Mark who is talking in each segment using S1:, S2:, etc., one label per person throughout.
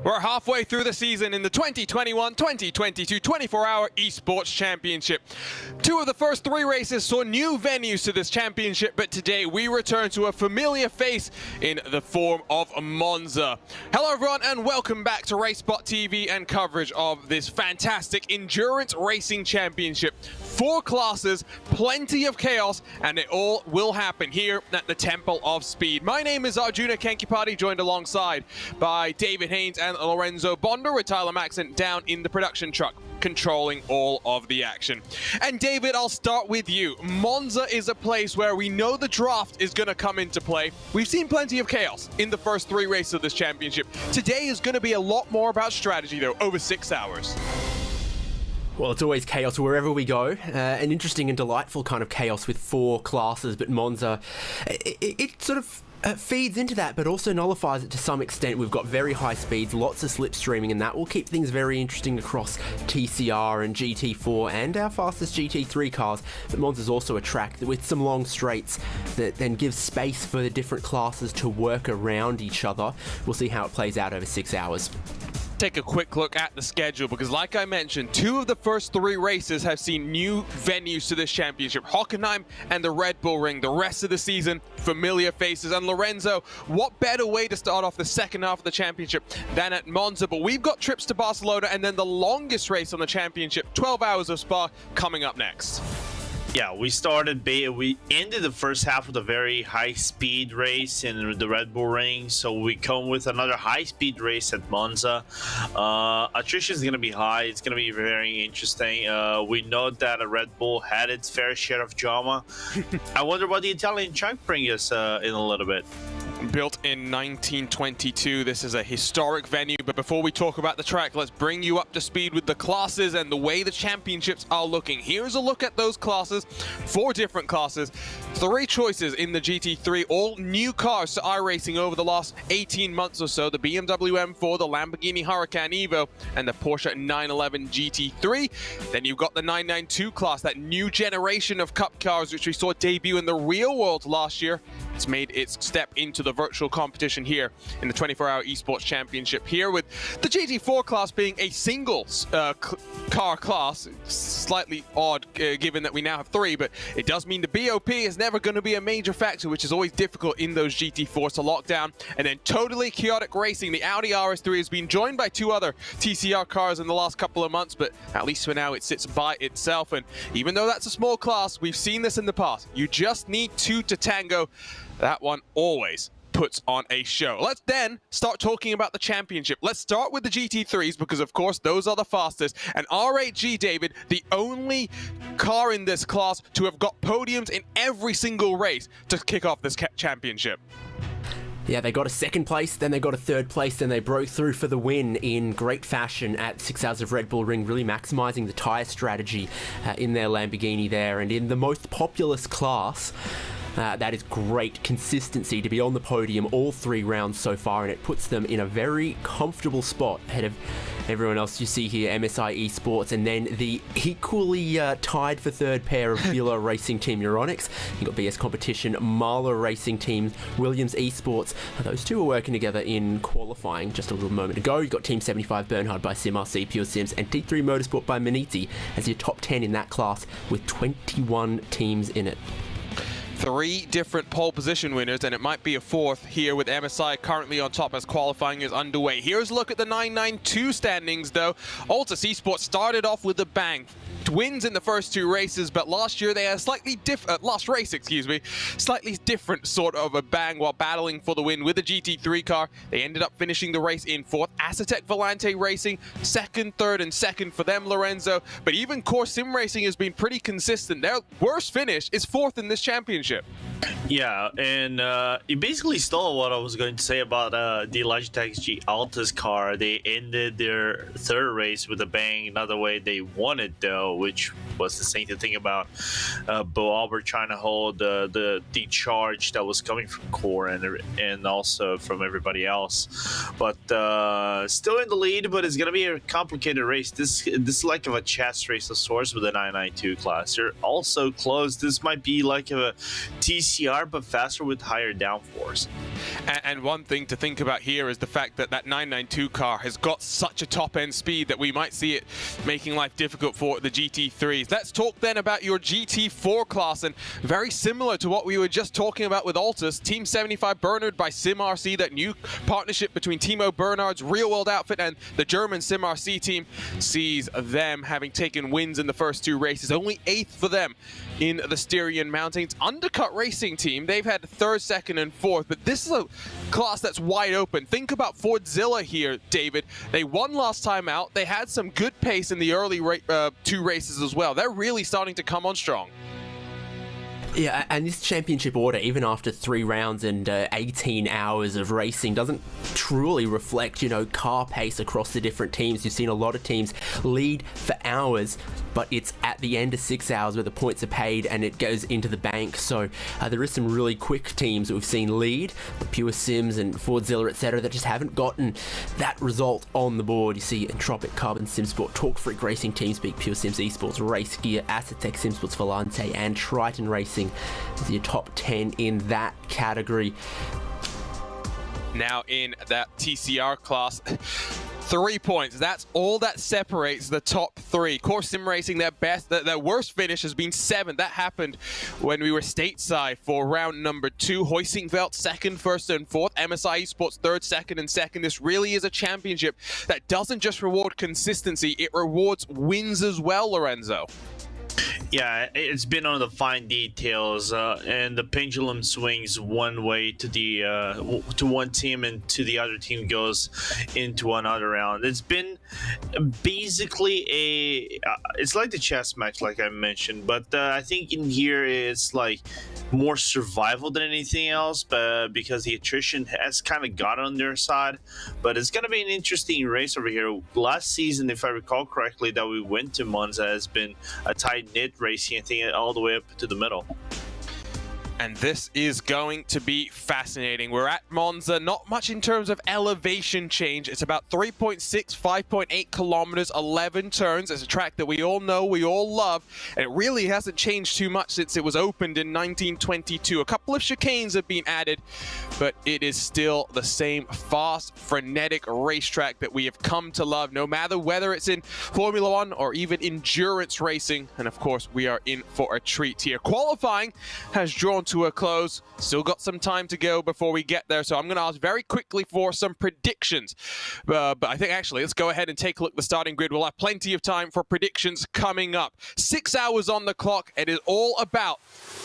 S1: We're halfway through the season in the 2021-2022 24-hour esports championship. Two of the first three races saw new venues to this championship, but today we return to a familiar face in the form of Monza. Hello everyone and welcome back to RaceSpot TV and coverage of this fantastic endurance racing championship. 4 classes, plenty of chaos, and it all will happen here at the Temple of Speed. My name is Arjuna Kankipati, joined alongside by David Haynes and Lorenzo Bonder, with Tyler Maxon down in the production truck, controlling all of the action. And David, I'll start with you. Monza is a place where we know the draft is going to come into play. We've seen plenty of chaos in the first 3 races of this championship. Today is going to be a lot more about strategy, though, over 6 hours.
S2: Well, it's always chaos wherever we go. An interesting and delightful kind of chaos with 4 classes, but Monza, it sort of feeds into that, but also nullifies it to some extent. We've got very high speeds, lots of slipstreaming, and that will keep things very interesting across TCR and GT4 and our fastest GT3 cars. But Monza's also a track with some long straights that then gives space for the different classes to work around each other. We'll see how it plays out over 6 hours.
S1: Take a quick look at the schedule, because like I mentioned, 2 of the first 3 races have seen new venues to this championship, Hockenheim and the Red Bull Ring. The rest of the season, familiar faces. And Lorenzo, what better way to start off the second half of the championship than at Monza? But we've got trips to Barcelona and then the longest race on the championship, 12 hours of Spa, coming up next.
S3: Yeah, we ended the first half with a very high-speed race in the Red Bull Ring, so we come with another high-speed race at Monza. Attrition is going to be high. It's going to be very interesting. We know that a Red Bull had its fair share of drama. I wonder what the Italian truck brings us in a little bit.
S1: Built in 1922, this is a historic venue, but before we talk about the track, let's bring you up to speed with the classes and the way the championships are looking. Here's a look at those classes. 4 different classes, 3 choices in the GT3, all new cars to iRacing over the last 18 months or so. The BMW M4, the Lamborghini Huracan Evo, and the Porsche 911 GT3. Then you've got the 992 class, that new generation of cup cars which we saw debut in the real world last year. It's made its step into the virtual competition here in the 24-hour esports championship here, with the GT4 class being a single car class. Slightly odd given that we now have 3, but it does mean the BOP is never going to be a major factor, which is always difficult in those GT4s to lock down. And then totally chaotic racing. The Audi RS3 has been joined by 2 other TCR cars in the last couple of months, but at least for now it sits by itself. And even though that's a small class, we've seen this in the past. You just need 2 to tango. That one always puts on a show. Let's then start talking about the championship. Let's start with the GT3s, because of course those are the fastest. And R8G, David, the only car in this class to have got podiums in every single race to kick off this championship.
S2: Yeah, they got a 2nd place, then they got a 3rd place, then they broke through for the win in great fashion at 6 hours of Red Bull Ring, really maximising the tyre strategy in their Lamborghini there. And in the most populous class, that is great consistency to be on the podium all 3 rounds so far, and it puts them in a very comfortable spot ahead of everyone else you see here, MSI Esports, and then the equally tied for 3rd pair of Villa Racing Team Euronics. You've got BS Competition, Marla Racing Team, Williams Esports. Those 2 are working together in qualifying just a little moment ago. You've got Team 75 Bernhard by SimRC Pure Sims, and T3 Motorsport by Maniti as your top 10 in that class with 21 teams in it.
S1: 3 different pole position winners, and it might be a 4th here with MSI currently on top as qualifying is underway. Here's a look at the 992 standings, though. Altus Esports started off with a bang. Wins in the first 2 races, but last year they had a slightly different, slightly different sort of a bang while battling for the win with the GT3 car. They ended up finishing the race in 4th. Acetec Volante Racing, 2nd, 3rd, and 2nd for them, Lorenzo. But even Core Sim Racing has been pretty consistent. Their worst finish is 4th in this championship.
S3: Yeah, and it basically stole what I was going to say about the Logitech G Altus car. They ended their 3rd race with a bang, not the way they wanted though, which was the same thing about Bo Albert trying to hold the charge that was coming from Core and also from everybody else. But still in the lead, but it's going to be a complicated race. This is like of a chess race of sorts with the 992 class. They're also close. This might be like a TCR higher but faster with higher downforce.
S1: And one thing to think about here is the fact that that 992 car has got such a top-end speed that we might see it making life difficult for the GT3s. Let's talk then about your GT4 class, and very similar to what we were just talking about with Altus, Team 75 Bernard by SimRC, that new partnership between Timo Bernhard's real-world outfit and the German SimRC team sees them having taken wins in the first 2 races. Only 8th for them in the Styrian Mountains. Undercut Racing team, they've had 3rd, 2nd, and 4th, but this is a class that's wide open. Think about Fordzilla here, David. They won last time out. They had some good pace in the early 2 races as well. They're really starting to come on strong.
S2: Yeah, and this championship order, even after 3 rounds and 18 hours of racing, doesn't truly reflect, you know, car pace across the different teams. You've seen a lot of teams lead for hours, but it's at the end of 6 hours where the points are paid and it goes into the bank. So there is some really quick teams that we've seen lead, Pure Sims and Fordzilla, etc., that just haven't gotten that result on the board. You see Entropic, Carbon Simsport, Talk Freak Racing Team Speak, Pure Sims Esports, Race Gear, Assetech Simsports, Volante, and Triton Racing is your top 10 in that category.
S1: Now in that TCR class, 3 points. That's all that separates the top 3. Core Sim Racing, their worst finish has been 7th. That happened when we were stateside for round number 2. Hoisingveld 2nd, 1st, and 4th. MSI Esports 3rd, 2nd, and 2nd. This really is a championship that doesn't just reward consistency, it rewards wins as well, Lorenzo.
S3: Yeah, it's been on the fine details, and the pendulum swings one way to the to one team, and to the other team goes into another round. It's been basically it's like the chess match, like I mentioned, but I think in here it's like more survival than anything else, but because the attrition has kind of got on their side. But it's gonna be an interesting race over here. Last season, if I recall correctly, that we went to Monza has been a tight-knit racing, I think, all the way up to the middle.
S1: And this is going to be fascinating. We're at Monza, not much in terms of elevation change. It's about 3.6, 5.8 kilometers, 11 turns. It's a track that we all know, we all love, and it really hasn't changed too much since it was opened in 1922. A couple of chicanes have been added, but it is still the same fast, frenetic racetrack that we have come to love, no matter whether it's in Formula One or even endurance racing. And of course, we are in for a treat here. Qualifying has drawn to a close. Still got some time to go before we get there, so I'm going to ask very quickly for some predictions. But I think actually let's go ahead and take a look at the starting grid. We'll have plenty of time for predictions coming up. 6 hours on the clock. It is all about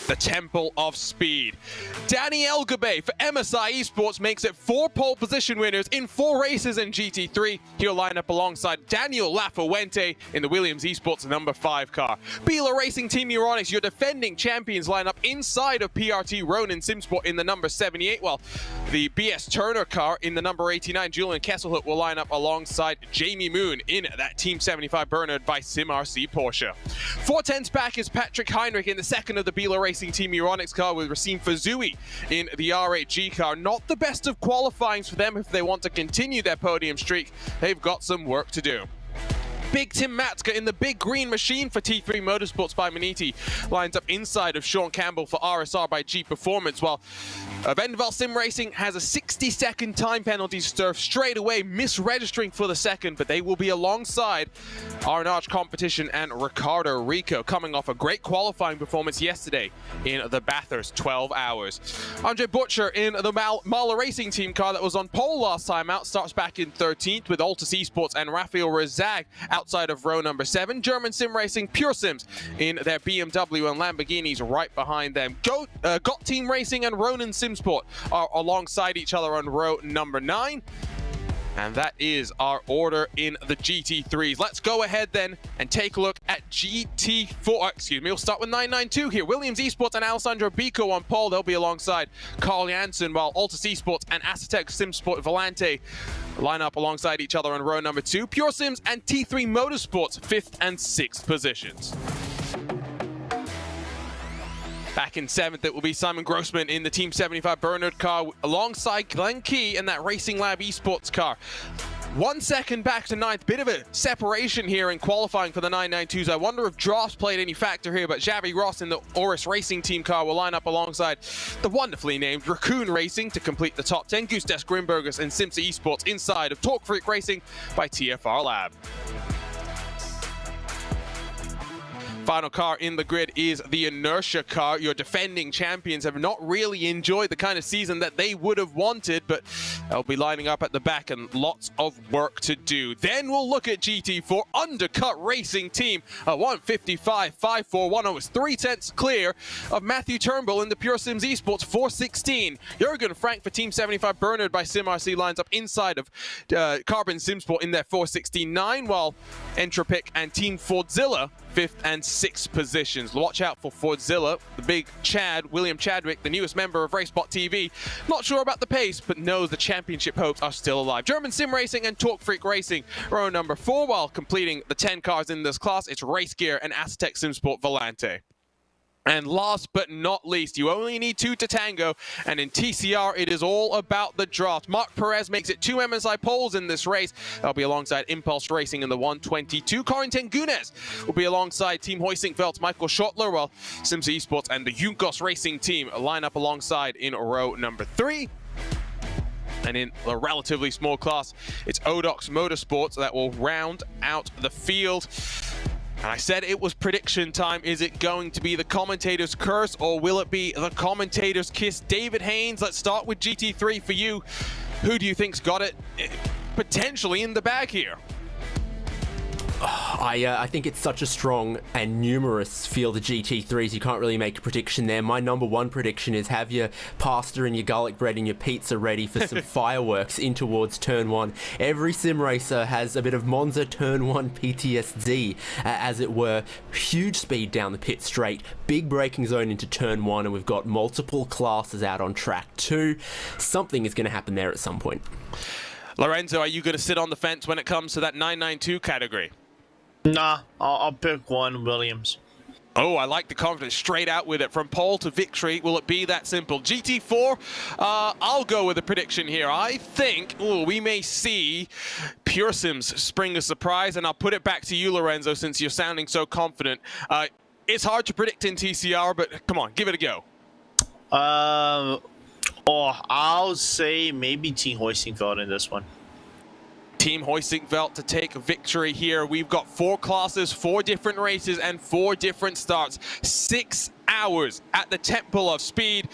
S1: the Temple of Speed. Danny Elgabe for MSI Esports makes it 4 pole position winners in 4 races in GT3. He'll line up alongside Daniel Lafuente in the Williams Esports number 5 car. Beeler Racing Team Euronics, your defending champions, line up inside of PRT Ronin Simsport in the number 78, while the BS Turner car in the number 89, Julian Kesselhut, will line up alongside Jamie Moon in that Team 75 Bernard by SimRC Porsche. 410's back is Patrick Heinrich in the second of the Beeler Racing Team Euronics car, with Racine Fazui in the R8G car. Not the best of qualifyings for them if they want to continue their podium streak. They've got some work to do. Big Tim Matzka in the big green machine for T3 Motorsports by Maniti lines up inside of Sean Campbell for RSR by G Performance, while Vendaval Sim Racing has a 60-second time penalty straight away, misregistering for the second, but they will be alongside Arnage Competition and Ricardo Rico, coming off a great qualifying performance yesterday in the Bathurst 12 hours. Andre Butcher in the Mahler Racing Team car that was on pole last time out starts back in 13th with Altus Esports and Rafael Rezag outside of row number 7. German Sim Racing, Pure Sims in their BMW and Lamborghinis right behind them. Got Team Racing and Ronin Simsport are alongside each other on row number 9. And that is our order in the GT3s. Let's go ahead then and take a look at GT4. Excuse me, we'll start with 992 here. Williams Esports and Alessandro Bico on pole. They'll be alongside Carl Janssen, while Altus Esports and Assetech Simsport Volante line up alongside each other on row number 2. Pure Sims and T3 Motorsports 5th and 6th positions. Back in 7th, it will be Simon Grossman in the Team 75 Bernard car alongside Glenn Key in that Racing Lab Esports car. 1 second back to 9th. Bit of a separation here in qualifying for the 992s. I wonder if drafts played any factor here, but Xavi Ross in the Oris Racing Team car will line up alongside the wonderfully named Raccoon Racing to complete the top 10. Goose Des Grimbergus and SERIES Esports inside of Torque Freak Racing by TFR Lab. Final car in the grid is the Inertia car. Your defending champions have not really enjoyed the kind of season that they would have wanted, but they'll be lining up at the back and lots of work to do. Then we'll look at GT4 Undercut Racing Team. A 155.541 is 3/10 clear of Matthew Turnbull in the Pure Sims Esports 416. Jurgen Frank for Team 75 Bernard by SimRC lines up inside of Carbon Simsport in their 469, while Entropic and Team Fordzilla 5th and 6th positions. Watch out for Fordzilla, the big Chad, William Chadwick, the newest member of RaceBot TV. Not sure about the pace, but knows the championship hopes are still alive. German Sim Racing and Torque Freak Racing, row number 4, while completing the 10 cars in this class. It's Race Gear and Aztec Simsport Volante. And last but not least, you only need 2 to tango, and in TCR, it is all about the draft. Mark Perez makes it 2 MSI poles in this race. That'll be alongside Impulse Racing in the 122. Corin Tengunes will be alongside Team Hoisingfeld's Michael Schottler, while SERIES Esports and the Junkos Racing Team line up alongside in row number 3. And in a relatively small class, it's Odox Motorsports that will round out the field. And I said it was prediction time. Is it going to be the commentator's curse, or will it be the commentator's kiss? David Haynes, let's start with GT3 for you. Who do you think's got it potentially in the bag here?
S2: I think it's such a strong and numerous field of GT3s, you can't really make a prediction there. My number 1 prediction is have your pasta and your garlic bread and your pizza ready for some fireworks in towards Turn 1. Every sim racer has a bit of Monza Turn 1 PTSD, as it were. Huge speed down the pit straight, big braking zone into Turn 1, and we've got multiple classes out on track 2. Something is going to happen there at some point.
S1: Lorenzo, are you going to sit on the fence when it comes to that 992 category?
S3: Nah, I'll pick one, Williams.
S1: Oh, I like the confidence. Straight out with it. From pole to victory. Will it be that simple? GT4, I'll go with a prediction here. I think we may see Pure Sims spring a surprise, and I'll put it back to you, Lorenzo, since you're sounding so confident. It's hard to predict in TCR, but come on, give it a go.
S3: I'll say maybe Team Hoisingfeld in this one.
S1: Team Hoisingfeldt to take a victory here. We've got 4 classes, 4 different races, and 4 different starts. 6 hours at the Temple of Speed.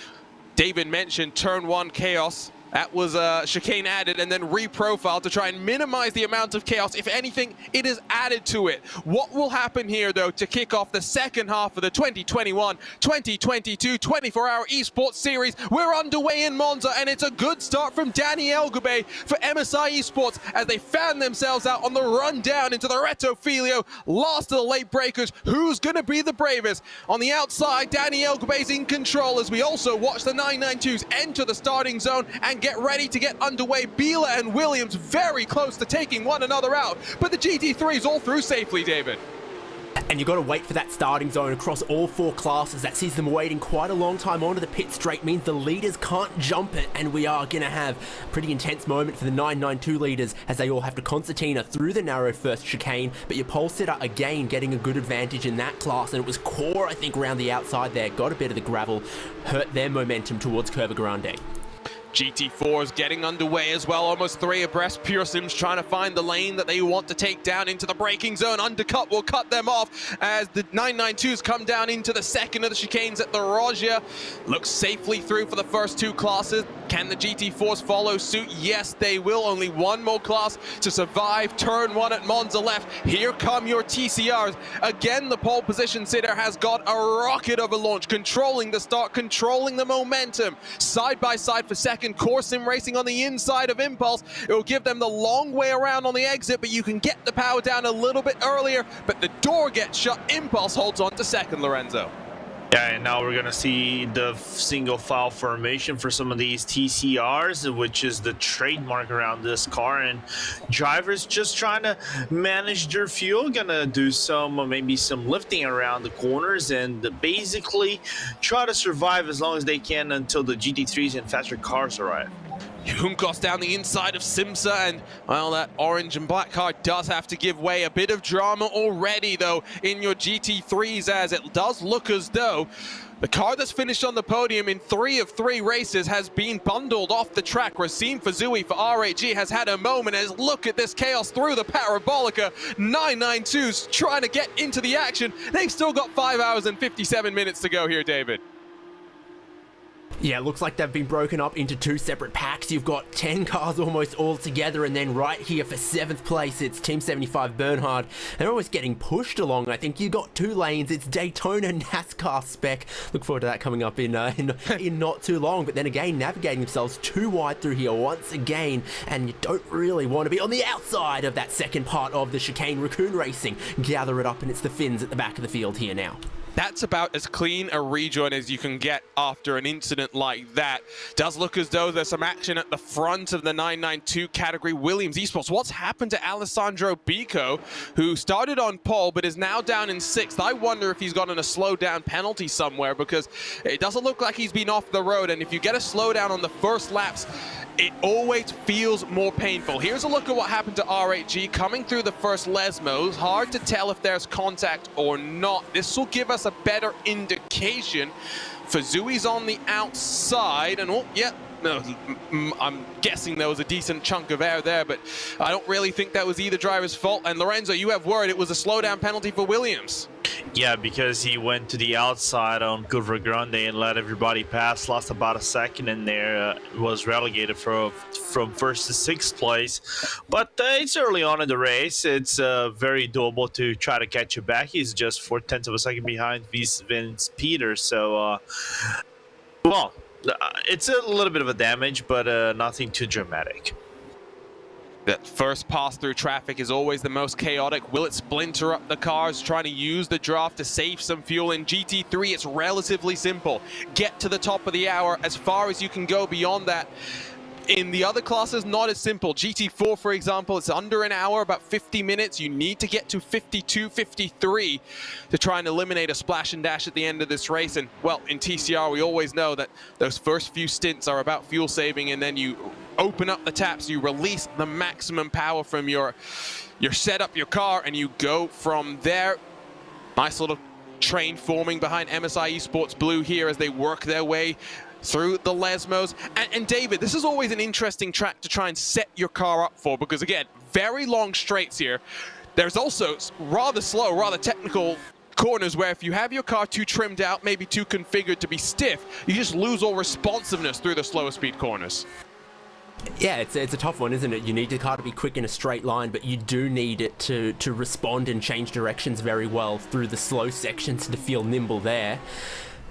S1: David mentioned Turn 1 chaos. That was chicane added and then reprofiled to try and minimize the amount of chaos. If anything, it is added to it. What will happen here, though, to kick off the second half of the 2021-2022 24-hour esports series? We're underway in Monza, and it's a good start from Danny Elgubay for MSI Esports as they fan themselves out on the run down into the Reto Filio. Last of the late breakers. Who's going to be the bravest? On the outside, Danny Elgubay's in control as we also watch the 992s enter the starting zone and get ready to get underway. Bila and Williams very close to taking one another out, but the GT3's all through safely, David.
S2: And you've got to wait for that starting zone across all 4 classes. That sees them waiting quite a long time onto the pit straight, means the leaders can't jump it, and we are going to have a pretty intense moment for the 992 leaders as they all have to concertina through the narrow first chicane. But your pole sitter, again, getting a good advantage in that class, and it was Core, I think, around the outside there, got a bit of the gravel, hurt their momentum towards Curva Grande.
S1: GT4 is getting underway as well, almost 3 abreast. Pure Sims trying to find the lane that they want to take down into the braking zone. Undercut will cut them off as the 992s come down into the second of the chicanes at the Rogia. Looks safely through for the first 2 classes. Can the GT4s follow suit? Yes, they will. Only 1 more class to survive. Turn 1 at Monza left. Here come your TCRs. Again, the pole position sitter has got a rocket of a launch, controlling the start, controlling the momentum. Side by side for second. Core Sim Racing on the inside of Impulse. It will give them the long way around on the exit, but you can get the power down a little bit earlier, but the door gets shut. Impulse holds on to second, Lorenzo.
S3: Yeah, and now we're going to see the single file formation for some of these TCRs, which is the trademark around this car, and drivers just trying to manage their fuel, going to do maybe some lifting around the corners and basically try to survive as long as they can until the GT3s and faster cars arrive.
S1: Junkos down the inside of Simsa, and well, that orange and black car does have to give way. A bit of drama already though in your GT3s, as it does look as though the car that's finished on the podium in 3 of 3 races has been bundled off the track. Racine Fazui for RAG has had a moment as look at this chaos through the Parabolica. 992's trying to get into the action. They've still got 5 hours and 57 minutes to go here, David.
S2: Yeah, it looks like they've been broken up into 2 separate packs. You've got 10 cars almost all together, and then right here for 7th place, it's Team 75 Bernhard. They're almost getting pushed along. I think you got 2 lanes. It's Daytona NASCAR spec. Look forward to that coming up in not too long. But then again, navigating themselves too wide through here once again, and you don't really want to be on the outside of that second part of the chicane. Raccoon Racing gather it up, and it's the Finns at the back of the field here now.
S1: That's about as clean a rejoin as you can get after an incident like that. Does look as though there's some action at the front of the 992 category. Williams Esports, what's happened to Alessandro Bico, who started on pole but is now down in 6th? I wonder if he's gotten a slowdown penalty somewhere, because it doesn't look like he's been off the road, and if you get a slowdown on the first laps, it always feels more painful. Here's a look at what happened to RAG coming through the first Lesmos. Hard to tell if there's contact or not. This will give us a better indication. Fazui's on the outside, and oh, yeah, no, I'm guessing there was a decent chunk of air there, but I don't really think that was either driver's fault. And Lorenzo, you have word it was a slowdown penalty for Williams.
S3: Yeah, because he went to the outside on Curva Grande and let everybody pass, lost about a second in there, was relegated from 1st to 6th place. But it's early on in the race. It's very doable to try to catch you back. He's just 4/10 of a second behind Vince Peters. So, well, it's a little bit of a damage, but nothing too dramatic.
S1: That first pass through traffic is always the most chaotic. Will it splinter up the cars, trying to use the draft to save some fuel? In GT3, it's relatively simple. Get to the top of the hour. As far as you can go beyond that, in the other classes, not as simple. GT4, for example, it's under an hour, about 50 minutes. You need to get to 52, 53 to try and eliminate a splash and dash at the end of this race. And, well, in TCR, we always know that those first few stints are about fuel saving, and then you open up the taps, you release the maximum power from your setup, your car, and you go from there. Nice little train forming behind MSI Esports Blue here as they work their way through the Lesmos. And David, this is always an interesting track to try and set your car up for, because again, very long straights here. There's also rather slow, rather technical corners where if you have your car too trimmed out, maybe too configured to be stiff, you just lose all responsiveness through the slower speed corners.
S2: Yeah, it's a tough one, isn't it? You need the car to be quick in a straight line, but you do need it to respond and change directions very well through the slow sections to feel nimble there.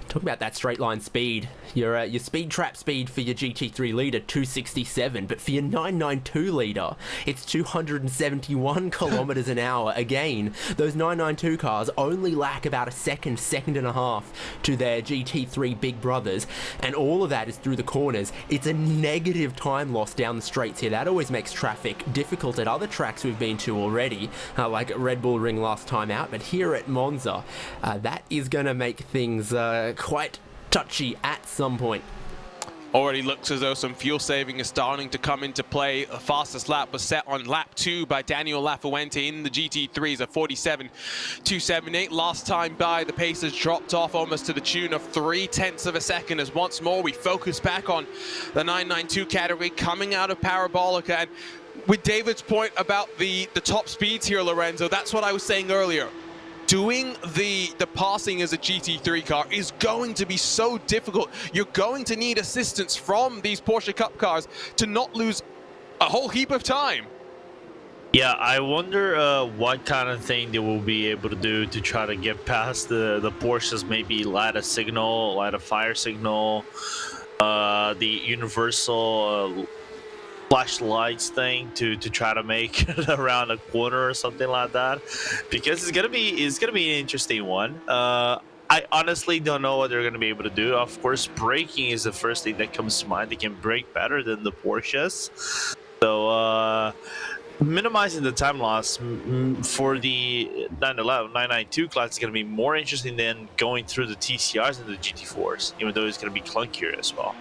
S2: Talk about that straight line speed. Your speed trap speed for your GT3 leader, 267, but for your 992 leader, it's 271 kilometers an hour. Again, those 992 cars only lack about a second and a half to their GT3 big brothers, and all of that is through the corners. It's a negative time loss down the straights here. That always makes traffic difficult at other tracks we've been to already, like at Red Bull Ring last time out, but here at Monza, that is going to make things quite touchy at some point.
S1: Already looks as though some fuel saving is starting to come into play. The fastest lap was set on lap 2 by Daniel Lafuente in the GT3s at 47.278. Last time by, the pace has dropped off almost to the tune of 0.3 of a second, as once more we focus back on the 992 category coming out of Parabolica. And with David's point about the top speeds here, Lorenzo, that's what I was saying earlier. Doing the passing as a GT3 car is going to be so difficult. You're going to need assistance from these Porsche Cup cars to not lose a whole heap of time.
S3: Yeah, I wonder what kind of thing they will be able to do to try to get past the Porsches. Maybe light a signal, light a fire signal, the universal flashlights thing to try to make it around a corner or something like that, because it's gonna be an interesting one. I honestly don't know what they're gonna be able to do. Of course, braking is the first thing that comes to mind. They can brake better than the Porsches, so minimizing the time loss for the 992 class is going to be more interesting than going through the TCRs and the GT4s, even though it's going to be clunkier as well.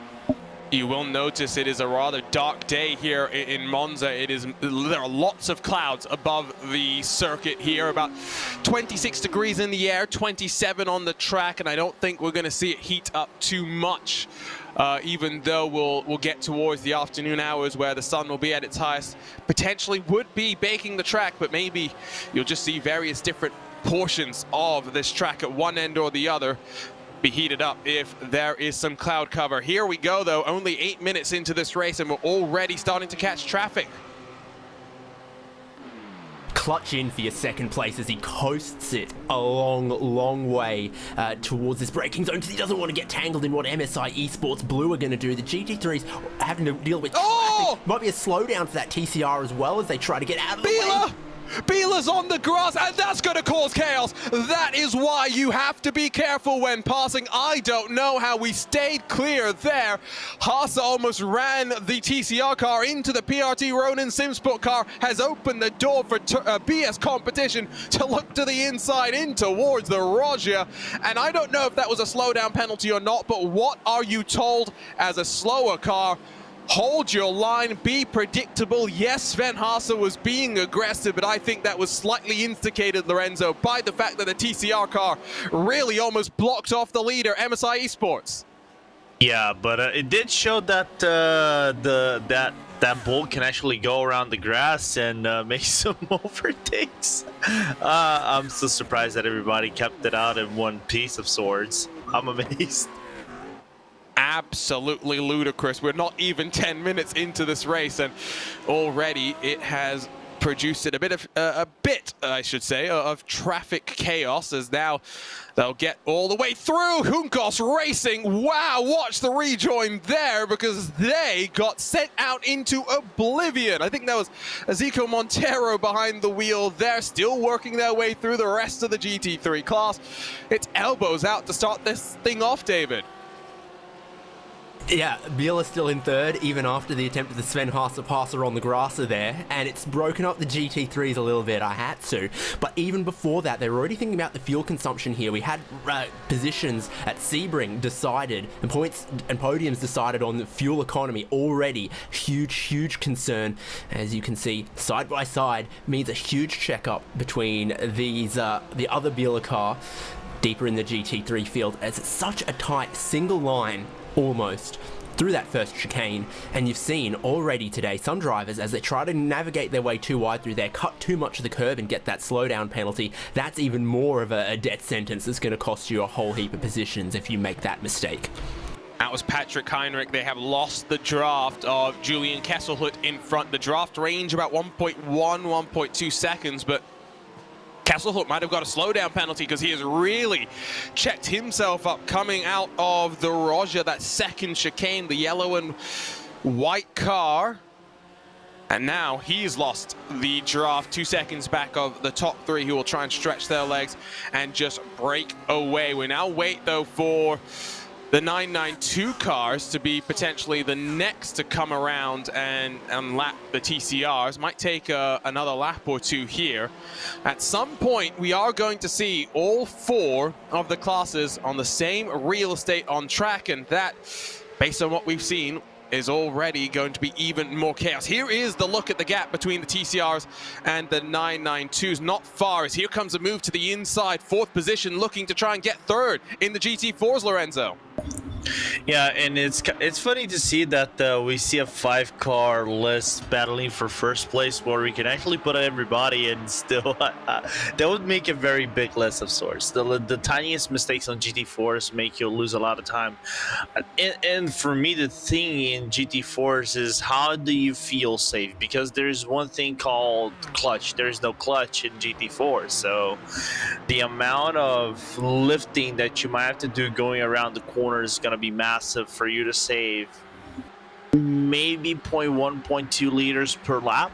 S1: You will notice it is a rather dark day here in Monza. There are lots of clouds above the circuit here, about 26 degrees in the air, 27 on the track, and I don't think we're going to see it heat up too much. Even though we'll get towards the afternoon hours where the sun will be at its highest, potentially would be baking the track, but maybe you'll just see various different portions of this track at one end or the other be heated up if there is some cloud cover. Here we go though, only 8 minutes into this race and we're already starting to catch traffic.
S2: Clutch in for your second place as he coasts it a long way towards this braking zone because he doesn't want to get tangled in what MSI Esports Blue are going to do. The GT3's having to deal with traffic. Might be a slowdown for that TCR as well as they try to get out of the way.
S1: Biela's on the grass, and that's going to cause chaos. That is why you have to be careful when passing. I don't know how we stayed clear there. Haase almost ran the TCR car into the PRT Ronin Simsport car, has opened the door for BS competition to look to the inside in towards the Rogia. And I don't know if that was a slowdown penalty or not, but what are you told as a slower car? Hold your line, be predictable. Yes, Sven Haase was being aggressive, but I think that was slightly instigated, Lorenzo, by the fact that the TCR car really almost blocked off the leader, MSI Esports.
S3: Yeah, but it did show that that bull can actually go around the grass and make some overtakes. I'm so surprised that everybody kept it out in one piece of swords. I'm amazed.
S1: Absolutely ludicrous. We're not even 10 minutes into this race and already it has produced a bit of traffic chaos, as now they'll get all the way through. Juncos Racing, wow, watch the rejoin there because they got sent out into oblivion. I think that was Zico Montero behind the wheel there, still working their way through the rest of the GT3 class. It's elbows out to start this thing off, David.
S2: Yeah, Biela's still in third, even after the attempt of the Sven Haase passer on the grasser there, and it's broken up the GT3s a little bit, I had to. But even before that, they were already thinking about the fuel consumption here. We had positions at Sebring decided, and points and podiums decided on the fuel economy already. Huge concern. As you can see, side by side means a huge checkup between these the other Biela car deeper in the GT3 field, as it's such a tight single line almost through that first chicane. And you've seen already today some drivers, as they try to navigate their way too wide through there, cut too much of the curb and get that slowdown penalty. That's even more of a death sentence that's going to cost you a whole heap of positions if you make that mistake.
S1: That was Patrick Heinrich. They have lost the draft of Julian Kesselhut in front. The draft range about 1.1, 1.2 seconds, but Kesselhut might have got a slowdown penalty because he has really checked himself up coming out of the Rogia, that second chicane, the yellow and white car. And now he's lost the draft 2 seconds back of the top three, who will try and stretch their legs and just break away. We now wait, though, for the 992 cars to be potentially the next to come around and lap the TCRs. Might take another lap or two here. At some point, we are going to see all four of the classes on the same real estate on track, and that, based on what we've seen, is already going to be even more chaos. Here is the look at the gap between the TCRs and the 992s. Not far, as here comes a move to the inside. Fourth position, looking to try and get third in the GT4s, Lorenzo.
S3: Yeah, and it's funny to see that we see a 5-car list battling for first place, where we can actually put everybody in still. That would make a very big list of sorts. The tiniest mistakes on GT4s make you lose a lot of time. And for me, the thing in GT4s is, how do you feel safe? Because there's one thing called clutch. There's no clutch in GT4, so the amount of lifting that you might have to do going around the corner is going to be massive for you to save maybe 0.1, 0.2 liters per lap,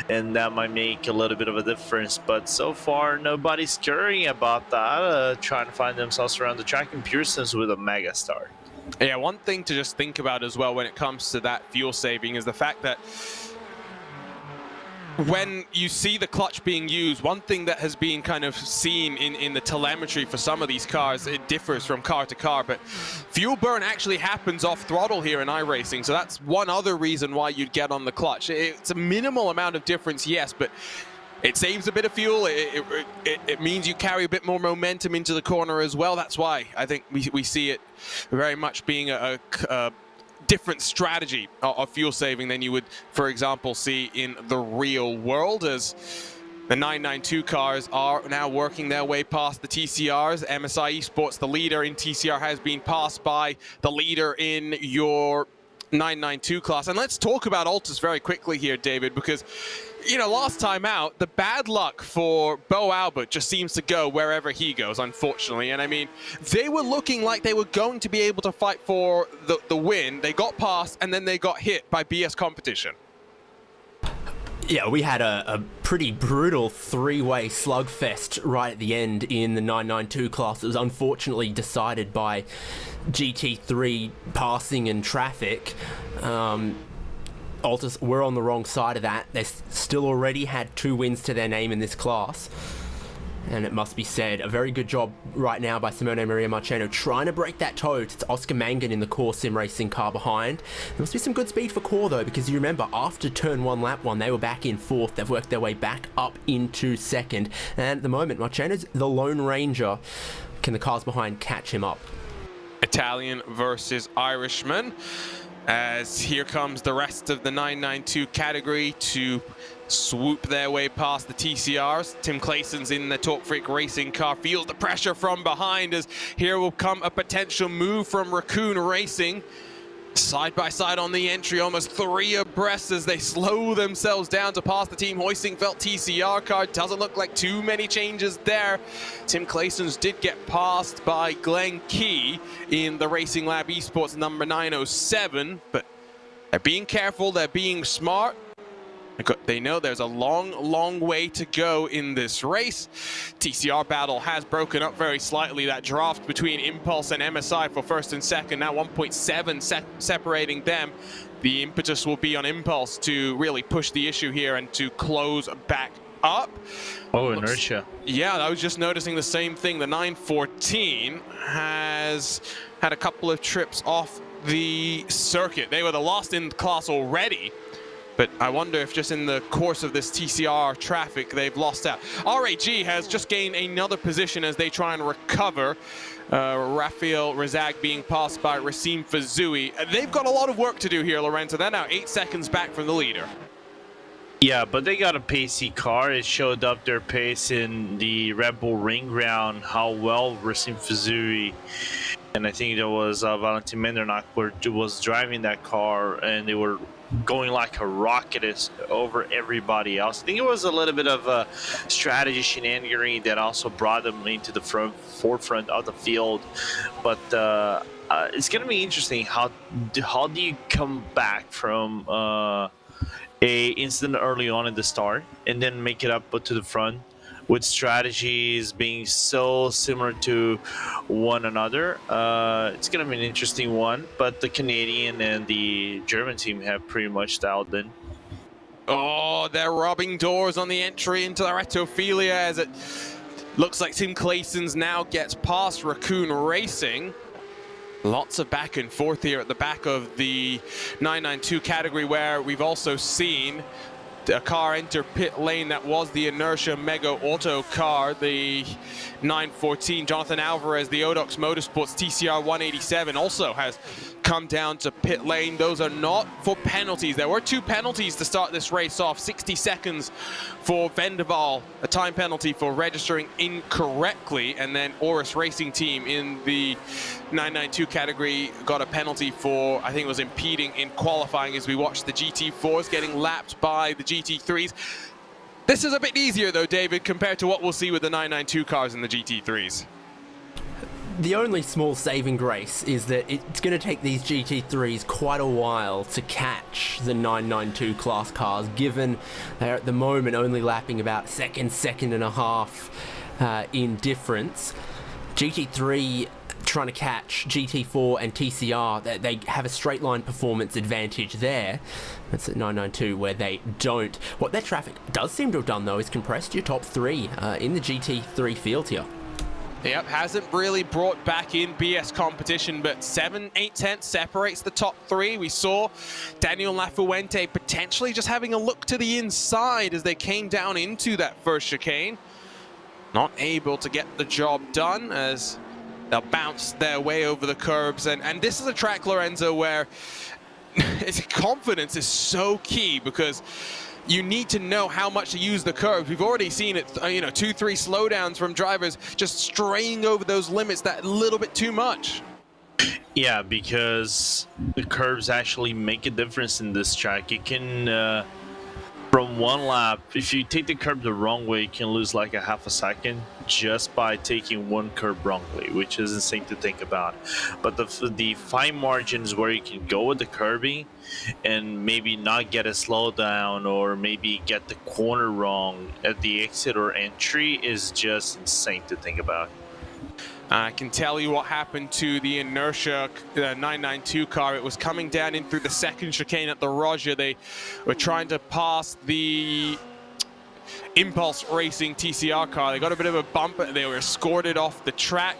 S3: and that might make a little bit of a difference. But so far, nobody's caring about that, trying to find themselves around the track, and Pearson's with a mega start.
S1: Yeah, one thing to just think about as well when it comes to that fuel saving is the fact that when you see the clutch being used, one thing that has been kind of seen in the telemetry for some of these cars, it differs from car to car, but fuel burn actually happens off throttle here in iRacing, so that's one other reason why you'd get on the clutch. It's a minimal amount of difference, yes, but it saves a bit of fuel. It means you carry a bit more momentum into the corner as well. That's why I think we see it very much being a different strategy of fuel saving than you would, for example, see in the real world, as the 992 cars are now working their way past the TCRs. MSI Esports, the leader in TCR, has been passed by the leader in your 992 class. And let's talk about Altus very quickly here, David, because, you know, last time out, the bad luck for Bo Albert just seems to go wherever he goes, unfortunately. And I mean, they were looking like they were going to be able to fight for the win. They got past, and then they got hit by BS Competition.
S2: Yeah, we had a pretty brutal three-way slugfest right at the end in the 992 class. It was unfortunately decided by GT3 passing and traffic. Altus were on the wrong side of that. They still already had 2 wins to their name in this class. And it must be said, a very good job right now by Simone Maria Marcheno trying to break that tote. It's Oscar Mangan in the Core Sim Racing car behind. There must be some good speed for Core though, because you remember after turn 1, lap 1, they were back in 4th. They've worked their way back up into 2nd. And at the moment, Marcheno's the Lone Ranger. Can the cars behind catch him up?
S1: Italian versus Irishman, as here comes the rest of the 992 category to swoop their way past the TCRs. Tim Clayson's in the Talk Freak Racing car, feels the pressure from behind, as here will come a potential move from Raccoon Racing. Side by side on the entry, almost 3 abreast as they slow themselves down to pass the Team Hoistingfeld TCR car. Doesn't look like too many changes there. Tim Clayson's did get passed by Glenn Key in the Racing Lab Esports number 907, but they're being careful, they're being smart. They know there's a long way to go in this race. TCR battle has broken up very slightly. That draft between Impulse and MSI for first and second, now 1.7 separating them. The impetus will be on Impulse to really push the issue here and to close back up.
S3: Oh, inertia.
S1: Yeah, I was just noticing the same thing. The 914 has had a couple of trips off the circuit. They were the last in class already. But I wonder if just in the course of this TCR traffic, they've lost out. RAG has just gained another position as they try and recover. Rafael Razag being passed by Racine Fazui. They've got a lot of work to do here, Lorenzo. They're now 8 seconds back from the leader.
S3: Yeah, but they got a pacey car. It showed up their pace in the Red Bull Ring Round, how well Racine Fazui and I think it was Valentin Mendernak was driving that car, and they were going like a rocket over everybody else. I think it was a little bit of a strategy shenaniganery that also brought them into the forefront of the field. But it's going to be interesting. How do you come back from a incident early on in the start and then make it up to the front with strategies being so similar to one another? It's going to be an interesting one, but the Canadian and the German team have pretty much dialed in.
S1: Oh, they're rubbing doors on the entry into the Retophilia as it looks like Tim Clayson's now gets past Raccoon Racing. Lots of back and forth here at the back of the 992 category, where we've also seen a car enter pit lane that was the Inertia Mega Auto car, the 914. Jonathan Alvarez, the Odox Motorsports TCR 187, also has come down to pit lane. Those are not for penalties. There were 2 penalties to start this race off. 60 seconds for Vendaval, a time penalty for registering incorrectly, and then Oris Racing Team in the 992 category got a penalty for, I think it was impeding in qualifying, as we watched the GT4s getting lapped by the GT3s. This is a bit easier though, David, compared to what we'll see with the 992 cars and the GT3s.
S2: The only small saving grace is that it's going to take these GT3s quite a while to catch the 992 class cars, given they're at the moment only lapping about second and a half in difference. GT3 trying to catch GT4 and TCR. They have a straight line performance advantage there. That's at 992 where they don't. What their traffic does seem to have done though is compressed your top three in the GT3 field here.
S1: Yep, hasn't really brought back in BS competition, but 7-8 tenths separates the top three. We saw Daniel Lafuente potentially just having a look to the inside as they came down into that first chicane. Not able to get the job done as they'll bounce their way over the curbs. And this is a track, Lorenzo, where confidence is so key because you need to know how much to use the curves. We've already seen it, 2-3 slowdowns from drivers just straying over those limits that little bit too much.
S3: Yeah, because the curves actually make a difference in this track. You can, from one lap, if you take the curve the wrong way, you can lose like a half a second just by taking one curve wrongly, which is insane to think about. But the fine margins where you can go with the curving and maybe not get a slowdown or maybe get the corner wrong at the exit or entry is just insane to think about.
S1: I can tell you what happened to the inertia 992 car. It was coming down in through the second chicane at the Roger. They were trying to pass the Impulse Racing TCR car. They got a bit of a bump. They were escorted off the track.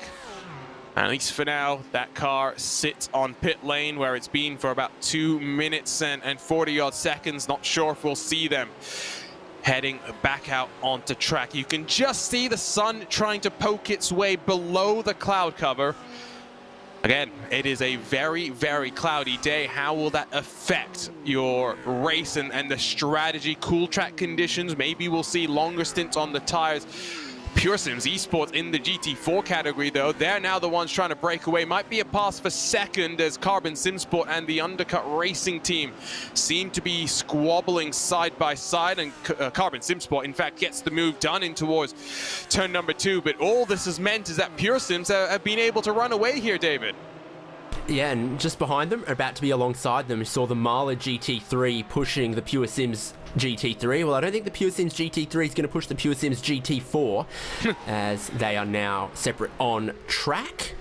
S1: At least for now, that car sits on pit lane where it's been for about 2 minutes and 40 odd seconds. Not sure if we'll see them heading back out onto track. You can just see the sun trying to poke its way below the cloud cover. Again, it is a very, very cloudy day. How will that affect your race and the strategy? Cool track conditions. Maybe we'll see longer stints on the tires. PureSims Esports in the GT4 category, though, they're now the ones trying to break away. Might be a pass for second as Carbon Simsport and the Undercut Racing team seem to be squabbling side by side, and Carbon Simsport, in fact, gets the move done in towards turn number 2. But all this has meant is that PureSims have been able to run away here, David.
S2: Yeah, and just behind them, about to be alongside them, we saw the Marla GT3 pushing the PureSims GT3. Well, I don't think the PureSims GT3 is going to push the PureSims GT4 as they are now separate on track.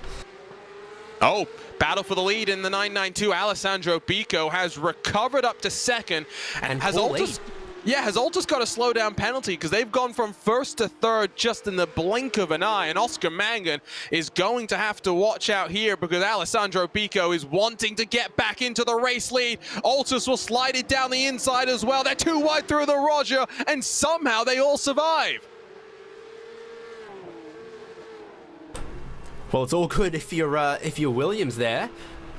S1: Oh, battle for the lead in the 992. Alessandro Bico has recovered up to second and has Altus got a slowdown penalty because they've gone from first to third just in the blink of an eye, and Oscar Mangan is going to have to watch out here because Alessandro Bico is wanting to get back into the race lead. Altus will slide it down the inside as well. They're too wide through the Roger, and somehow they all survive.
S2: Well, it's all good if you're Williams there.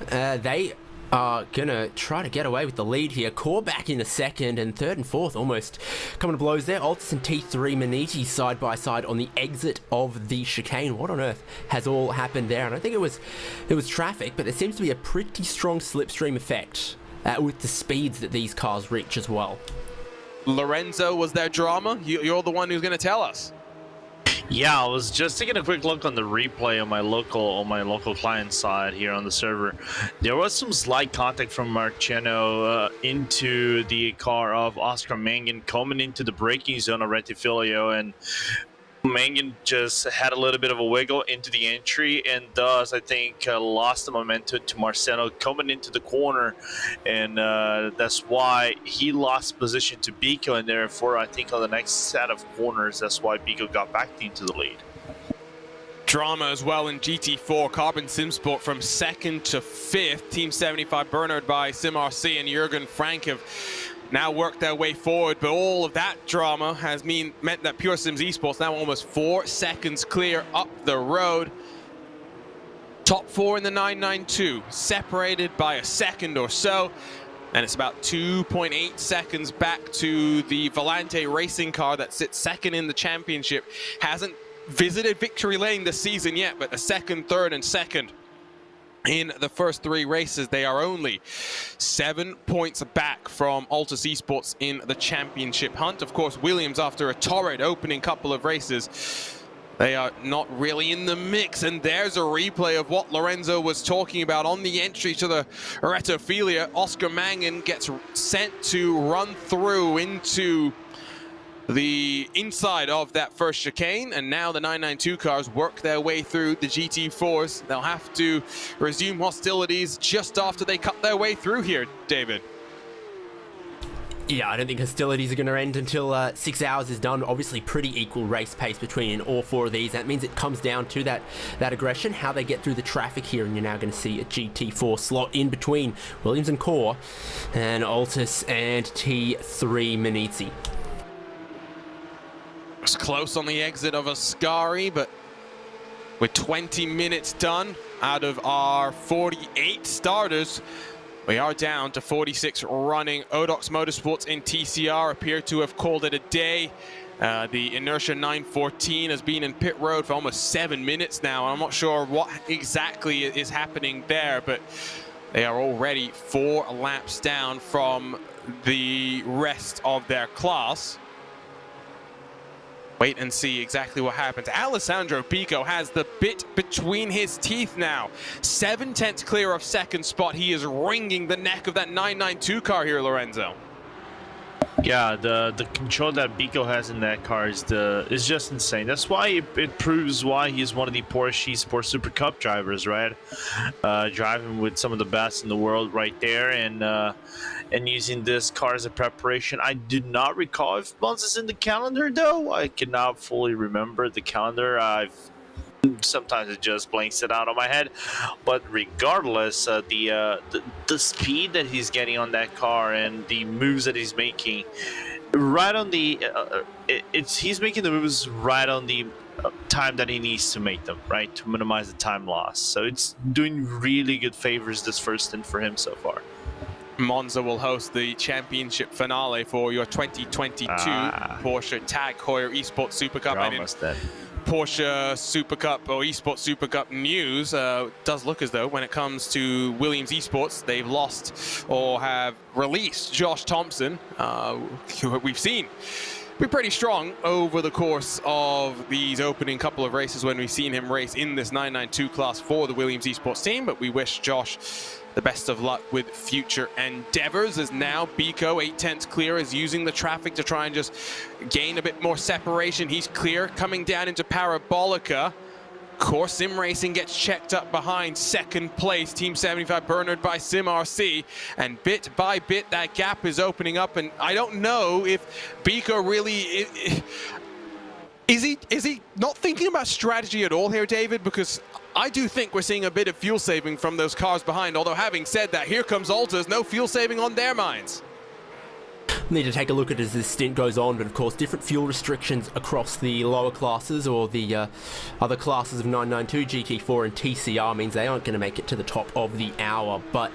S2: They are gonna try to get away with the lead here. Core back in a second, and third and fourth almost coming to blows there. Altus and T3 Maniti side by side on the exit of the chicane. What on earth has all happened there? And I think it was traffic, but there seems to be a pretty strong slipstream effect with the speeds that these cars reach as well.
S1: Lorenzo, was there drama? You're the one who's going to tell us.
S3: Yeah, I was just taking a quick look on the replay on my local client side here on the server. There was some slight contact from Marciano into the car of Oscar Mangan coming into the braking zone of Rettifilio, and Mangan just had a little bit of a wiggle into the entry and thus I think lost the momentum to Marcelo coming into the corner, and that's why he lost position to Bico, and therefore I think on the next set of corners that's why Bico got back into the lead.
S1: Drama as well in GT4. Carbon Simsport from second to fifth. Team 75 Bernard by SimRC and Jürgen Frank have now worked their way forward, but all of that drama has meant that PureSims Esports now almost 4 seconds clear up the road. Top 4 in the 992, separated by a second or so, and it's about 2.8 seconds back to the Volante racing car that sits second in the championship. Hasn't visited victory lane this season yet, but a second, third, and second in the first 3 races. They are only 7 points back from Altus Esports in the championship hunt. Of course, Williams, after a torrid opening couple of races, they are not really in the mix. And there's a replay of what Lorenzo was talking about on the entry to the Retophilia. Oscar Mangan gets sent to run through into the inside of that first chicane, and now the 992 cars work their way through the GT4s. They'll have to resume hostilities just after they cut their way through here, David.
S2: Yeah, I don't think hostilities are going to end until 6 hours is done. Obviously, pretty equal race pace between all four of these. That means it comes down to that aggression, how they get through the traffic here, and you're now going to see a GT4 slot in between Williams and Core, and Altus and T3 Manizzi.
S1: It's close on the exit of Ascari, but with 20 minutes done out of our 48 starters, we are down to 46 running. Odox Motorsports in TCR appear to have called it a day. The Inertia 914 has been in pit road for almost 7 minutes now. I'm not sure what exactly is happening there, but they are already 4 laps down from the rest of their class. Wait and see exactly what happens. Alessandro Pico has the bit between his teeth now. 7/10 clear of second spot. He is wringing the neck of that 992 car here, Lorenzo.
S3: Yeah, the control that Pico has in that car is just insane. That's why it proves why he's one of the Porsche Esports Super Cup drivers, right? Driving with some of the best in the world right there, and using this car as a preparation. I do not recall if Monza's in the calendar, though. I cannot fully remember the calendar. Sometimes it just blanks it out of my head, but regardless, the speed that he's getting on that car and the moves that he's making, right on the he's making the moves right on the time that he needs to make them, right, to minimize the time loss. So it's doing really good favors this first stint for him so far.
S1: Monza will host the championship finale for your 2022 Porsche Tag Heuer Esports Super Cup.
S3: You're almost dead.
S1: Porsche Super Cup or Esports Super Cup news, does look as though when it comes to Williams Esports, they've lost or have released Josh Thompson, who we've seen be pretty strong over the course of these opening couple of races when we've seen him race in this 992 class for the Williams Esports team. But we wish Josh the best of luck with future endeavors, as now Pico, 8/10 clear, is using the traffic to try and just gain a bit more separation. He's clear, coming down into Parabolica. Core Sim Racing gets checked up behind second place. Team 75 Bernard by Sim RC, and bit by bit that gap is opening up, and I don't know if Pico really is he not thinking about strategy at all here, David? Because I do think we're seeing a bit of fuel saving from those cars behind, although having said that, here comes Altus, no fuel saving on their minds.
S2: Need to take a look at as this stint goes on, but of course different fuel restrictions across the lower classes or the other classes of 992, GT4 and TCR means they aren't going to make it to the top of the hour, but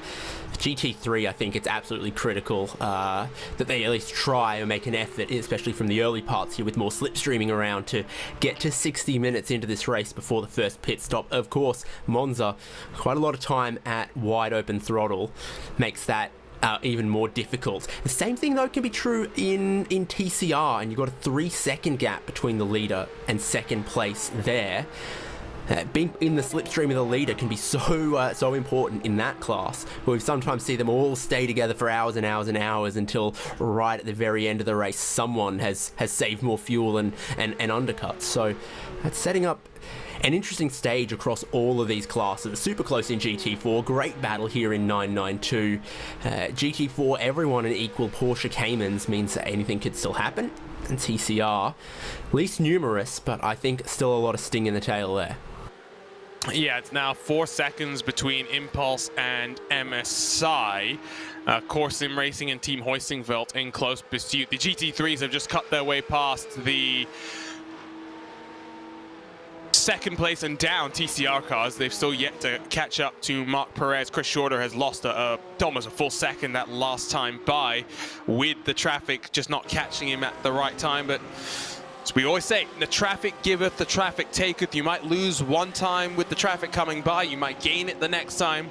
S2: GT3, I think it's absolutely critical that they at least try and make an effort, especially from the early parts here with more slipstreaming around, to get to 60 minutes into this race before the first pit stop. Of course, Monza, quite a lot of time at wide open throttle, makes that even more difficult. The same thing though can be true in TCR, and you've got a 3-second gap between the leader and second place there. Being in the slipstream of the leader can be so important in that class, where we sometimes see them all stay together for hours and hours and hours until right at the very end of the race someone has saved more fuel and undercuts. So that's setting up an interesting stage across all of these classes. Super close in GT4, great battle here in 992. GT4, everyone in equal Porsche Caymans means that anything could still happen. And TCR, least numerous, but I think still a lot of sting in the tail there.
S1: Yeah, it's now 4 seconds between Impulse and MSI. Core Sim Racing and Team Hoistingveld in close pursuit. The GT3s have just cut their way past the second place and down TCR cars. They've still yet to catch up to Marc Perez. Chris Shorter has lost almost a full second that last time by, with the traffic just not catching him at the right time. But as we always say, the traffic giveth, the traffic taketh. You might lose one time with the traffic coming by, you might gain it the next time.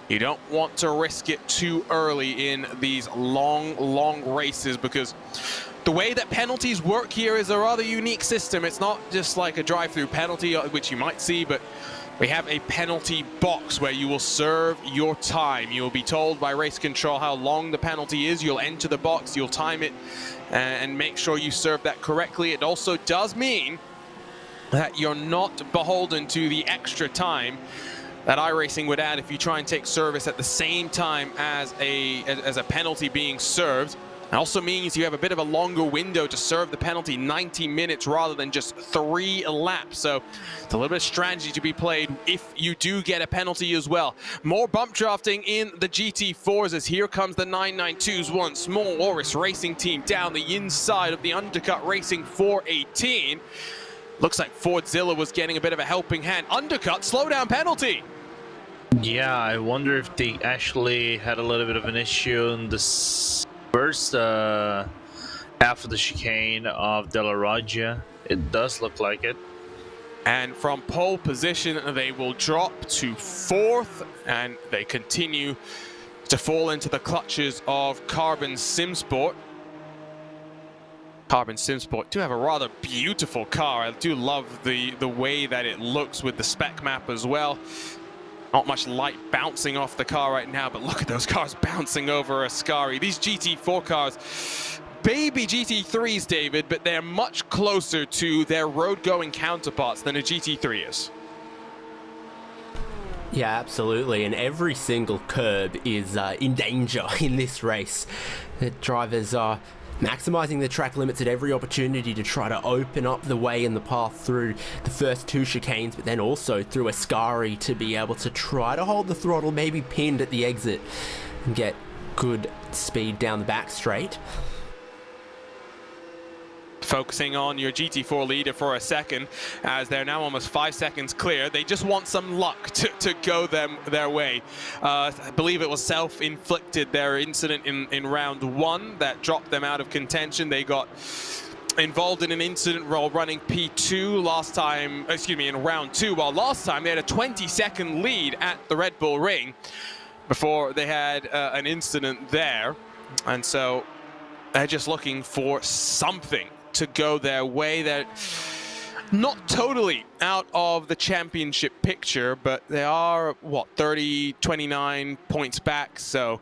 S1: You don't want to risk it too early in these long races, because the way that penalties work here is a rather unique system. It's not just like a drive-through penalty, which you might see, but we have a penalty box where you will serve your time. You will be told by race control how long the penalty is. You'll enter the box, you'll time it, and make sure you serve that correctly. It also does mean that you're not beholden to the extra time that iRacing would add if you try and take service at the same time as a penalty being served. It also means you have a bit of a longer window to serve the penalty, 90 minutes rather than just 3 laps. So it's a little bit of strategy to be played if you do get a penalty as well. More bump drafting in the GT4s as here comes the 992s once more. Oris Racing Team down the inside of the Undercut Racing 418. Looks like Fordzilla was getting a bit of a helping hand. Undercut, slow down penalty.
S3: Yeah, I wonder if they actually had a little bit of an issue in this first half of the chicane of De La Roggia. It does look like it.
S1: And from pole position, they will drop to 4th, and they continue to fall into the clutches of Carbon SimSport. Carbon SimSport do have a rather beautiful car. I do love the way that it looks with the spec map as well. Not much light bouncing off the car right now, but look at those cars bouncing over Ascari. These GT4 cars, baby GT3s, David, but they're much closer to their road-going counterparts than a GT3 is.
S2: Yeah, absolutely, and every single curb is in danger in this race. The drivers are maximising the track limits at every opportunity to try to open up the way and the path through the first 2 chicanes, but then also through Ascari to be able to try to hold the throttle, maybe pinned at the exit, and get good speed down the back straight.
S1: Focusing on your GT4 leader for a second, as they're now almost 5 seconds clear. They just want some luck to go their way. I believe it was self-inflicted, their incident in round 1 that dropped them out of contention. They got involved in an incident while running P2 last time, in round 2, while last time they had a 20-second lead at the Red Bull Ring before they had an incident there. And so they're just looking for something to go their way. They're not totally out of the championship picture, but they are, what, 29 points back. So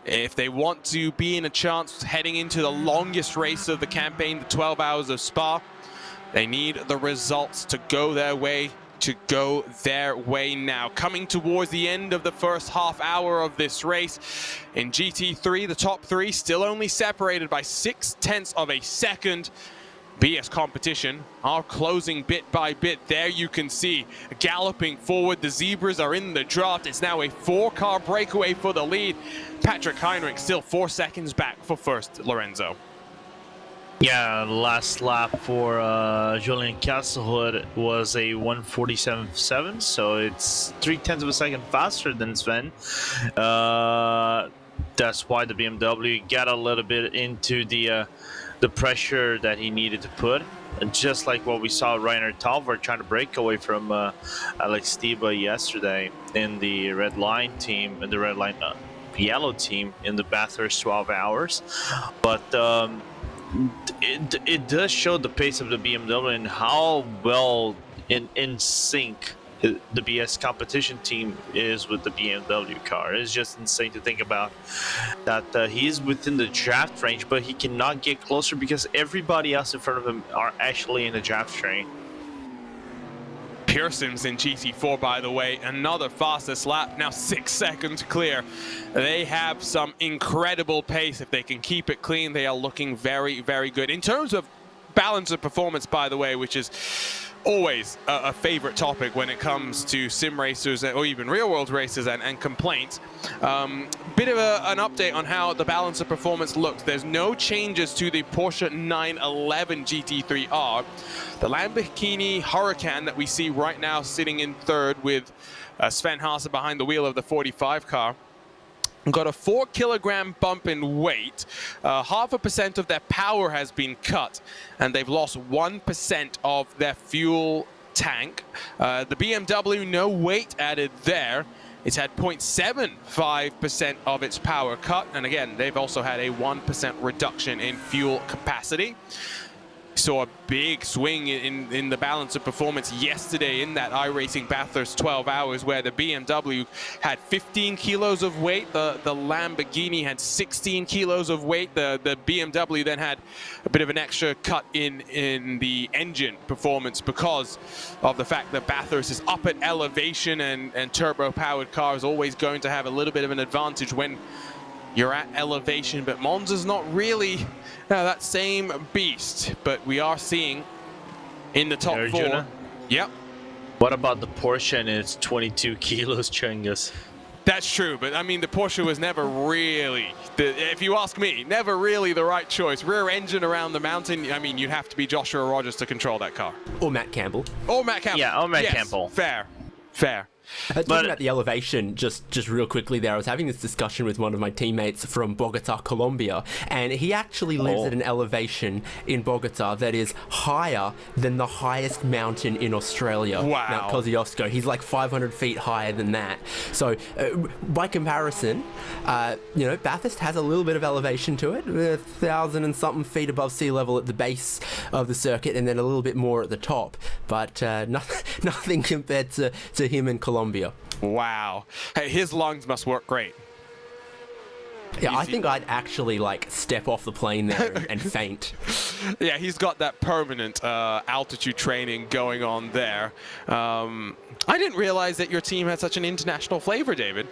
S1: if they want to be in a chance heading into the longest race of the campaign, the 12 hours of Spa, they need the results to go their way, now. Coming towards the end of the first half hour of this race, in GT3, the top 3 still only separated by 0.6 of a second. BS competition are closing bit by bit. There you can see galloping forward. The Zebras are in the draft. It's now a 4-car breakaway for the lead. Patrick Heinrich still 4 seconds back for first, Lorenzo.
S3: Yeah, last lap for Julian Castlehood was a 1:47.7, so it's 0.3 of a second faster than Sven. That's why the BMW got a little bit into the pressure that he needed to put. And just like what we saw Rainer Talvert trying to break away from Alex Stiba yesterday in the red line team, in the red line yellow team in the Bathurst 12 hours. But it does show the pace of the BMW and how well in sync the BS competition team is with the BMW car. It's just insane to think about that he is within the draft range, but he cannot get closer because everybody else in front of him are actually in the draft train.
S1: Pearson's in GT4, by the way, another fastest lap, now 6 seconds clear. They have some incredible pace. If they can keep it clean, they are looking very, very good. In terms of balance of performance, by the way, which is always a favorite topic when it comes to sim racers or even real world races and complaints. Bit of an update on how the balance of performance looks. There's no changes to the Porsche 911 GT3R. The Lamborghini Huracan that we see right now sitting in third with Sven Haase behind the wheel of the 45 car got a 4-kilogram bump in weight. 0.5% of their power has been cut, and they've lost 1% of their fuel tank. The BMW, no weight added there. It's had 0.75% of its power cut, and again, they've also had a 1% reduction in fuel capacity. Saw a big swing in the balance of performance yesterday in that iRacing Bathurst 12 hours, where the BMW had 15 kilos of weight, the Lamborghini had 16 kilos of weight, the BMW then had a bit of an extra cut in the engine performance because of the fact that Bathurst is up at elevation, and turbo-powered cars always going to have a little bit of an advantage when you're at elevation, but Monza's not really that same beast. But we are seeing in the top four. Yep.
S3: What about the Porsche and its 22 kilos, Chungus?
S1: That's true, but I mean, the Porsche was never really, if you ask me, never really the right choice. Rear engine around the mountain, I mean, you have to be Joshua Rogers to control that car.
S2: Or Matt Campbell.
S1: Or Matt Campbell.
S3: Yeah, or Matt
S1: yes,
S3: Campbell.
S1: Fair.
S2: Talking about the elevation, just real quickly there, I was having this discussion with one of my teammates from Bogota, Colombia, and he actually lives at an elevation in Bogota that is higher than the highest mountain in Australia.
S1: Wow.
S2: Mount Kosciuszko. He's like 500 feet higher than that. So, by comparison, Bathurst has a little bit of elevation to it, 1,000 and something feet above sea level at the base of the circuit, and then a little bit more at the top. But nothing compared to him in Colombia.
S1: Wow. Hey, his lungs must work great.
S2: Yeah, I think I'd actually step off the plane there and faint.
S1: Yeah, he's got that permanent altitude training going on there. I didn't realize that your team had such an international flavor, David.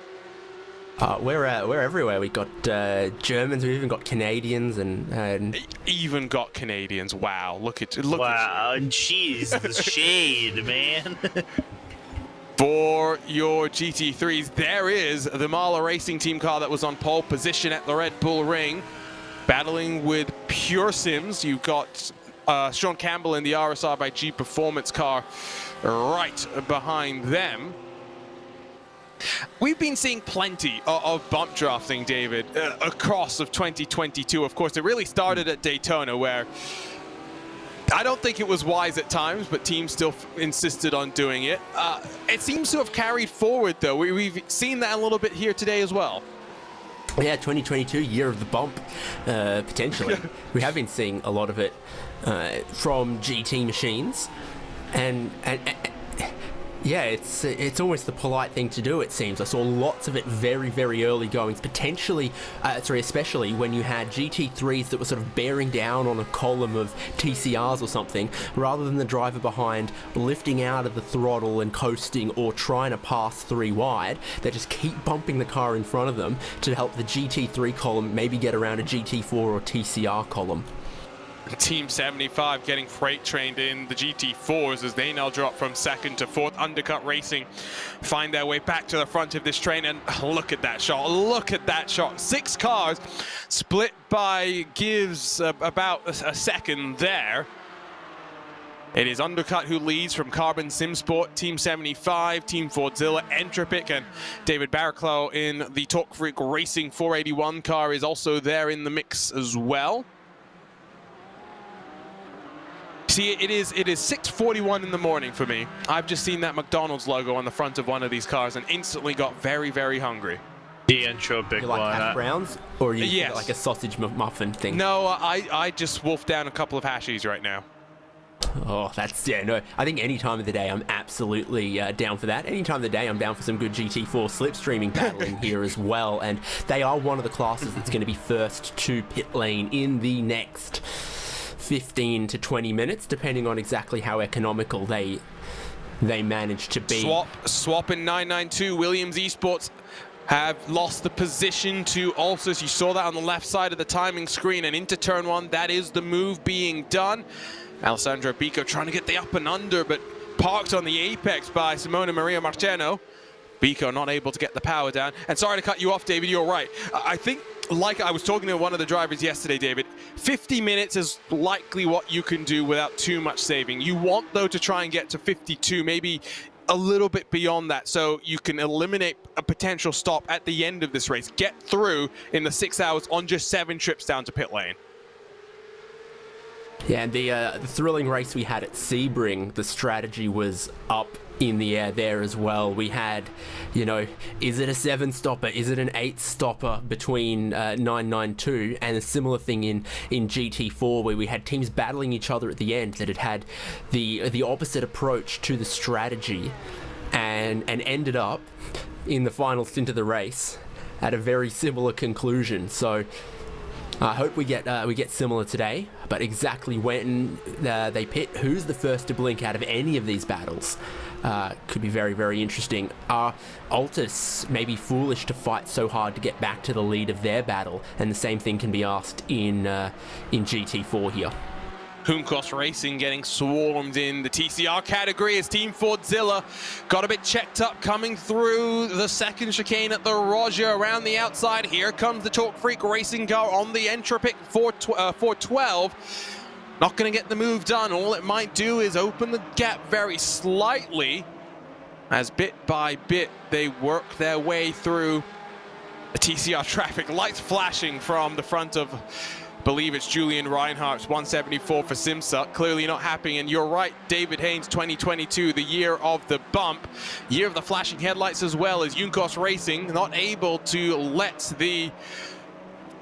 S2: We're everywhere. We got Germans. We've even got Canadians, and
S1: even got Canadians. Wow, look at
S3: wow, jeez, the shade, man.
S1: For your GT3s, there is the Mahler Racing Team car that was on pole position at the Red Bull Ring, battling with Pure Sims. You've got Sean Campbell in the RSR by G Performance car right behind them. We've been seeing plenty of bump drafting, David, across of 2022. Of course, it really started at Daytona, where I don't think it was wise at times, but teams still insisted on doing it. It seems to have carried forward, though. We've seen that a little bit here today as well.
S2: Yeah, 2022, year of the bump, potentially. We have been seeing a lot of it from GT machines, and yeah, it's almost the polite thing to do, it seems. I saw lots of it very, very early goings, especially when you had GT3s that were sort of bearing down on a column of TCRs or something, rather than the driver behind lifting out of the throttle and coasting or trying to pass 3 wide. They just keep bumping the car in front of them to help the GT3 column maybe get around a GT4 or TCR column.
S1: Team 75 getting freight trained in the GT4s as they now drop from 2nd to 4th. Undercut Racing find their way back to the front of this train, and look at that shot. Look at that shot. 6 cars split by gives about a second there. It is Undercut who leads from Carbon Simsport, Team 75, Team Fordzilla, Entropic, and David Barraclough in the Torque Freak Racing 481 car is also there in the mix as well. See, it is 6:41 in the morning for me. I've just seen that McDonald's logo on the front of one of these cars and instantly got very, very hungry.
S3: The Entropic
S2: you like
S3: one.
S2: hash browns, or you
S1: yes.
S2: like a sausage muffin thing?
S1: No, I just wolfed down a couple of hashies right now.
S2: Oh, I think any time of the day I'm absolutely down for that. Any time of the day I'm down for some good GT4 slipstreaming battling here as well, and they are one of the classes that's going to be first to pit lane in the next 15 to 20 minutes, depending on exactly how economical they manage to be.
S1: Swap in 992. Williams Esports have lost the position to Ulcers. You saw that on the left side of the timing screen, and into turn 1, that is the move being done. Alessandro Bico trying to get the up and under, but parked on the apex by Simona Maria Marciano. Bico not able to get the power down. And sorry to cut you off, David, you're right. I think, like I was talking to one of the drivers yesterday, David, 50 minutes is likely what you can do without too much saving. You want, though, to try and get to 52, maybe a little bit beyond that, so you can eliminate a potential stop at the end of this race. Get through in the 6 hours on just 7 trips down to pit lane.
S2: Yeah, and the thrilling race we had at Sebring, the strategy was up in the air there as well. We had, you know, is it a 7-stopper? Is it an 8-stopper between 992? And a similar thing in GT4 where we had teams battling each other at the end that had the opposite approach to the strategy and ended up in the final stint of the race at a very similar conclusion. So I hope we get similar today, but exactly when they pit, who's the first to blink out of any of these battles, could be very, very interesting. Are Altus maybe foolish to fight so hard to get back to the lead of their battle? And the same thing can be asked in GT4 here.
S1: Juncos Racing getting swarmed in the TCR category as Team Fordzilla got a bit checked up coming through the second chicane at the Roger around the outside. Here comes the Talk Freak Racing car on the Entropic 412. Not going to get the move done. All it might do is open the gap very slightly as bit by bit they work their way through the TCR traffic. Lights flashing from the front of, believe it's Julian Reinhardt's 174 for Simsa. Clearly not happy, and you're right, David Haynes, 2022, the year of the bump, year of the flashing headlights, as well as Juncos Racing not able to let the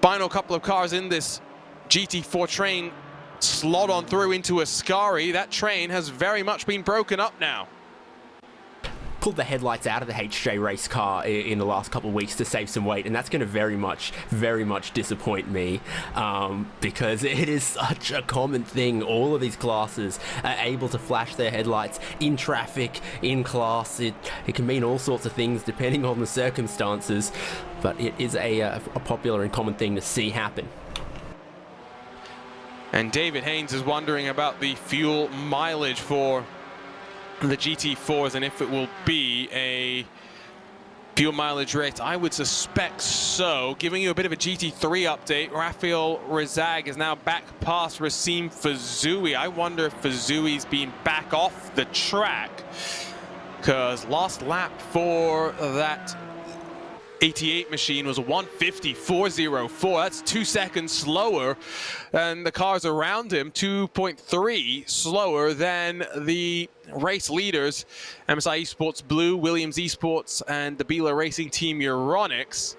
S1: final couple of cars in this GT4 train slot on through into Ascari. That train has very much been broken up now.
S2: Pulled the headlights out of the HJ race car in the last couple of weeks to save some weight, and that's going to very much disappoint me, because it is such a common thing. All of these classes are able to flash their headlights in traffic, in class. It can mean all sorts of things depending on the circumstances, but it is a popular and common thing to see happen.
S1: And David Haynes is wondering about the fuel mileage for the GT4s and if it will be a fuel mileage rate. I would suspect so. Giving you a bit of a GT3 update, Rafael Rezag is now back past Racine Fazui. I wonder if Fazui's been back off the track, because last lap for that 88 machine was a 150.404. That's 2 seconds slower than the cars around him, 2.3 slower than the race leaders, MSI Esports Blue, Williams Esports, and the Bila Racing Team Euronics.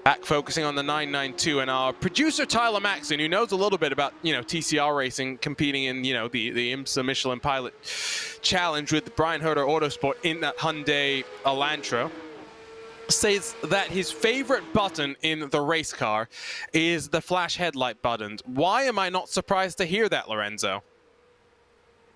S1: Back focusing on the 992, and our producer Tyler Maxon, who knows a little bit about, you know, TCR racing, competing in, you know, the IMSA Michelin Pilot Challenge with Brian Herter Autosport in that Hyundai Elantra, says that his favorite button in the race car is the flash headlight buttons. Why am I not surprised to hear that, Lorenzo?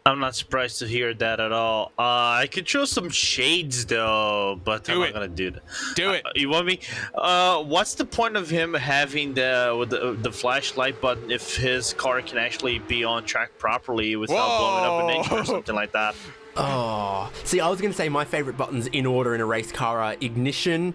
S3: I'm not surprised to hear that at all. I could show some shades though, but I'm not gonna do that.
S1: Do it.
S3: You want me? What's the point of him having the flashlight button if his car can actually be on track properly without blowing up an engine or something like that?
S2: Oh, see, I was going to say my favorite buttons in order in a race car are ignition,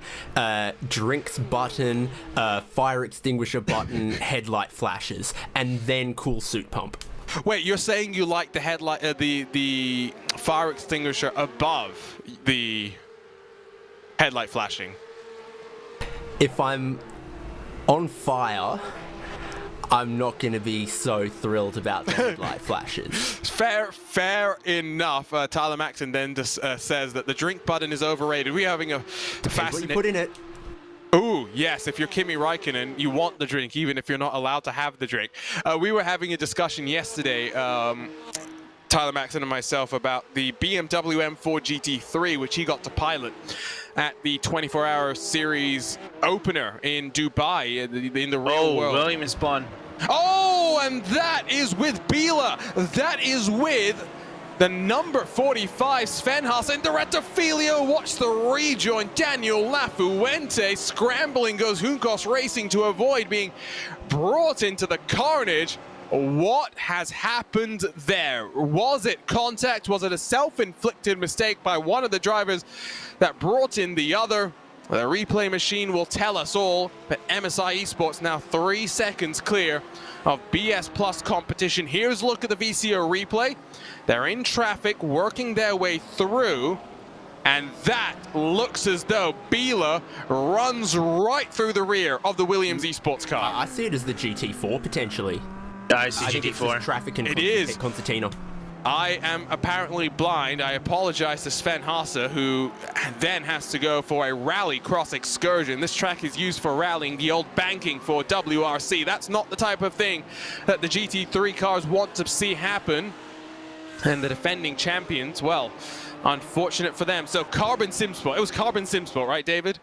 S2: drinks button, fire extinguisher button, headlight flashes, and then cool suit pump.
S1: Wait, you're saying you like the headlight, the fire extinguisher above the headlight flashing?
S2: If I'm on fire, I'm not going to be so thrilled about the headlight flashes.
S1: Fair enough. Tyler Maxon then just, says that the drink button is overrated. We're having a
S2: Depends what you put in it.
S1: Ooh, yes, if you're Kimi Räikkönen, you want the drink, even if you're not allowed to have the drink. We were having a discussion yesterday, Tyler Maxon and myself, about the BMW M4 GT3, which he got to pilot at the 24-hour series opener in Dubai, in the real world.
S3: Williams spun.
S1: Oh, and that is with Bila. That is with the number 45, Sven Haas, and Doretta Filio. Watch the rejoin. Daniel Lafuente. Scrambling goes Juncos Racing to avoid being brought into the carnage. What has happened there? Was it contact? Was it a self-inflicted mistake by one of the drivers that brought in the other? The replay machine will tell us all, but MSI Esports now 3 seconds clear of BS Plus competition. Here's a look at the VCO replay. They're in traffic, working their way through, and that looks as though Bila runs right through the rear of the Williams Esports car.
S2: I see it as the GT4 potentially.
S3: I see
S2: I think it's
S3: GT4.
S2: just traffic and
S1: It is.
S2: Concertina.
S1: I am apparently blind. I apologize to Sven Haase, who then has to go for a rally cross excursion. This track is used for rallying, the old banking for WRC. That's not the type of thing that the GT3 cars want to see happen. And the defending champions, well, unfortunate for them. So Carbon Simsport. It was Carbon Simsport, right, David?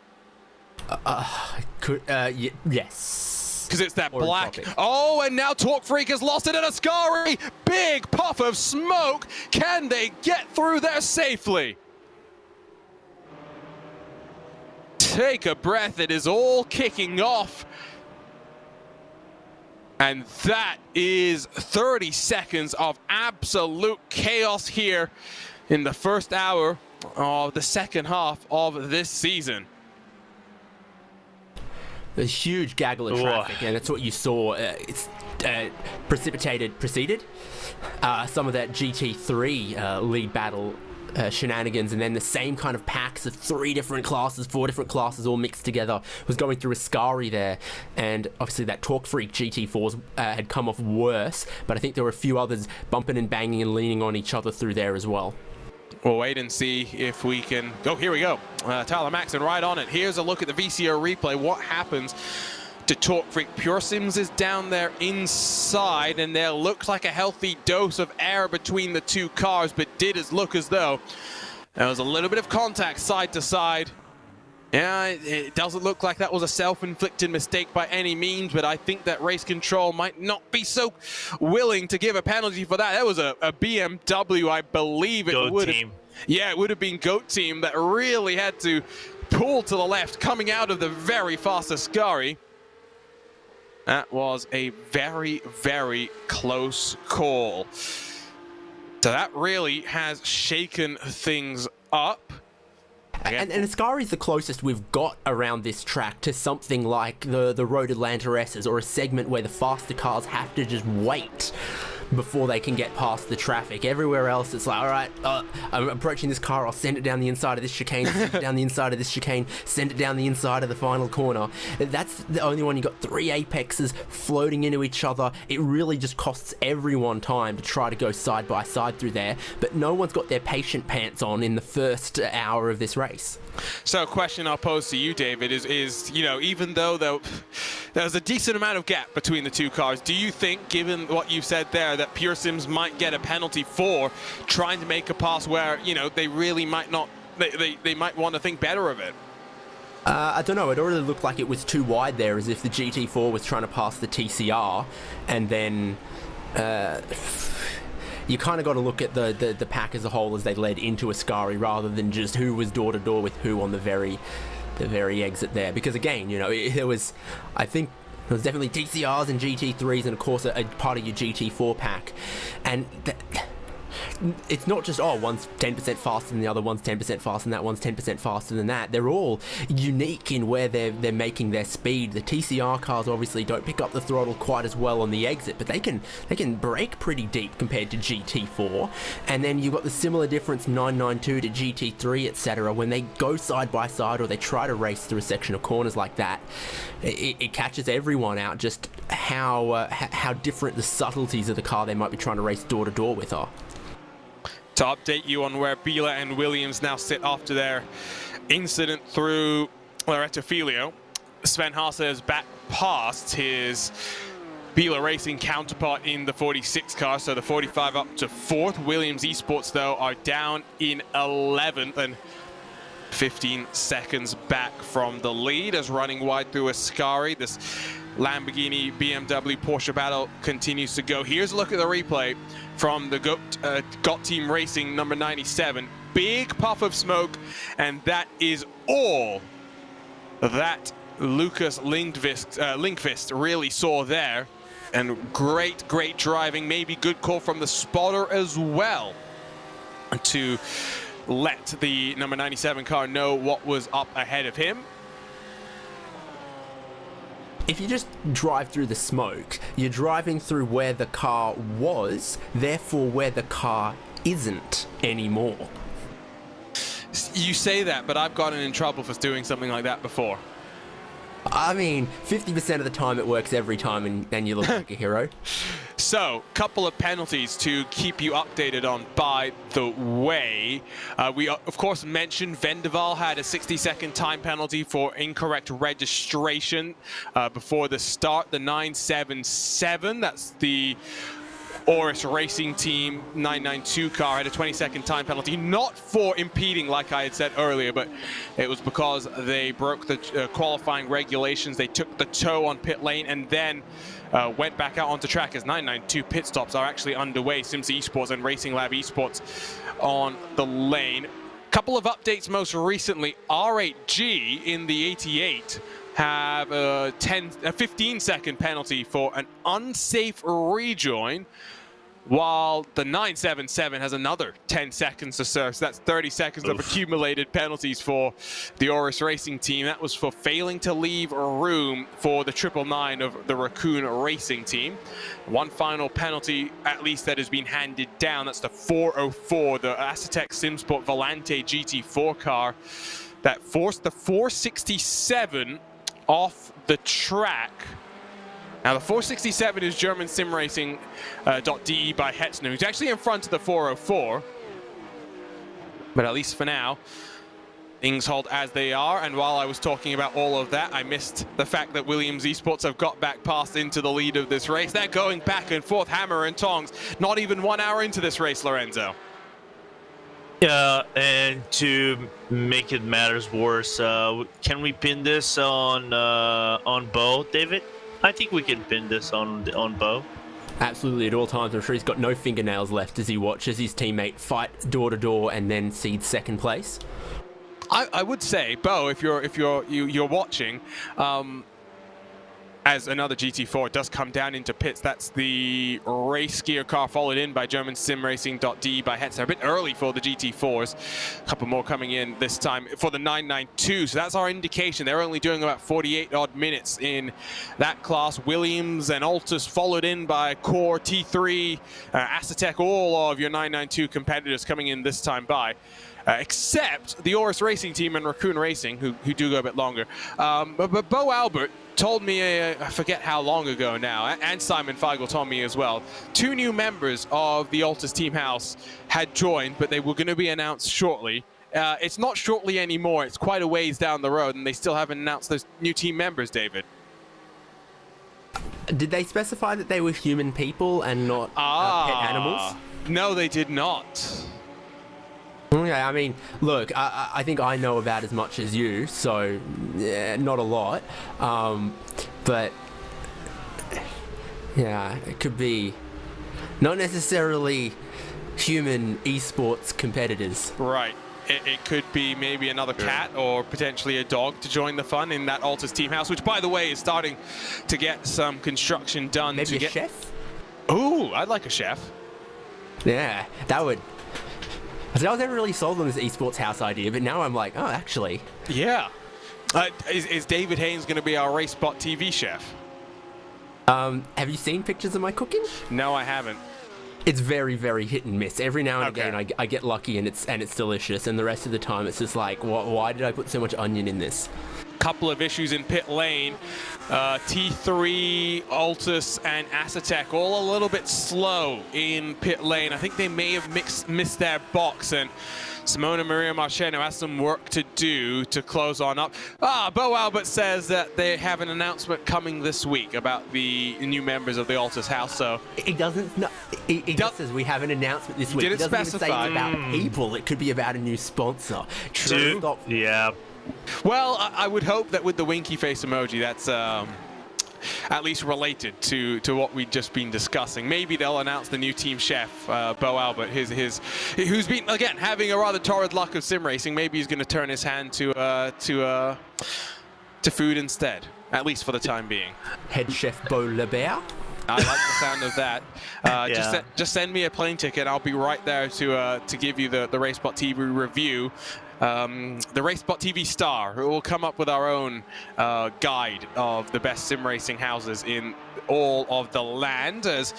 S2: Yes.
S1: Because it's that
S2: Or
S1: black.
S2: Tropic.
S1: Oh, and now Torque Freak has lost it at Ascari. Big puff of smoke. Can they get through there safely? Take a breath. It is all kicking off. And that is 30 seconds of absolute chaos here in the first hour of the second half of this season.
S2: A huge gaggle of traffic, and that's what you saw. It's preceded some of that GT3 lead battle shenanigans, and then the same kind of packs of 4 different classes all mixed together was going through Ascari there, and obviously that Torque Freak GT4s had come off worse, but I think there were a few others bumping and banging and leaning on each other through there as well.
S1: We'll wait and see if we can... Oh, here we go. Tyler Maxon right on it. Here's a look at the VCO replay. What happens to Torque Freak? Pure Sims is down there inside, and there looks like a healthy dose of air between the two cars, but look as though there was a little bit of contact side to side. Yeah, it doesn't look like that was a self-inflicted mistake by any means, but I think that race control might not be so willing to give a penalty for that. That was a BMW, I believe it would have. Yeah, it would have been Goat Team that really had to pull to the left coming out of the very fast Ascari. That was a very, very close call. So that really has shaken things up.
S2: And Ascari is the closest we've got around this track to something like the Road Atlanta S's, or a segment where the faster cars have to just wait before they can get past the traffic. Everywhere else, it's like, all right, I'm approaching this car, I'll send it down the inside of this chicane, send it down the inside of this chicane, send it down the inside of the final corner. That's the only one. You got 3 apexes floating into each other. It really just costs everyone time to try to go side by side through there, but no one's got their patient pants on in the first hour of this race.
S1: So a question I'll pose to you, David, is you know, even though there's a decent amount of gap between the two cars, do you think, given what you've said there, that Pure Sims might get a penalty for trying to make a pass where, you know, they really might not, they might want to think better of it?
S2: I don't know, it already looked like it was too wide there, as if the GT4 was trying to pass the TCR, and then you kind of got to look at the pack as a whole as they led into Ascari, rather than just who was door to door with who on the very exit there. Because again, you know, there was definitely TCRs and GT3s, and of course a part of your GT4 pack, and it's not just, oh, one's 10% faster than the other, one's 10% faster than that, one's 10% faster than that. They're all unique in where they're making their speed. The TCR cars obviously don't pick up the throttle quite as well on the exit, but they can brake pretty deep compared to GT4. And then you've got the similar difference 992 to GT3, etc. When they go side by side, or they try to race through a section of corners like that, it catches everyone out just how different the subtleties of the car they might be trying to race door to door with are.
S1: To update you on where Biela and Williams now sit after their incident through Loreto Filio, Sven Haase has back past his Biela Racing counterpart in the 46 car, so the 45 up to 4th. Williams Esports, though, are down in 11th and 15 seconds back from the lead, as running wide through Ascari. This Lamborghini, BMW, Porsche battle continues to go. Here's a look at the replay from the GOT Team Racing number 97. Big puff of smoke, and that is all that Lucas Linkvist really saw there. And great driving, maybe good call from the spotter as well, to let the number 97 car know what was up ahead of him.
S2: If you just drive through the smoke, you're driving through where the car was, therefore where the car isn't anymore.
S1: You say that, but I've gotten in trouble for doing something like that before.
S2: I mean, 50% of the time it works every time, and you look like a hero.
S1: So, couple of penalties to keep you updated on, by the way. We, of course, mentioned Vendaval had a 60-second time penalty for incorrect registration before the start. The 977, that's the Oris Racing Team 992 car, had a 20-second time penalty, not for impeding like I had said earlier, but it was because they broke the qualifying regulations. They took the tow on pit lane and then went back out onto track, as 992 pit stops are actually underway. Sims Esports and Racing Lab Esports on the lane. Couple of updates most recently. R8G in the 88 have a 15-second penalty for an unsafe rejoin, while the 977 has another 10 seconds to serve. So that's 30 seconds of accumulated penalties for the Oris Racing Team. That was for failing to leave room for the 999 of the Raccoon Racing Team. One final penalty, at least, that has been handed down. That's the 404, the Acetec Simsport Volante GT4 car that forced the 467 off the track. Now the 467 is German Sim Racing .de by Hetzner, who's actually in front of the 404. But at least for now, things hold as they are. And while I was talking about all of that, I missed the fact that Williams Esports have got back past into the lead of this race. They're going back and forth, hammer and tongs. Not even 1 hour into this race, Lorenzo.
S3: Yeah, and to make it matters worse, can we pin this on Bo, David? I think we can pin this on Bo.
S2: Absolutely, at all times. I'm sure he's got no fingernails left as he watches his teammate fight door to door and then cede second place.
S1: I would say, Bo, if you're watching, as another GT4 does come down into pits. That's the race gear car, followed in by German SimRacing.de by Hetzer. A bit early for the GT4s. A couple more coming in this time for the 992. So that's our indication. They're only doing about 48 odd minutes in that class. Williams and Altus followed in by Core, T3, Acetec, all of your 992 competitors coming in this time by. Except the Oris Racing Team and Raccoon Racing, who do go a bit longer. But Bo Albert told me, I forget how long ago now, and Simon Feigl told me as well, 2 new members of the Altus Team House had joined, but they were going to be announced shortly. It's not shortly anymore. It's quite a ways down the road, and they still haven't announced those new team members, David.
S2: Did they specify that they were human people and not pet animals?
S1: No, they did not.
S2: Okay, I mean, look, I think I know about as much as you, so yeah, not a lot. But yeah, it could be not necessarily human esports competitors.
S1: Right. It could be maybe another cat or potentially a dog to join the fun in that Altus Team House, which, by the way, is starting to get some construction done.
S2: Maybe a chef?
S1: Ooh, I'd like a chef.
S2: Yeah, that would... I was never really sold on this esports house idea, but now I'm like, oh, actually.
S1: Yeah. Is David Haynes going to be our RaceBot TV chef?
S2: Have you seen pictures of my cooking?
S1: No, I haven't.
S2: It's very, very hit and miss. Every now and
S1: Okay.
S2: again, I get lucky and it's delicious, and the rest of the time it's just like, why did I put so much onion in this?
S1: Couple of issues in pit lane. T3, Altus, and Acetec all a little bit slow in pit lane. I think they may have missed their box, and Simona Maria Marcheno has some work to do to close on up. Bo Albert says that they have an announcement coming this week about the new members of the Altus House. So
S2: it doesn't. No, it just says we have an announcement this week.
S1: Did it
S2: doesn't even say
S1: specify?
S2: it's about people. It could be about a new sponsor.
S3: True.
S2: Stop.
S3: Yeah.
S1: Well, I would hope that with the winky face emoji, that's at least related to what we'd just been discussing. Maybe they'll announce the new team chef, Bo Albert, who's been, again, having a rather torrid luck of sim racing. Maybe he's going to turn his hand to food instead, at least for the time being.
S2: Head chef Bo Lebert.
S1: I like the sound of that. Just send me a plane ticket. I'll be right there to give you the RaceBot TV review. The RaceBot TV star, who will come up with our own guide of the best sim racing houses in all of the land, as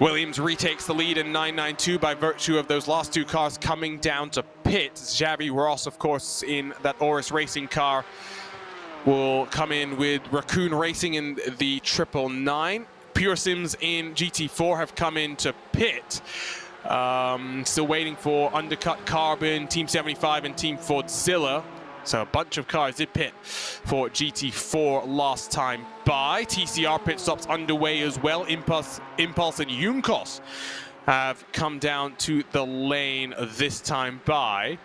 S1: Williams retakes the lead in 992 by virtue of those last 2 cars coming down to pit. Xavi Ross, of course, in that Oris Racing car, will come in with Raccoon Racing in the 999. Pure Sims in GT4 have come in to pit. Still waiting for Undercut Carbon, Team 75 and Team Fordzilla. So a bunch of cars did pit for GT4 last time by. TCR pit stops underway as well. Impulse and Junkos have come down to the lane this time by.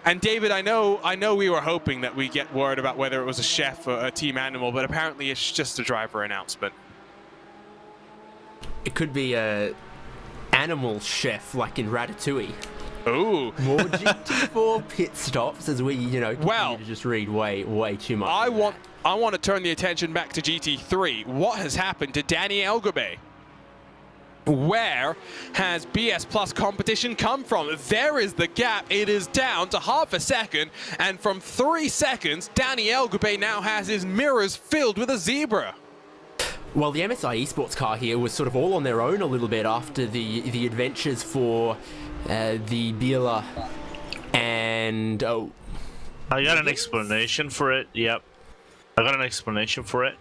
S1: And David, I know we were hoping that we get word about whether it was a chef or a team animal, but apparently it's just a driver announcement.
S2: It could be a animal chef like in Ratatouille.
S1: Ooh.
S2: More GT4 pit stops as we, continue to just read way too much.
S1: I want to turn the attention back to GT3. What has happened to Danny Elgabe? Where has BS Plus competition come from? There is the gap. It is down to half a second, and from 3 seconds, Danny Elgabe now has his mirrors filled with a zebra.
S2: Well, the MSI Esports car here was sort of all on their own a little bit after the adventures for the Biela and
S3: I got an explanation for it. Yep, I got an explanation for it.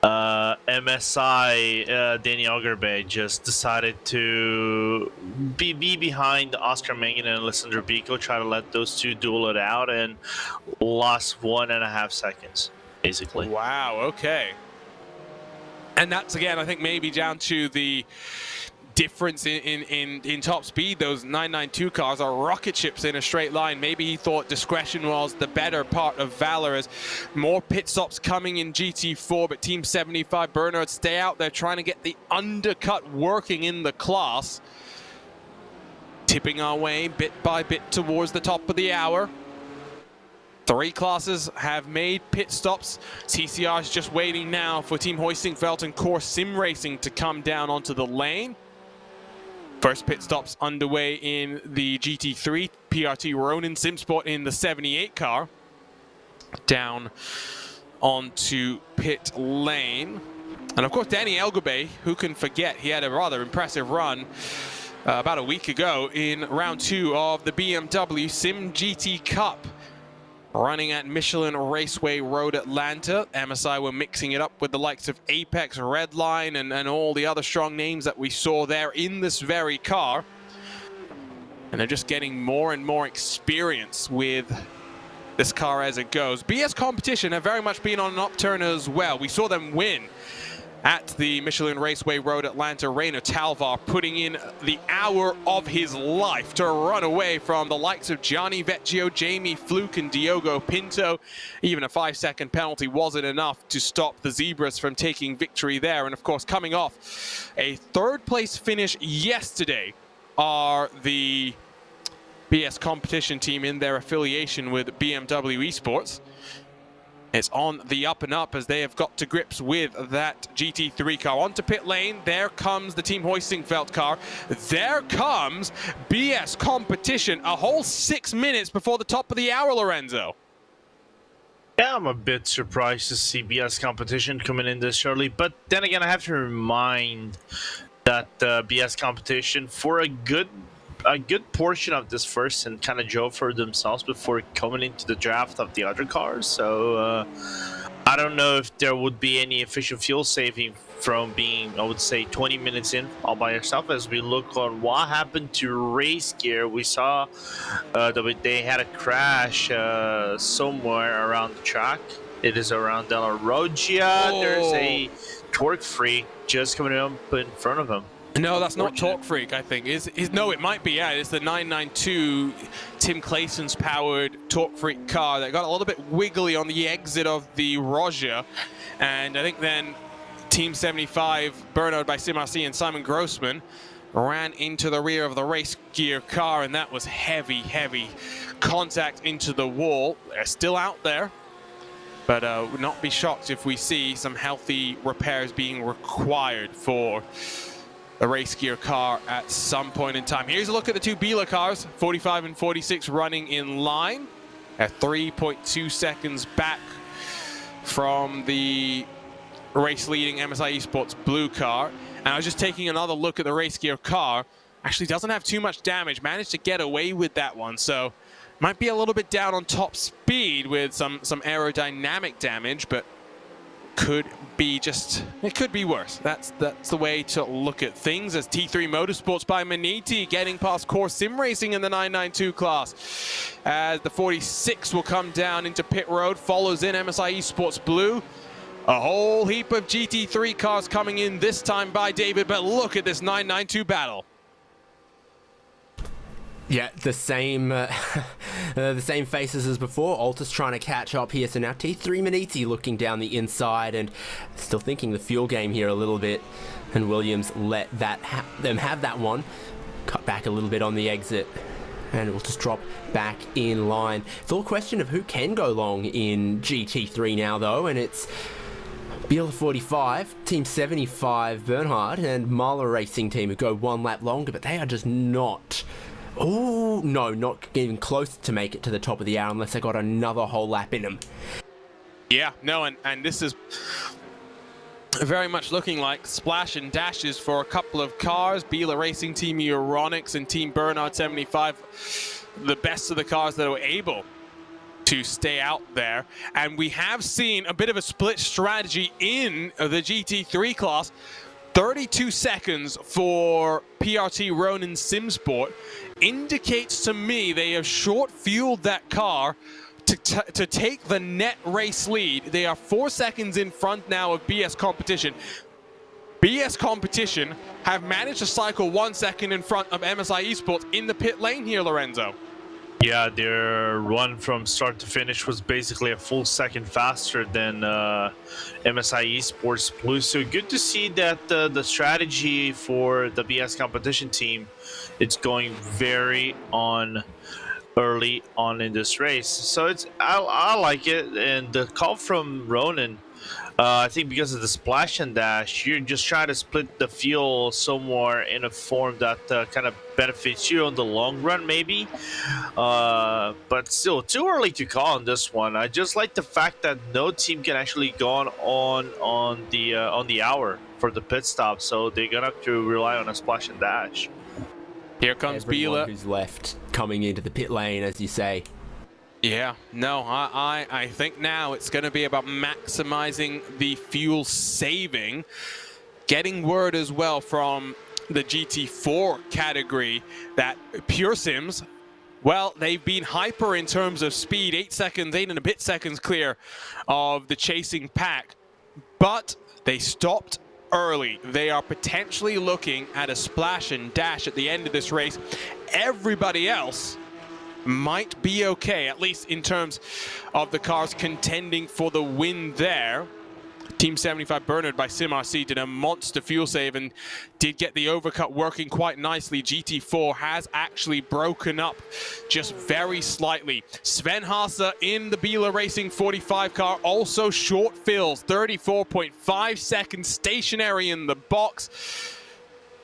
S3: MSI Danny Elgabe just decided to be behind Oscar Mangan and Alessandro Bico, try to let those two duel it out, and lost 1.5 seconds, basically.
S1: Wow, okay. And that's, again, I think maybe down to the difference in top speed. Those 992 cars are rocket ships in a straight line. Maybe he thought discretion was the better part of valor, as more pit stops coming in GT4, but Team 75 Bernard stay out there trying to get the undercut working in the class. Tipping our way bit by bit towards the top of the hour. 3 classes have made pit stops. TCR is just waiting now for Team Hoistingfeld and Core Sim Racing to come down onto the lane. First pit stops underway in the GT3. PRT Ronin Simsport in the 78 car. Down onto pit lane. And of course, Danny Elgabe, who can forget, he had a rather impressive run about a week ago in round 2 of the BMW Sim GT Cup. Running at Michelin Raceway Road Atlanta. MSI were mixing it up with the likes of Apex, Redline, and all the other strong names that we saw there in this very car. And they're just getting more and more experience with this car as it goes. BS Competition have very much been on an upturn as well. We saw them win at the Michelin Raceway Road Atlanta. Rainer Talvar putting in the hour of his life to run away from the likes of Gianni Vecchio, Jamie Fluke, and Diogo Pinto. Even a 5-second penalty wasn't enough to stop the Zebras from taking victory there. And of course, coming off a 3rd place finish yesterday are the BS Competition team in their affiliation with BMW Esports. It's on the up and up as they have got to grips with that GT3 car. Onto pit lane, there comes the Team Hoistingfeld car. There comes BS Competition, a whole 6 minutes before the top of the hour, Lorenzo.
S3: Yeah, I'm a bit surprised to see BS Competition coming in this early, but then again, I have to remind that BS Competition, for a good portion of this first, and kind of drove for themselves before coming into the draft of the other cars. So I don't know if there would be any official fuel saving from being, I would say, 20 minutes in all by yourself. As we look on what happened to race gear, we saw that they had a crash somewhere around the track. It is around Della Roggia. Oh. There's a torque freak just coming up in front of him.
S1: No, that's not Torque Freak, I think. No, it might be, yeah. It's the 992 Tim Clayson's powered Torque Freak car that got a little bit wiggly on the exit of the Roger. And I think then Team 75, Bernard by Simarcy and Simon Grossman, ran into the rear of the race gear car, and that was heavy contact into the wall. They're still out there, but would not be shocked if we see some healthy repairs being required for the race gear car at some point in time. Here's a look at the 2 Biela cars, 45 and 46 running in line at 3.2 seconds back from the race leading MSI Esports blue car. And I was just taking another look at the race gear car. Actually doesn't have too much damage, managed to get away with that one. So Might be a little bit down on top speed with some aerodynamic damage, but it could be worse. That's the way to look at things, as T3 Motorsports by Maniti getting past Core Sim Racing in the 992 class. As the 46 will come down into pit road, follows in MSI Esports Blue. A whole heap of GT3 cars coming in this time by David, but look at this 992 battle.
S2: Yeah, the same faces as before. Altus trying to catch up here. So now T3 Maniti looking down the inside and still thinking the fuel game here a little bit. And Williams let them have that one. Cut back a little bit on the exit. And it will just drop back in line. It's all a question of who can go long in GT3 now, though. And it's Biela 45, Team 75 Bernhard, and Marla Racing Team who go one lap longer. But they are just not... Oh, no, not even close to make it to the top of the hour unless they got another whole lap in them.
S1: Yeah, no, and this is very much looking like splash and dashes for a couple of cars. Biela Racing Team Euronics and Team Bernhard 75, the best of the cars that were able to stay out there. And we have seen a bit of a split strategy in the GT3 class. 32 seconds for PRT Ronin Simsport indicates to me they have short-fueled that car to take the net race lead. They are 4 seconds in front now of BS Competition. BS Competition have managed to cycle 1 second in front of MSI Esports in the pit lane here, Lorenzo.
S3: Yeah, their run from start to finish was basically a full second faster than MSI Esports Blue. So good to see that the strategy for the BS competition team, it's going very early on in this race. So I like it, and the call from Ronin. I think because of the splash and dash, you're just trying to split the fuel somewhere in a form that kind of benefits you on the long run, maybe. But still, too early to call on this one. I just like the fact that no team can actually go on the hour for the pit stop, so they're gonna have to rely on a splash and dash.
S1: Here comes
S2: Everyone
S1: Biela.
S2: who's left coming into the pit lane, as you say.
S1: Yeah, no, I think now it's going to be about maximizing the fuel saving. Getting word as well from the GT4 category that Pure Sims, well, they've been hyper in terms of speed, 8 and a bit seconds clear of the chasing pack, but they stopped early. They are potentially looking at a splash and dash at the end of this race. Everybody else might be okay, at least in terms of the cars contending for the win there. Team 75 Bernhard by SimRC did a monster fuel save and did get the overcut working quite nicely. GT4 has actually broken up just very slightly. Sven Haase in the Biela Racing 45 car also short fills, 34.5 seconds stationary in the box.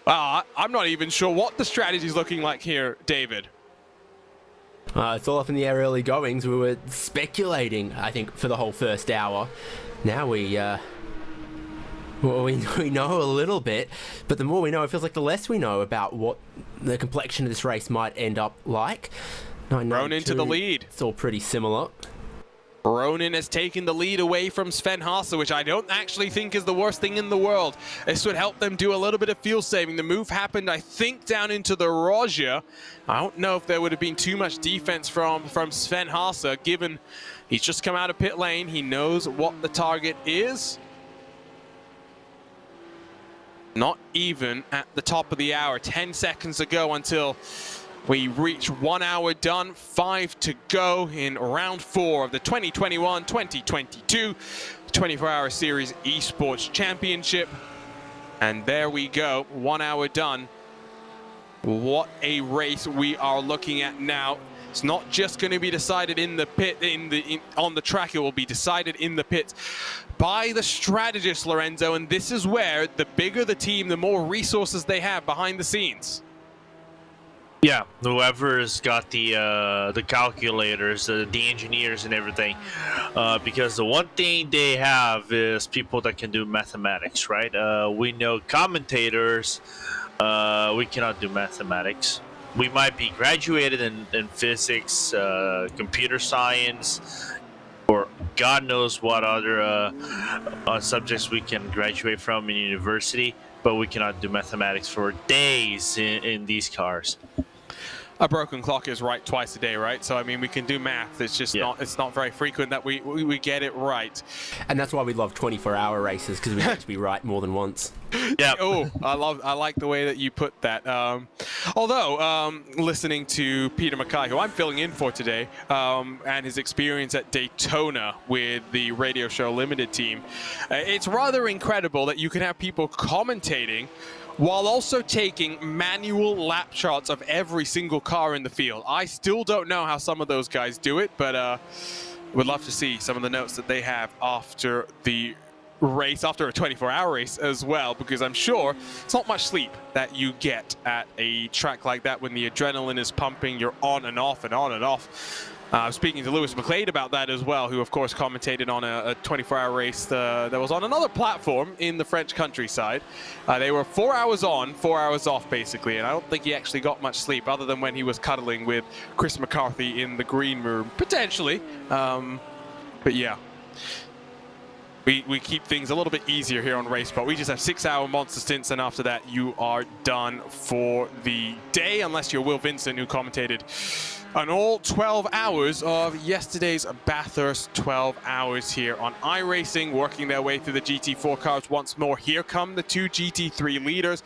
S1: I'm not even sure what the strategy is looking like here, David.
S2: It's all up in the air early goings. We were speculating, I think, for the whole first hour. Now we know a little bit, but the more we know, it feels like the less we know about what the complexion of this race might end up like.
S1: Ronin to the lead.
S2: It's all pretty similar.
S1: Ronin has taken the lead away from Sven Haase, which I don't actually think is the worst thing in the world. This would help them do a little bit of fuel saving. The move happened, I think, down into the Roja. I don't know if there would have been too much defense from Sven Haase, given he's just come out of pit lane. He knows what the target is. Not even at the top of the hour. 10 seconds to go until we reach 1 hour done, 5 to go in round 4 of the 2021-2022 24-hour Series Esports Championship. And there we go, 1 hour done. What a race we are looking at now. It's not just going to be decided in the pit, on the track. It will be decided in the pits by the strategist, Lorenzo. And this is where the bigger the team, the more resources they have behind the scenes.
S3: Yeah, whoever's got the calculators, the engineers and everything, because the one thing they have is people that can do mathematics, right? We know commentators, we cannot do mathematics. we might be graduated in physics, computer science, or God knows what other subjects we can graduate from in university, but we cannot do mathematics for days in these cars.
S1: A broken clock is right twice a day, right? So I mean, we can do math. It's just not very frequent that we get it right.
S2: And that's why we love 24-hour races, because we get to be right more than once.
S3: Yeah.
S1: Oh, I like the way that you put that. Although listening to Peter Mackay, who I'm filling in for today, and his experience at Daytona with the Radio Show Limited team, it's rather incredible that you can have people commentating while also taking manual lap charts of every single car in the field. I still don't know how some of those guys do it, but would love to see some of the notes that they have after the race, after a 24-hour race as well, because I'm sure it's not much sleep that you get at a track like that when the adrenaline is pumping. You're on and off and on and off. Speaking to Lewis McLeod about that as well, who of course commentated on a 24-hour race that was on another platform in the French countryside. They were 4 hours on, 4 hours off basically, and I don't think he actually got much sleep other than when he was cuddling with Chris McCarthy in the green room, potentially. But yeah. We keep things a little bit easier here on RaceSpot. We just have 6-hour monster stints, and after that, you are done for the day, unless you're Will Vincent, who commentated on all 12 hours of yesterday's Bathurst 12 hours here on iRacing, working their way through the GT4 cars once more. Here come the two GT3 leaders.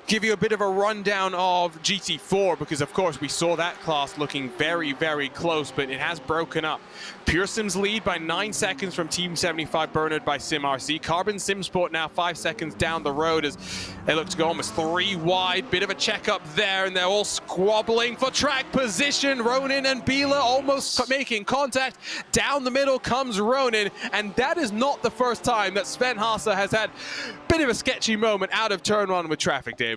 S1: Give you a bit of a rundown of GT4, because of course we saw that class looking very, very close, but it has broken up. Pure Sims lead by 9 seconds from Team 75, Bernard by Sim RC. Carbon Sim Sport now 5 seconds down the road as they look to go almost 3 wide. Bit of a checkup there, and they're all squabbling for track position. Ronan and Bila almost making contact. Down the middle comes Ronan, and that is not the first time that Sven Haase has had a bit of a sketchy moment out of turn 1 with traffic, David.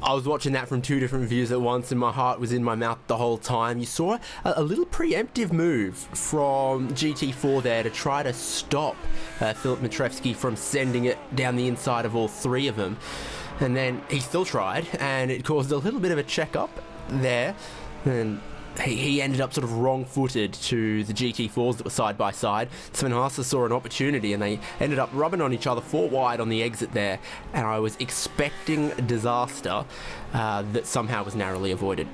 S2: I was watching that from 2 different views at once, and my heart was in my mouth the whole time. You saw a little preemptive move from GT4 there to try to stop Filip Matrevsky from sending it down the inside of all 3 of them. And then he still tried, and it caused a little bit of a check-up there. And he ended up sort of wrong-footed to the GT4s that were side by side. Sven Haase saw an opportunity, and they ended up rubbing on each other 4 wide on the exit there. And I was expecting disaster that somehow was narrowly avoided.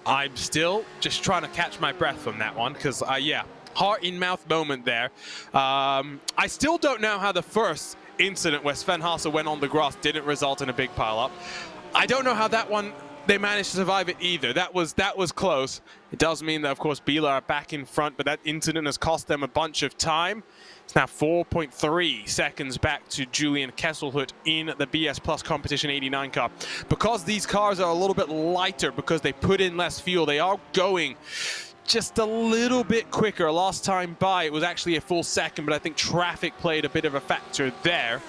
S1: I'm still just trying to catch my breath from that one, because yeah, heart in mouth moment there. I still don't know how the first incident where Sven Haase went on the grass didn't result in a big pile up. I don't know how that one, they managed to survive it either. That was close. It does mean that, of course, Bila are back in front, but that incident has cost them a bunch of time. It's now 4.3 seconds back to Julian Kesselhut in the BS Plus Competition 89 car. Because these cars are a little bit lighter, because they put in less fuel, they are going just a little bit quicker. Last time by, it was actually a full second, but I think traffic played a bit of a factor there.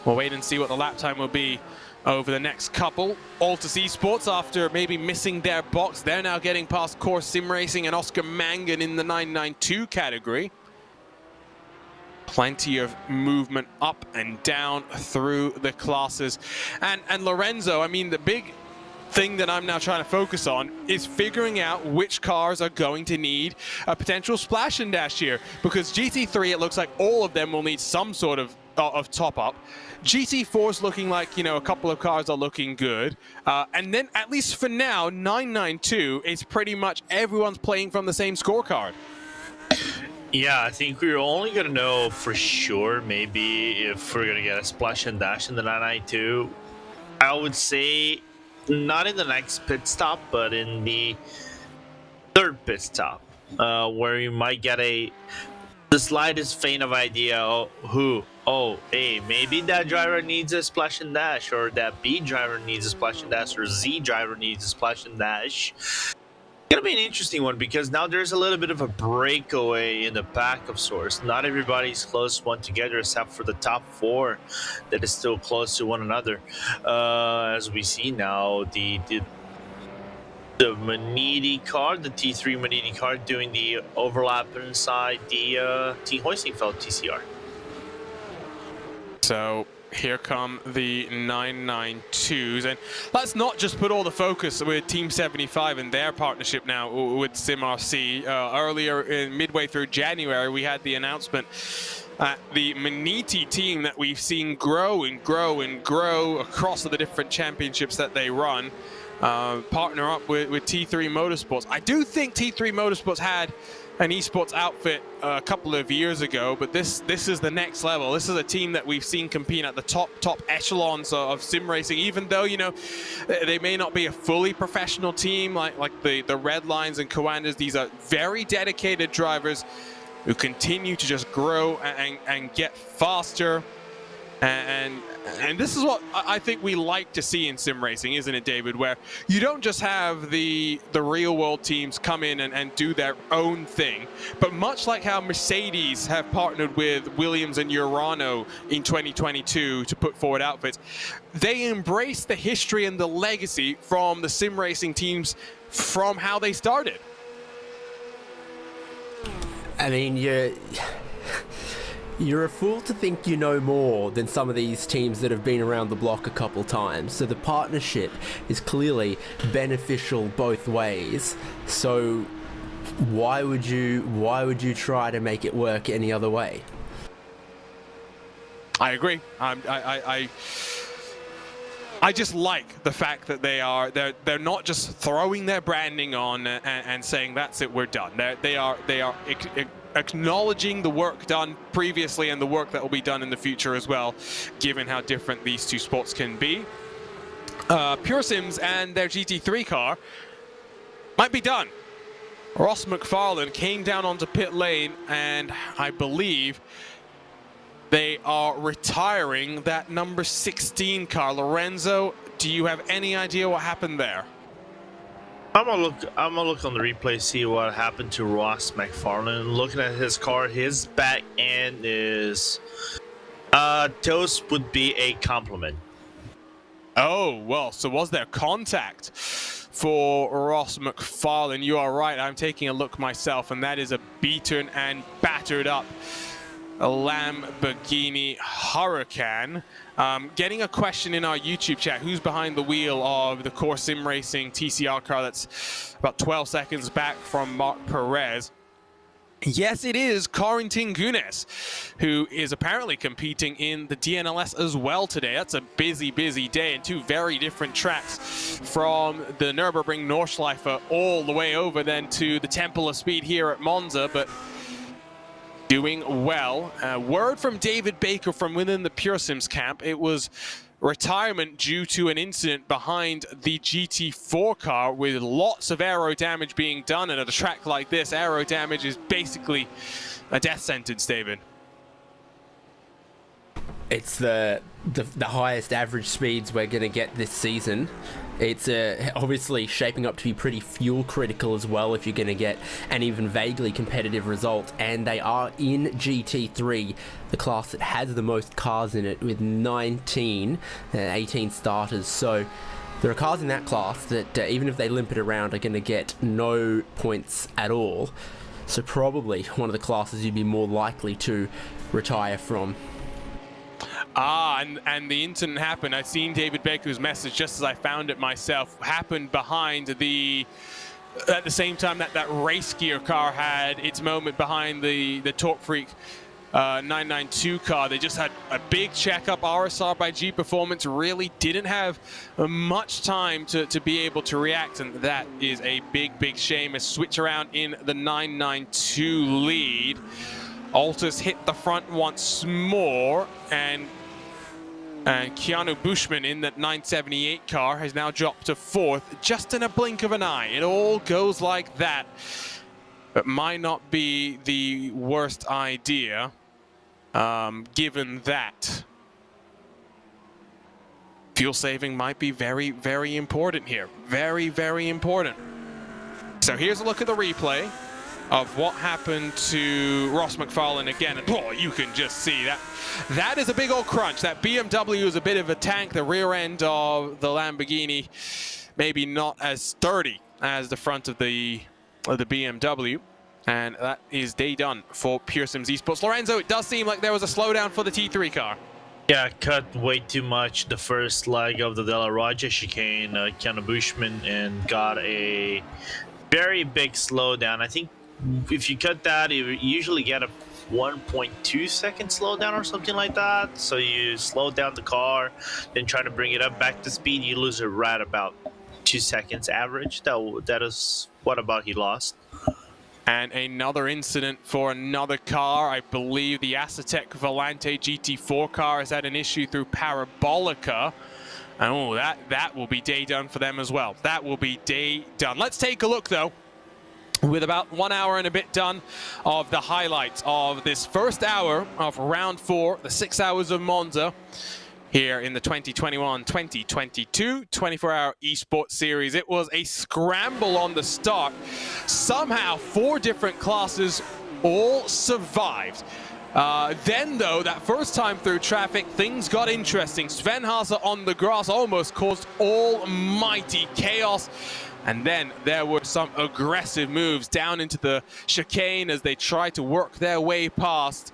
S1: We'll wait and see what the lap time will be over the next couple. Altus Esports, after maybe missing their box, they're now getting past Core Sim Racing and Oscar Mangan in the 992 category. Plenty of movement up and down through the classes. And Lorenzo, I mean, the big thing that I'm now trying to focus on is figuring out which cars are going to need a potential splash and dash here, because GT3, it looks like all of them will need some sort of top up. GT4's looking like, you know, a couple of cars are looking good. And then, at least for now, 992 is pretty much everyone's playing from the same scorecard.
S3: Yeah, I think we're only going to know for sure maybe if we're going to get a splash and dash in the 992. I would say not in the next pit stop, but in the 3rd pit stop, where you might get the slightest faint of idea of who. Oh, hey, maybe that driver needs a splash and dash, or that B driver needs a splash and dash, or Z driver needs a splash and dash. It's gonna be an interesting one, because now there's a little bit of a breakaway in the pack of sorts. Not everybody's close one together, except for the top 4 that is still close to one another. As we see now, the Manidi car, the T3 Manidi car, doing the overlap inside the Team Hoistingfeld TCR.
S1: So Here come the 992s, and let's not just put all the focus with Team 75 and their partnership now with SimRC. Earlier, midway through January, we had the announcement that the Maniti team that we've seen grow and grow and grow across the different championships that they run, partner up with T3 Motorsports. I do think T3 Motorsports had an esports outfit a couple of years ago, but this is the next level. This is a team that we've seen compete at the top echelons of sim racing, even though, you know, they may not be a fully professional team like the Red Lions and Coanders. These are very dedicated drivers who continue to just grow and get faster. And this is what I think we like to see in sim racing, isn't it, David? Where you don't just have the real world teams come in and do their own thing, but much like how Mercedes have partnered with Williams and Urano in 2022 to put forward outfits, they embrace the history and the legacy from the sim racing teams from how they started.
S2: I mean, you're a fool to think you know more than some of these teams that have been around the block a couple times. So the partnership is clearly beneficial both ways. So why would you try to make it work any other way?
S1: I agree. I just like the fact that they're not just throwing their branding on and saying that's it, we're done. They are acknowledging the work done previously and the work that will be done in the future as well, given how different these two sports can be. Pure Sims and their GT3 car might be done. Ross McFarlane came down onto pit lane, and I believe they are retiring that number 16 car. Lorenzo, do you have any idea what happened there?
S3: I'm gonna look on the replay, see what happened to Ross McFarlane. Looking at his car, his back end is toast would be a compliment.
S1: Oh, well, so was there contact for Ross McFarlane? You are right, I'm taking a look myself, and that is a beaten and battered up Lamborghini Huracan. Getting a question in our YouTube chat, who's behind the wheel of the Core Sim Racing TCR car that's about 12 seconds back from Mark Perez? Yes, it is Corentin Gunes, who is apparently competing in the DNLS as well today. That's a busy, busy day, and two very different tracks, from the Nürburgring Nordschleife all the way over then to the Temple of Speed here at Monza, but doing well. Word from David Baker from within the Pure Sims camp, it was retirement due to an incident behind the GT4 car with lots of aero damage being done, and at a track like this, aero damage is basically a death sentence, David.
S2: It's the highest average speeds we're going to get this season. It's obviously shaping up to be pretty fuel critical as well if you're going to get an even vaguely competitive result. And they are in GT3, the class that has the most cars in it, with 18 starters. So there are cars in that class that even if they limp it around are going to get no points at all. So probably one of the classes you'd be more likely to retire from.
S1: And the incident happened. I've seen David Baker's message just as I found it myself. Happened behind at the same time that race gear car had its moment behind the Torque Freak 992 car. They just had a big checkup. RSR by G Performance really didn't have much time to be able to react, and that is a big shame. A switch around in the 992 lead. Altus hit the front once more, and Keanu Bushman in that 978 car has now dropped to 4th, just in a blink of an eye. It all goes like that, but might not be the worst idea, given that fuel saving might be very important here. Very important. So here's a look at the replay of what happened to Ross McFarlane again. And oh, you can just see that is a big old crunch. That BMW is a bit of a tank. The rear end of the Lamborghini maybe not as sturdy as the front of the BMW. And that is day done for Pure Sims Esports. Lorenzo, it does seem like there was a slowdown for the T3 car.
S3: Yeah, cut way too much the first leg of the De La Raja chicane, kind of Bushman, and got a very big slowdown. I think if you cut that, you usually get a 1.2 second slowdown or something like that. So you slow down the car, then try to bring it up back to speed. You lose it right about 2 seconds average. That is what about he lost.
S1: And another incident for another car. I believe the Acetec Volante GT4 car has had an issue through Parabolica. And oh, that will be day done for them as well. That will be day done. Let's take a look, though, with about 1 hour and a bit done of the highlights of this first hour of round 4, the 6 hours of Monza, here in the 2021-2022 24-hour esports series. It was a scramble on the start. Somehow 4 different classes all survived. Then, though, that first time through traffic, things got interesting. Sven Haase on the grass almost caused almighty chaos. And then there were some aggressive moves down into the chicane as they tried to work their way past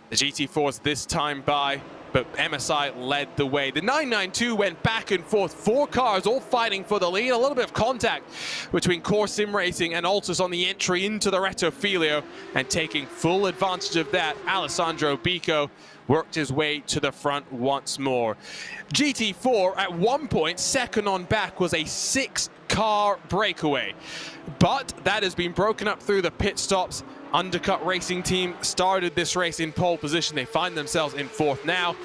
S1: the GT4s this time by, but MSI led the way. The 992 went back and forth, 4 cars all fighting for the lead. A little bit of contact between Core Sim Racing and Altus on the entry into the Reto Filio, and taking full advantage of that, Alessandro Bico worked his way to the front once more. GT4 at one point, second on back, was a 6-car breakaway, but that has been broken up through the pit stops. Undercut Racing Team started this race in pole position. They find themselves in 4th now.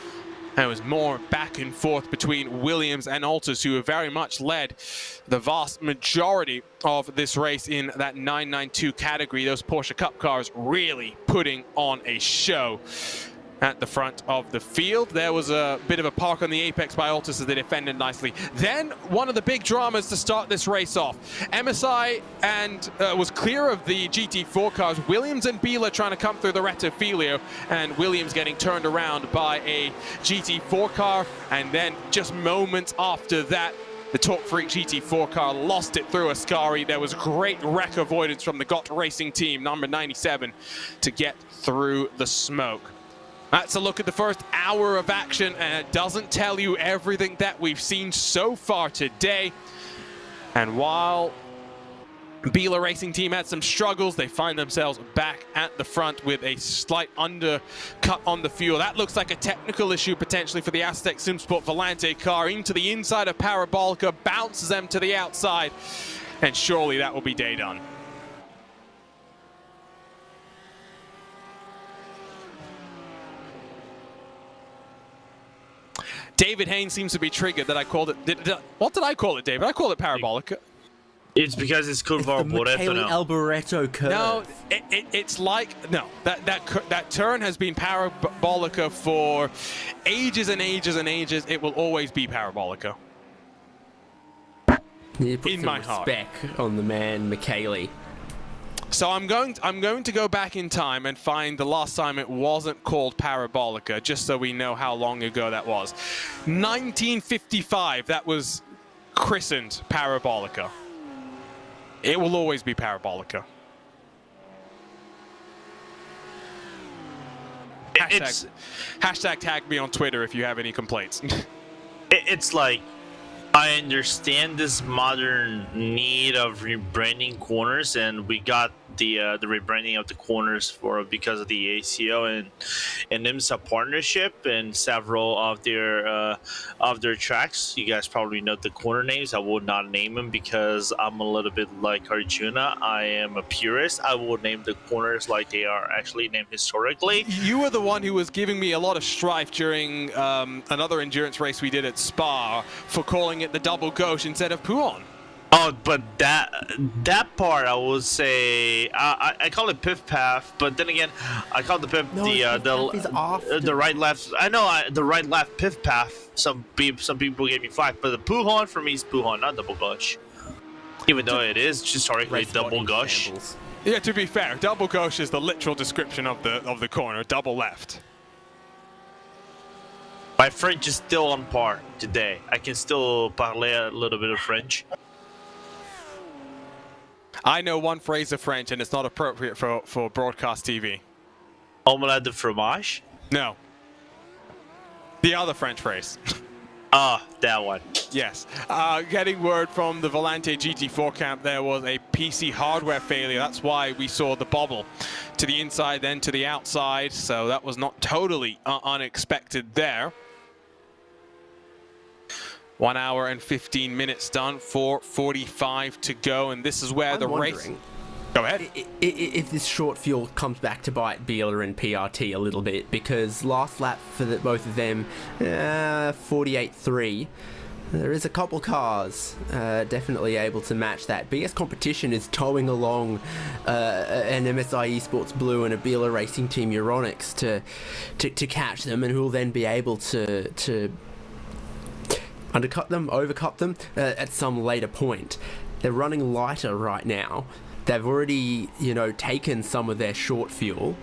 S1: There was more back and forth between Williams and Altus, who have very much led the vast majority of this race in that 992 category. Those Porsche Cup cars really putting on a show at the front of the field. There was a bit of a park on the apex by Altus as they defended nicely. Then one of the big dramas to start this race off. MSI was clear of the GT4 cars. Williams and Biela trying to come through the Reto Filio, and Williams getting turned around by a GT4 car. And then just moments after that, the Talk Freak GT4 car lost it through Ascari. There was great wreck avoidance from the GOT Racing Team, number 97, to get through the smoke. That's a look at the first hour of action, and it doesn't tell you everything that we've seen so far today. And while Biela Racing Team had some struggles, they find themselves back at the front with a slight undercut on the fuel. That looks like a technical issue potentially for the Aztec SimSport Volante car. Into the inside of Parabolica, bounces them to the outside, and surely that will be day done. David Haynes seems to be triggered that I called it. What did I call it, David? I called it Parabolica.
S3: It's because it's Curva Alboreto now.
S2: Alboreto curve.
S1: No, it's like, no, that turn has been Parabolica for ages and ages and ages. It will always be Parabolica.
S2: You put
S1: in
S2: some
S1: my heart.
S2: respect on the man, Michele.
S1: So I'm going to go back in time and find the last time it wasn't called Parabolica, just so we know how long ago that was. 1955, that was christened Parabolica. It will always be Parabolica. Hashtag tag me on Twitter if you have any complaints.
S3: It's like, I understand this modern need of rebranding corners, and we got the rebranding of the corners because of the ACO and IMSA partnership and several of their tracks. You guys probably know the corner names. I will not name them because I'm a little bit like Arjuna. I am a purist. I will name the corners like they are actually named historically.
S1: You were the one who was giving me a lot of strife during another endurance race we did at Spa for calling it the double gauche instead of Pouhon.
S3: Oh, but that part I would say I call it Piff Path, but then again I call the Piff the right left. I know the right left Piff Path. Some people gave me flack, but the Pouhon for me is Pouhon, not double gauche. Even though it is historically double gauche.
S1: Yeah, to be fair, double gauche is the literal description of the corner, double left.
S3: My French is still on par today. I can still parler a little bit of French.
S1: I know one phrase of French, and it's not appropriate for broadcast TV.
S3: Omelette de fromage?
S1: No. The other French race.
S3: That one.
S1: Yes. Getting word from the Volante GT4 camp, there was a PC hardware failure. That's why we saw the bobble to the inside, then to the outside. So that was not totally unexpected there. 1 hour and 15 minutes done, 4:45 to go, and this is where the race... Go ahead.
S2: If this short fuel comes back to bite Biela and PRT a little bit, because last lap for both of them, 48.3. There is a couple cars definitely able to match that. BS Competition is towing along an MSI Esports Blue and a Biela Racing Team Euronics to catch them, and who will then be able to undercut them, overcut them at some later point. They're running lighter right now. They've already, taken some of their short fuel.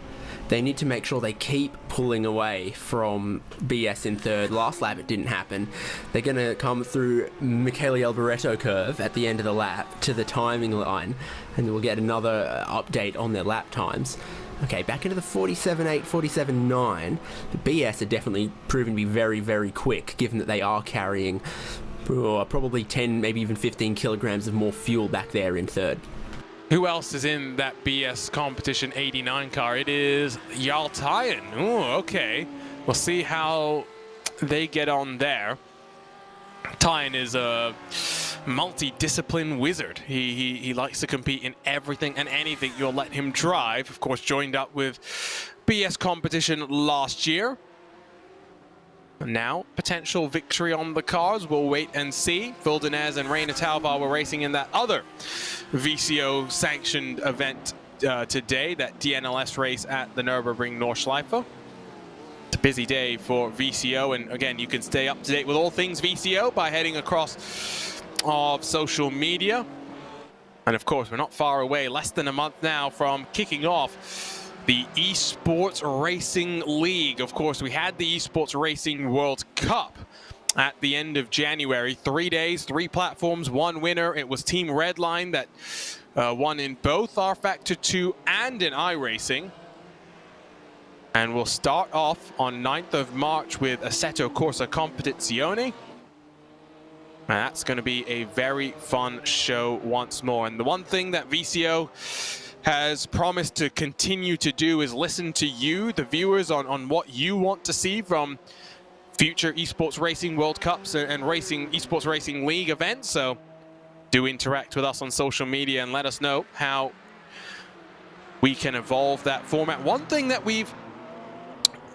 S2: They need to make sure they keep pulling away from BS in third. Last lap it didn't happen. They're going to come through Michele Alboreto curve at the end of the lap to the timing line, and we'll get another update on their lap times. Okay, back into the 47.8, 47.9. The BS are definitely proven to be very, very quick, given that they are carrying probably 10, maybe even 15 kilograms of more fuel back there in third.
S1: Who else is in that BS Competition 89 car? It is Jarl Tyen. Oh, okay. We'll see how they get on there. Tyen is a multi-discipline wizard. He likes to compete in everything and anything you'll let him drive. Of course, joined up with BS Competition last year. Now, potential victory on the cars. We'll wait and see. Vildenez and Reina Talvar were racing in that other VCO sanctioned event today, that DNLS race at the Nürburgring Nordschleife. It's a busy day for VCO, and again, you can stay up to date with all things VCO by heading across of social media. And of course, we're not far away, less than a month now from kicking off the Esports Racing League. Of course, we had the Esports Racing World Cup at the end of January. 3 days, 3 platforms, 1 winner. It was Team Redline that won in both rFactor 2 and in iRacing. And we'll start off on 9th of March with Assetto Corsa Competizione. And that's going to be a very fun show once more. And the one thing that VCO has promised to continue to do is listen to you, the viewers, on what you want to see from future Esports Racing World Cups and Esports Racing League events. So do interact with us on social media and let us know how we can evolve that format. One thing that we've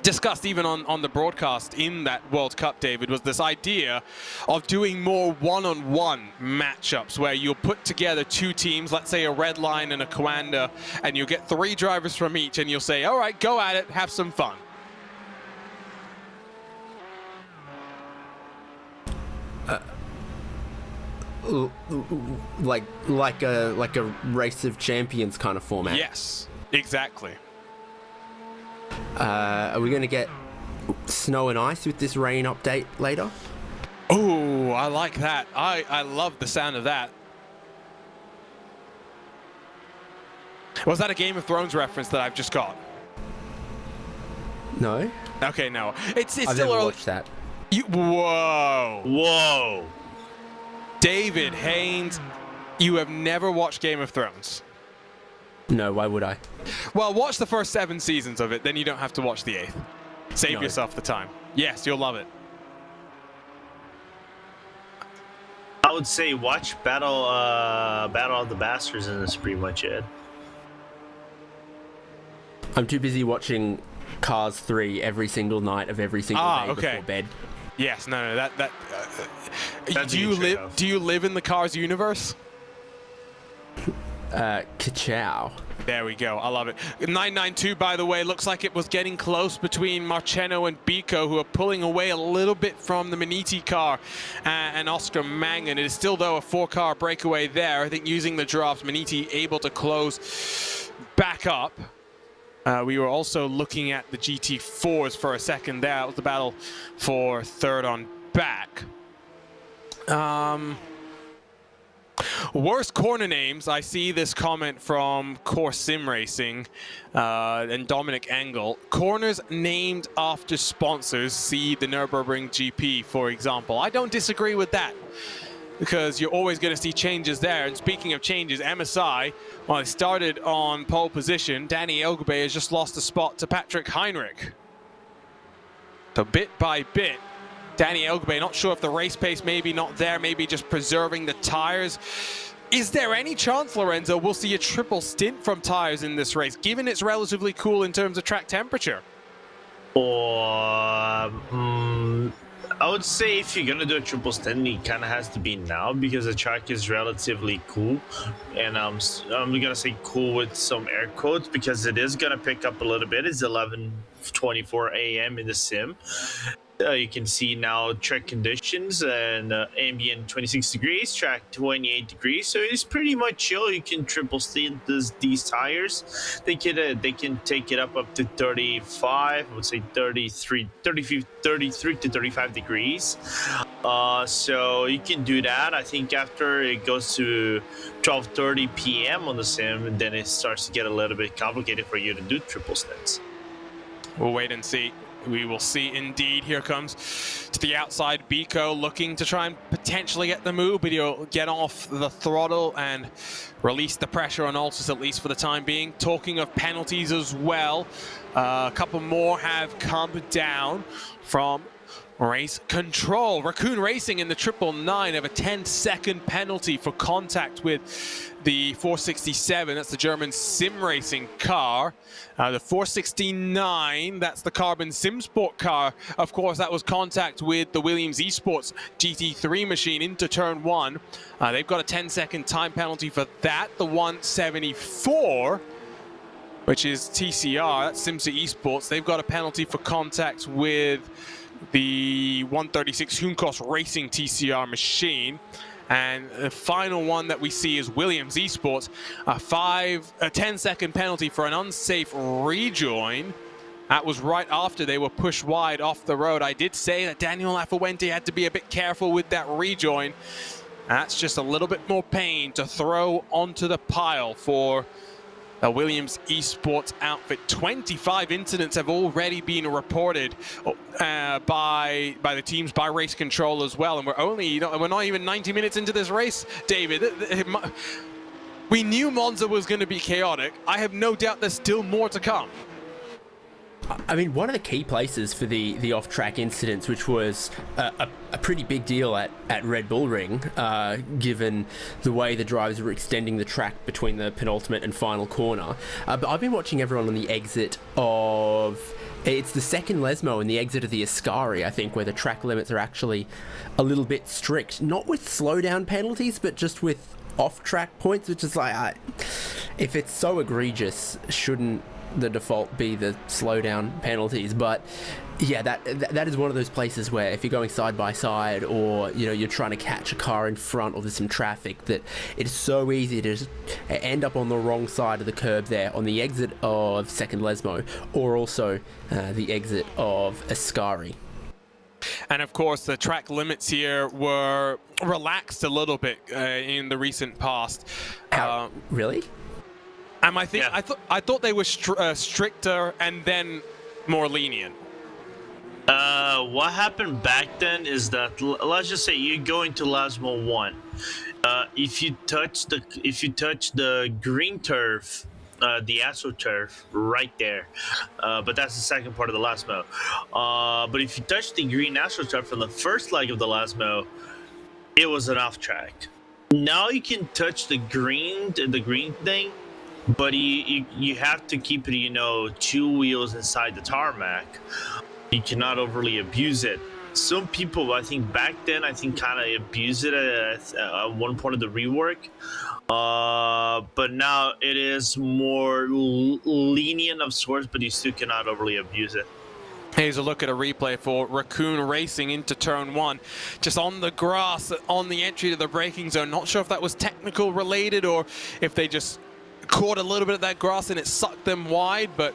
S1: discussed even on the broadcast in that World Cup, David, was this idea of doing more one-on-one matchups where you'll put together 2 teams, let's say a Redline and a Coanda, and you'll get 3 drivers from each, and you'll say, all right, go at it, have some fun.
S2: Like a race of champions kind of format.
S1: Yes, exactly.
S2: Are we going to get snow and ice with this rain update later?
S1: Oh, I like that. I love the sound of that. Was that a Game of Thrones reference that I've just got?
S2: No.
S1: Okay, no. It's
S2: I've
S1: still
S2: never
S1: early.
S2: watched that.
S1: Whoa.
S3: Whoa.
S1: David Haynes, you have never watched Game of Thrones.
S2: No, why would I?
S1: Well, watch the first 7 seasons of it, then you don't have to watch the 8th. Save yourself the time. Yes, you'll love it.
S3: I would say watch Battle of the Bastards, and that's pretty much it.
S2: I'm too busy watching Cars 3 every single night of every single day before bed.
S1: Yes, no, that.
S3: That's
S1: Do you live in the Cars universe?
S2: Ka-chow.
S1: There we go. I love it. 992, by the way, looks like it was getting close between Marceno and Biko, who are pulling away a little bit from the Maniti car and Oscar Mangan. It is still, though, a 4-car breakaway there. I think using the drops, Maniti able to close back up. We were also looking at the GT4s for a second there. That was the battle for third on back. Worst corner names. I see this comment from Core Sim Racing and Dominic Engel. Corners named after sponsors. See the Nürburgring GP, for example. I don't disagree with that, because you're always going to see changes there. And speaking of changes, MSI, well, they started on pole position. Danny Elgbe has just lost a spot to Patrick Heinrich. So bit by bit, Danny Elgbe, not sure if the race pace maybe not there, maybe just preserving the tires. Is there any chance, Lorenzo, we'll see a triple stint from tires in this race, given it's relatively cool in terms of track temperature?
S3: Or I would say if you're gonna do a triple stint, it kind of has to be now, because the track is relatively cool, and I'm gonna say cool with some air quotes, because it is gonna pick up a little bit. It's 11:24 a.m. in the sim. You can see now track conditions and ambient 26 degrees, track 28 degrees. So it's pretty much chill. You can triple stint these tires. They can take it up to 35, I would say 33 to 35 degrees. So you can do that. I think after it goes to 12:30 p.m. on the sim, then it starts to get a little bit complicated for you to do triple stints.
S1: We'll wait and see. We will see indeed. Here comes to the outside VCO, looking to try and potentially get the move, but he'll get off the throttle and release the pressure on Altus, at least for the time being. Talking of penalties as well, a couple more have come down from race control. Raccoon Racing in the 999 have a 10-second penalty for contact with the 467. That's the German sim racing car. The 469, that's the Carbon Sim Sport car. Of course, that was contact with the Williams Esports GT3 machine into turn 1. They've got a 10-second time penalty for that. The 174, which is TCR, that's Simsa Esports, they've got a penalty for contact with the 136 Hunkos Racing TCR machine. And the final one that we see is Williams Esports, a 10-second penalty for an unsafe rejoin. That was right after they were pushed wide off the road. I did say that Daniel Lafuente had to be a bit careful with that rejoin. That's just a little bit more pain to throw onto the pile for the Williams Esports outfit. 25 incidents have already been reported by the teams, by race control as well, and we're not even 90 minutes into this race, David. We knew Monza was going to be chaotic. I have no doubt there's still more to come.
S2: I mean, one of the key places for the off-track incidents, which was a pretty big deal at Red Bull Ring, given the way the drivers were extending the track between the penultimate and final corner. But I've been watching everyone on the exit of... It's the second Lesmo and the exit of the Ascari, I think, where the track limits are actually a little bit strict. Not with slowdown penalties, but just with off-track points, which is like... if it's so egregious, shouldn't the default be the slowdown penalties? But yeah, that is one of those places where if you're going side by side, or you're trying to catch a car in front, or there's some traffic, that it's so easy to just end up on the wrong side of the curb there on the exit of second Lesmo, or also the exit of Ascari.
S1: And of course, the track limits here were relaxed a little bit in the recent past.
S2: Really?
S1: I think yeah. I thought they were stricter and then more lenient.
S3: What happened back then is that, let's just say you go into Lasmo 1. If you touch the green turf, the AstroTurf right there, but that's the second part of the Lasmo. But if you touch the green AstroTurf from the first leg of the Lasmo, it was an off track. Now you can touch the green thing, but you have to keep it, 2 wheels inside the tarmac. You cannot overly abuse it. Some people, I think back then, kind of abused it at one point of the rework. But now it is more lenient of sorts, but you still cannot overly abuse it.
S1: Here's a look at a replay for Raccoon Racing into turn 1. Just on the grass, on the entry to the braking zone. Not sure if that was technical related or if they just caught a little bit of that grass and it sucked them wide, but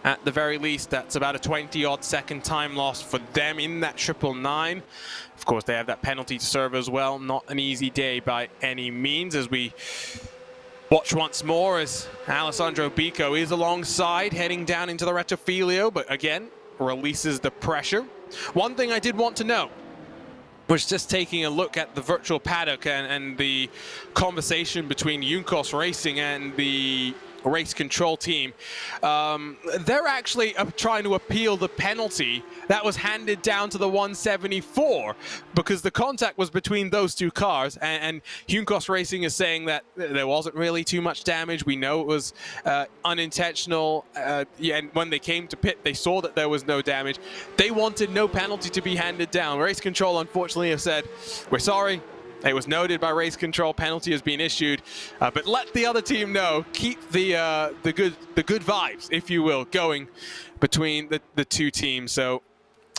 S1: At the very least, that's about a 20-odd second time loss for them in that 999. Of course, they have that penalty to serve as well. Not an easy day by any means, as we watch once more as Alessandro Bico is alongside, heading down into the Rettifilio, but again, releases the pressure. One thing I did want to know was just taking a look at the virtual paddock and the conversation between Junkos Racing and the race control team. They're actually trying to appeal the penalty that was handed down to the 174 because the contact was between those two cars, and Junkos Racing is saying that there wasn't really too much damage. We know it was unintentional. Yeah, and when they came to pit, they saw that there was no damage. They wanted no penalty to be handed down. Race control, unfortunately, have said, we're sorry. It was noted by race control, penalty has been issued, but let the other team know. Keep the good vibes, if you will, going between the two teams. So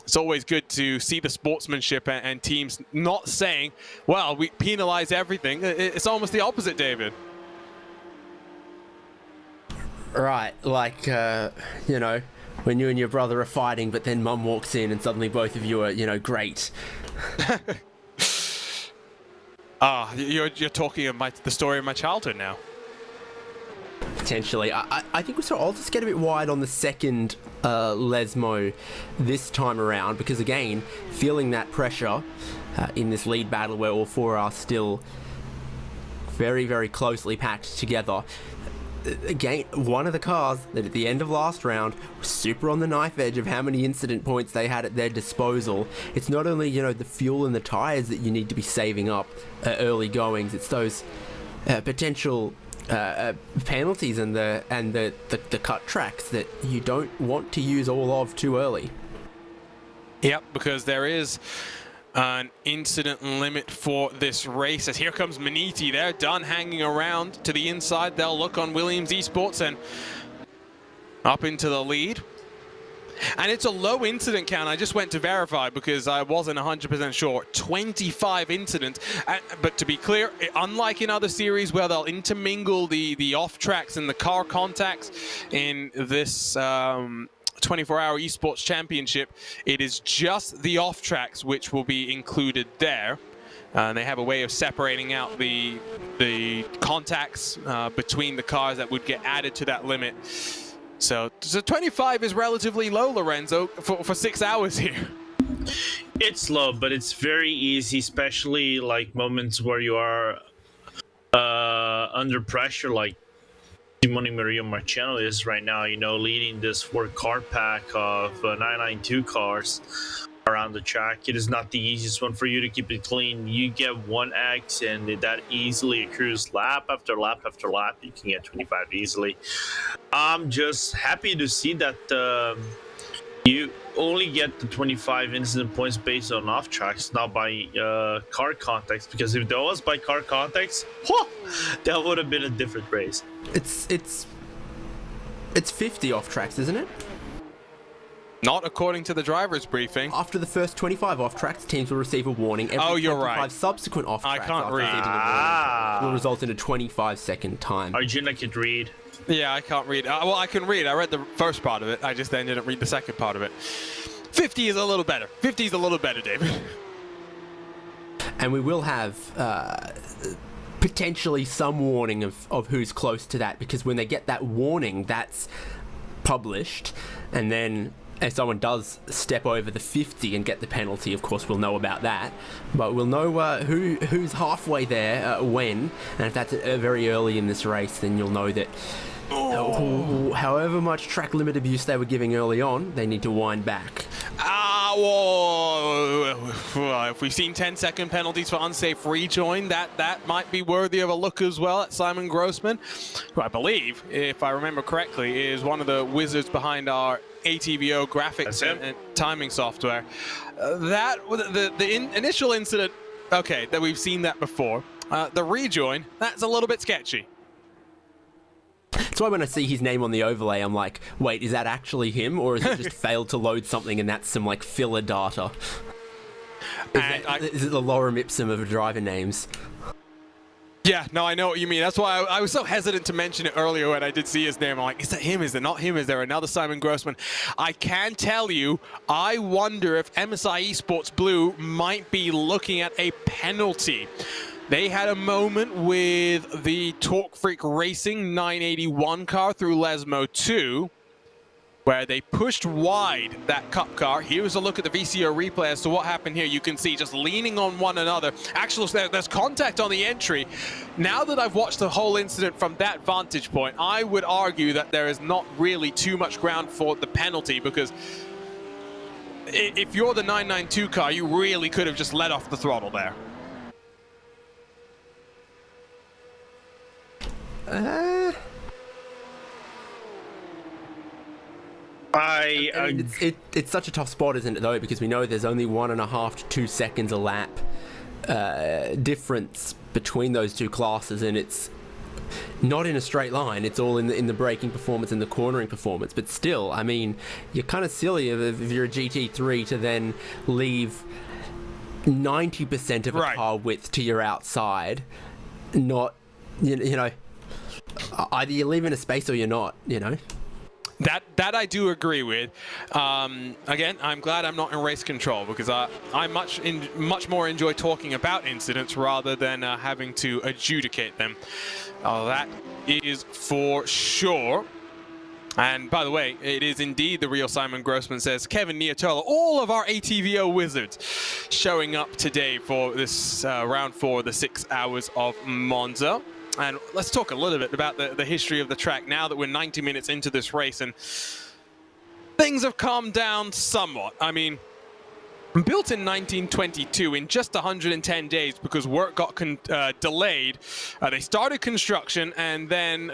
S1: it's always good to see the sportsmanship and teams not saying, well, we penalize everything. It's almost the opposite, David.
S2: Right, like, you know, when you and your brother are fighting, but then mum walks in and suddenly both of you are, you know, great.
S1: You're talking of the story of my childhood now.
S2: Potentially. I think I'll just get a bit wide on the second Lesmo this time around, because again, feeling that pressure in this lead battle where all four are still very, very closely packed together. Again, one of the cars that at the end of last round was super on the knife edge of how many incident points they had at their disposal. It's not only, you know, the fuel and the tires that you need to be saving up early goings, it's those potential penalties and the cut tracks that you don't want to use all of too early.
S1: Yep, because there is an incident limit for this race, as here comes Maniti. They're done hanging around to the inside. They'll look on Williams Esports and up into the lead. And it's a low incident count. I just went to verify because I wasn't 100% sure. 25 incidents. But to be clear, unlike in other series where they'll intermingle the off tracks and the car contacts, in this 24-hour esports championship, it is just the off tracks which will be included there. And they have a way of separating out the contacts between the cars that would get added to that limit. So 25 is relatively low, Lorenzo, for 6 hours here.
S3: It's low, but it's very easy, especially like moments where you are under pressure, like Simone Maria Marciano is right now, you know, leading this 4-car pack of 992 cars around the track. It is not the easiest one for you to keep it clean. You get 1x and that easily accrues lap after lap after lap. You can get 25 easily. I'm just happy to see that you only get the 25 incident points based on off tracks, not by car contacts, because if that was by car contacts, that would have been a different race.
S2: It's 50 off tracks, isn't it?
S1: Not according to the driver's briefing.
S2: After the first 25 off tracks, teams will receive a warning. Every
S1: you're
S2: 25
S1: right.
S2: subsequent off tracks
S1: I can't read.
S2: will result in a 25-second time.
S3: Arjuna could read.
S1: Yeah, I can't read. Well, I can read. I read the first part of it. I just then didn't read the second part of it. 50 is a little better. 50 is a little better, David.
S2: And we will have potentially some warning of who's close to that, because when they get that warning, that's published, and then if someone does step over the 50 and get the penalty, of course we'll know about that, but we'll know who's halfway there when, and if that's very early in this race, then you'll know that however much track limit abuse they were giving early on, they need to wind back.
S1: If we've seen 10-second penalties for unsafe rejoin, that might be worthy of a look as well at Simon Grossman, who I believe, if I remember correctly, is one of the wizards behind our ATVO graphics and timing software. The initial incident, okay, that we've seen that before. The rejoin, that's a little bit sketchy.
S2: That's why when I see his name on the overlay, I'm like, wait, is that actually him? Or is it just failed to load something and that's some like filler data? Is it the lorem ipsum of driver names?
S1: Yeah, no, I know what you mean. That's why I was so hesitant to mention it earlier when I did see his name. I'm like, is that him? Is it not him? Is there another Simon Grossman? I can tell you, I wonder if MSI Esports Blue might be looking at a penalty. They had a moment with the Torque Freak Racing 981 car through Lesmo 2, where they pushed wide that cup car. Here's a look at the VCO replay as to what happened here. You can see just leaning on one another. Actually, there's contact on the entry. Now that I've watched the whole incident from that vantage point, I would argue that there is not really too much ground for the penalty, because if you're the 992 car, you really could have just let off the throttle there.
S2: I mean, it's such a tough spot, isn't it, though, because we know there's only 1.5 to 2 seconds a lap difference between those two classes, and it's not in a straight line. It's all in the braking performance and the cornering performance. But still, I mean, you're kind of silly if you're a GT3 to then leave 90% of a car width to your outside. Not, you know, either you're leaving a space or you're not, you know.
S1: That I do agree with. Again, I'm glad I'm not in race control, because I much more enjoy talking about incidents rather than having to adjudicate them. That is for sure. And by the way, it is indeed the real Simon Grossman, says Kevin Niatola. All of our ATVO wizards showing up today for this round 4 of the 6 hours of Monza. And let's talk a little bit about the history of the track now that we're 90 minutes into this race, and things have calmed down somewhat. I mean, built in 1922, in just 110 days, because work got delayed, they started construction, and then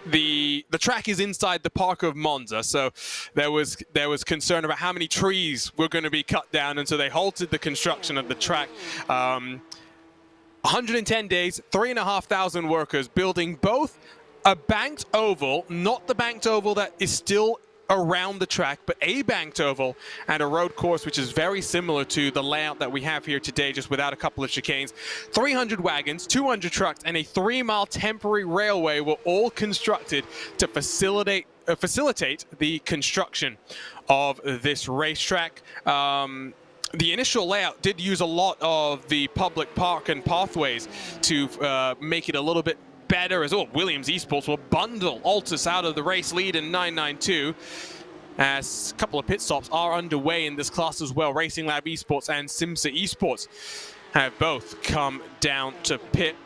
S1: the track is inside the park of Monza, so there was concern about how many trees were going to be cut down, and so they halted the construction of the track. 110 days, 3,500 workers building both a banked oval, not the banked oval that is still around the track, but a banked oval, and a road course which is very similar to the layout that we have here today, just without a couple of chicanes. 300 wagons, 200 trucks, and a 3-mile temporary railway were all constructed to facilitate the construction of this racetrack. The initial layout did use a lot of the public park and pathways to make it a little bit better as well. Williams Esports will bundle Altus out of the race lead in 992, as a couple of pit stops are underway in this class as well. Racing Lab Esports and Simsa Esports have both come down to pit.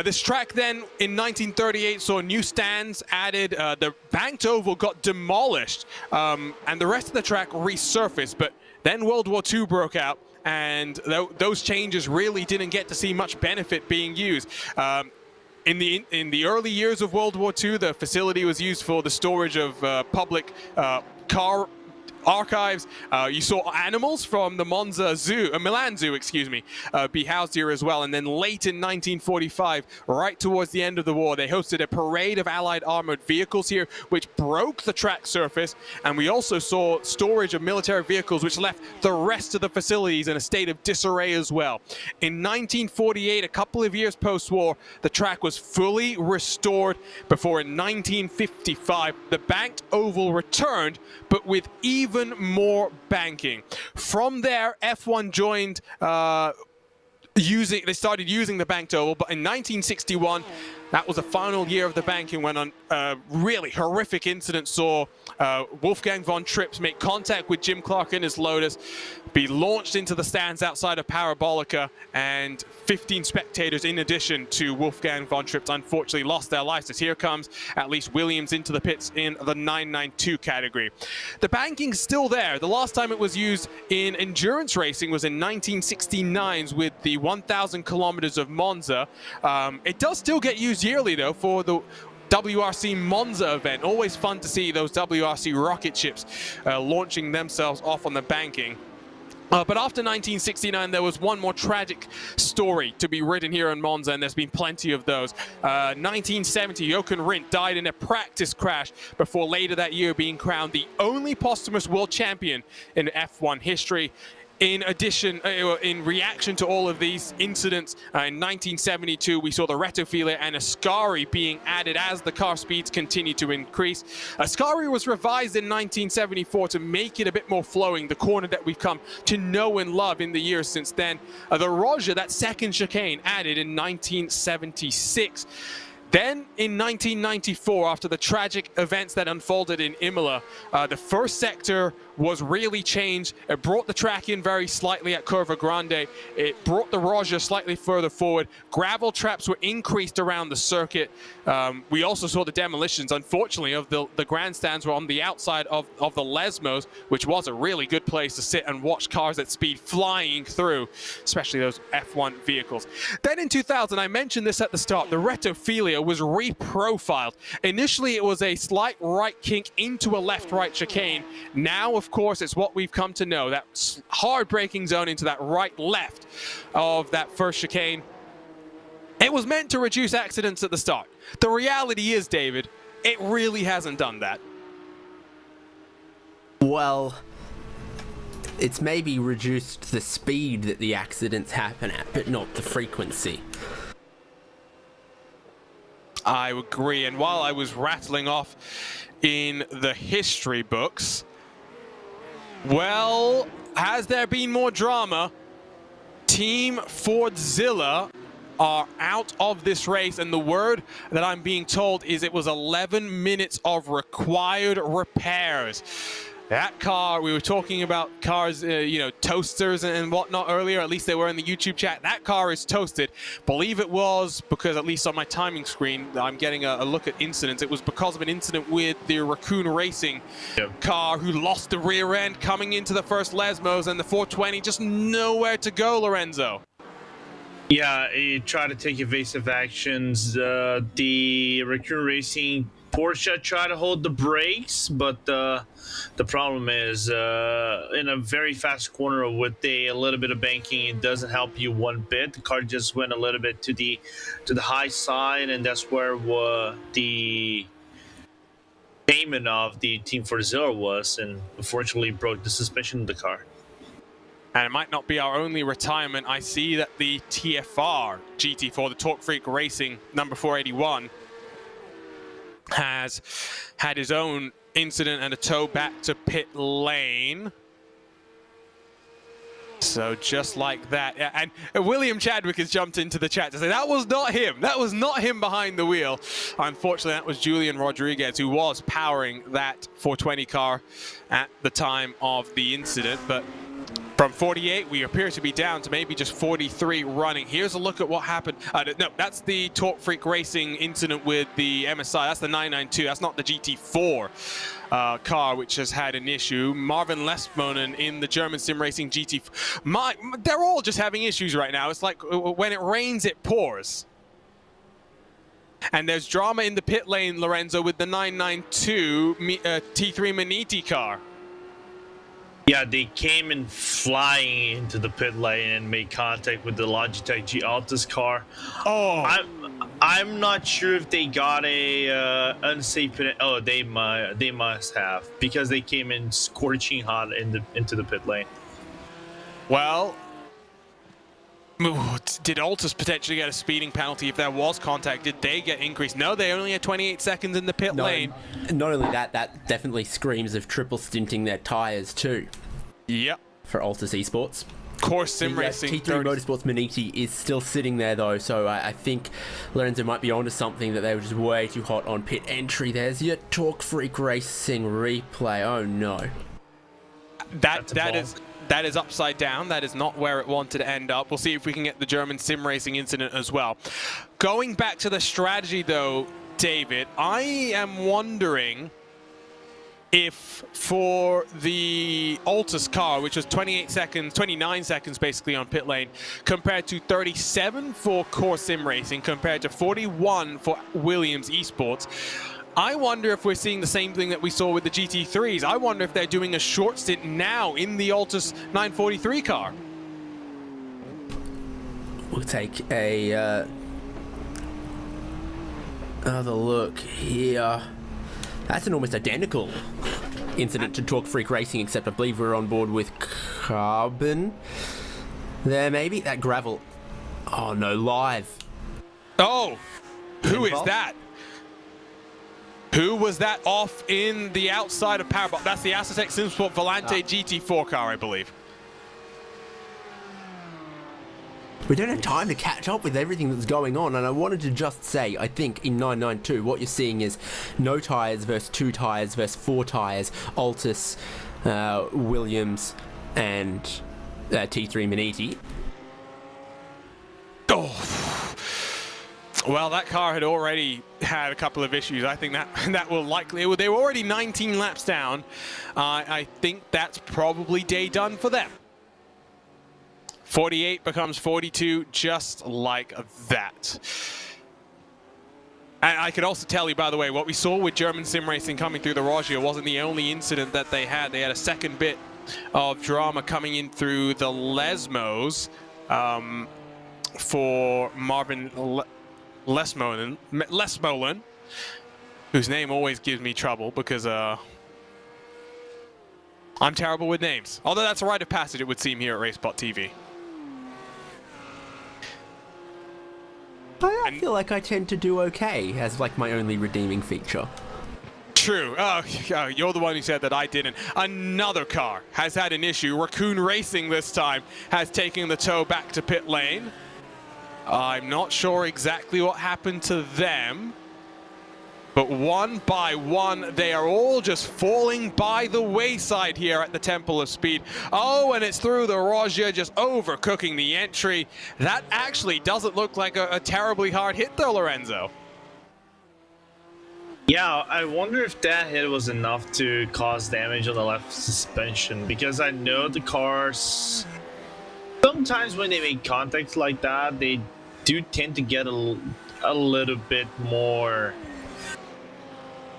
S1: This track then in 1938 saw new stands added. The banked oval got demolished, and the rest of the track resurfaced, but then World War II broke out, and those changes really didn't get to see much benefit being used. In the early years of World War II, the facility was used for the storage of public car archives. You saw animals from the Milan Zoo, excuse me, be housed here as well. And then late in 1945, right towards the end of the war, they hosted a parade of Allied armored vehicles here, which broke the track surface. And we also saw storage of military vehicles, which left the rest of the facilities in a state of disarray as well. In 1948, a couple of years post-war, the track was fully restored before in 1955, the banked oval returned, but with even more banking. From there, F1 joined they started using the banked oval, but in 1961, that was the final year of the banking, when a really horrific incident saw Wolfgang von Trips make contact with Jim Clark in his Lotus, be launched into the stands outside of Parabolica, and 15 spectators in addition to Wolfgang von Trips unfortunately lost their lives. As here comes at least Williams into the pits in the 992 category. The banking's still there. The last time it was used in endurance racing was in 1969 with the 1,000 kilometers of Monza. It does still get used yearly though for the WRC Monza event. Always fun to see those WRC rocket ships launching themselves off on the banking. But after 1969, there was one more tragic story to be written here in Monza, and there's been plenty of those. 1970, Jochen Rindt died in a practice crash before later that year being crowned the only posthumous world champion in F1 history. in addition, in reaction to all of these incidents, in 1972, we saw the Retophilia and Ascari being added as the car speeds continue to increase. Ascari was revised in 1974 to make it a bit more flowing, the corner that we've come to know and love in the years since then. The Roja, that second chicane, added in 1976. Then in 1994, after the tragic events that unfolded in Imola, the first sector was really changed. It brought the track in very slightly at Curva Grande. It brought the Roja slightly further forward. Gravel traps were increased around the circuit. We also saw the demolitions, unfortunately, of the grandstands were on the outside of the Lesmos, which was a really good place to sit and watch cars at speed flying through, especially those F1 vehicles. Then in 2000, I mentioned this at the start, the Retophilia was reprofiled. Initially, it was a slight right kink into a left-right chicane. Now, of course, it's what we've come to know, that hard braking zone into that right-left of that first chicane. It was meant to reduce accidents at the start. The reality is, David, it really hasn't done that.
S2: Well, it's maybe reduced the speed that the accidents happen at, but not the frequency.
S1: I agree, and while I was rattling off in the history books, well, has there been more drama? Team Fordzilla are out of this race, and the word that I'm being told is it was 11 minutes of required repairs. That car, we were talking about cars, you know, toasters and whatnot earlier, at least they were in the YouTube chat. That car is toasted. Believe it was because, at least on my timing screen, I'm getting a look at incidents. It was because of an incident with the Raccoon Racing car who lost the rear end coming into the first Lesmos, and the 420 just nowhere to go, Lorenzo.
S3: Yeah, it tried to take evasive actions. The Raccoon Racing Porsche tried to hold the brakes, but the problem is in a very fast corner with a little bit of banking, it doesn't help you one bit. The car just went a little bit to the high side, and that's where the payment of the Team Fordzilla was, and unfortunately broke the suspension of the car.
S1: And it might not be our only retirement. I see that the TFR GT4, the Torque Freak Racing number 481, has had his own incident and a tow back to pit lane. So just like that, yeah, and William Chadwick has jumped into the chat to say that was not him. That was not him behind the wheel. Unfortunately, that was Julian Rodriguez, who was powering that 420 car at the time of the incident. But from 48, we appear to be down to maybe just 43 running. Here's a look at what happened. No, that's the Torque Freak Racing incident with the MSI. That's the 992. That's not the GT4 car, which has had an issue. Marvin Lesmonen in the German Sim Racing GT4. They're all just having issues right now. It's like when it rains, it pours. And there's drama in the pit lane, Lorenzo, with the 992 T3 Maniti car.
S3: Yeah, they came in flying into the pit lane and made contact with the Logitech G Altus car.
S1: Oh,
S3: I'm not sure if they got a unsafe. Oh, they must have, because they came in scorching hot into the pit lane.
S1: well, did Altus potentially get a speeding penalty if there was contact? Did they get increased? No, they only had 28 seconds in the pit lane.
S2: Not only that, that definitely screams of triple stinting their tyres too.
S1: Yep.
S2: For Altus Esports.
S1: Course Sim Racing.
S2: T3 Motorsports Maniti is still sitting there though, so I think Lorenzo might be onto something, that they were just way too hot on pit entry. There's your Torque Freak Racing replay. Oh no.
S1: That is upside down. That is not where it wanted to end up. We'll see if we can get the German Sim Racing incident as well. Going back to the strategy though, David, I am wondering if for the Altus car, which was 29 seconds basically on pit lane, compared to 37 for Core Sim Racing, compared to 41 for Williams Esports, I wonder if we're seeing the same thing that we saw with the GT3s. I wonder if they're doing a short stint now in the Altus 943 car.
S2: We'll take a another look here. That's an almost identical incident to Torque Freak Racing, except I believe we're on board with carbon. There, maybe that gravel. Oh no, live.
S1: Oh, who is that? Who was that off in the outside of Parabol? That's the Aztec Simsport Volante GT4 car, I believe.
S2: We don't have time to catch up with everything that's going on, and I wanted to just say, I think in 992, what you're seeing is no tyres versus 2 tyres versus 4 tyres, Altus, Williams, and T3 Maniti.
S1: Oh, well, that car had already had a couple of issues. I think that will likely, they were already 19 laps down. I think that's probably day done for them. 48 becomes 42 just like that. And I could also tell you, by the way, what we saw with German sim racing coming through the Roggia wasn't the only incident that they had. They had a second bit of drama coming in through the Lesmos for Marvin Lesmolen, whose name always gives me trouble because I'm terrible with names. Although that's a rite of passage, it would seem, here at RaceBot TV.
S2: I feel like I tend to do okay as like my only redeeming feature.
S1: True. Oh, you're the one who said that, I didn't. Another car has had an issue. Raccoon Racing this time has taken the tow back to pit lane. I'm not sure exactly what happened to them, but one by one, they are all just falling by the wayside here at the Temple of Speed. Oh, and it's through the Roggia, just overcooking the entry. That actually doesn't look like a terribly hard hit though, Lorenzo.
S3: Yeah, I wonder if that hit was enough to cause damage on the left suspension, because I know the cars, sometimes when they make contact like that, they do tend to get a little bit more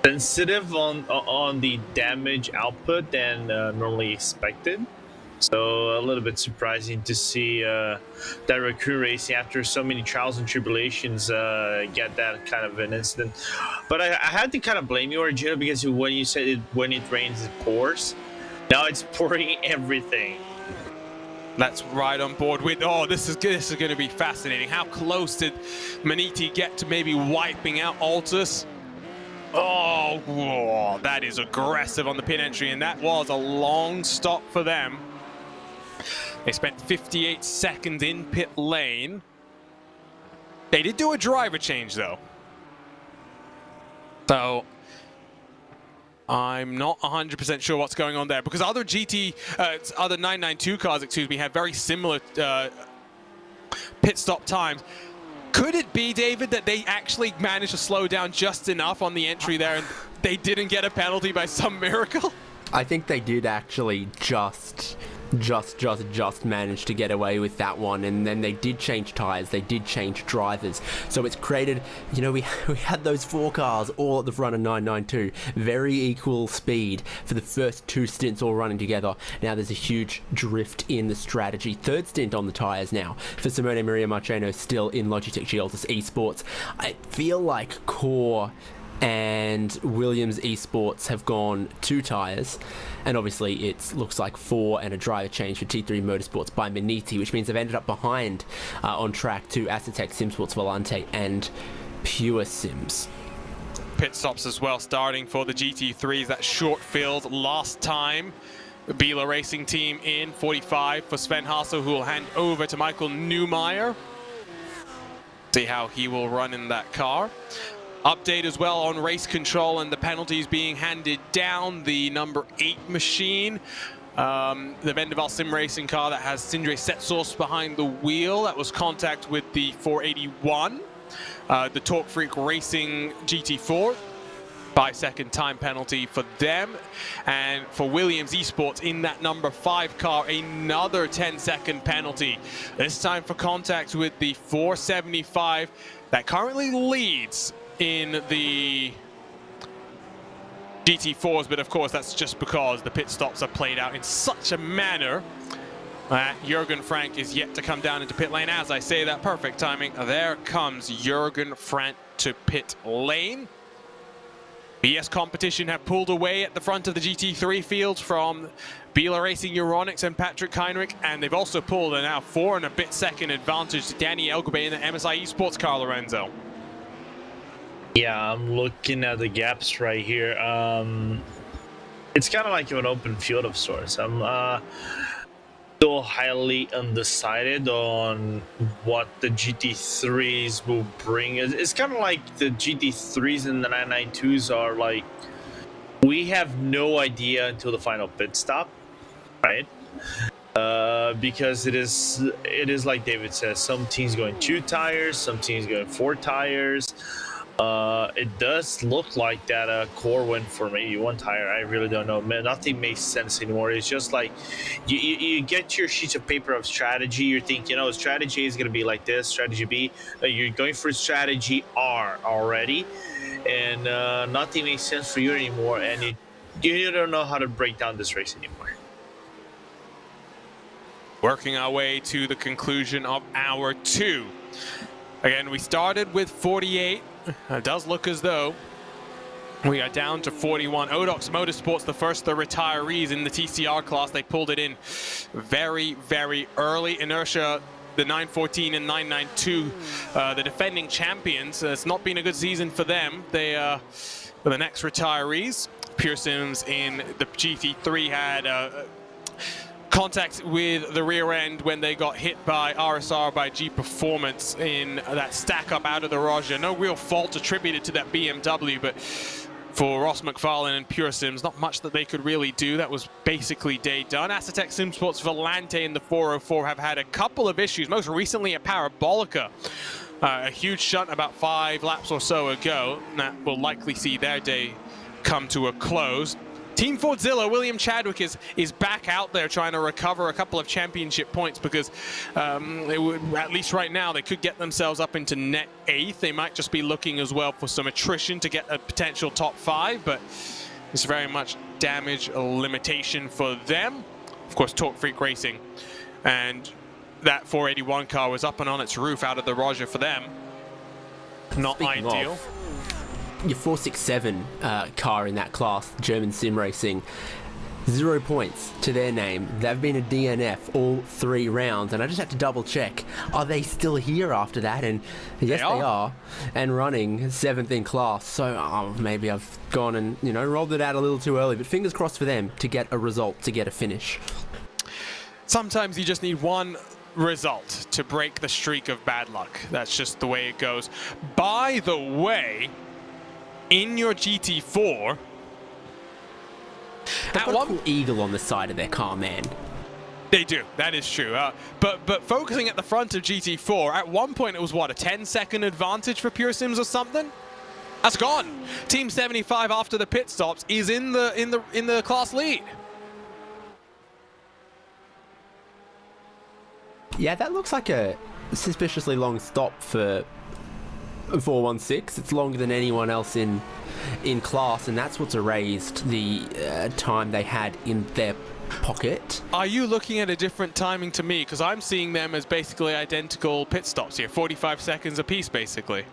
S3: sensitive on the damage output than normally expected. So a little bit surprising to see that Raccoon Racing, after so many trials and tribulations, get that kind of an incident. But I had to kind of blame you, Argento, because when you said when it rains, it pours. Now it's pouring everything.
S1: That's right on board with. Oh, this is going to be fascinating. How close did Maniti get to maybe wiping out Altus? Oh, whoa, that is aggressive on the pit entry, and that was a long stop for them. They spent 58 seconds in pit lane. They did do a driver change, though. So I'm not 100% sure what's going on there, because other other 992 cars, excuse me, have very similar pit stop times. Could it be, David, that they actually managed to slow down just enough on the entry there and they didn't get a penalty by some miracle?
S2: I think they did actually just manage to get away with that one, and then they did change tyres, they did change drivers, so it's created, you know, we had those 4 cars all at the front of 992, very equal speed for the first 2 stints all running together. Now there's a huge drift in the strategy. 3rd stint on the tyres now for Simone Maria Marcheno, still in Logitech G Altus Esports. I feel like Core and Williams Esports have gone 2 tyres, and obviously it looks like 4 and a driver change for T3 Motorsports by Maniti, which means they've ended up behind on track to Aztec Simsports Volante and Pure Sims.
S1: Pit stops as well, starting for the GT3s. That short field last time. The Biela Racing Team in 45 for Sven Hasso, who will hand over to Michael Neumeyer. See how he will run in that car. Update as well on race control and the penalties being handed down. The number 8 machine, the Vendaval Sim Racing car that has Sindre Setsource behind the wheel. That was contact with the 481. The Torque Freak Racing GT4, 5-second time penalty for them. And for Williams Esports in that number 5 car, another 10-second penalty. This time for contact with the 475 that currently leads in the GT4s, but of course that's just because the pit stops are played out in such a manner that Jürgen Frank is yet to come down into pit lane. As I say that, perfect timing. There comes Jürgen Frank to pit lane. BS Competition have pulled away at the front of the GT3 field from Biela Racing Euronics and Patrick Heinrich, and they've also pulled a now 4 and a bit second advantage to Danny Elgube in the MSI Esports car, Lorenzo.
S3: Yeah, I'm looking at the gaps right here. It's kind of like an open field of sorts. I'm still highly undecided on what the GT3s will bring. It's kind of like the GT3s and the 992s are like, we have no idea until the final pit stop, right? Because it is like David says, some teams going 2 tires, some teams going 4 tires. It does look like that core went for maybe 1 tire. I really don't know. Man, nothing makes sense anymore. It's just like you get your sheets of paper of strategy. You're thinking, oh, strategy A is going to be like this. Strategy B, you're going for strategy R already, and nothing makes sense for you anymore. And you don't know how to break down this race anymore.
S1: Working our way to the conclusion of hour 2. Again, we started with 48. It does look as though we are down to 41. Odox Motorsports, the first the retirees in the TCR class. They pulled it in very, very early. Inertia, the 914 and 992, the defending champions. It's not been a good season for them. They are the next retirees. Pure Sims in the GT3 had contact with the rear end when they got hit by RSR by G Performance in that stack up out of the Roger. No real fault attributed to that BMW, but for Ross McFarlane and Pure Sims, not much that they could really do. That was basically day done. Asetek Simsports Volante in the 404 have had a couple of issues, most recently a Parabolica. A huge shunt about 5 laps or so ago. That will likely see their day come to a close. Team Fordzilla, William Chadwick is back out there trying to recover a couple of championship points because at least right now they could get themselves up into net 8th. They might just be looking as well for some attrition to get a potential top 5, but it's very much damage limitation for them. Of course, Torque Freak Racing, and that 481 car was up and on its roof out of the Roger for them. Not ideal.
S2: Your 467 car in that class, German Sim Racing, 0 points to their name. They've been a DNF all 3 rounds, and I just had to double check. Are they still here after that? And yes, they are, and running 7th in class. So maybe I've gone and rolled it out a little too early, but fingers crossed for them to get a result, to get a finish.
S1: Sometimes you just need one result to break the streak of bad luck. That's just the way it goes. By the way, in your GT4,
S2: they've got a cool eagle on the side of their car, man.
S1: They do, that is true. But focusing at the front of GT4, at one point it was what, a 10-second advantage for Pure Sims or something? That's gone. Team 75 after the pit stops is in the class lead.
S2: Yeah, that looks like a suspiciously long stop for 416. It's longer than anyone else in class, and that's what's erased the time they had in their pocket.
S1: Are you looking at a different timing to me? Because I'm seeing them as basically identical pit stops here, 45 seconds apiece, basically.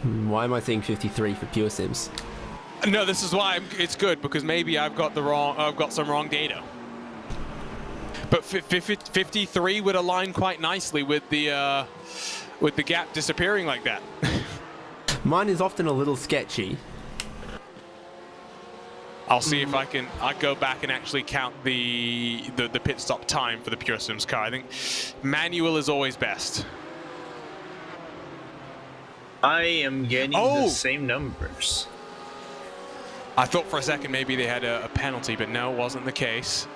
S2: Why am I seeing 53 for Pure Sims?
S1: No, this is why it's good, because maybe I've got some wrong data. But 53 would align quite nicely with the gap disappearing like that.
S2: Mine is often a little sketchy.
S1: I'll see if I go back and actually count the pit stop time for the Pure Sims car. I think manual is always best.
S3: I am getting the same numbers.
S1: I thought for a second maybe they had a penalty, but no, it wasn't the case.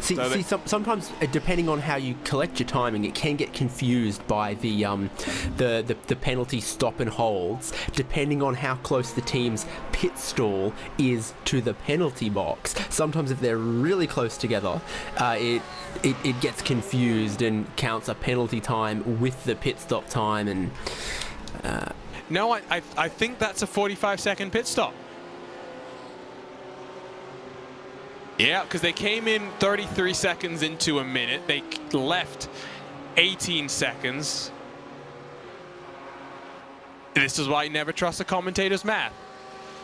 S2: Sometimes depending on how you collect your timing, it can get confused by the penalty stop and holds, depending on how close the team's pit stall is to the penalty box. Sometimes if they're really close together, it gets confused and counts a penalty time with the pit stop time. And
S1: no, I think that's a 45-second pit stop. Yeah, because they came in 33 seconds into a minute. They left 18 seconds. This is why I never trust a commentator's math.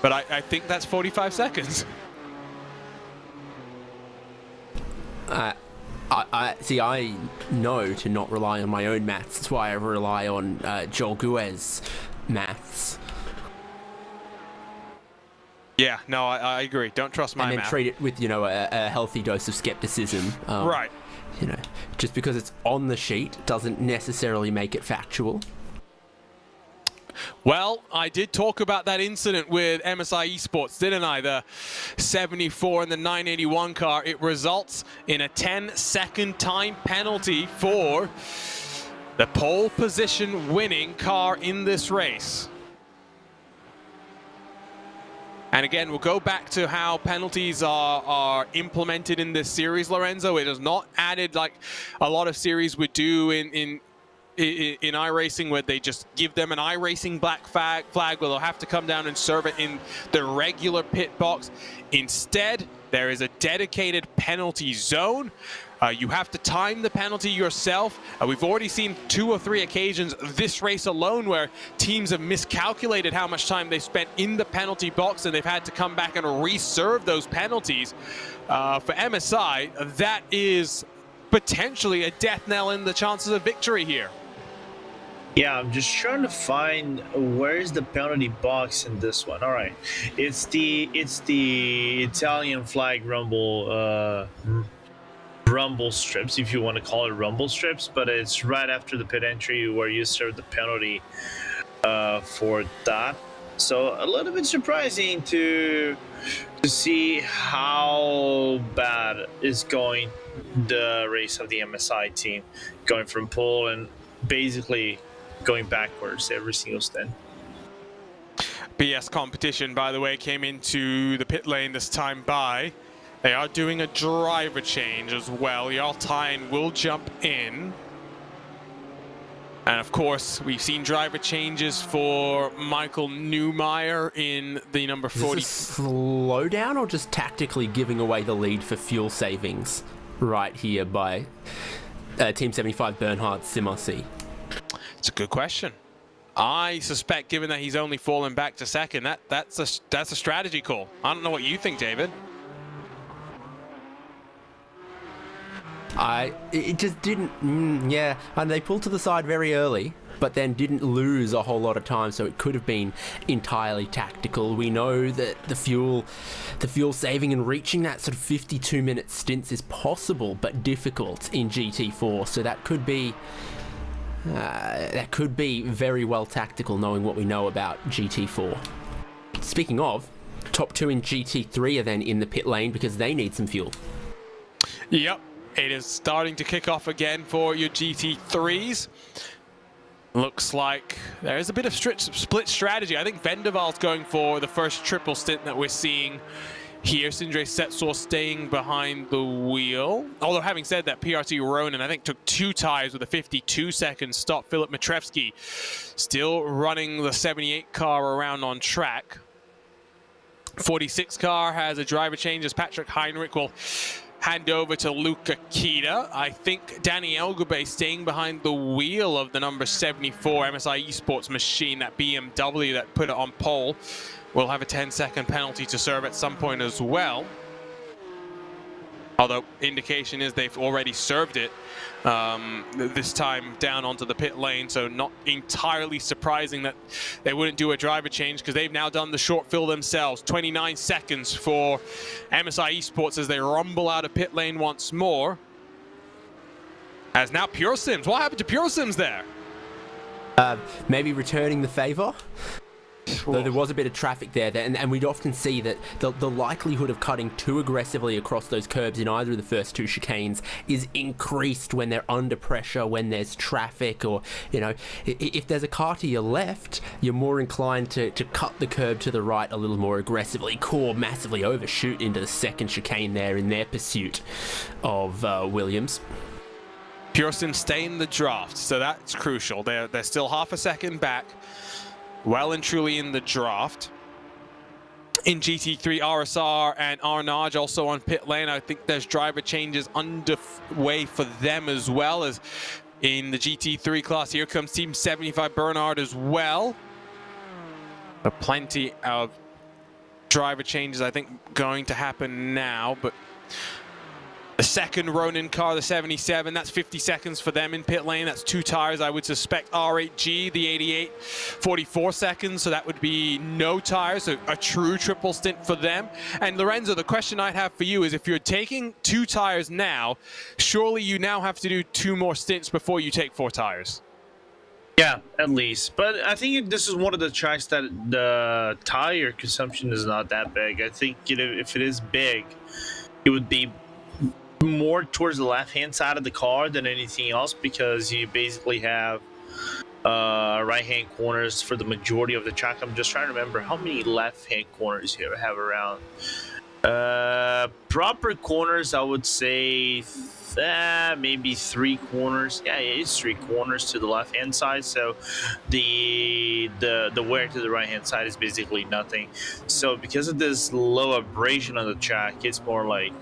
S1: But I think that's 45 seconds.
S2: I know to not rely on my own maths. That's why I rely on Joel Guez's maths.
S1: Yeah, no, I agree. Don't trust my math.
S2: And then treat it with, a healthy dose of skepticism.
S1: Right.
S2: Just because it's on the sheet doesn't necessarily make it factual.
S1: Well, I did talk about that incident with MSI Esports, didn't I? The 74 and the 981 car. It results in a 10-second time penalty for the pole position winning car in this race. And again, we'll go back to how penalties are implemented in this series, Lorenzo. It is not added like a lot of series would do in iRacing, where they just give them an iRacing black flag where they'll have to come down and serve it in the regular pit box. Instead, there is a dedicated penalty zone. You have to time the penalty yourself. We've already seen 2 or 3 occasions this race alone where teams have miscalculated how much time they spent in the penalty box, and they've had to come back and reserve those penalties. For MSI, that is potentially a death knell in the chances of victory here.
S3: Yeah, I'm just trying to find where's the penalty box in this one. All right, it's the Italian flag rumble strips, if you want to call it rumble strips, but it's right after the pit entry where you serve the penalty for that. So a little bit surprising to see how bad is going the race of the MSI team, going from pole and basically going backwards every single stint.
S1: BS Competition, by the way, came into the pit lane this time by. They are doing a driver change as well. Jarl Tyne will jump in. And of course, we've seen driver changes for Michael Neumeier in the number 40.
S2: Is this a slowdown or just tactically giving away the lead for fuel savings right here by Team 75 Bernhard Simmersi?
S1: It's a good question. I suspect, given that he's only fallen back to second, that's a strategy call. I don't know what you think, David.
S2: It just didn't, yeah, and they pulled to the side very early, but then didn't lose a whole lot of time, so it could have been entirely tactical. We know that the fuel saving and reaching that sort of 52-minute stints is possible, but difficult in GT4, so that could be very well tactical, knowing what we know about GT4. Speaking of, top 2 in GT3 are then in the pit lane because they need some fuel.
S1: Yep. It is starting to kick off again for your GT3s. Looks like there's a bit of split strategy. I think Vendaval's going for the first triple stint that we're seeing here. Sindre Setsor staying behind the wheel. Although having said that, PRT Ronan, I think, took 2 tires with a 52-second stop. Philip Matrevsky still running the 78 car around on track. 46 car has a driver change as Patrick Heinrich will hand over to Luca Kita. I think Danny Elgube staying behind the wheel of the number 74 MSI Esports machine, that BMW that put it on pole, will have a 10-second penalty to serve at some point as well. Although indication is they've already served it this time down onto the pit lane, so not entirely surprising that they wouldn't do a driver change, because they've now done the short fill themselves. 29 seconds for MSI Esports as they rumble out of pit lane once more. As now Pure Sims, what happened to Pure Sims there?
S2: Maybe returning the favor. Though there was a bit of traffic there, and we'd often see that the likelihood of cutting too aggressively across those curbs in either of the first 2 chicanes is increased when they're under pressure, when there's traffic, or, if there's a car to your left, you're more inclined to cut the curb to the right a little more aggressively, massively overshoot into the second chicane there in their pursuit of Williams.
S1: Pure Sims stay in the draft, so that's crucial. They're still half a second back. Well and truly in the draft. In GT3, RSR and Arnage also on pit lane. I think there's driver changes underway for them as well, as in the GT3 class. Here comes Team 75 Bernhard as well. So plenty of driver changes, I think, going to happen now, but the second Ronin car, the 77, that's 50 seconds for them in pit lane. That's 2 tires. I would suspect R8G, the 88, 44 seconds. So that would be no tires, so a true triple stint for them. And Lorenzo, the question I'd have for you is if you're taking 2 tires now, surely you now have to do 2 more stints before you take 4 tires.
S3: Yeah, at least. But I think this is one of the tracks that the tire consumption is not that big. I think, you know, if it is big, it would be more towards the left-hand side of the car than anything else, because you basically have right-hand corners for the majority of the track. I'm just trying to remember how many left-hand corners you have around. Proper corners, I would say maybe 3 corners. Yeah, it's 3 corners to the left-hand side. So the wear to the right-hand side is basically nothing. So because of this low abrasion on the track, it's more like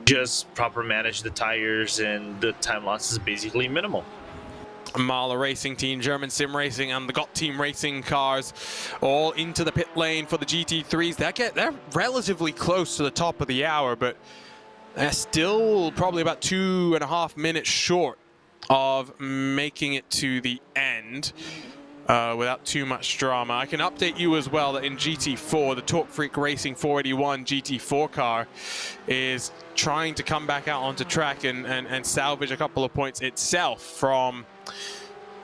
S3: just proper manage the tires, and the time loss is basically minimal.
S1: Mahler Racing Team, German Sim Racing, and the GOT Team Racing cars all into the pit lane for the GT3s. They're relatively close to the top of the hour, but they're still probably about 2.5 minutes short of making it to the end without too much drama. I can update you as well that in GT4, the Torque Freak Racing 481 GT4 car is trying to come back out onto track and salvage a couple of points itself from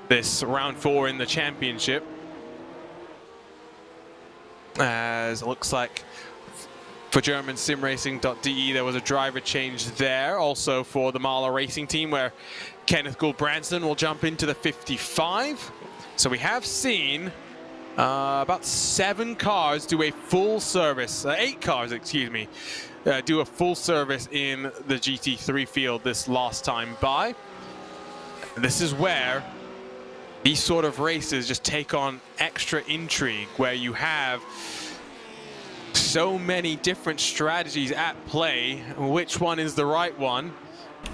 S1: this round 4 in the championship. As it looks like for German SimRacing.de, there was a driver change there. Also for the Mahler Racing Team, where Kenneth Gould-Branson will jump into the 55. So we have seen about 7 cars do a full service, 8 cars, excuse me, do a full service in the GT3 field this last time by. This is where these sort of races just take on extra intrigue, where you have so many different strategies at play. Which one is the right one?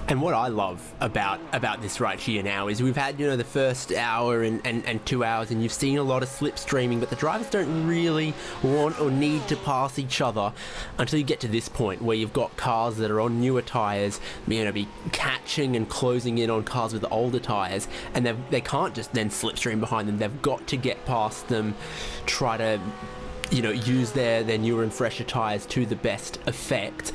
S2: And what I love about this right here now is we've had, you know, the first hour and 2 hours, and you've seen a lot of slipstreaming, but the drivers don't really want or need to pass each other until you get to this point where you've got cars that are on newer tires, you know, be catching and closing in on cars with older tires, and they can't just then slipstream behind them. They've got to get past them, try to, you know, use their newer and fresher tires to the best effect.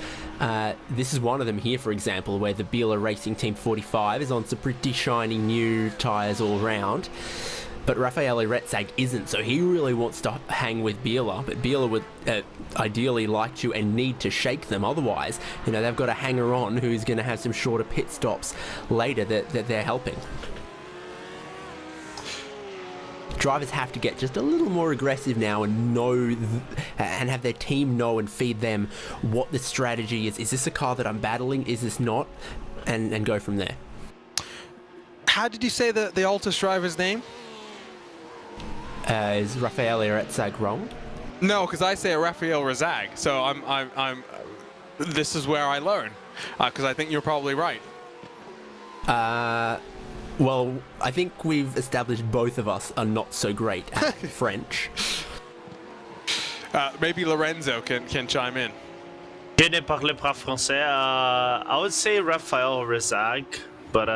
S2: This is one of them here, for example, where the Biela Racing Team 45 is on some pretty shiny new tyres all round. But Raffaele Retzag isn't, so he really wants to hang with Biela, but Biela would ideally like to and need to shake them. Otherwise, you know, they've got a hanger on who's going to have some shorter pit stops later that they're helping. Drivers have to get just a little more aggressive now and know and have their team know and feed them what the strategy is. Is this a car that I'm battling? Is this not? And go from there.
S1: How did you say the Altus driver's name?
S2: Is Raffaele Retzag wrong?
S1: No, because I say Raphael Rezag. So I'm. This is where I learn, because I think you're probably right.
S2: Well, I think we've established both of us are not so great at French.
S1: Maybe Lorenzo can chime in.
S3: Je ne parle pas français. I would say Raphael Rezag, but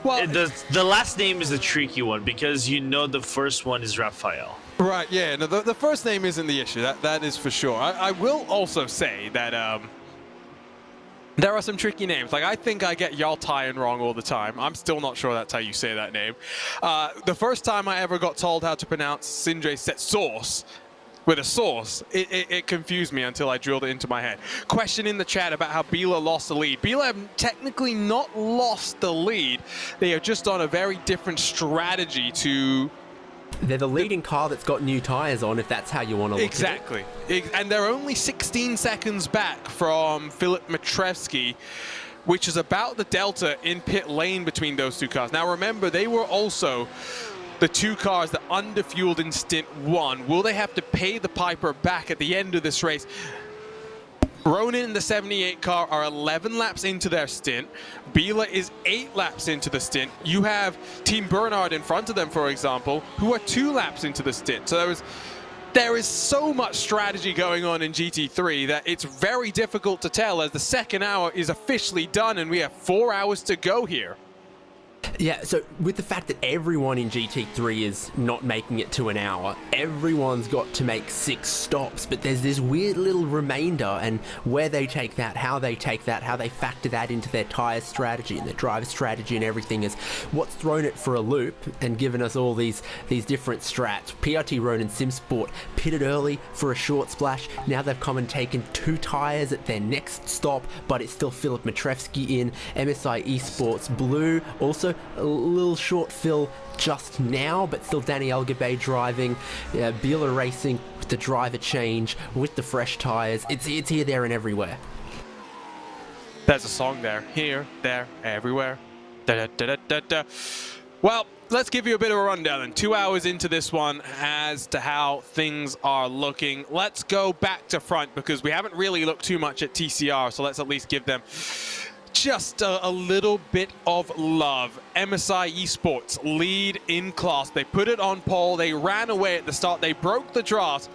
S1: well,
S3: the last name is a tricky one, because you know the first one is Raphael.
S1: Right. Yeah. No, the first name isn't the issue. That is for sure. I will also say that there are some tricky names. Like, I think I get Yaltayan wrong all the time. I'm still not sure that's how you say that name. The first time I ever got told how to pronounce Sindre Setsource with a source, it confused me until I drilled it into my head. Question in the chat about how Biela lost the lead. Biela have technically not lost the lead. They are just on a very different strategy to...
S2: They're the leading car that's got new tyres on, if that's how you want to look
S1: exactly. At it. And they're only 16 seconds back from Filip Matrevsky, which is about the delta in pit lane between those 2 cars. Now remember, they were also the 2 cars that underfueled in stint 1. Will they have to pay the piper back at the end of this race? Ronin in the 78 car are 11 laps into their stint. Biela is 8 laps into the stint. You have Team Bernhard in front of them, for example, who are 2 laps into the stint. So there is so much strategy going on in GT3 that it's very difficult to tell, as the second hour is officially done and we have 4 hours to go here.
S2: Yeah, so with the fact that everyone in GT3 is not making it to an hour, everyone's got to make 6 stops, but there's this weird little remainder, and where they take that, how they factor that into their tyre strategy and their driver strategy and everything is what's thrown it for a loop and given us all these different strats. PRT Ronin SimSport pitted early for a short splash. Now they've come and taken 2 tyres at their next stop, but it's still Filip Matrevsky in. MSI Esports Blue also a little short fill just now, but still Danny Elgabay driving. Biela Racing with the driver change, with the fresh tyres. It's here, there, and everywhere.
S1: There's a song there. Here, there, everywhere. Da, da, da, da, da. Well, let's give you a bit of a rundown then. 2 hours into this one as to how things are looking. Let's go back to front because we haven't really looked too much at TCR, so let's at least give them just a little bit of love. MSI Esports lead in class. They put it on pole. They ran away at the start. They broke the drought.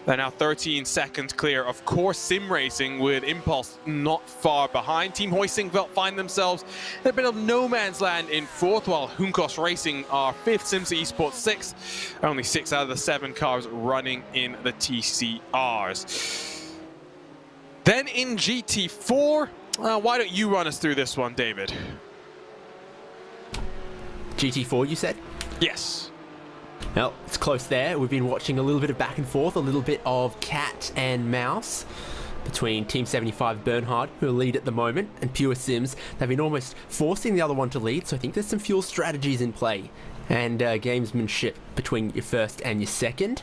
S1: They're now 13 seconds clear. Of course, Sim Racing with Impulse not far behind. Team Hoisingveld find themselves in a bit of no man's land in 4th, while Hunkos Racing are 5th, Simsa Esports 6th. Only 6 out of the 7 cars running in the TCRs. Then in GT4, why don't you run us through this one, David?
S2: GT4, you said?
S1: Yes.
S2: Well, it's close there. We've been watching a little bit of back and forth, a little bit of cat and mouse between Team 75 Bernhard, who lead at the moment, and Pure Sims. They've been almost forcing the other one to lead, so I think there's some fuel strategies in play. And gamesmanship between your first and your second.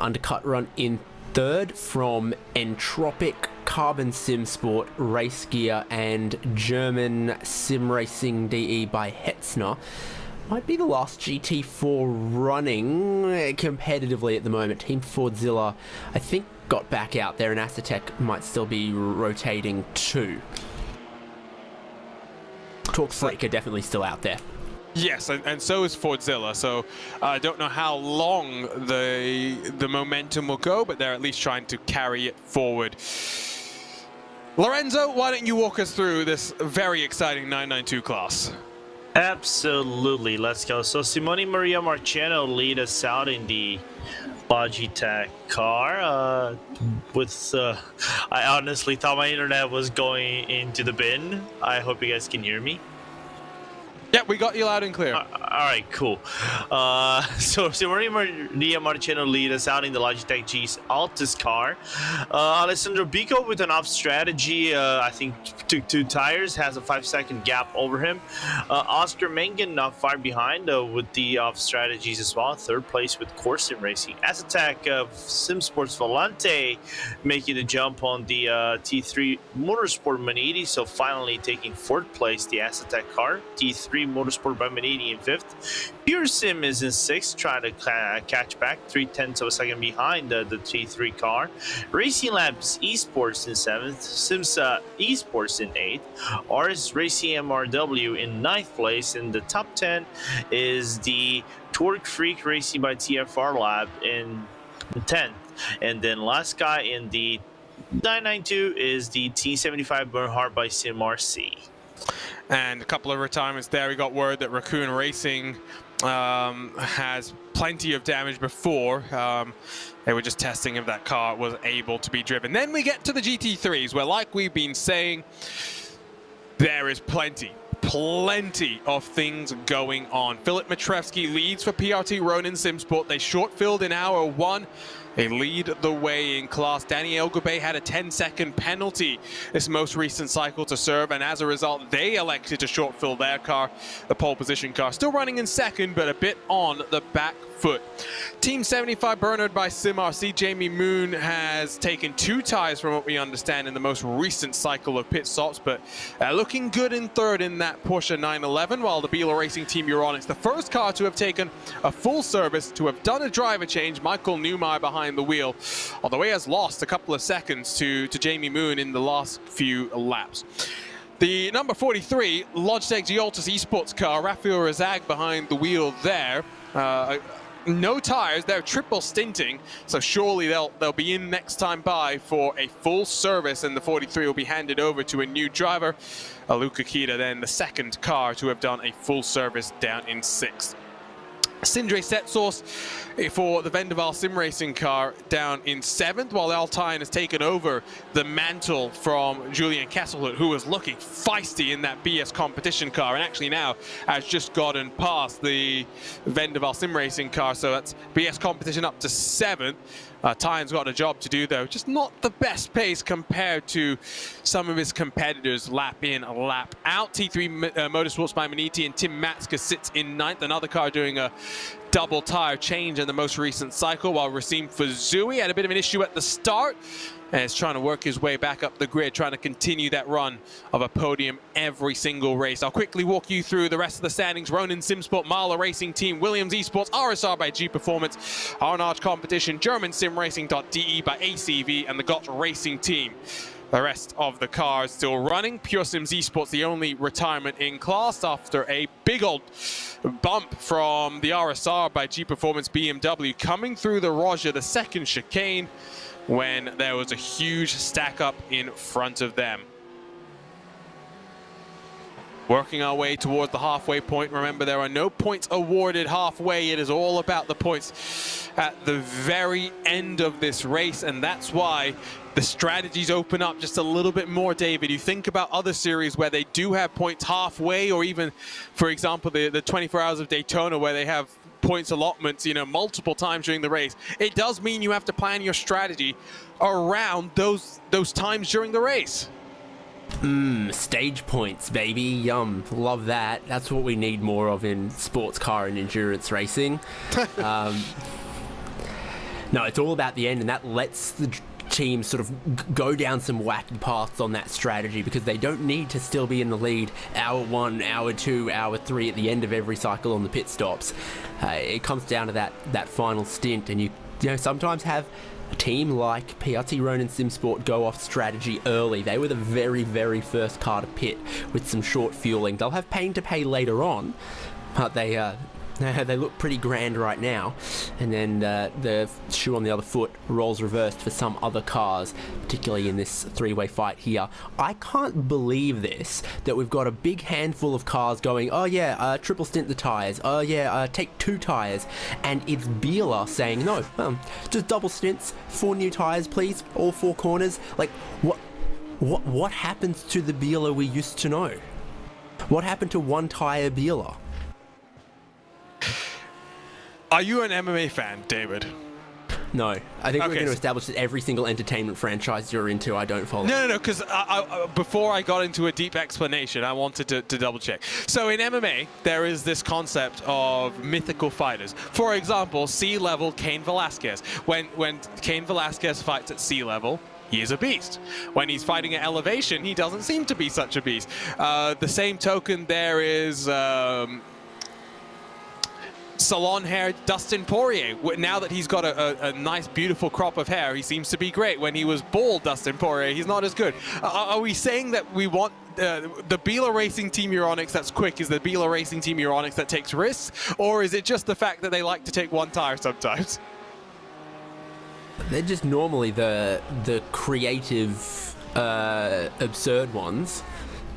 S2: Undercut run in 3rd from Entropic, Carbon Sim Sport, Race Gear, and German Sim Racing DE by Hetzner. Might be the last GT4 running competitively at the moment. Team Fordzilla, I think, got back out there, and Acetec might still be rotating too. Torque Freak are definitely still out there.
S1: Yes, and so is Fordzilla, so I don't know how long the momentum will go, but they're at least trying to carry it forward. Lorenzo, why don't you walk us through this very exciting 992 class?
S3: Absolutely, let's go. So Simone Maria Marciano lead us out in the Logitech car. I honestly thought my internet was going into the bin. I hope you guys can hear me.
S1: Yeah, we got you loud and clear.
S3: All right, cool. So Maria Marciano lead us out in the Logitech G's Altus car. Alessandro Bico with an off strategy, I think took 2 tires, has a 5-second gap over him. Oscar Mengen not far behind with the off strategies as well. 3rd place with Core Sim Racing. Acetec Sim Sports Volante making the jump on the T3 Motorsport Maniti, so finally taking 4th place, the Acetec car. T3 Motorsport by Maniti in 5th. Pure Sim is in 6th, trying to catch back 0.3 of a second behind the T3 car. Racing Labs Esports in 7th, Simsa Esports in 8th, RS Racing MRW in 9th place. In the top 10 is the Torque Freak Racing by TFR Lab in 10th. And then last guy in the 992 is the T75 Bernhard by SimRC.
S1: And a couple of retirements there. We got word that Raccoon Racing has plenty of damage before. They were just testing if that car was able to be driven. Then we get to the GT3s, where, like we've been saying, there is plenty of things going on. Filip Matrevsky leads for PRT Ronin SimSport. They short-filled in hour 1. They lead the way in class. Danny Elgabay had a 10-second penalty this most recent cycle to serve, and as a result, they elected to short-fill their car, the pole position car. Still running in 2nd, but a bit on the back foot. Team 75 Bernhard by SimRC. Jamie Moon has taken 2 ties from what we understand in the most recent cycle of pit stops, but looking good in 3rd in that Porsche 911, while the Biela Racing Team Euronics, the first car to have taken a full service, to have done a driver change. Michael Neumeier behind behind the wheel, although he has lost a couple of seconds to Jamie Moon in the last few laps. The number 43 Logitech Gioltas esports car, Rafael Razag behind the wheel there. No tires, they're triple stinting, so surely they'll be in next time by for a full service, and the 43 will be handed over to a new driver. Luca Kita then the second car to have done a full service down in 6th. Sindre Setsource for the Vendaval Sim Racing car down in 7th, while Altyne has taken over the mantle from Julian Kesselhut, who was looking feisty in that BS competition car, and actually now has just gotten past the Vendaval Sim Racing car, so that's BS competition up to 7th. Tyne's got a job to do, though. Just not the best pace compared to some of his competitors lap in, lap out. T3 Motorsports by Maniti and Tim Matska sits in 9th. Another car doing a double tire change in the most recent cycle, while Racine Fuzui had a bit of an issue at the start and is trying to work his way back up the grid, trying to continue that run of a podium every single race. I'll quickly walk you through the rest of the standings. Ronin Simsport, Marla Racing Team, Williams Esports, RSR by G Performance, Arnage Competition, German Sim Racing.de by ACV, and the GOT Racing Team. The rest of the cars still running. Pure Sims Esports, the only retirement in class after a big old bump from the RSR by G Performance BMW coming through the Roger, the second chicane, when there was a huge stack up in front of them. Working our way towards the halfway point. Remember, there are no points awarded halfway. It is all about the points at the very end of this race, and that's why the strategies open up just a little bit more, David. You think about other series where they do have points halfway, or even, for example, the 24 Hours of Daytona, where they have points allotments, you know, multiple times during the race. It does mean you have to plan your strategy around those times during the race.
S2: Stage points, baby. Yum. Love that. That's what we need more of in sports car and endurance racing. No, it's all about the end, and that lets the teams sort of go down some wacky paths on that strategy, because they don't need to still be in the lead hour 1, hour 2, hour 3 at the end of every cycle on the pit stops. It comes down to that final stint, and you know, sometimes have a team like PRT Ronin Simsport go off strategy early. They were the very, very first car to pit with some short fueling. They'll have pain to pay later on, but they look pretty grand right now. And then the shoe on the other foot rolls reversed for some other cars, particularly in this three-way fight here. I can't believe this, that we've got a big handful of cars going, oh yeah, triple stint the tyres, oh yeah, take 2 tyres, and it's Biela saying, no, just double stints, 4 new tyres please, all 4 corners. Like, what happens to the Biela we used to know? What happened to one tyre Biela?
S1: Are you an MMA fan, David?
S2: No. I think we're going to establish that every single entertainment franchise you're into, I don't follow.
S1: No, because before I got into a deep explanation, I wanted to double check. So in MMA, there is this concept of mythical fighters. For example, sea level Cain Velasquez. When Cain Velasquez fights at sea level, he is a beast. When he's fighting at elevation, he doesn't seem to be such a beast. The same token, there is salon-haired Dustin Poirier. Now that he's got a nice, beautiful crop of hair, he seems to be great. When he was bald, Dustin Poirier, he's not as good. Are we saying that we want the Biela Racing Team Euronics that's quick is the Biela Racing Team Euronics that takes risks? Or is it just the fact that they like to take 1 tire sometimes?
S2: They're just normally the creative, absurd ones.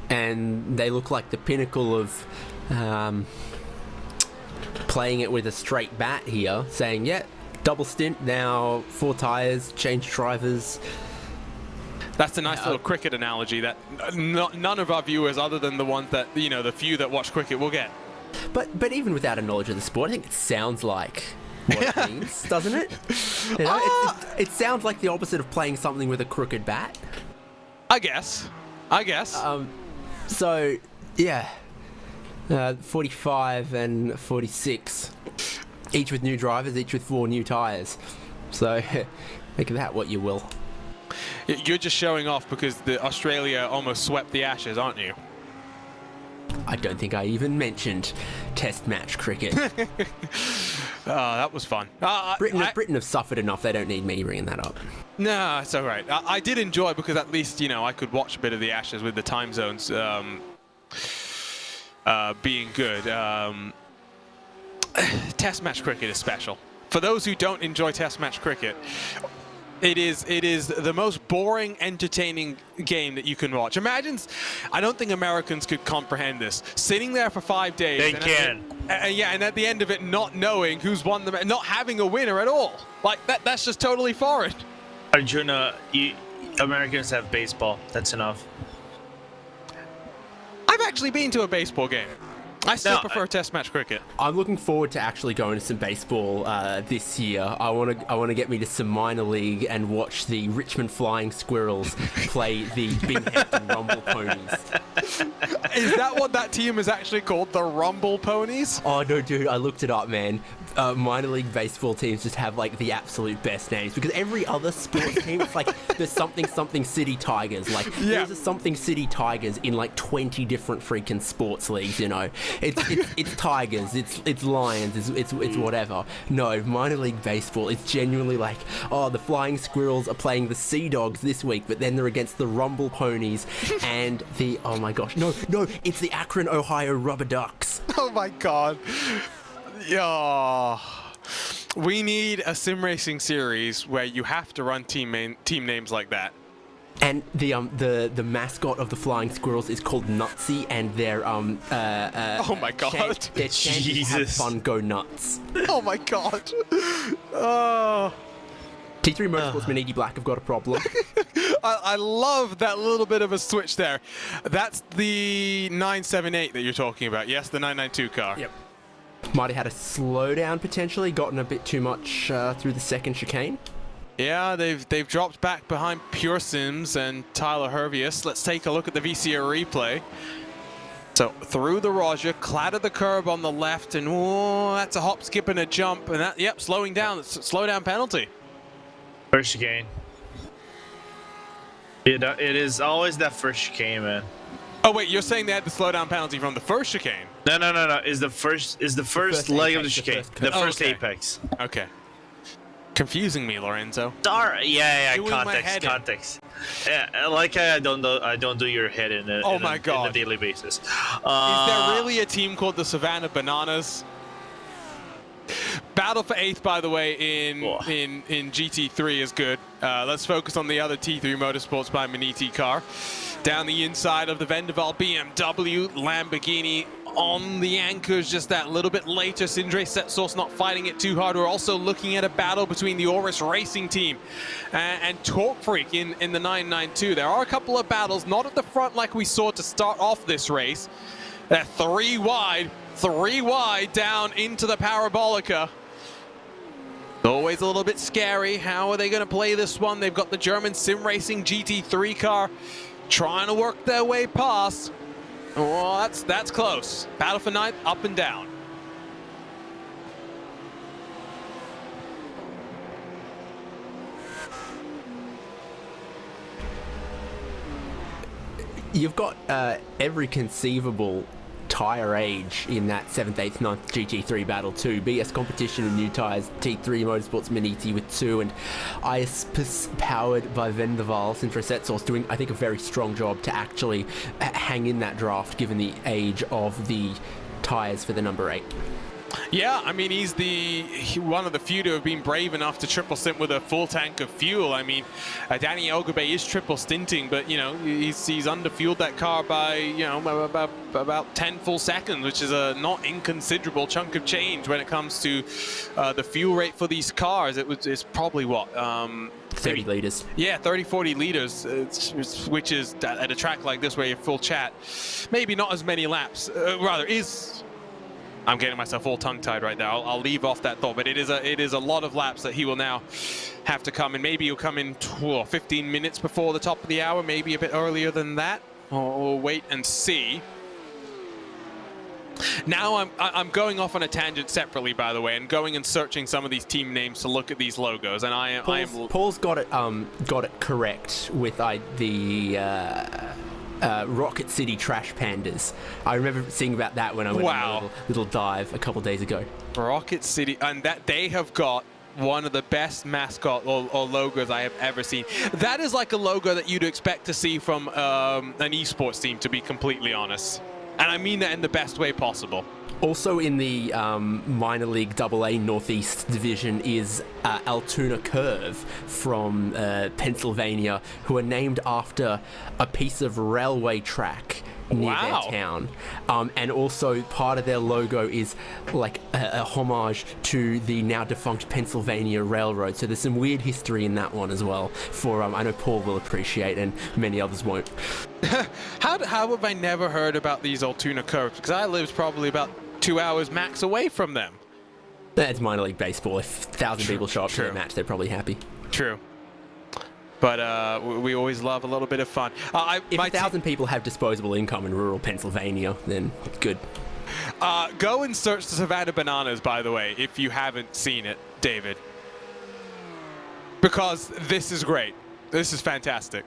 S2: And they look like the pinnacle of playing it with a straight bat here, saying, yeah, double stint, now 4 tires, change drivers.
S1: That's a nice little cricket analogy that none of our viewers, other than the ones that, you know, the few that watch cricket, will get.
S2: But even without a knowledge of the sport, I think it sounds like what it means, doesn't it? You know, it sounds like the opposite of playing something with a crooked bat.
S1: I guess.
S2: So, yeah. 45 and 46, each with new drivers, each with 4 new tyres. So, make of that what you will.
S1: You're just showing off because Australia almost swept the Ashes, aren't you?
S2: I don't think I even mentioned test match cricket.
S1: That was fun.
S2: Britain have suffered enough. They don't need me bringing that up.
S1: No, it's all right. I did enjoy because at least, you know, I could watch a bit of the Ashes with the time zones being good. Test match cricket is special. For those who don't enjoy Test match cricket, it is the most boring, entertaining game that you can watch. Imagine, I don't think Americans could comprehend this. Sitting there for 5 days.
S3: They can.
S1: And at the end of it, not knowing who's won the match, not having a winner at all. Like, that's just totally foreign.
S3: Arjuna, Americans have baseball. That's enough.
S1: I've actually been to a baseball game. I still prefer Test match cricket.
S2: I'm looking forward to actually going to some baseball this year. I want to get me to some minor league and watch the Richmond Flying Squirrels play the Binghamton Rumble Ponies.
S1: Is that what that team is actually called? The Rumble Ponies?
S2: Oh no, dude! I looked it up, man. Minor league baseball teams just have like the absolute best names because every other sports team, it's like there's something City Tigers. Like there's a something City Tigers in like 20 different freaking sports leagues. You know, it's Tigers, it's Lions, it's whatever. No, minor league baseball, it's genuinely like, oh, the Flying Squirrels are playing the Sea Dogs this week, but then they're against the Rumble Ponies and the, oh my gosh, no, it's the Akron, Ohio Rubber Ducks.
S1: Oh my god. Yeah. We need a sim racing series where you have to run team names like that.
S2: And the mascot of the Flying Squirrels is called Nutsy, and their
S1: oh my god,
S2: their chant is have fun, go nuts.
S1: Oh my god. Oh.
S2: T3 Motorsports Maniti Black have got a problem.
S1: I love that little bit of a switch there. That's the 978 that you're talking about. Yes, the 992 car.
S2: Yep. Might have had a slowdown potentially, gotten a bit too much through the second chicane.
S1: Yeah, they've dropped back behind Pure Sims and Tyler Hervius. Let's take a look at the VCO replay. So through the Roger, clattered the curb on the left, and oh, that's a hop, skip, and a jump, and that, yep, slowing down. It's a slow down penalty.
S3: First chicane. It is always that first chicane, man.
S1: Oh wait, you're saying they had the slowdown penalty from the first chicane?
S3: No. Is the first leg of the chicane, the first apex.
S1: Okay. Confusing me, Lorenzo.
S3: Yeah. Context. Yeah, like I don't do your head in a daily basis.
S1: Is there really a team called the Savannah Bananas? Battle for 8th, by the way, in GT3 is good. Let's focus on the other T3 Motorsports by Maniti car. Down the inside of the Vendaval BMW, Lamborghini on the anchors just that little bit later. Sindre Setsource not fighting it too hard. We're also looking at a battle between the Oris Racing team and Torque Freak in the 992. There are a couple of battles, not at the front like we saw to start off this race. They're three wide down into the Parabolica. Always a little bit scary. How are they going to play this one? They've got the German Sim Racing GT3 car trying to work their way past. Oh, that's close. Battle for 9th, up and down.
S2: You've got every conceivable tyre age in that 7th, 8th, 9th GT3 battle too. BS Competition with new tyres, T3 Motorsports Maniti with 2, and ISPIS powered by Vendaval. Sintra Setsource doing, I think, a very strong job to actually hang in that draft given the age of the tyres for the number 8.
S1: Yeah, I mean, he's one of the few to have been brave enough to triple stint with a full tank of fuel. I mean, Danny Elgabe is triple stinting, but, you know, he's underfueled that car by, you know, about 10 full seconds, which is a not inconsiderable chunk of change when it comes to the fuel rate for these cars. It's probably, what,
S2: 30 litres.
S1: Yeah, 30, 40 litres, which is at a track like this where you have full chat. Maybe not as many laps, I'm getting myself all tongue-tied right now. I'll leave off that thought, but it is a lot of laps that he will now have to come in. Maybe he'll come in 15 minutes before the top of the hour, maybe a bit earlier than that. We'll wait and see. Now I'm going off on a tangent separately, by the way, and going and searching some of these team names to look at these logos. And
S2: Paul's got it correct with the. Rocket City Trash Pandas. I remember seeing about that when I went on a little dive a couple days ago.
S1: Rocket City, and that they have got one of the best mascot or logos I have ever seen. That is like a logo that you'd expect to see from an esports team, to be completely honest. And I mean that in the best way possible.
S2: Also in the minor league AA Northeast division is Altoona Curve from Pennsylvania, who are named after a piece of railway track near their town. And also part of their logo is like a homage to the now defunct Pennsylvania Railroad. So there's some weird history in that one as well for I know Paul will appreciate and many others won't.
S1: How have I never heard about these Altoona Curves? Because I live probably about 2 hours max away from them.
S2: That's minor league baseball. If 1,000 people show up to the match, they're probably happy.
S1: True. But we always love a little bit of fun.
S2: If 1,000 people have disposable income in rural Pennsylvania, then good.
S1: Go and search the Savannah Bananas, by the way, if you haven't seen it, David. Because this is great. This is fantastic.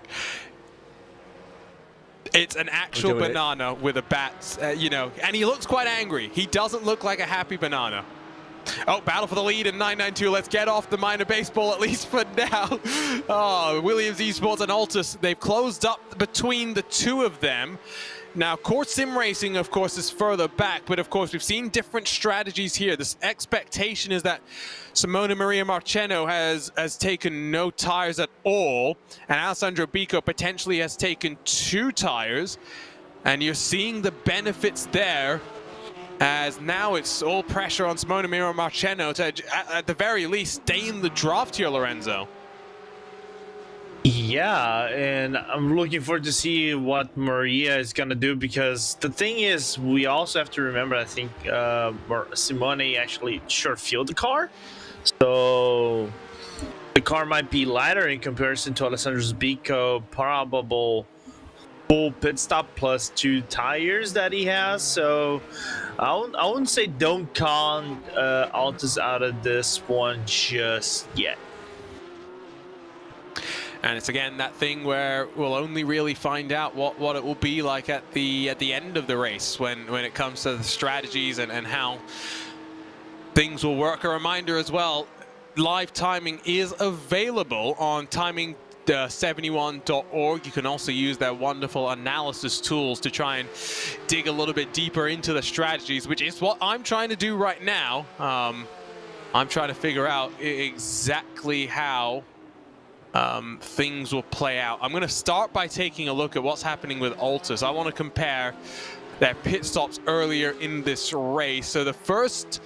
S1: It's an actual banana with a bat, you know, and he looks quite angry. He doesn't look like a happy banana. Oh, battle for the lead in 992. Let's get off the minor baseball, at least for now. Oh, Williams Esports and Altus, they've closed up between the two of them. Now, Court Sim Racing, of course, is further back, but of course, we've seen different strategies here. This expectation is that Simona Maria Marcheno has taken no tires at all, and Alessandro Bico potentially has taken 2 tires, and you're seeing the benefits there, as now it's all pressure on Simona Maria Marcheno to, at the very least, stay in the draft here, Lorenzo.
S3: Yeah, and I'm looking forward to see what Maria is gonna do, because the thing is, we also have to remember, I think Simone actually short-fueled the car, so the car might be lighter in comparison to Alessandro Bico probable full pit stop plus 2 tires that he has. So I wouldn't say don't count Altus out of this one just yet.
S1: And it's again that thing where we'll only really find out what it will be like at the end of the race when it comes to the strategies and how things will work. A reminder as well, live timing is available on timing71.org. You can also use their wonderful analysis tools to try and dig a little bit deeper into the strategies, which is what I'm trying to do right now. I'm trying to figure out exactly how things will play out. I'm going to start by taking a look at what's happening with Altus. I want to compare their pit stops earlier in this race. So the first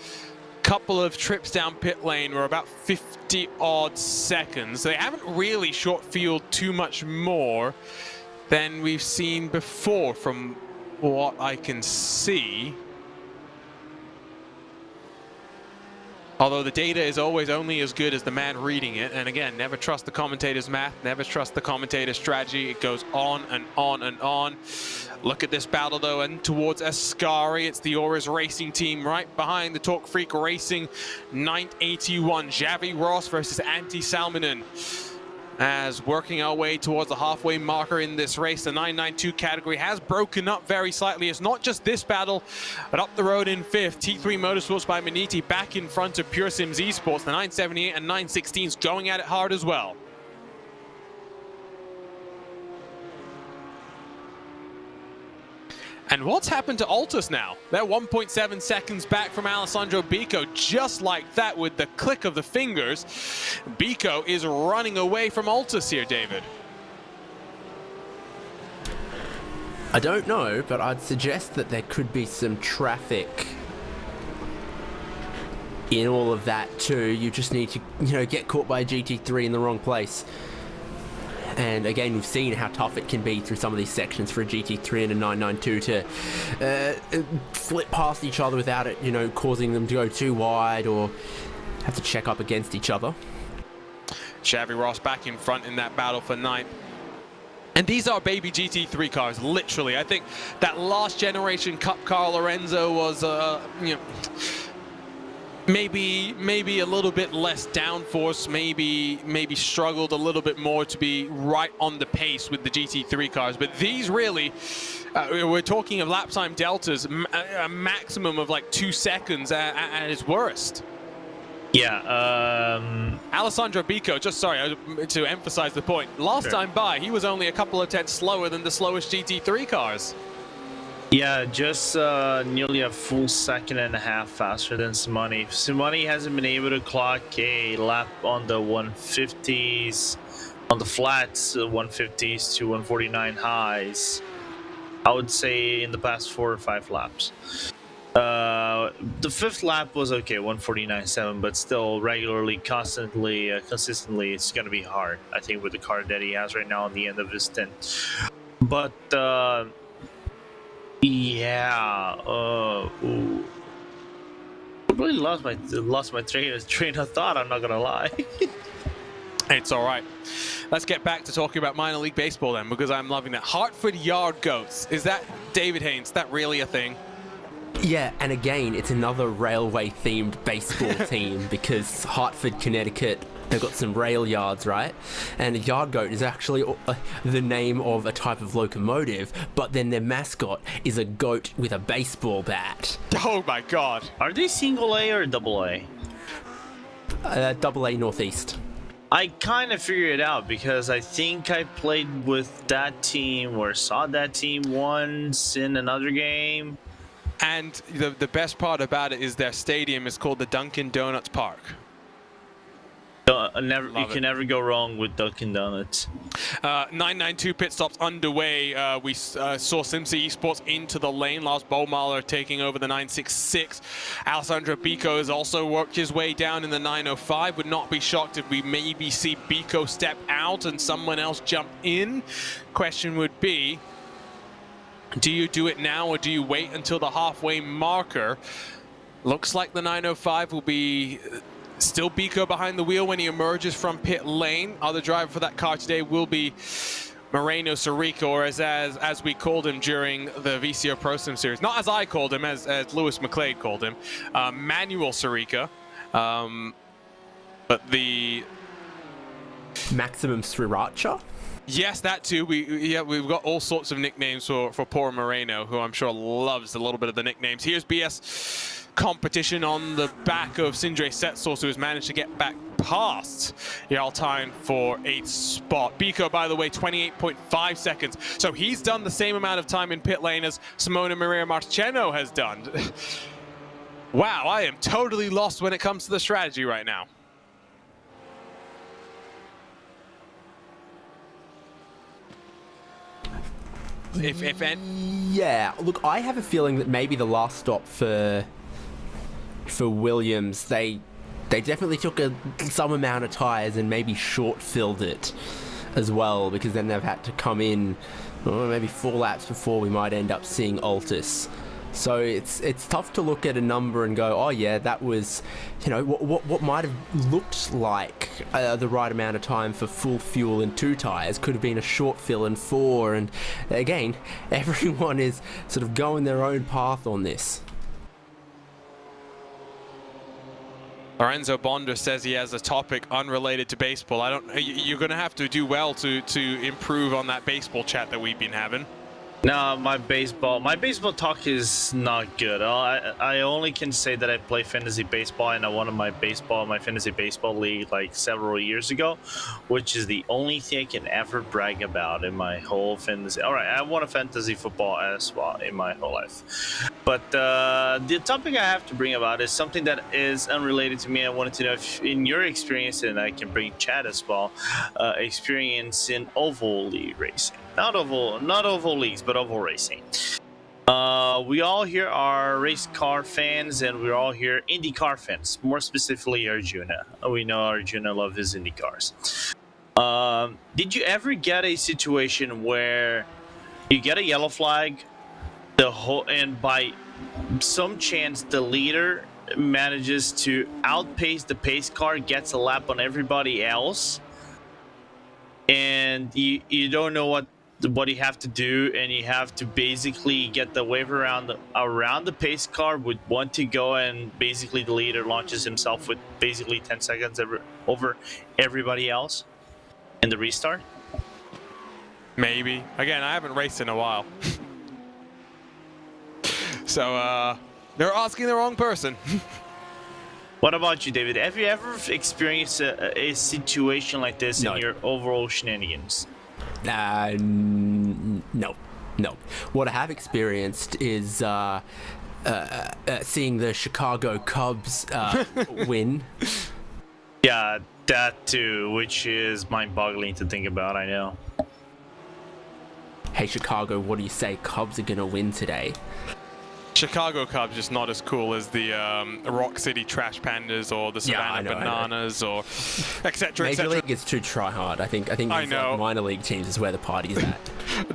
S1: couple of trips down pit lane were about 50 odd seconds. They haven't really short fueled too much more than we've seen before from what I can see. Although the data is always only as good as the man reading it. And again, never trust the commentator's math, never trust the commentator's strategy. It goes on and on and on. Look at this battle though, and towards Ascari, it's the Auras Racing team right behind the Talk Freak Racing 981. Javi Ross versus Antti Salminen. As working our way towards the halfway marker in this race, the 992 category has broken up very slightly. It's not just this battle, but up the road in 5th, T3 Motorsports by Maniti back in front of Pure Sims Esports. The 978 and 916s going at it hard as well. And what's happened to Altus now? They're 1.7 seconds back from Alessandro Bico, just like that with the click of the fingers. Bico is running away from Altus here, David.
S2: I don't know, but I'd suggest that there could be some traffic in all of that too. You just need to, get caught by a GT3 in the wrong place. And again, we've seen how tough it can be through some of these sections for a GT3 and a 992 to slip past each other without it, causing them to go too wide or have to check up against each other.
S1: Xavi Ross back in front in that battle for 9th. And these are baby GT3 cars, literally. I think that last generation Cup car Lorenzo was, maybe a little bit less downforce, maybe struggled a little bit more to be right on the pace with the GT3 cars. But these really, we're talking of lap time deltas, a maximum of like 2 seconds at its worst.
S3: Yeah.
S1: Alessandro Bico, just sorry to emphasize the point, last time by, he was only a couple of tenths slower than the slowest GT3 cars.
S3: Yeah, just nearly a full second and a half faster than Simoni. Simoni hasn't been able to clock a lap on the 150s, on the flats, 150s to 149 highs, I would say in the past 4 or 5 laps. The 5th lap was okay, 149.7, but still regularly, consistently, it's going to be hard, I think, with the car that he has right now on the end of his stint. But yeah, I really lost my train of thought. I'm not gonna lie.
S1: It's all right. Let's get back to talking about minor league baseball then, because I'm loving that. Hartford Yard Goats. Is that David Haynes? Is that really a thing?
S2: Yeah, and again, it's another railway-themed baseball team because Hartford, Connecticut, they've got some rail yards, right? And a yard goat is actually the name of a type of locomotive, but then their mascot is a goat with a baseball bat.
S1: Oh my god.
S3: Are they single A or double A?
S2: Double A Northeast.
S3: I kind of figured it out because I think I played with that team or saw that team once in another game.
S1: And the best part about it is their stadium is called the Dunkin' Donuts Park.
S3: You can never go wrong with Dunkin' Donuts.
S1: 992 pit stops underway. We saw SimC Esports into the lane. Lars Bohmaler taking over the 966. Alessandro Bico has also worked his way down in the 905. Would not be shocked if we maybe see Bico step out and someone else jump in. Question would be, do you do it now or do you wait until the halfway marker? Looks like the 905 will be still Bico behind the wheel when he emerges from pit lane. Other driver for that car today will be Moreno Sorica, or as we called him during the VCO Pro Sim Series. Not as I called him, as Lewis McClade called him. Manuel Sorica. But the
S2: Maximum Sriracha?
S1: Yes, that too. We've got all sorts of nicknames for poor Moreno, who I'm sure loves a little bit of the nicknames. Here's BS competition on the back of Sindre Setsos, who has managed to get back past Yaltine for 8th spot. Bico, by the way, 28.5 seconds. So he's done the same amount of time in pit lane as Simona Maria Marcheno has done. Wow, I am totally lost when it comes to the strategy right now. If any.
S2: Yeah, look, I have a feeling that maybe the last stop for Williams, they definitely took some amount of tires and maybe short-filled it as well, because then they've had to come in maybe 4 laps before we might end up seeing Altus. So it's tough to look at a number and go, oh yeah, that was, you know, what might have looked like the right amount of time for full fuel in 2 tires could have been a short fill in 4. And again, everyone is sort of going their own path on this.
S1: Lorenzo Bonder says he has a topic unrelated to baseball. You're going to have to do well to improve on that baseball chat that we've been having.
S3: No, my baseball talk is not good. I only can say that I play fantasy baseball, and I won my fantasy baseball league like several years ago, which is the only thing I can ever brag about in my whole fantasy. All right, I won a fantasy football as well in my whole life. But the topic I have to bring about is something that is unrelated to me. I wanted to know if, in your experience, and I can bring Chad as well, experience in oval league racing. Not oval leagues, but oval racing. We all here are race car fans, and we're all here IndyCar fans. More specifically, Arjuna. We know Arjuna loves his Indy cars. Did you ever get a situation where you get a yellow flag, and by some chance the leader manages to outpace the pace car, gets a lap on everybody else, and you don't know what what you have to do, and you have to basically get the wave around the pace car. Would want to go, and basically the leader launches himself with basically 10 seconds over everybody else in the restart.
S1: Maybe. Again, I haven't raced in a while. So, they're asking the wrong person.
S3: What about you, David? Have you ever experienced a situation like this in your overall shenanigans?
S2: No. What I have experienced is seeing the Chicago Cubs win.
S3: Yeah, that too, which is mind-boggling to think about, I know.
S2: Hey, Chicago, what do you say? Cubs are going to win today.
S1: Chicago Cubs just not as cool as the Rock City Trash Pandas or the Savannah Bananas or etc.
S2: Major League is too try hard. I think these like minor league teams is where the party's at.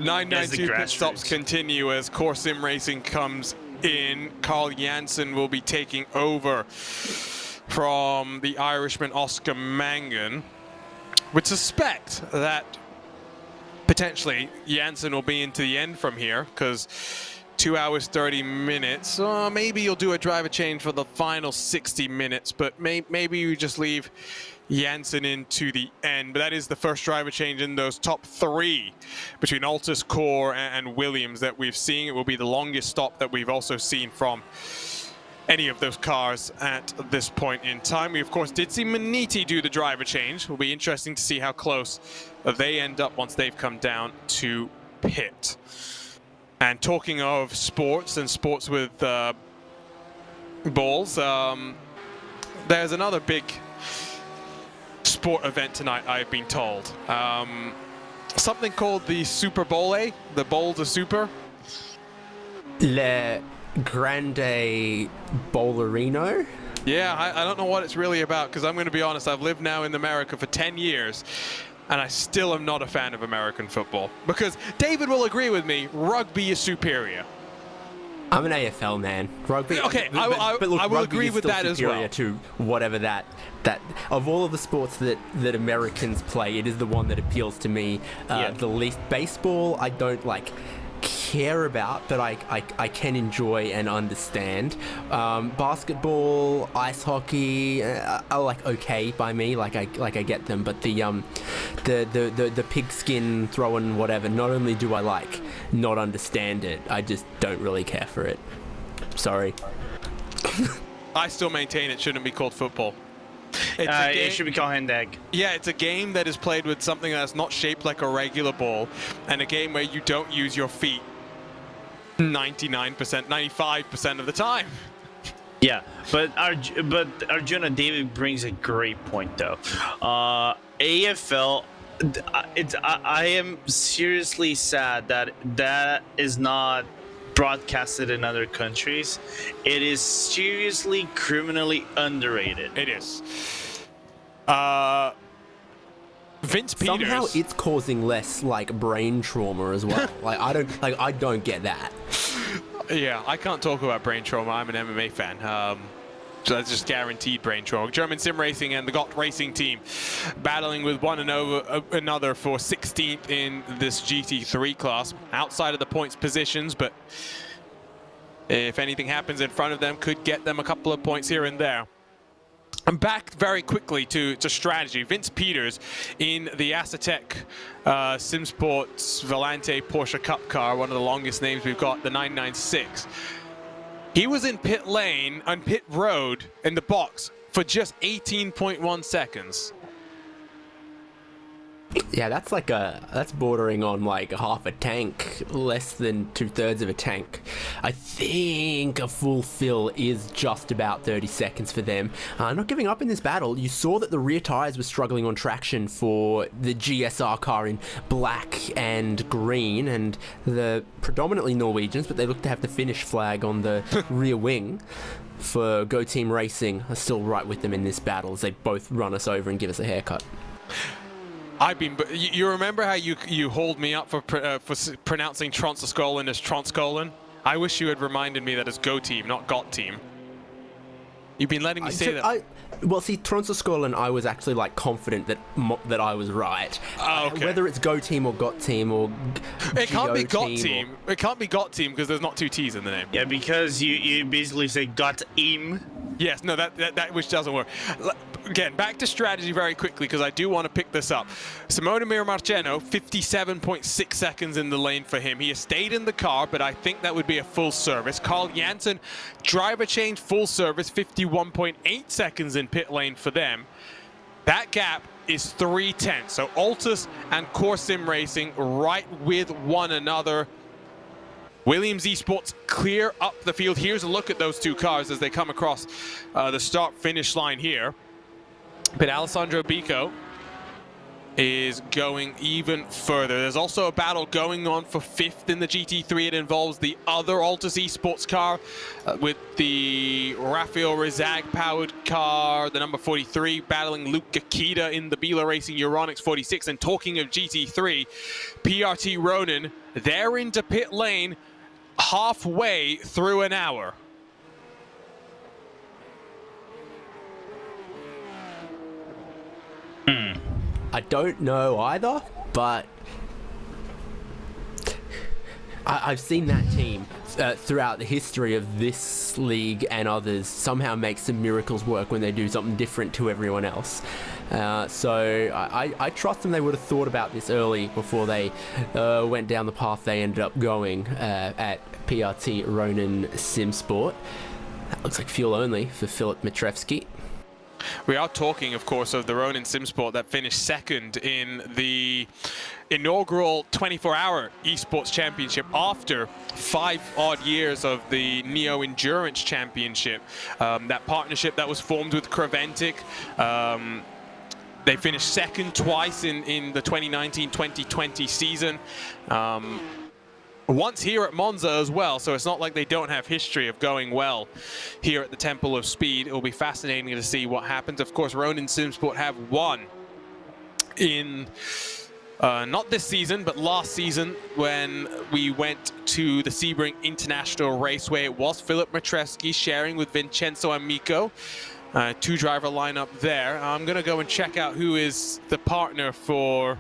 S1: 992 pit stops continue as Core Sim Racing comes in. Carl Janssen will be taking over from the Irishman Oscar Mangan. Would suspect that potentially Janssen will be into the end from here because 2 hours 30 minutes. Maybe you'll do a driver change for the final 60 minutes, but maybe you just leave Janssen into the end. But that is the first driver change in those top three between Altus, Core, and Williams that we've seen. It will be the longest stop that we've also seen from any of those cars at this point in time. We, of course, did see Maniti do the driver change. It will be interesting to see how close they end up once they've come down to pit. And talking of sports and sports with balls, there's another big sport event tonight, I've been told. Something called the Super Bowl, the Bowl to Super.
S2: Le Grande Bowlerino?
S1: Yeah, I don't know what it's really about, because I'm going to be honest, I've lived now in America for 10 years. And I still am not a fan of American football. Because David will agree with me, rugby is superior.
S2: I'm an AFL man. Rugby.
S1: Okay,
S2: but look,
S1: I will agree with that as well.
S2: To whatever that of all of the sports that Americans play, it is the one that appeals to me the least. Baseball, I don't care about, but I can enjoy and understand. Basketball, ice hockey are okay by me. I get them, but the pigskin throwing whatever. Not only do I not understand it, I just don't really care for it. Sorry.
S1: I still maintain it shouldn't be called football.
S3: It should be called handag.
S1: Yeah, it's a game that is played with something that's not shaped like a regular ball, and a game where you don't use your feet 99%, 95% of the time.
S3: Yeah, but Arjuna, David brings a great point though. AFL, I am seriously sad that is not broadcasted in other countries. It is seriously criminally underrated.
S1: It is. Vince Peters.
S2: Somehow it's causing less brain trauma as well. I don't get that.
S1: Yeah, I can't talk about brain trauma. I'm an MMA fan. So that's just guaranteed brain trauma. German Sim Racing and the GOT Racing team battling with one another for 16th in this GT3 class. Outside of the points positions, but if anything happens in front of them, could get them a couple of points here and there. I'm back very quickly to strategy. Vince Peters in the Acetec SimSports Volante Porsche Cup car, one of the longest names we've got, the 996. He was in pit lane on pit road in the box for just 18.1 seconds.
S2: Yeah, that's bordering on half a tank, less than 2/3 of a tank. I think a full fill is just about 30 seconds for them. Not giving up in this battle. You saw that the rear tires were struggling on traction for the GSR car in black and green, and the predominantly Norwegians, but they look to have the Finnish flag on the rear wing. For Go Team Racing are still right with them in this battle as they both run us over and give us a haircut.
S1: You remember how you hold me up for pronouncing Tronsascolin as Tronscolin? I wish you had reminded me that it's Go Team, not Got Team. You've been letting me say that.
S2: Well, see, Tronsaskolan, I was actually like confident that I was right.
S1: Oh, okay.
S2: Whether it's Go Team or Got Team or
S1: It can't be Got
S2: Team.
S1: Team. It can't be Got Team because there's not two T's in the name.
S3: Yeah, because you basically say got im.
S1: Yes, no, that which doesn't work. Again, back to strategy very quickly because I do want to pick this up. Simone Marceno, 57.6 seconds in the lane for him. He has stayed in the car, but I think that would be a full service. Carl Jansen, driver change, full service, 51.8 seconds in pit lane for them. That gap is 3:10. So Altus and Core Sim Racing right with one another. Williams Esports clear up the field. Here's a look at those two cars as they come across the start-finish line here. But Alessandro Bico is going even further. There's also a battle going on for 5th in the GT3. It involves the other Altus Esports car with the Rafael Rizag-powered car, the number 43, battling Luke Gakita in the Bila Racing Euronics 46. And talking of GT3, PRT Ronin, they're into pit lane halfway through an hour.
S2: I don't know either, but I've seen that team throughout the history of this league and others somehow make some miracles work when they do something different to everyone else. So I trust them. They would have thought about this early before they went down the path they ended up going at PRT Ronin Simsport. That looks like fuel only for Filip Mitrevsky.
S1: We are talking, of course, of the Ronin Simsport that finished second in the inaugural 24-hour esports championship after 5 odd years of the Neo Endurance Championship. That partnership that was formed with Creventic. They finished second twice in the 2019-2020 season. Once here at Monza as well, so it's not like they don't have history of going well here at the Temple of Speed. It will be fascinating to see what happens. Of course, Ronin Simsport have won in not this season, but last season when we went to the Sebring International Raceway. It was Filip Mitrevsky sharing with Vincenzo Amico. Two-driver lineup there. I'm going to go and check out who is the partner for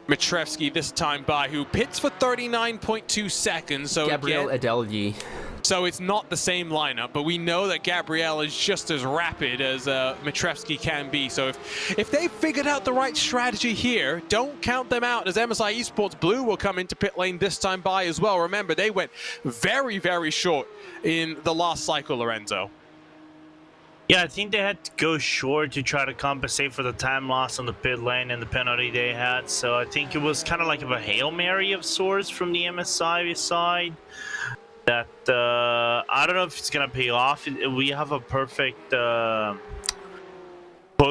S1: Mitrevsky this time by, who pits for 39.2 seconds. So
S2: Gabriel Adelji.
S1: So it's not the same lineup, but we know that Gabriel is just as rapid as Mitrevsky can be. So if they figured out the right strategy here, don't count them out, as MSI Esports Blue will come into pit lane this time by as well. Remember, they went very, very short in the last cycle, Lorenzo.
S3: Yeah, I think they had to go short to try to compensate for the time loss on the pit lane and the penalty they had. So I think it was kind of like a Hail Mary of sorts from the MSI side. That I don't know if it's going to pay off. We have a perfect boat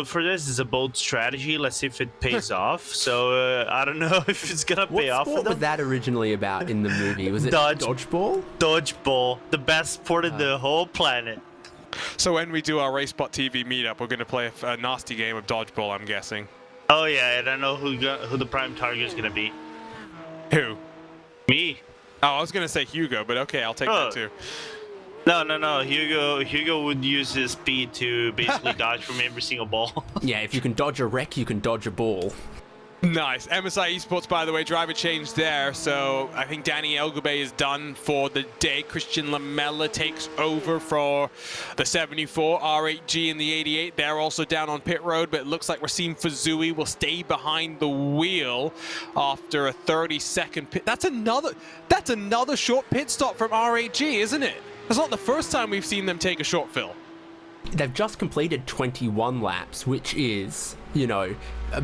S3: for this. It's a boat strategy. Let's see if it pays off. So I don't know if it's going to pay off for them.
S2: What was that originally about in the movie? Was it Dodgeball?
S3: Dodgeball. The best sport in the whole planet.
S1: So when we do our RaceBot TV meetup, we're going to play a nasty game of dodgeball, I'm guessing.
S3: Oh yeah, and I know who the prime target is going to be.
S1: Who?
S3: Me.
S1: Oh, I was going to say Hugo, but okay, I'll take that too.
S3: No. Hugo would use his speed to basically dodge from every single ball.
S2: Yeah, if you can dodge a wreck, you can dodge a ball.
S1: Nice. MSI Esports, by the way, driver change there. So I think Danny Elgube is done for the day. Christian Lamella takes over for the 74. R8G and the 88. They're also down on pit road, but it looks like Racine Fuzui will stay behind the wheel after a 30-second pit. That's another short pit stop from R8G, isn't it? That's not the first time we've seen them take a short fill.
S2: They've just completed 21 laps, which is, you know,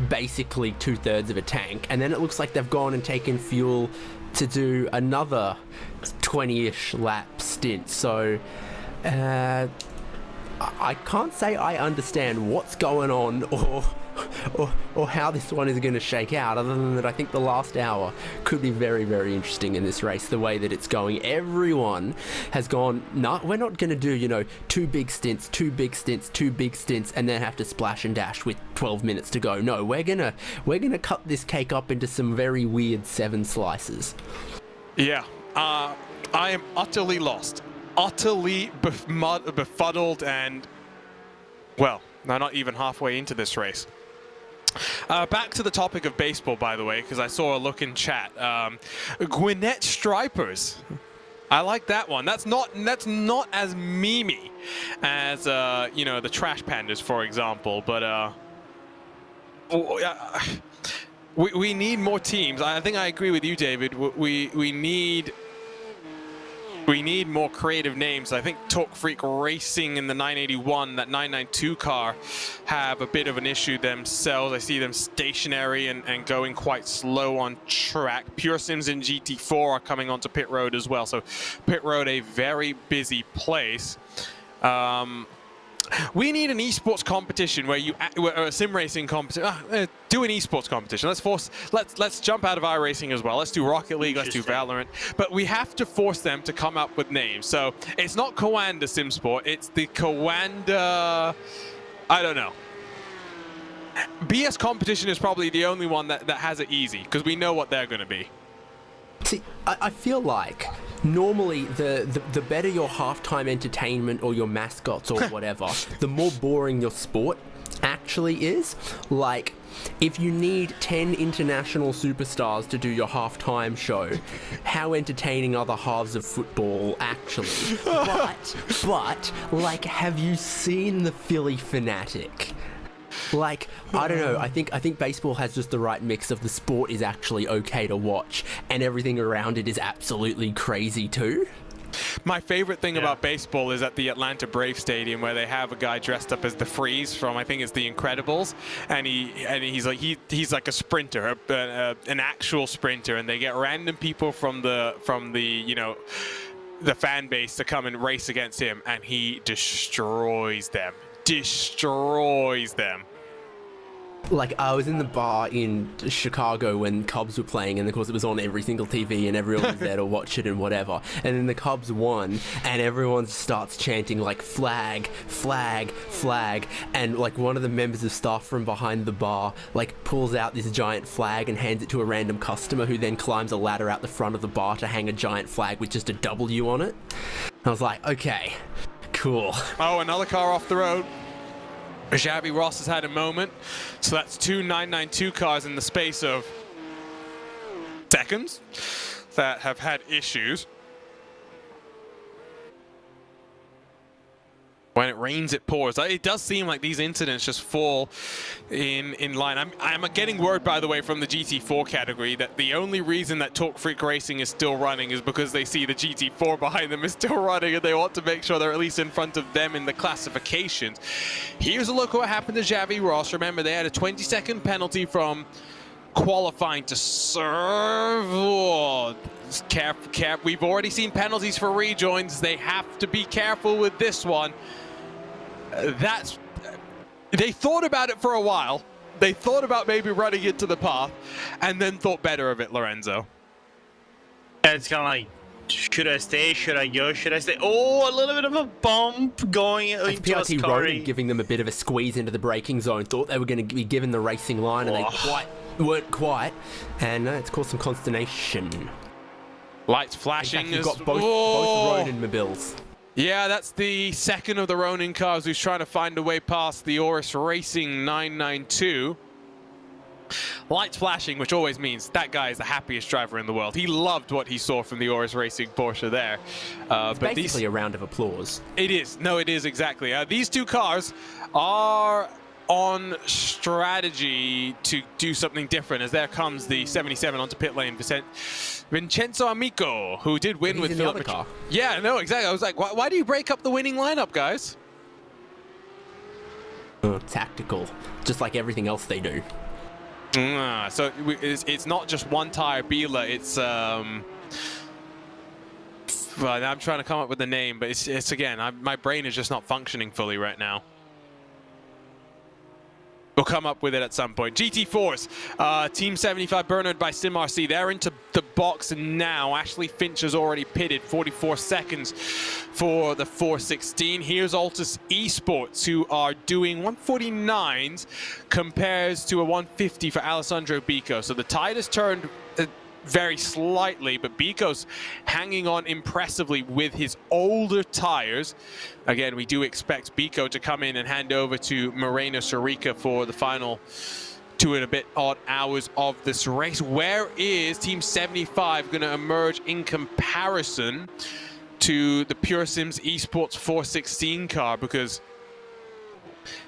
S2: basically 2/3 of a tank. And then it looks like they've gone and taken fuel to do another 20-ish lap stint. So I can't say I understand what's going on or how this one is going to shake out, other than that I think the last hour could be very, very interesting in this race, the way that it's going. Everyone has gone, no, we're not going to do, you know, two big stints, and then have to splash and dash with 12 minutes to go. No, we're gonna cut this cake up into some very weird 7 slices.
S1: Yeah, I am utterly lost. utterly befuddled and, well, they're not even halfway into this race. Back to the topic of baseball, by the way, because I saw a look in chat. Gwinnett Stripers. I like that one. That's not as memey as you know, the Trash Pandas, for example. But we need more teams. I think I agree with you, David. We need more creative names. I think Talk Freak Racing in the 981, that 992 car, have a bit of an issue themselves. I see them stationary and going quite slow on track. Pure Sims and GT4 are coming onto pit road as well. So pit road, a very busy place. We need an esports competition where a sim racing competition. Do an esports competition. Let's jump out of iRacing as well. Let's do Rocket League. Let's do Valorant. But we have to force them to come up with names. So it's not Coanda Sim Sport. It's the Coanda. I don't know. BS competition is probably the only one that has it easy because we know what they're going to be.
S2: See, I feel like normally the better your halftime entertainment or your mascots or whatever, the more boring your sport actually is. Like, if you need 10 international superstars to do your halftime show, how entertaining are the halves of football actually? But like, have you seen the Philly Fanatic? Like, I don't know, I think baseball has just the right mix of the sport is actually okay to watch and everything around it is absolutely crazy too.
S1: My favorite thing about baseball is at the Atlanta Braves Stadium where they have a guy dressed up as the Freeze from, I think it's The Incredibles, and he's like a sprinter, an actual sprinter, and they get random people from the you know, the fan base to come and race against him, and he destroys them. Like, I was in the bar in Chicago when Cubs were playing, and of course it was on every single TV and everyone was there to watch it and whatever, and then the Cubs won and everyone starts chanting like flag, flag, flag, and like one of the members of staff from behind the bar like pulls out this giant flag and hands it to a random customer who then climbs a ladder out the front of the bar to hang a giant flag with just a W on it. I was like, okay, cool. Oh, another car off the road. Xavi Ross has had a moment, so that's two 992 cars in the space of seconds that have had issues. When it rains, it pours. It does seem like these incidents just fall in line. I'm getting word, by the way, from the GT4 category that the only reason that Talk Freak Racing is still running is because they see the GT4 behind them is still running and they want to make sure they're at least in front of them in the classifications. Here's a look at what happened to Xavi Ross. Remember, they had a 20-second penalty from qualifying to serve. Oh, we've already seen penalties for rejoins. They have to be careful with this one. They thought about it for a while. They thought about maybe running into the path and then thought better of it, Lorenzo.
S3: And it's kind of like, should I stay? Should I go? Should I stay? Oh, a little bit of a bump going into
S2: PRT Ronan giving them a bit of a squeeze into the braking zone. Thought they were going to be given the racing line and they weren't quite. And it's caused some consternation.
S1: Lights flashing.
S2: In fact, you've got both Ronan mobiles.
S1: Yeah, that's the second of the Ronin cars who's trying to find a way past the Oris Racing 992. Lights flashing, which always means that guy is the happiest driver in the world. He loved what he saw from the Oris Racing Porsche there.
S2: It's but basically a round of applause.
S1: It is. No, it is exactly. These two cars are on strategy to do something different, as there comes the 77 onto pit lane. Vincenzo Amico, who did win with Philip.
S2: Car.
S1: Yeah, no, exactly. I was like, why do you break up the winning lineup, guys?
S2: Tactical, just like everything else they do.
S1: So it's not just one tire Bila, it's well, I'm trying to come up with the name, but it's again, my brain is just not functioning fully right now. We'll come up with it at some point. GT4s, Team 75 Bernard by SimRC. They're into the box now. Ashley Finch has already pitted. 44 seconds for the 416. Here's Altus Esports, who are doing 149s, compares to a 150 for Alessandro Bico. So the tide has turned very slightly, but Biko's hanging on impressively with his older tires. Again, we do expect Biko to come in and hand over to Moreno Sorica for the final 2 and a bit odd hours of this race. Where is Team 75 going to emerge in comparison to the Pure Sims Esports 416 car? Because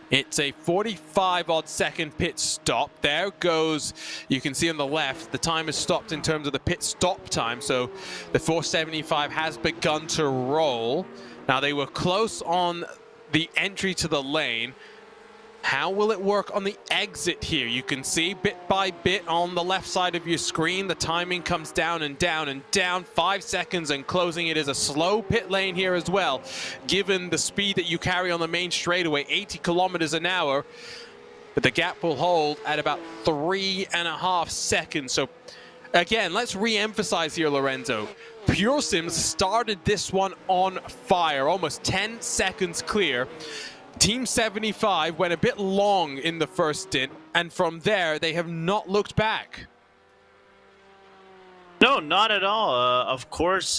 S1: it's a 45 odd second pit stop. There goes, you can see on the left, the time has stopped in terms of the pit stop time. So the 475 has begun to roll. Now they were close on the entry to the lane. How will it work on the exit here? You can see bit by bit on the left side of your screen, the timing comes down and down and down. 5 seconds and closing. It is a slow pit lane here as well, given the speed that you carry on the main straightaway, 80 kilometers an hour. But the gap will hold at about 3.5 seconds. So again, let's re-emphasize here, Lorenzo. Pure Sims started this one on fire, almost 10 seconds clear. Team 75 went a bit long in the first stint, and from there, they have not looked back.
S3: No, not at all. Of course,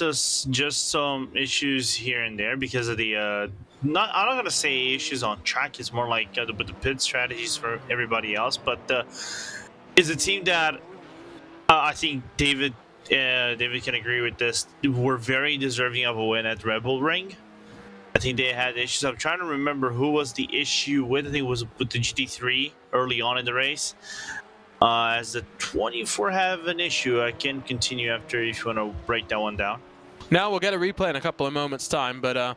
S3: just some issues here and there because of the I'm not gonna say issues on track. It's more like the pit strategies for everybody else. But it's a team that I think David can agree with this. We're very deserving of a win at Red Bull Ring. I think they had issues. I'm trying to remember who was the issue with. I think it was with the GT3 early on in the race. As the 24 have an issue, I can continue after if you want to break that one down.
S1: Now we'll get a replay in a couple of moments' time, but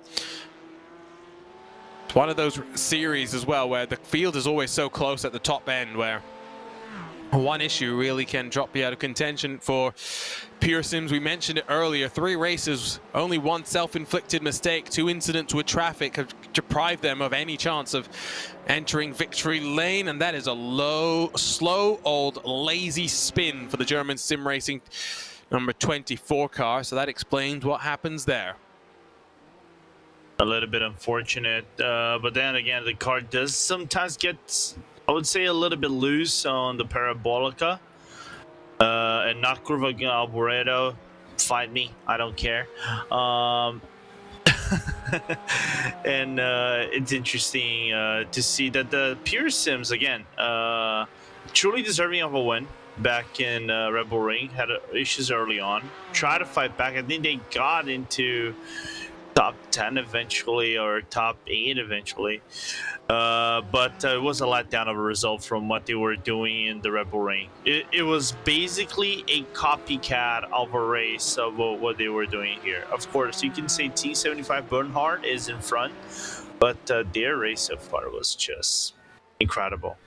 S1: it's one of those series as well where the field is always so close at the top end, where one issue really can drop you out of contention for Pure Sims. We mentioned it earlier, 3 races, only 1 self-inflicted mistake, 2 incidents with traffic have deprived them of any chance of entering victory lane, and that is a low, slow, old, lazy spin for the German sim racing number 24 car, so that explains what happens there.
S3: A little bit unfortunate, but then again, the car does sometimes get, I would say, a little bit loose on the Parabolica. And not Curva Alboreto, fight me, I don't care. And it's interesting to see that the Pure Sims, again, truly deserving of a win back in Red Bull Ring, had issues early on. Tried to fight back. I think they got into top 10 eventually, or top 8 eventually. But it was a letdown of a result from what they were doing in the Red Bull Ring. It was basically a copycat of a race of what they were doing here. Of course, you can say Team 75 Bernhard is in front, but their race so far was just incredible.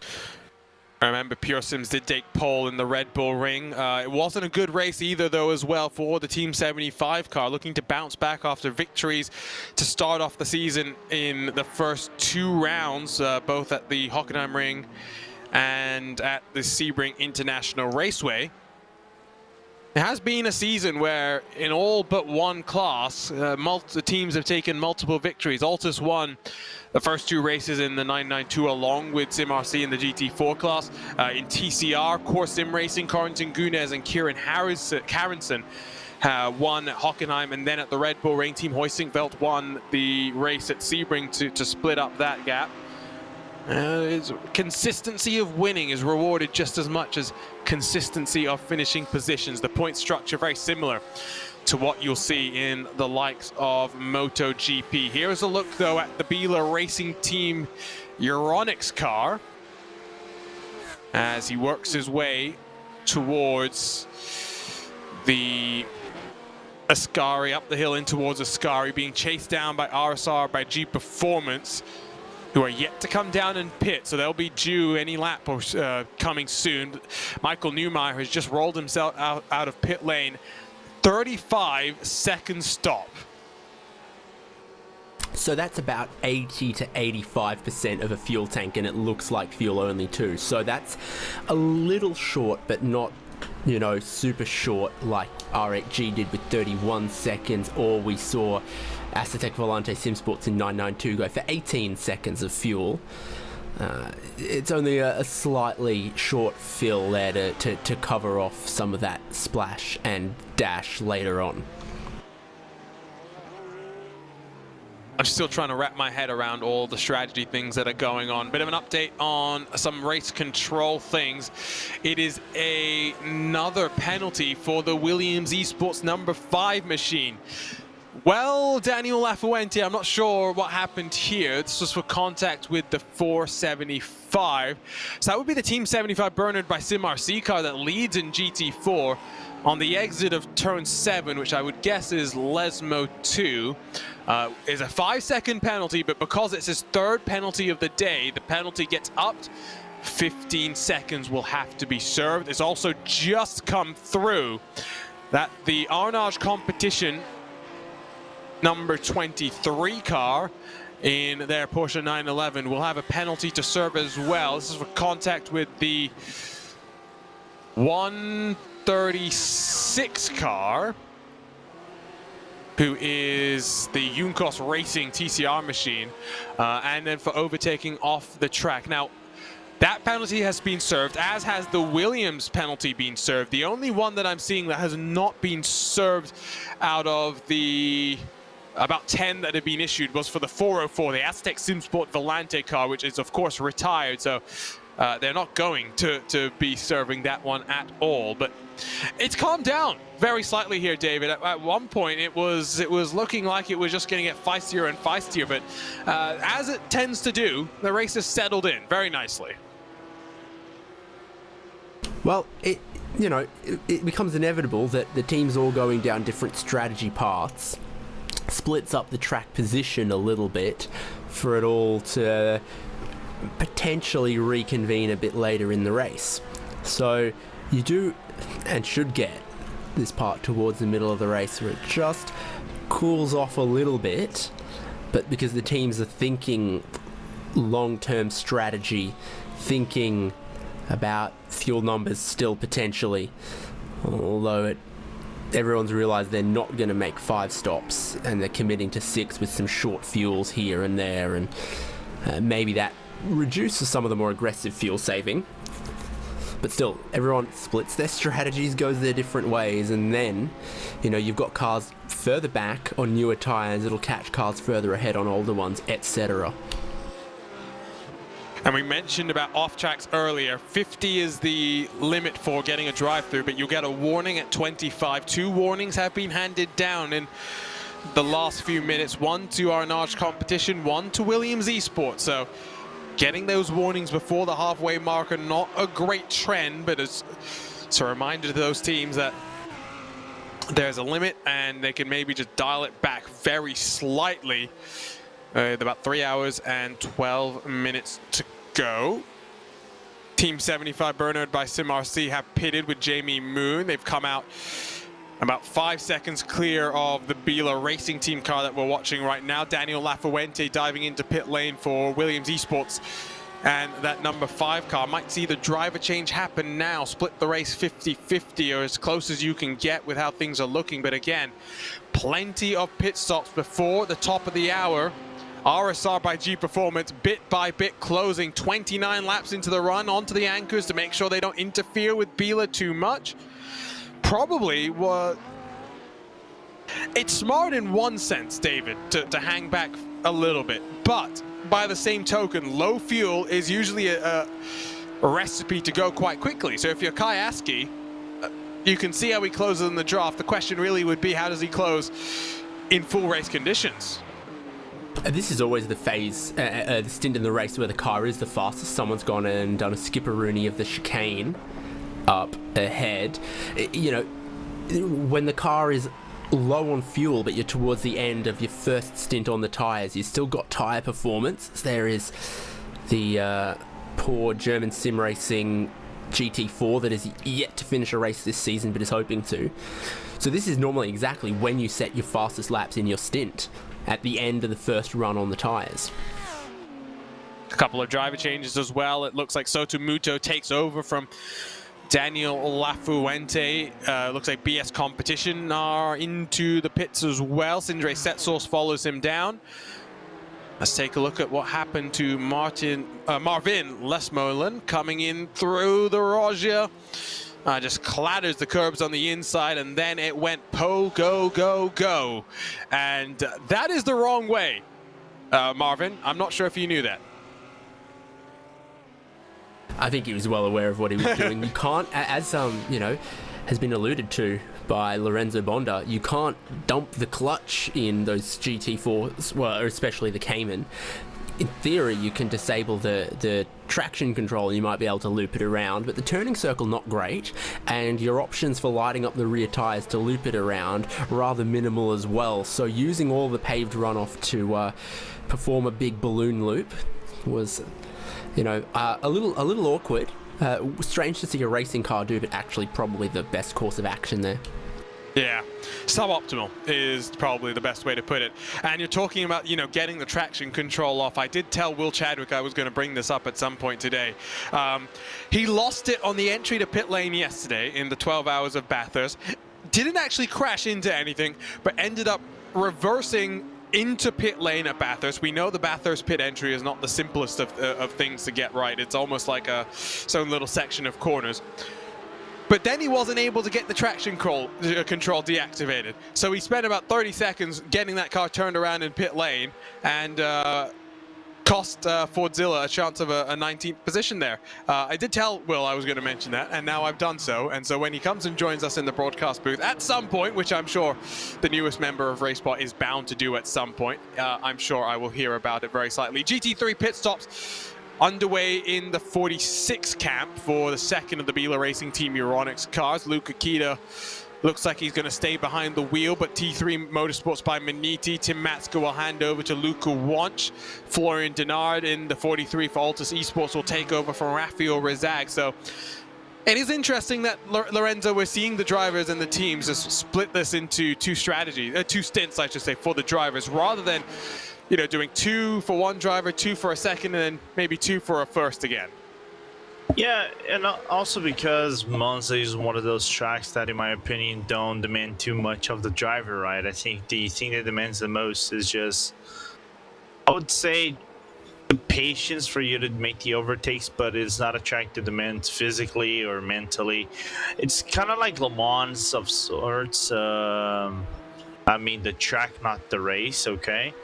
S1: I remember Pure Sims did take pole in the Red Bull Ring. It wasn't a good race either, though, as well, for the Team 75 car, looking to bounce back after victories to start off the season in the first 2 rounds, both at the Hockenheim Ring and at the Sebring International Raceway. It has been a season where, in all but one class, the teams have taken multiple victories. Altus won the first 2 races in the 992 along with SimRC in the GT4 class. In TCR, Core Sim Racing, Corentin Gunes and Kieran Carenson won at Hockenheim, and then at the Red Bull Ring, Team Hoisingveld won the race at Sebring to split up that gap. Consistency of winning is rewarded just as much as consistency of finishing positions. The point structure very similar to what you'll see in the likes of MotoGP. Here's a look, though, at the Biela Racing Team Euronics car as he works his way towards the Ascari, up the hill in towards Ascari, being chased down by RSR, by G Performance, who are yet to come down and pit, so they'll be due any lap or coming soon. Michael Neumeyer has just rolled himself out of pit lane. 35-second stop.
S2: So that's about 80 to 85% of a fuel tank, and it looks like fuel only too. So that's a little short, but not, you know, super short like R8G did with 31 seconds, or we saw Assetec Volante Sim Sports in 992 go for 18 seconds of fuel. It's only a slightly short fill there to cover off some of that splash and dash later on.
S1: I'm still trying to wrap my head around all the strategy things that are going on. Bit of an update on some race control things. It is another penalty for the Williams Esports number 5 machine. Well, Daniel Lafuente, I'm not sure what happened here. This was for contact with the 475. So that would be the Team 75 Bernard by Sim RC car that leads in GT4 on the exit of turn 7, which I would guess is Lesmo 2. Is a 5-second penalty, but because it's his 3rd penalty of the day, the penalty gets upped. 15 seconds will have to be served. It's also just come through that the Arnage competition number 23 car in their Porsche 911 will have a penalty to serve as well. This is for contact with the 136 car, who is the Junkos Racing TCR machine, and then for overtaking off the track. Now, that penalty has been served, as has the Williams penalty been served. The only one that I'm seeing that has not been served out of the about 10 that have been issued was for the 404, the Aztec SimSport Volante car, which is of course retired, so they're not going to be serving that one at all. But it's calmed down very slightly here, David. At one point it was looking like it was just going to get feistier and feistier, but as it tends to do, the race has settled in very nicely.
S2: Well, it becomes inevitable that the teams all going down different strategy paths splits up the track position a little bit for it all to potentially reconvene a bit later in the race. So you do and should get this part towards the middle of the race where it just cools off a little bit, but because the teams are thinking long-term strategy, thinking about fuel numbers still potentially, although everyone's realised they're not going to make 5 stops and they're committing to 6 with some short fuels here and there, and maybe that reduces some of the more aggressive fuel saving. But still, everyone splits their strategies, goes their different ways, and then, you've got cars further back on newer tyres, it'll catch cars further ahead on older ones, etc.
S1: And we mentioned about off-tracks earlier. 50 is the limit for getting a drive-through, but you'll get a warning at 25. 2 warnings have been handed down in the last few minutes. 1 to Arnage competition, 1 to Williams Esports. So getting those warnings before the halfway mark are not a great trend, but it's a reminder to those teams that there's a limit and they can maybe just dial it back very slightly. About 3 hours and 12 minutes to go. Team 75 Bernard by SimRC have pitted with Jamie Moon. They've come out about 5 seconds clear of the Bila Racing Team car that we're watching right now. Daniel Lafuente diving into pit lane for Williams Esports. And that number 5 car might see the driver change happen now. Split the race 50-50, or as close as you can get with how things are looking. But again, plenty of pit stops before the top of the hour. RSR by G Performance, bit by bit closing 29 laps into the run onto the anchors to make sure they don't interfere with Bila too much. Probably what... It's smart in one sense, David, to hang back a little bit, but by the same token, low fuel is usually a recipe to go quite quickly. So if you're Kai Askey, you can see how he closes in the draft. The question really would be, how does he close in full race conditions?
S2: This is always the phase, the stint in the race where the car is the fastest. Someone's gone and done a skipperoonie of the chicane up ahead. When the car is low on fuel, but you're towards the end of your first stint on the tyres, you've still got tyre performance. There is the poor German sim racing GT4 that is yet to finish a race this season, but is hoping to. So this is normally exactly when you set your fastest laps in your stint, at the end of the first run on the tyres.
S1: A couple of driver changes as well. It looks like Soto Muto takes over from Daniel Lafuente. Looks like BS Competition are into the pits as well. Sindre Setsource follows him down. Let's take a look at what happened to Marvin Lesmolen coming in through the Roger. Just clatters the curbs on the inside, and then it went go, go. And that is the wrong way, Marvin. I'm not sure if you knew that.
S2: I think he was well aware of what he was doing. You can't, as you know, has been alluded to by Lorenzo Bonda, you can't dump the clutch in those GT4s, well, especially the Cayman. In theory, you can disable the traction control and you might be able to loop it around, but the turning circle not great, and your options for lighting up the rear tyres to loop it around rather minimal as well. So using all the paved runoff to perform a big balloon loop was, you know, a little awkward. Strange to see a racing car do, but actually probably the best course of action there.
S1: Yeah, suboptimal is probably the best way to put it. And you're talking about, you know, getting the traction control off. I did tell Will Chadwick I was going to bring this up at some point today. He lost it on the entry to pit lane yesterday in the 12 hours of Bathurst. Didn't actually crash into anything, but ended up reversing into pit lane at Bathurst. We know the Bathurst pit entry is not the simplest of things to get right. It's almost like its own little section of corners. But then he wasn't able to get the traction control deactivated. So he spent about 30 seconds getting that car turned around in pit lane and cost Fordzilla a chance of a 19th position there. I did tell Will I was going to mention that, and now I've done so. And so when he comes and joins us in the broadcast booth at some point, which I'm sure the newest member of RaceSpot is bound to do at some point, I'm sure I will hear about it very slightly. GT3 pit stops underway in the 46 camp for the second of the Biela Racing Team Euronics cars. Luca Kita looks like he's going to stay behind the wheel, but T3 Motorsports by Maniti. Tim Matska will hand over to Luca Wanch. Florian Denard in the 43 for Altus Esports will take over from Rafael Rezag. So it is interesting that Lorenzo, we're seeing the drivers and the teams just split this into two stints, I should say, for the drivers, rather than, you know, doing 2 for one driver, 2 for a second, and then maybe 2 for a first again.
S3: Yeah, and also because Monza is one of those tracks that, in my opinion, don't demand too much of the driver, right? I think the thing that demands the most is just, I would say, the patience for you to make the overtakes, but it's not a track that demands physically or mentally. It's kind of like Le Mans of sorts. I mean the track, not the race, okay?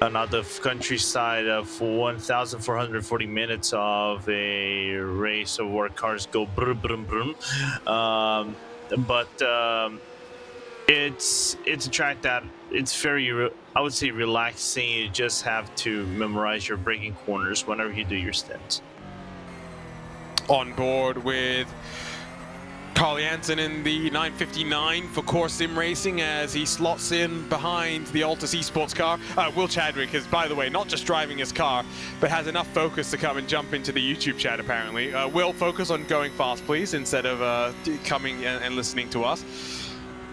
S3: Not the countryside of 1,440 minutes of a race of where cars go brum brum brum. It's a track that it's very, I would say, relaxing. You just have to memorize your braking corners whenever you do your stints.
S1: On board with Carl Jansen in the 959 for Core Sim Racing as he slots in behind the Altus Esports car. Will Chadwick is, by the way, not just driving his car, but has enough focus to come and jump into the YouTube chat, apparently. Will, focus on going fast, please, instead of coming and listening to us.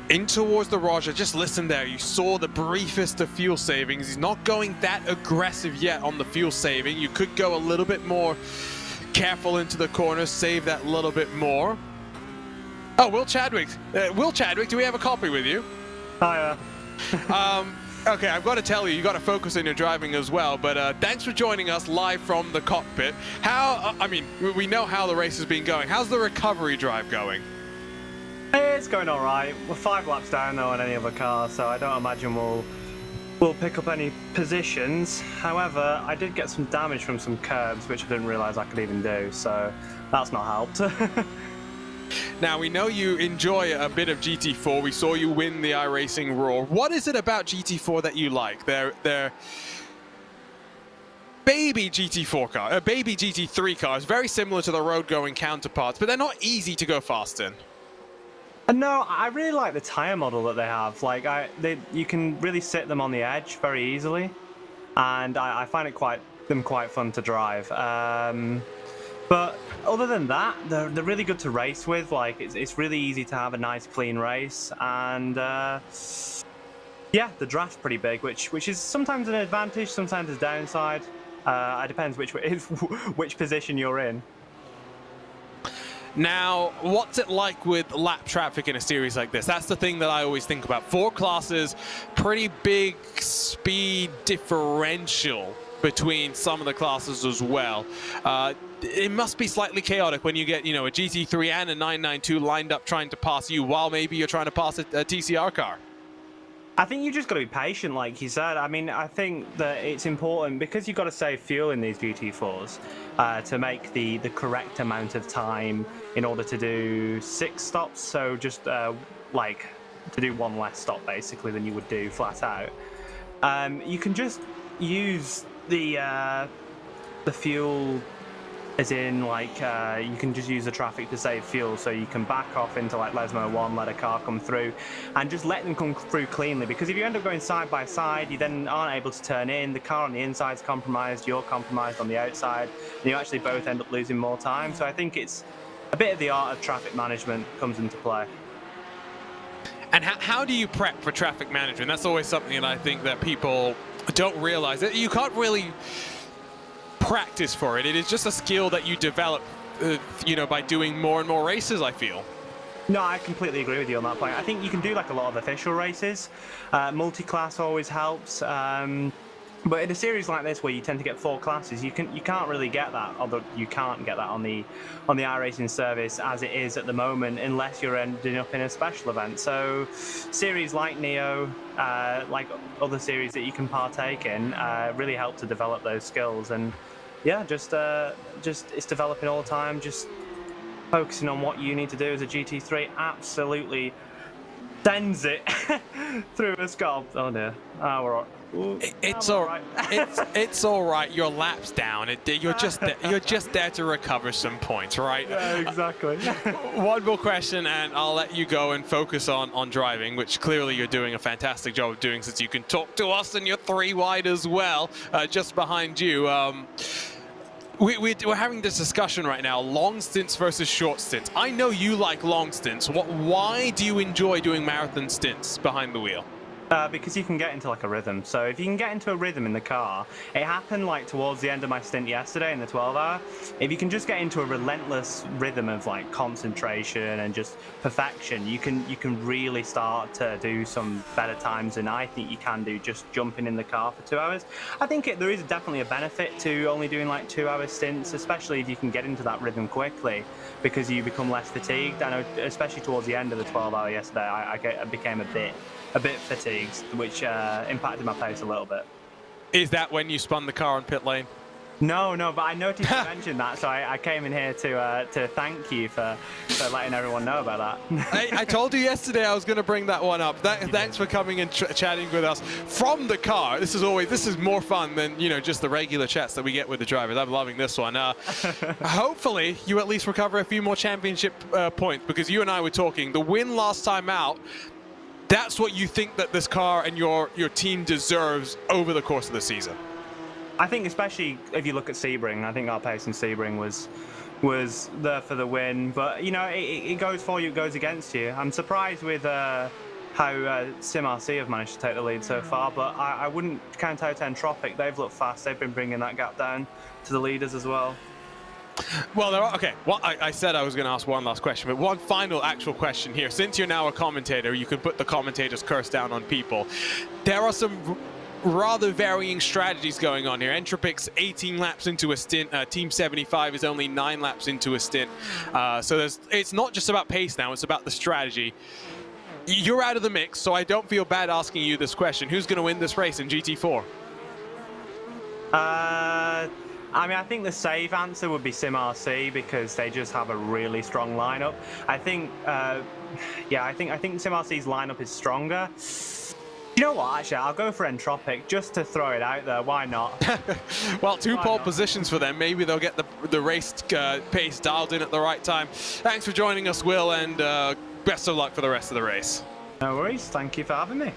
S1: In towards the Roger, just listen there. You saw the briefest of fuel savings. He's not going that aggressive yet on the fuel saving. You could go a little bit more careful into the corners, save that little bit more. Oh, Will Chadwick. Will Chadwick, do we have a copy with you?
S4: Hiya.
S1: Okay, I've got to tell you got to focus on your driving as well, but thanks for joining us live from the cockpit. How, I mean, we know how the race has been going. How's the recovery drive going?
S4: It's going all right. We're 5 laps down though on any other car, so I don't imagine we'll pick up any positions. However, I did get some damage from some curbs, which I didn't realise I could even do, so that's not helped.
S1: Now, we know you enjoy a bit of GT4. We saw you win the iRacing Roar. What is it about GT4 that you like? They're baby GT4 car, baby GT3 cars, very similar to the road-going counterparts, but they're not easy to go fast in.
S4: No, I really like the tyre model that they have. Like, you can really sit them on the edge very easily, and I find them quite fun to drive. But other than that, they're really good to race with. Like, it's really easy to have a nice clean race, and yeah, the draft's pretty big, which is sometimes an advantage, sometimes a downside. It depends which position you're in.
S1: Now, what's it like with lap traffic in a series like this? That's the thing that I always think about. 4 classes, pretty big speed differential between some of the classes as well. It must be slightly chaotic when you get, you know, a GT3 and a 992 lined up trying to pass you while maybe you're trying to pass a TCR car.
S4: I think you just got to be patient, like you said. I mean, I think that it's important because you've got to save fuel in these GT4s to make the correct amount of time in order to do 6 stops. So just like to do 1 less stop basically than you would do flat out. You can just use the fuel. As in, like, you can just use the traffic to save fuel, so you can back off into, like, Lesmo 1, let a car come through, and just let them come through cleanly, because if you end up going side by side, you then aren't able to turn in, the car on the inside's compromised, you're compromised on the outside, and you actually both end up losing more time. So I think it's a bit of the art of traffic management comes into play.
S1: And how do you prep for traffic management? That's always something that I think that people don't realize. That you can't really practice for it. It is just a skill that you develop, you know, by doing more and more races, I feel.
S4: No, I completely agree with you on that point. I think you can do like a lot of official races. Multi-class always helps. But in a series like this, where you tend to get 4 classes, you can't really get that. Although you can't get that on the iRacing service as it is at the moment, unless you're ending up in a special event. So, series like Neo, like other series that you can partake in, really help to develop those skills. And yeah, just it's developing all the time. Just focusing on what you need to do as a GT3 absolutely sends it through a sculpt. Oh dear. Oh, we're all. Ooh,
S1: it's all right. It's all right. Your lap's down. You're just there to recover some points, right?
S4: Yeah, exactly.
S1: One more question, and I'll let you go and focus on driving, which clearly you're doing a fantastic job of doing, since you can talk to us and you're 3 wide as well, just behind you. We're having this discussion right now, long stints versus short stints. I know you like long stints. Why do you enjoy doing marathon stints behind the wheel?
S4: Because you can get into like a rhythm. So if you can get into a rhythm in the car, it happened like towards the end of my stint yesterday in the 12-hour. If you can just get into a relentless rhythm of like concentration and just perfection, you can really start to do some better times than I think you can do just jumping in the car for 2 hours. I think there is definitely a benefit to only doing like 2-hour stints, especially if you can get into that rhythm quickly, because you become less fatigued. I know, especially towards the end of the 12-hour yesterday, I became a bit fatigued, which impacted my pace a little bit.
S1: Is that when you spun the car on pit lane?
S4: No, but I noticed you mentioned that, so I came in here to thank you for letting everyone know about that.
S1: I told you yesterday I was going to bring that one up. Thanks for coming and chatting with us from the car. This is more fun than, you know, just the regular chats that we get with the drivers. I'm loving this one. Hopefully you at least recover a few more championship points, because you and I were talking. The win last time out, that's what you think that this car and your team deserves over the course of the season.
S4: I think, especially if you look at Sebring, I think our pace in Sebring was there for the win. But you know, it goes for you, it goes against you. I'm surprised with how SimRC have managed to take the lead so far, but I wouldn't count out Entropic. They've looked fast. They've been bringing that gap down to the leaders as well.
S1: Well, okay. Well, I said I was going to ask one last question, but one final actual question here. Since you're now a commentator, you can put the commentator's curse down on people. There are some rather varying strategies going on here. Entropic's 18 laps into a stint. Team 75 is only 9 laps into a stint. So it's not just about pace now, it's about the strategy. You're out of the mix, so I don't feel bad asking you this question. Who's going to win this race in GT4?
S4: I mean, I think the safe answer would be SimRC, because they just have a really strong lineup. I think, yeah, I think SimRC's lineup is stronger. You know what, actually, I'll go for Entropic, just to throw it out there. Why not?
S1: Well, 2 pole positions for them. Maybe they'll get the race pace dialed in at the right time. Thanks for joining us, Will, and best of luck for the rest of the race.
S4: No worries. Thank you for having me.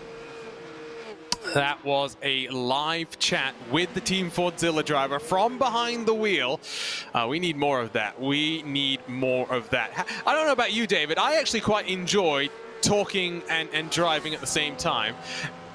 S1: That was a live chat with the Team Fordzilla driver from behind the wheel. We need more of that. We need more of that. I don't know about you, David. I actually quite enjoy talking and driving at the same time.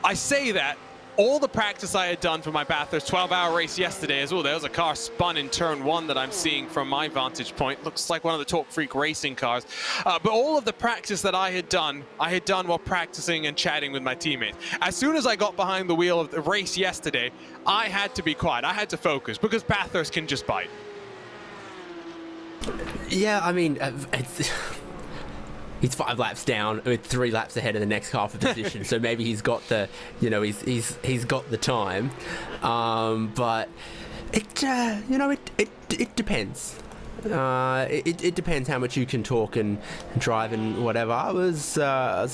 S1: I say that all the practice I had done for my Bathurst 12-hour race yesterday as well. There was a car spun in turn 1 that I'm seeing from my vantage point. Looks like one of the Talk Freak racing cars. But all of the practice that I had done while practicing and chatting with my teammates. As soon as I got behind the wheel of the race yesterday, I had to be quiet. I had to focus because Bathurst can just bite.
S2: Yeah, I mean, he's 5 laps down with 3 laps ahead of the next car for position, so maybe he's got the, he's got the time, but it depends. It depends how much you can talk and drive and whatever. I was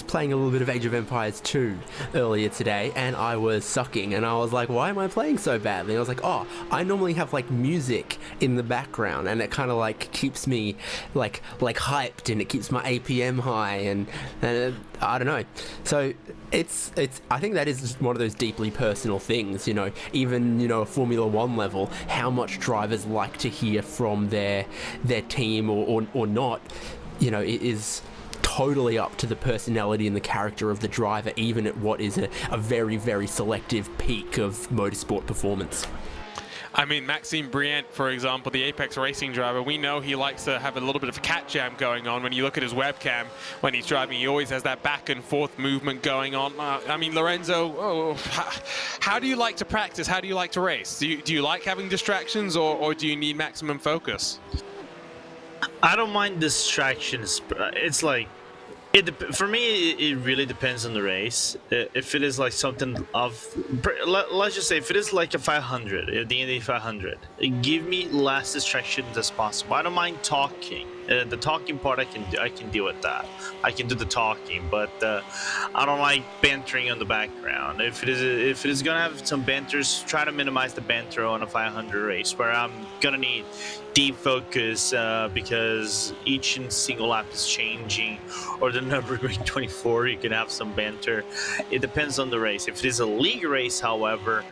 S2: playing a little bit of Age of Empires 2 earlier today, and I was sucking, and I was like, why am I playing so badly? And I was like, oh, I normally have like music in the background, and it kind of like keeps me like hyped, and it keeps my APM high, and I don't know. So it's I think that is one of those deeply personal things, even a Formula 1 level, how much drivers like to hear from their team or not, it is totally up to the personality and the character of the driver, even at what is a very, very selective peak of motorsport performance.
S1: I mean, Maxime Briant, for example, the Apex Racing driver, we know he likes to have a little bit of a cat jam going on. When you look at his webcam, when he's driving, he always has that back and forth movement going on. I mean, Lorenzo, how do you like to practice? How do you like to race? Do you like having distractions, or do you need maximum focus?
S3: I don't mind distractions. It's like, for me, it really depends on the race. If it is like something of, let's just say, if it is like a 500, the Indy 500, give me less distractions as possible. I don't mind talking. The talking part, I can deal with that. I can do the talking, but I don't like bantering on the background. If it is gonna have some banters, try to minimize the banter on a 500 race, where I'm gonna need deep focus because each single lap is changing, or the number going 24, you can have some banter. It depends on the race. If it is a league race, however,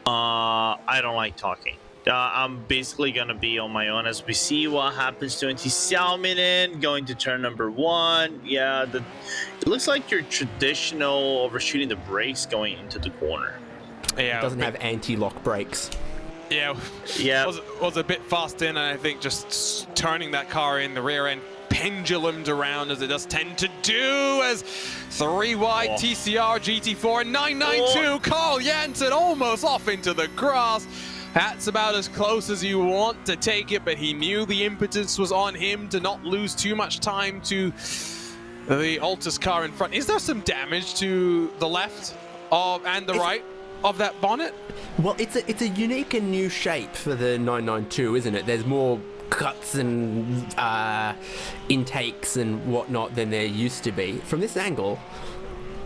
S3: I don't like talking. I'm basically going to be on my own as we see what happens to Antti Salminen going to turn number 1. Yeah, it looks like your traditional overshooting the brakes going into the corner.
S2: Yeah, it doesn't have anti-lock brakes.
S1: Yeah, was a bit fast in, and I think just turning that car in the rear end pendulumed around as it does tend to do, as 3 wide TCR GT4 and 992 Carl Janssen almost off into the grass. That's about as close as you want to take it, but he knew the impetus was on him to not lose too much time to the Altus car in front. Is there some damage to the left and the right of that bonnet?
S2: Well, it's a unique and new shape for the 992, isn't it? There's more cuts and intakes and whatnot than there used to be. From this angle,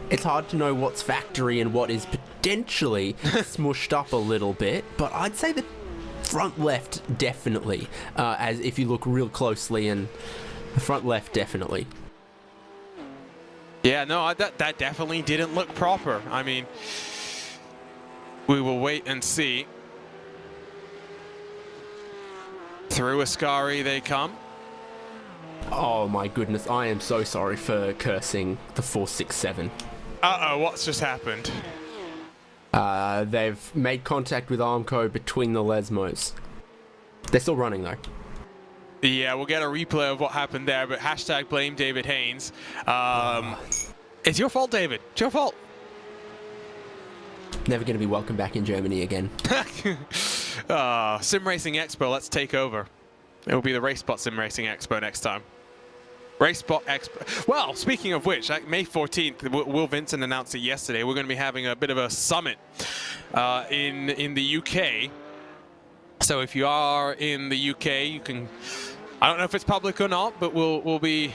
S2: it's hard to know what's factory and what is potentially smushed up a little bit, but I'd say the front left definitely, as if you look real closely, and the front left definitely.
S1: Yeah, no, that definitely didn't look proper. I mean, we will wait and see. Through Ascari they come.
S2: Oh my goodness, I am so sorry for cursing the 467.
S1: Uh-oh, what's just happened?
S2: They've made contact with Armco between the Lesmos. They're still running though.
S1: Yeah, we'll get a replay of what happened there, but hashtag blame David Haynes. It's your fault, David. It's your fault.
S2: Never going to be welcome back in Germany again.
S1: Sim Racing Expo, let's take over. It will be the RaceSpot Sim Racing Expo next time. RaceSpot Expo. Well, speaking of which, May 14th, Will Vincent announced it yesterday, we're going to be having a bit of a summit in the UK. So if you are in the UK, you can, I don't know if it's public or not, but we'll be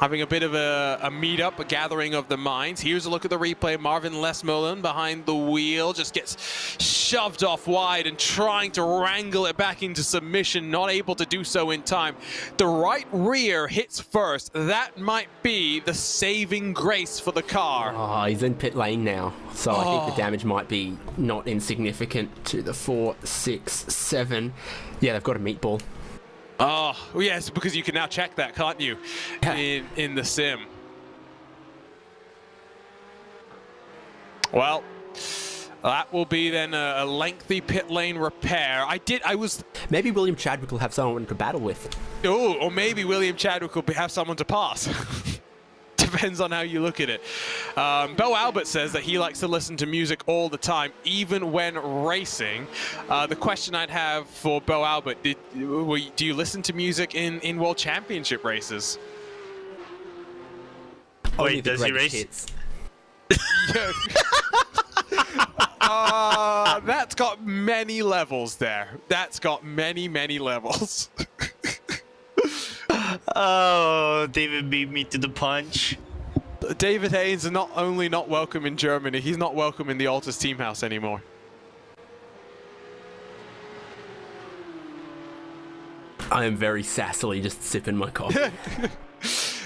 S1: having a bit of a meetup, a gathering of the minds. Here's a look at the replay. Marvin Lesmullen behind the wheel just gets shoved off wide and trying to wrangle it back into submission, not able to do so in time. The right rear hits first. That might be the saving grace for the car.
S2: Oh, he's in pit lane now, so I think the damage might be not insignificant to the 4, 6, 7. Yeah, they've got a meatball.
S1: Oh, yes, because you can now check that, can't you, in the sim. Well, That will be then a lengthy pit lane repair.
S2: Maybe William Chadwick will have someone to battle with.
S1: Oh, or maybe William Chadwick will have someone to pass. Depends on how you look at it. Bo Albert says that he likes to listen to music all the time, even when racing. The question I'd have for Bo Albert, do you listen to music in World Championship races?
S2: Only
S3: Wait,
S2: the
S3: does he
S2: greatest
S3: race?
S2: hits.
S1: That's got many levels there. That's got many, many levels.
S3: Oh, David beat me to the punch.
S1: David Haynes is not only not welcome in Germany, he's not welcome in the Altus team house anymore.
S2: I am very sassily just sipping my coffee.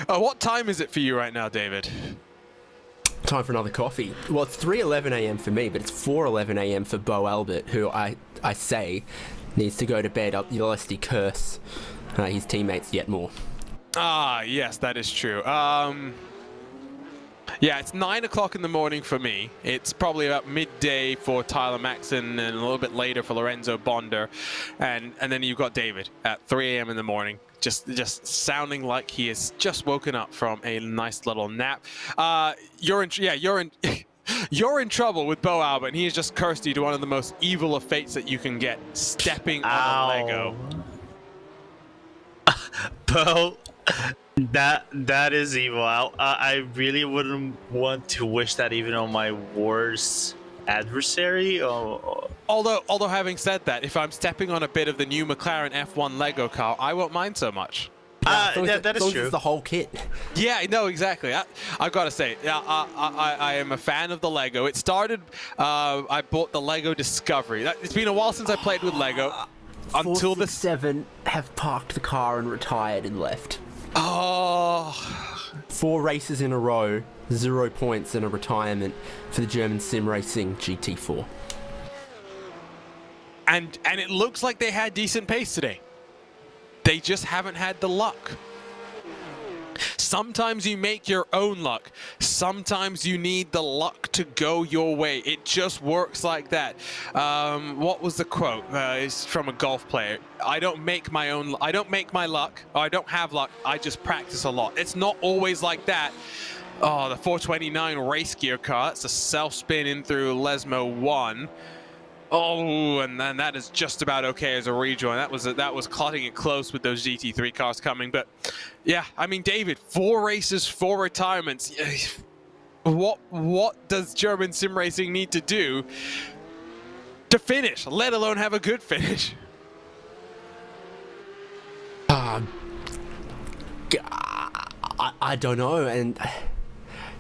S1: What time is it for you right now, David?
S2: Time for another coffee. Well, it's 3:11 a.m. for me, but it's 4:11 a.m. for Bo Albert, who I say needs to go to bed lest he curse his teammates yet more.
S1: Ah, yes, that is true. Yeah, it's 9 o'clock in the morning for me. It's probably about midday for Tyler Maxson and a little bit later for Lorenzo Bonder. And then you've got David at 3 a.m. in the morning, just sounding like he has just woken up from a nice little nap. You're in you're in trouble with Bo Albert, and he has just cursed you to one of the most evil of fates that you can get, stepping on a Lego.
S3: Bo, that is evil. I really wouldn't want to wish that even on my worst adversary.
S1: Although having said that, if I'm stepping on a bit of the new McLaren F1 Lego car, I won't mind so much.
S3: That is true.
S2: It's the whole kit.
S1: Yeah, no, exactly. I've got to say, I am a fan of the Lego. It started, I bought the Lego Discovery. It's been a while since I played with Lego. Until the
S2: 7 have parked the car and retired and left.
S1: Oh,
S2: 4 races in a row, 0 points and a retirement for the German sim racing GT4.
S1: and it looks like they had decent pace today. They just haven't had the luck. Sometimes you make your own luck. Sometimes you need the luck to go your way. It just works like that. What was the quote? It's from a golf player. I don't make my luck, or I don't have luck. I just practice a lot. It's not always like that. Oh, the 429 race gear car. It's a self-spin in through Lesmo 1. Oh, and then that is just about okay as a rejoin. That was cutting it close with those GT3 cars coming. But yeah, I mean, David, 4 races, 4 retirements. What does German sim racing need to do to finish, let alone have a good finish?
S2: I don't know, and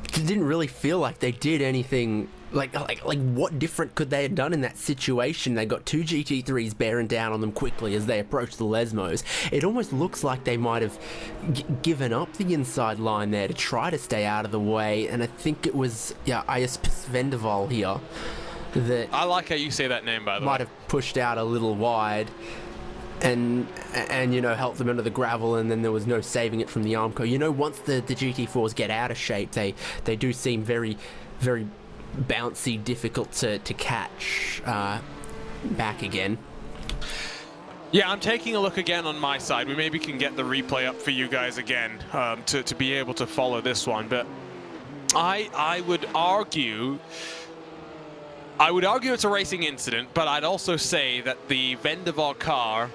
S2: it didn't really feel like they did anything. Like what different could they have done in that situation? They got 2 GT3s bearing down on them quickly as they approached the Lesmos. It almost looks like they might have given up the inside line there to try to stay out of the way, and I think it was, Ispis Vendeval here that...
S1: I like how you say that name, by the way.
S2: Might have pushed out a little wide and helped them into the gravel, and then there was no saving it from the Armco. Once the GT4s get out of shape, they do seem very, very bouncy, difficult to catch back again.
S1: Yeah, I'm taking a look again on my side. We maybe can get the replay up for you guys again to be able to follow this one. But I would argue it's a racing incident, but I'd also say that the Vendeval car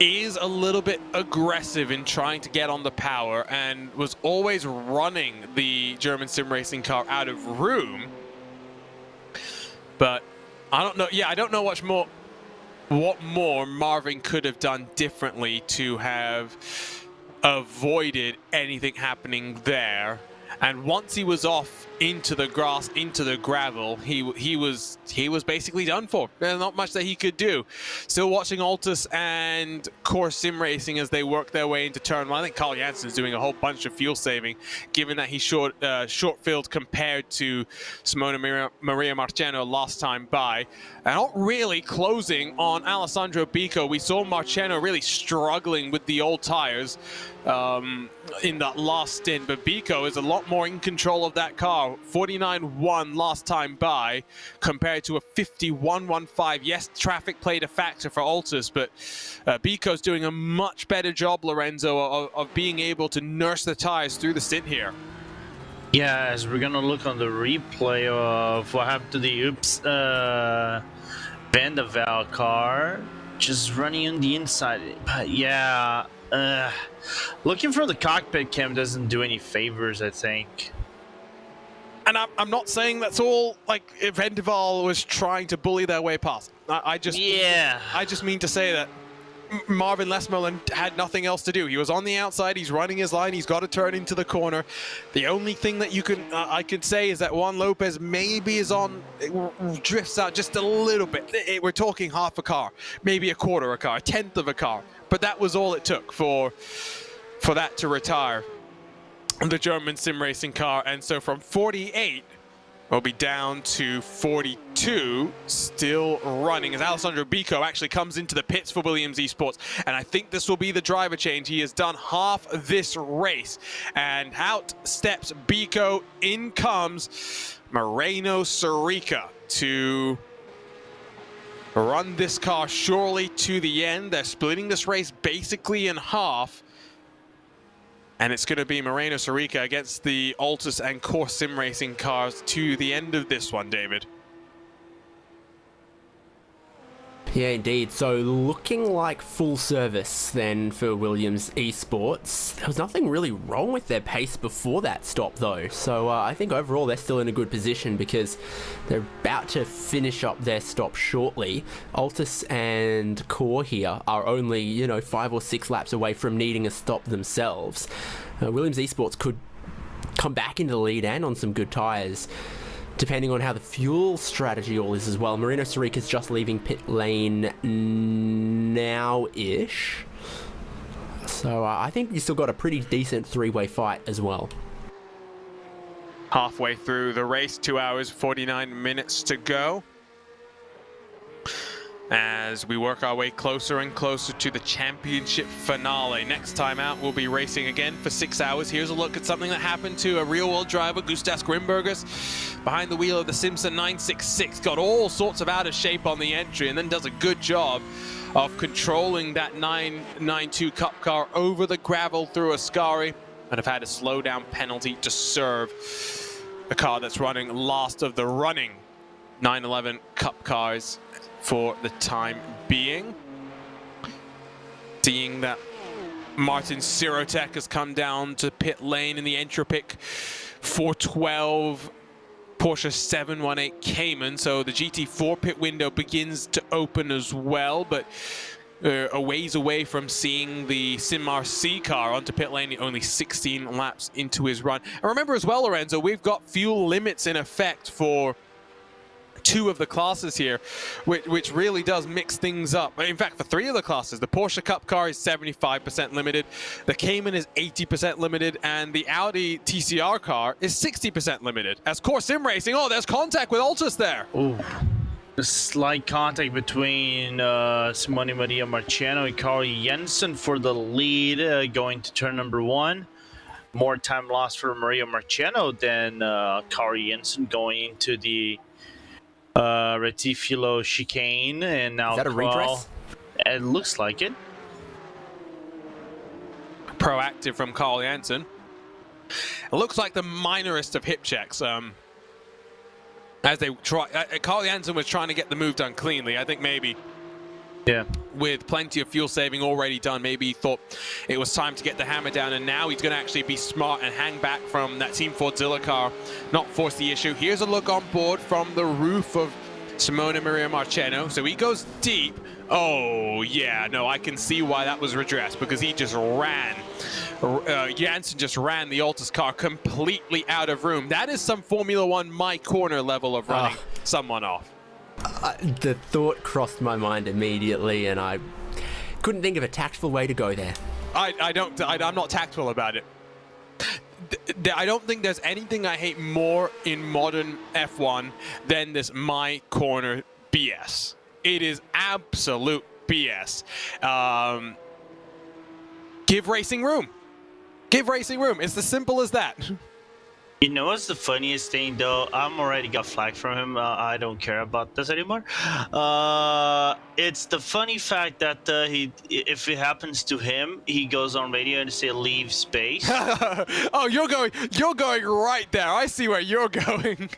S1: is a little bit aggressive in trying to get on the power and was always running the German sim racing car out of room. But I don't know. Yeah, I don't know what more Marvin could have done differently to have avoided anything happening there. And once he was off into the grass, into the gravel, he was basically done for. There's not much that he could do. Still watching Altus and Core Sim Racing as they work their way into turn 1. I think Carl Jansen's doing a whole bunch of fuel saving, given that he's short-filled compared to Simona Maria Marciano last time by. And not really closing on Alessandro Bico. We saw Marciano really struggling with the old tires in that last stint, but Bico is a lot more in control of that car. now. 49.1 last time by, compared to a 51.15. Yes, traffic played a factor for Altus, but Bico's doing a much better job, Lorenzo, of being able to nurse the tires through the stint here.
S3: Yeah, as we're gonna look on the replay of what happened to the Van der Val car, just running on the inside. But yeah, looking from the cockpit cam doesn't do any favors, I think.
S1: And I'm not saying that's all, like, if Van der Val was trying to bully their way past. I just mean to say that Marvin Lesmerlin had nothing else to do. He was on the outside, he's running his line, he's got to turn into the corner. The only thing that you can I could say is that Juan Lopez maybe is on, drifts out just a little bit. We're talking half a car, maybe a quarter of a car, a tenth of a car. But that was all it took for that to retire the German sim racing car. And so from 48, we'll be down to 42, still running, as Alessandro Bico actually comes into the pits for Williams Esports. And I think this will be the driver change. He has done half this race. And out steps Bico. In comes Moreno Sarica to run this car surely to the end. They're splitting this race basically in half. And it's going to be Moreno Sarica against the Altus and Core Sim Racing cars to the end of this one, David.
S2: Yeah, indeed. So looking like full service then for Williams Esports. There was nothing really wrong with their pace before that stop though. So I think overall they're still in a good position because they're about to finish up their stop shortly. Altus and Core here are only, 5 or 6 laps away from needing a stop themselves. Williams Esports could come back into the lead and on some good tyres, depending on how the fuel strategy all is as well. Moreno Sarica's just leaving pit lane now-ish. So I think you still got a pretty decent three-way fight as well.
S1: Halfway through the race, 2 hours, 49 minutes to go. As we work our way closer and closer to the championship finale. Next time out, we'll be racing again for 6 hours. Here's a look at something that happened to a real-world driver, Gustas Grimbergus, behind the wheel of the Simpson 966. Got all sorts of out of shape on the entry and then does a good job of controlling that 992 Cup car over the gravel through Ascari, and have had a slowdown penalty to serve a car that's running last of the running 911 Cup cars for the time being. Seeing that Martin Sirotek has come down to pit lane in the Entropic 412 Porsche 718 Cayman, so the GT4 pit window begins to open as well, but a ways away from seeing the Sim RC car onto pit lane, only 16 laps into his run. And remember as well, Lorenzo, we've got fuel limits in effect for 2 of the classes here, which really does mix things up. In fact, for 3 of the classes, the Porsche Cup car is 75% limited, the Cayman is 80% limited, and the Audi TCR car is 60% limited. As Core Sim Racing, there's contact with Altus there.
S3: Ooh. A slight contact between Simone Maria Marciano and Carl Jensen for the lead, going to turn number 1. More time lost for Maria Marciano than Carl Jensen going into the Retifulo chicane, and now
S2: is that a redress?
S3: It looks like it.
S1: Proactive from Carl Jansen. It looks like the minorest of hip checks. As they try, Carl Jansen was trying to get the move done cleanly. I think maybe,
S3: yeah,
S1: with plenty of fuel saving already done, maybe he thought it was time to get the hammer down, and now he's going to actually be smart and hang back from that Team Fordzilla car, not force the issue. Here's a look on board from the roof of Simone Maria Marciano. So he goes deep. Oh, yeah, no, I can see why that was redressed, because he just ran. Jansen just ran the Altus car completely out of room. That is some Formula One my corner level of running someone off.
S2: The thought crossed my mind immediately, and I couldn't think of a tactful way to go there.
S1: I'm not tactful about it. I don't think there's anything I hate more in modern F1 than this my corner BS. It is absolute BS. Give racing room. Give racing room. It's as simple as that.
S3: You know what's the funniest thing though? I'm already got flagged from him. I don't care about this anymore. It's the funny fact that if it happens to him, he goes on radio and say leave space.
S1: Oh, you're going right there. I see where you're going.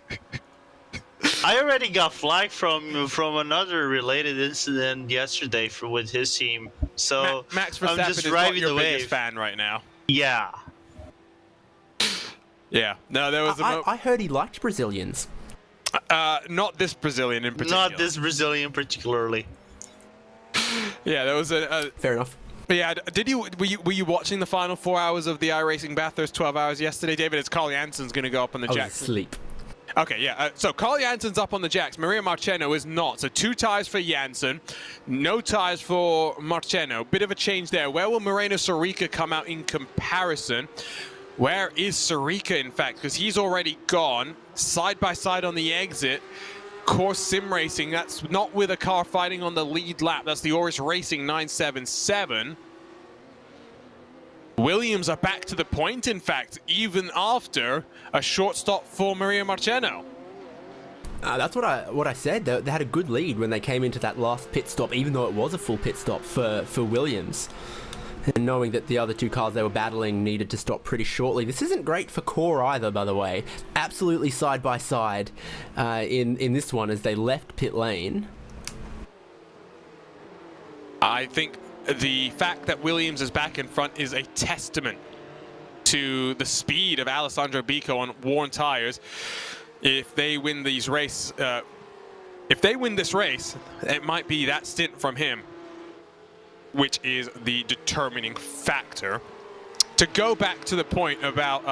S3: I already got flagged from another related incident yesterday with his team. So
S1: Max
S3: I'm
S1: Verstappen
S3: just
S1: is not
S3: riding
S1: your
S3: the
S1: biggest
S3: wave.
S1: fan right now.
S3: Yeah.
S1: Yeah. No, there was
S2: I heard he liked Brazilians.
S1: not this Brazilian in particular.
S3: Not this Brazilian particularly.
S1: Yeah, there was a
S2: Fair enough.
S1: yeah. Were you watching the final 4 hours of the iRacing Bathurst 12 hours yesterday, David? It's Carl Jansen's going to go up on the
S2: I was
S1: jacks.
S2: asleep.
S1: Okay, yeah. So Carl Jansen's up on the jacks. Maria Marcheno is not. So 2 tires for Jansen, no tires for Marcheno. Bit of a change there. Where will Moreno Sorica come out in comparison? Where is Sorica, in fact? Because he's already gone. Side by side on the exit. Course Sim Racing. That's not with a car fighting on the lead lap. That's the Oris Racing 977. Williams are back to the point, in fact, even after a short stop for Maria Marcheno.
S2: That's what I said. They had a good lead when they came into that last pit stop, even though it was a full pit stop for Williams. And knowing that the other 2 cars they were battling needed to stop pretty shortly. This isn't great for Core either, by the way. Absolutely side by side in this one as they left pit lane.
S1: I think the fact that Williams is back in front is a testament to the speed of Alessandro Bico on worn tires. If they win this race, it might be that stint from him, which is the determining factor. To go back to the point about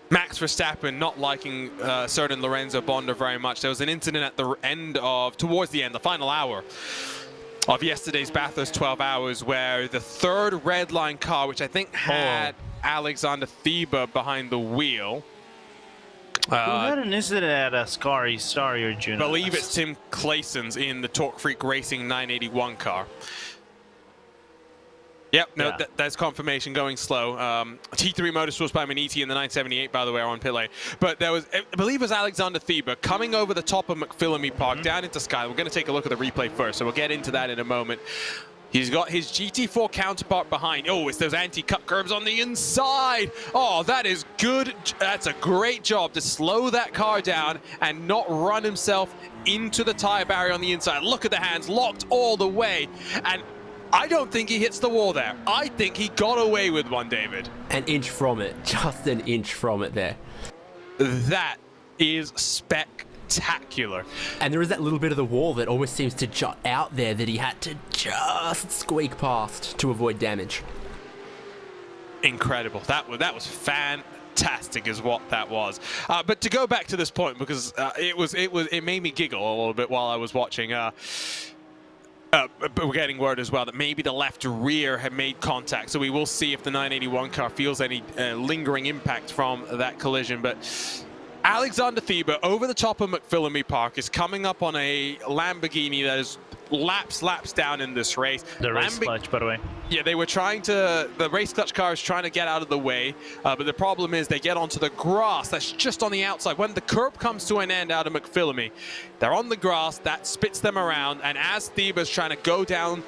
S1: Max Verstappen not liking certain Lorenzo Bonda very much, there was an incident at the end towards the end, the final hour of yesterday's Bathurst 12 hours, where the 3rd red line car, which I think had Alexander Thieber behind the wheel.
S3: Who had an incident at Ascari, sorry, Arjuna?
S1: I believe it's Tim Clayson's in the Torque Freak Racing 981 car. Yep, no,
S3: Yeah.
S1: that's confirmation going slow. T3 Motorsports by Maniti in the 978, by the way, are on pit lane. But there was, I believe it was Alexander Thieber coming over the top of McPhillamy Park down into Sky. We're going to take a look at the replay first, so we'll get into that in a moment. He's got his GT4 counterpart behind. Oh, it's those anti-cut curbs on the inside. Oh, that is good. That's a great job to slow that car down and not run himself into the tire barrier on the inside. Look at the hands, locked all the way. And I don't think he hits the wall there. I think he got away with one, David.
S2: An inch from it. Just an inch from it there.
S1: That is spectacular.
S2: And there is that little bit of the wall that almost seems to jut out there that he had to just squeak past to avoid damage.
S1: Incredible. That was fantastic is what that was. But to go back to this point, because it made me giggle a little bit while I was watching. But we're getting word as well that maybe the left rear had made contact, so we will see if the 981 car feels any lingering impact from that collision. But Alexander Thieber over the top of McPhillamy Park is coming up on a Lamborghini that is laps down in this race.
S3: The race clutch, by the way.
S1: Yeah, the race clutch car is trying to get out of the way, but the problem is they get onto the grass that's just on the outside. When the curb comes to an end out of McPhillamy, they're on the grass, that spits them around, and as Thieber's trying to go down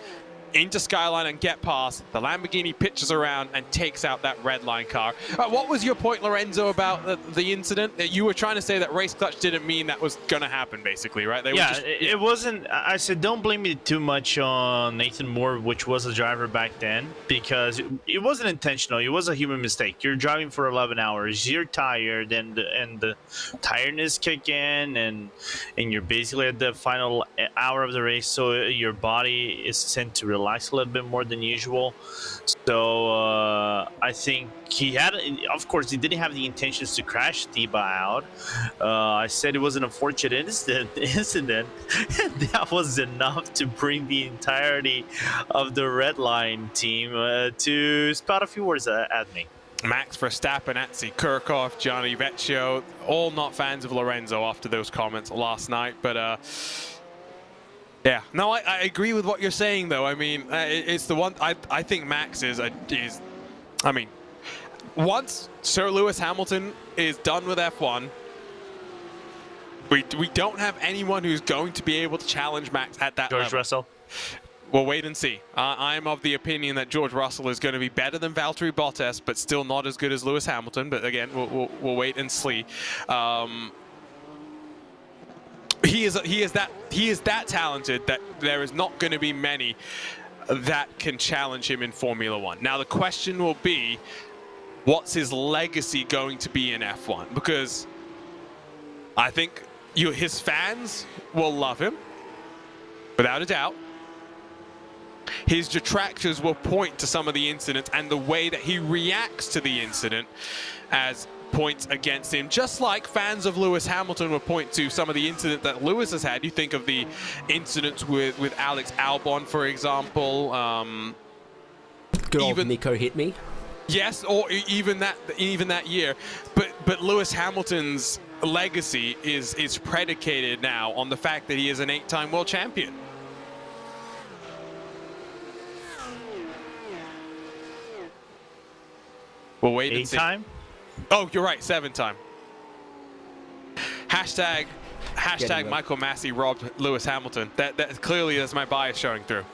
S1: into Skyline and get past, the Lamborghini pitches around and takes out that red line car. What was your point, Lorenzo, about the incident? You were trying to say that race clutch didn't mean that was going to happen, basically, right?
S3: It wasn't. I said don't blame me too much on Nathan Moore, which was a driver back then, because it wasn't intentional. It was a human mistake. You're driving for 11 hours. You're tired, and the tiredness kick in, and you're basically at the final hour of the race, so your body is tend to relax a little bit more than usual. So I think he had, of course, he didn't have the intentions to crash Thieber out. I said it was an unfortunate incident. That was enough to bring the entirety of the red line team to spout a few words at me.
S1: Max Verstappen, Atsi Kirchhoff, Johnny Vecchio, all not fans of Lorenzo after those comments last night, but yeah, no, I agree with what you're saying, though. I mean, it's the one. I think Max is. I mean, once Sir Lewis Hamilton is done with F1, we don't have anyone who's going to be able to challenge Max at that
S3: George
S1: level.
S3: Russell.
S1: We'll wait and see. I'm of the opinion that George Russell is going to be better than Valtteri Bottas, but still not as good as Lewis Hamilton. But again, we'll wait and see. He is that talented that there is not going to be many that can challenge him in Formula One. Now the question will be, what's his legacy going to be in F1? Because I think his fans will love him, without a doubt. His detractors will point to some of the incidents and the way that he reacts to the incident as points against him, just like fans of Lewis Hamilton will point to some of the incident that Lewis has had. You think of the incidents with Alex Albon, for example.
S2: Good old Nico hit me.
S1: Yes, or even that year. But Lewis Hamilton's legacy is predicated now on the fact that he is an 8-time world champion. We'll wait and see.
S3: 8-time?
S1: Oh, you're right, 7-time. Hashtag Michael Massey robbed Lewis Hamilton. That clearly is my bias showing through.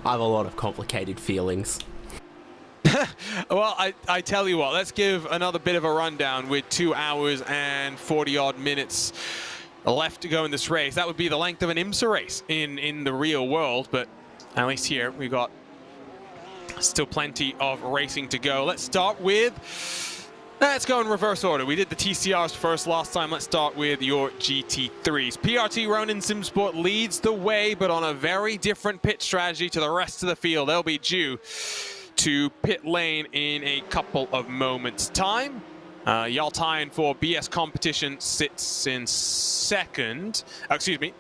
S2: I have a lot of complicated feelings.
S1: Well, I tell you what, let's give another bit of a rundown with 2 hours and 40-odd minutes left to go in this race. That would be the length of an IMSA race in the real world, but at least here we got still plenty of racing to go. Let's start with, let's go in reverse order. We did the TCRs first last time. Let's start with your GT3s. PRT Ronin Simsport leads the way, but on a very different pit strategy to the rest of the field. They'll be due to pit lane in a couple of moments' time. Yaltayan for BS Competition sits in second. Excuse me.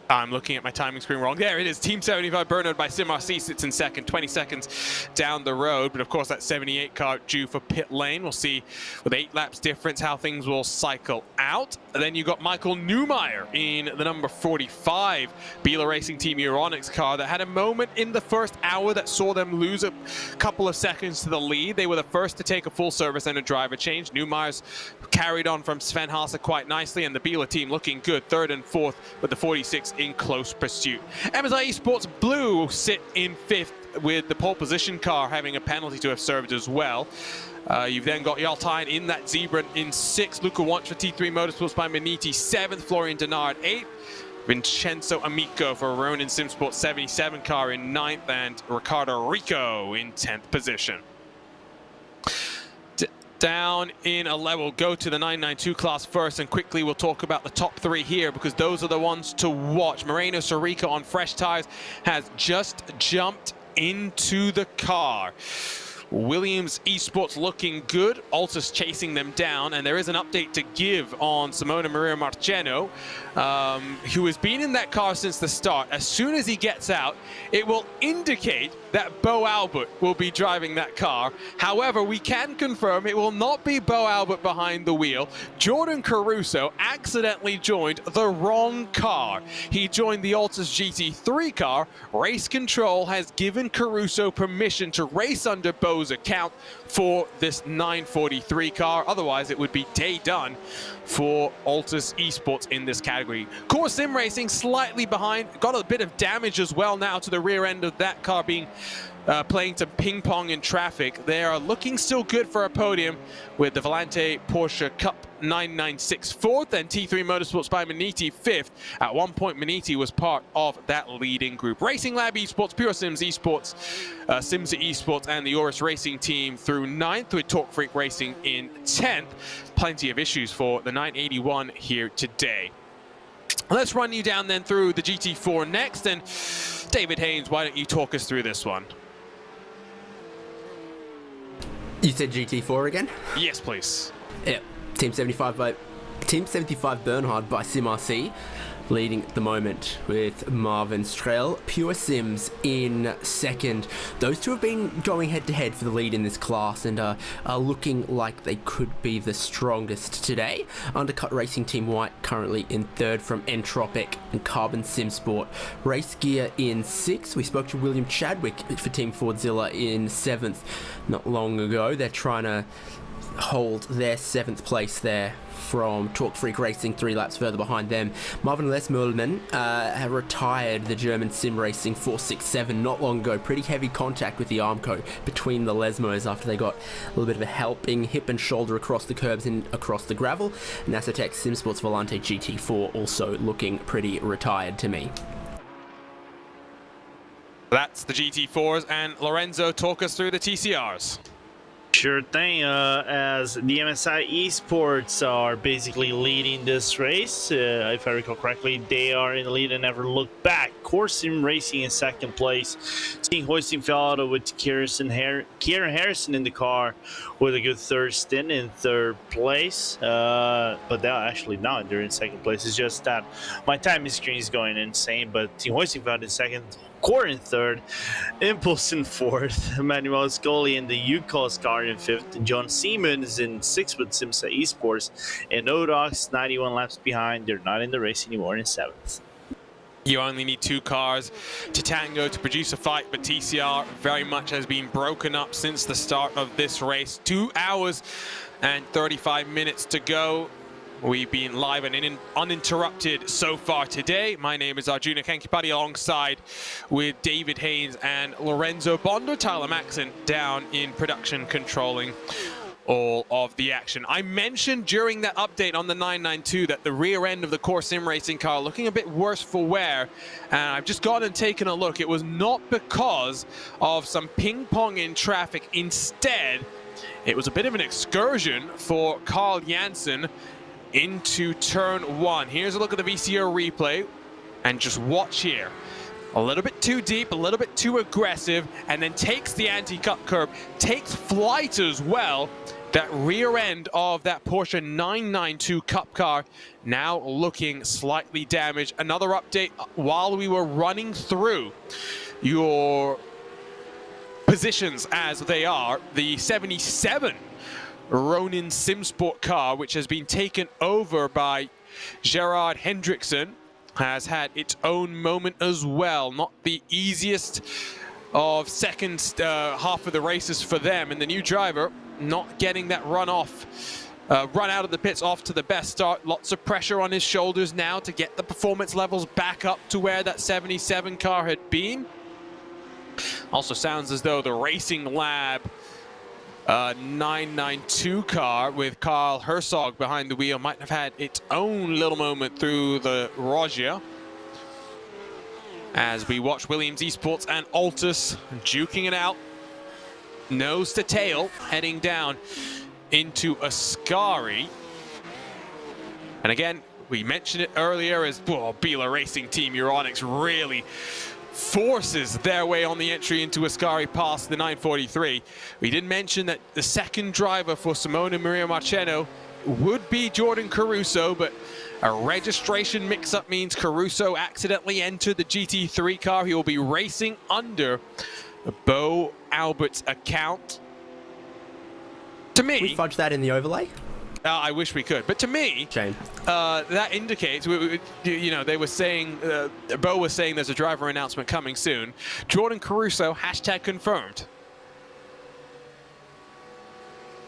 S1: I'm looking at my timing screen wrong. There it is. Team 75 Bernard by SimRC sits in second, 20 seconds down the road. But of course, that 78 car due for pit lane. We'll see with 8 laps difference how things will cycle out. And then you got Michael Neumeyer in the number 45 Biela Racing Team Euronics car that had a moment in the first hour that saw them lose a couple of seconds to the lead. They were the first to take a full service and a driver change. Neumeyer's carried on from Sven Haase quite nicely, and the Biela team looking good, 3rd and 4th with the 46 in close pursuit. MSI Esports Blue sit in 5th with the pole position car having a penalty to have served as well. You've then got Yaltayan in that Zebra in 6th, Luca Wunsch for T3 Motorsports by Maniti 7th, Florian Denard 8th, Vincenzo Amico for Ronin Simsport 77 car in 9th, and Ricardo Rico in 10th position. Down in a level, go to the 992 class first, and quickly we'll talk about the top 3 here because those are the ones to watch. Moreno Sorica on fresh tires has just jumped into the car. Williams Esports looking good, Altus chasing them down, and there is an update to give on Simona Maria Marcheno, who has been in that car since the start. As soon as he gets out, it will indicate that Bo Albert will be driving that car. However, we can confirm it will not be Bo Albert behind the wheel. Jordan Caruso accidentally joined the wrong car. He joined the Altus GT3 car. Race Control has given Caruso permission to race under Bo's account for this 943 car. Otherwise, it would be day done for Altus Esports in this category. Core Sim Racing slightly behind. Got a bit of damage as well now to the rear end of that car being playing some ping pong in traffic. They are looking still good for a podium with the Volante Porsche Cup 996 4th and T3 Motorsports by Maniti 5th. At one point, Maniti was part of that leading group. Racing Lab Esports, Pure Sims Esports, Simsa Esports, and the Oris Racing team through 9th with Talk Freak Racing in 10th. Plenty of issues for the 981 here today. Let's run you down then through the GT4 next, and David Haynes, why don't you talk us through this one?
S2: You said GT4 again?
S1: Yes, please.
S2: Yeah. Team 75 Bernhard by SimRC. leading at the moment with Marvin Strel. Pure Sims in second. Those two have been going head-to-head for the lead in this class and are looking like they could be the strongest today. Undercut Racing Team White currently in third from Entropic and Carbon Sim Sport. Race Gear in sixth. We spoke to William Chadwick for Team Fordzilla in seventh not long ago. They're trying to hold their seventh place there from Talk Freak Racing 3 laps further behind them. Marvin Lesmulman have retired the German sim racing 467 not long ago. Pretty heavy contact with the Armco between the Lesmos after they got a little bit of a helping hip and shoulder across the curbs and across the gravel. Nasatec Sim Sports Volante GT4 also looking pretty retired to me.
S1: That's the GT4s, and Lorenzo, talk us through the TCRs.
S3: Sure thing. As the MSI Esports are basically leading this race, if I recall correctly, they are in the lead and never look back. Core Sim Racing in second place. Seeing Hoisting Auto with Kieran Harrison in the car with a good third stint in third place. But they're actually not. They're in second place. It's just that my timing screen is going insane. But Team Hoisting in second. Core in third, Impulse in fourth, Emmanuel Scully in the UCOS car in fifth, John Siemens in sixth with Simsa Esports, and Odox 91 laps behind. They're not in the race anymore in seventh.
S1: You only need two cars to tango to produce a fight, but TCR very much has been broken up since the start of this race. 2 hours and 35 minutes to go. We've been live and uninterrupted so far today. My name is Arjuna Kankipati alongside with David Haynes and Lorenzo Bondo. Tyler Maxon down in production controlling all of the action. I mentioned during that update on the 992 that the rear end of the Core Sim Racing car looking a bit worse for wear, and I've just gone and taken a look. It was not because of some ping pong in traffic. Instead, it was a bit of an excursion for Carl Janssen into turn one. Here's a look at the VCO replay, and just watch here. A little bit too deep, a little bit too aggressive, and then takes the anti-cut curb, takes flight as well. That rear end of that Porsche 992 Cup car now looking slightly damaged. Another update while we were running through your positions as they are. The 77 Ronin Simsport car, which has been taken over by Gerard Hendrickson, has had its own moment as well. Not the easiest of second half of the races for them, and the new driver not getting that run out of the pits off to the best start. Lots of pressure on his shoulders now to get the performance levels back up to where that 77 car had been. Also sounds as though the Racing Lab 992 car with Carl Herzog behind the wheel might have had its own little moment through the Rogia. As we watch Williams Esports and Altus duking it out, nose to tail, heading down into Ascari. And again, we mentioned it earlier as, well, Bila Racing Team Euronics really forces their way on the entry into Ascari past the 943. We did mention that the second driver for Simone and Maria Marceno would be Jordan Caruso, but a registration mix-up means Caruso accidentally entered the GT3 car. He will be racing under Bo Albert's account. To me,
S2: we fudge that in the overlay.
S1: I wish we could, but to me,
S2: Shame.
S1: That indicates, you know, they were saying, Bo was saying there's a driver announcement coming soon. Jordan Caruso, hashtag confirmed.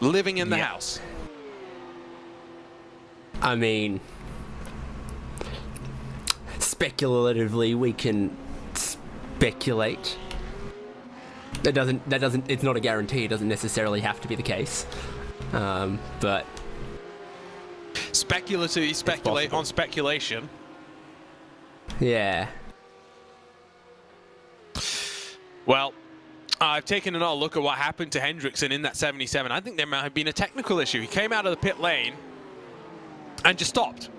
S1: Living in the house.
S2: I mean, speculatively, we can speculate. It's not a guarantee. It doesn't necessarily have to be the case. But
S1: speculatively speculate on speculation.
S2: Yeah.
S1: Well, I've taken another look at what happened to Hendrickson in that 77. I think there might have been a technical issue. He came out of the pit lane and just stopped.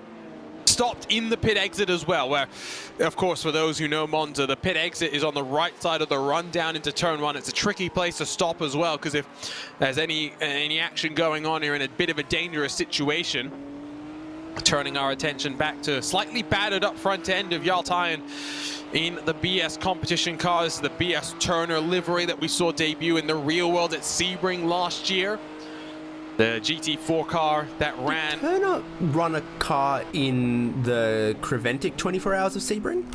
S1: Stopped in the pit exit as well, where, of course, for those who know Monza, the pit exit is on the right side of the run down into turn one. It's a tricky place to stop as well, because if there's any action going on, you're in a bit of a dangerous situation. Turning our attention back to slightly battered up front end of Jarl Tyen in the BS competition car. This is the BS Turner livery that we saw debut in the real world at Sebring last year. The GT4 car that ran...
S2: Did Turner run a car in the Creventic 24 Hours of Sebring?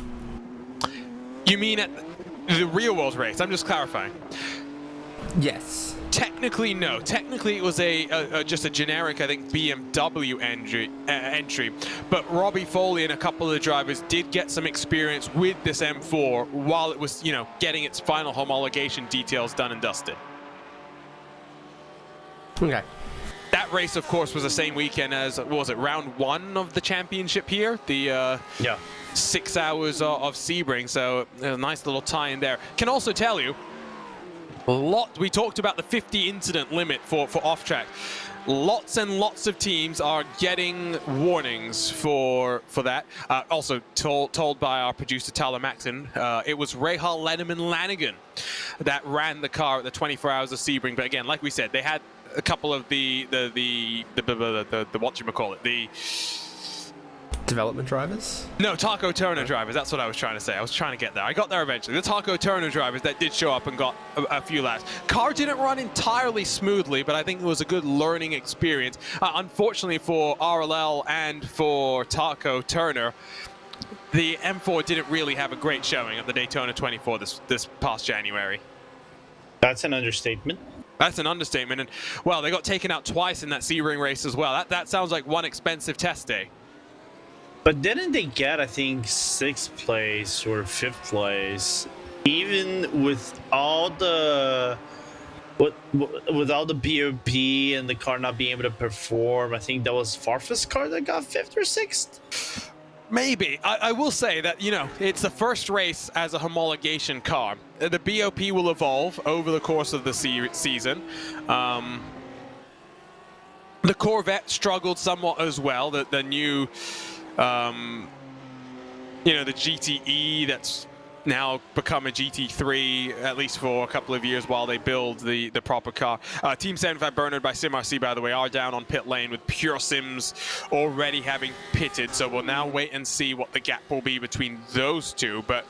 S1: You mean at the real world race? I'm just clarifying.
S2: Yes.
S1: Technically, no. Technically, it was just a generic, I think, BMW entry. But Robbie Foley and a couple of the drivers did get some experience with this M4 while it was, you know, getting its final homologation details done and dusted.
S2: Okay.
S1: That race, of course, was the same weekend as, what was it, round 1 of the championship here? The 6 hours of Sebring, so a nice little tie in there. Can also tell you, we talked about the 50 incident limit for off-track. Lots and lots of teams are getting warnings for that. Also told by our producer Tyler Maxon, it was Rahal Lenneman-Lanigan that ran the car at the 24 Hours of Sebring. But again, like we said, they had a couple of the whatchamacallit, the
S2: development drivers?
S1: No, Taco Turner drivers. That's what I was trying to say. I was trying to get there. I got there eventually. The Taco Turner drivers that did show up and got a few laps. Car didn't run entirely smoothly, but I think it was a good learning experience. Unfortunately for RLL and for Taco Turner, the M4 didn't really have a great showing at the Daytona 24 this past January.
S3: That's an understatement.
S1: That's an understatement. And, well, they got taken out twice in that Sebring race as well. That sounds like one expensive test day.
S3: But didn't they get, I think, 6th place or 5th place, even with all the with all the BOP and the car not being able to perform? I think that was Farfus' car that got 5th or 6th.
S1: Maybe. I will say that, you know, it's the first race as a homologation car. The BOP will evolve over the course of the season. The Corvette struggled somewhat as well. The new, you know, the GTE that's now become a GT3, at least for a couple of years while they build the proper car. Team 75 Bernard by SimRC, by the way, are down on pit lane with Pure Sims already having pitted, so we'll now wait and see what the gap will be between those two. But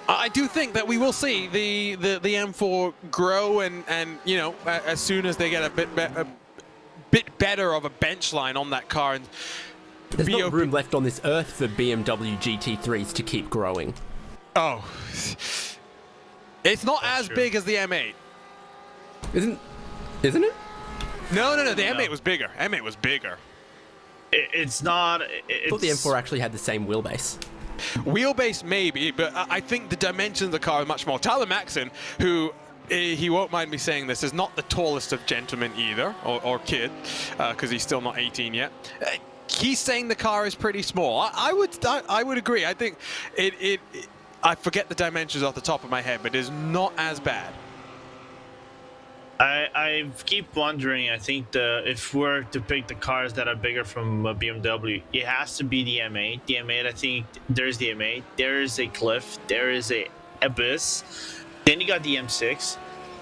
S1: I do think that we will see the M4 grow, and you know, as soon as they get a bit better of a bench line on that car. And
S2: there's not room left on this earth for BMW GT3s to keep growing.
S1: Oh, it's not as big as the M8.
S2: Isn't it?
S1: No. The M8 was bigger. M8 was bigger.
S3: It's not.
S2: I thought the M4 actually had the same wheelbase.
S1: Wheelbase maybe, but I think the dimensions of the car are much more. Tyler Maxon, who he won't mind me saying this, is not the tallest of gentlemen either, or kid, because he's still not 18 yet. He's saying the car is pretty small. I would agree. I think I forget the dimensions off the top of my head, but it is not as bad.
S3: I keep wondering, I think if we're to pick the cars that are bigger from BMW, it has to be the M8. The M8, I think there's the M8, there is a Cliff, there is a Abyss, then you got the M6,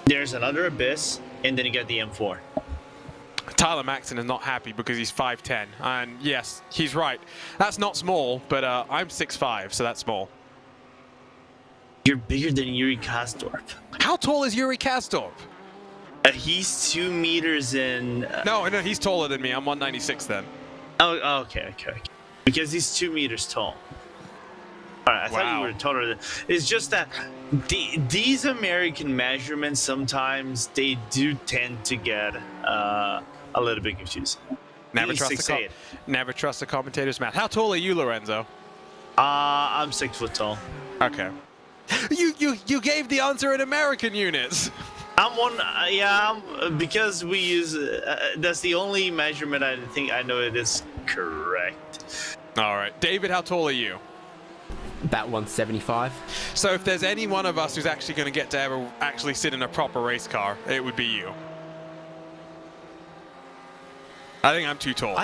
S3: there's another Abyss, and then you got the M4.
S1: Tyler Maxon is not happy because he's 5'10", and yes, he's right. That's not small, but I'm 6'5", so that's small.
S3: You're bigger than Yuri Kastorp.
S1: How tall is Yuri Kastorp?
S3: He's 2 meters in...
S1: No, he's taller than me. I'm 196 then.
S3: Oh, okay. Because he's 2 meters tall. Alright, I thought you were taller than... It's just that these American measurements, sometimes they do tend to get a little bit confusing.
S1: Never trust the commentator's math. How tall are you, Lorenzo?
S3: I'm 6 foot tall.
S1: Okay. You gave the answer in American units.
S3: I'm one, because we use, that's the only measurement I think I know it is correct.
S1: All right. David, how tall are you?
S2: About 175.
S1: So if there's any one of us who's actually going to get to ever actually sit in a proper race car, it would be you. I think I'm too tall.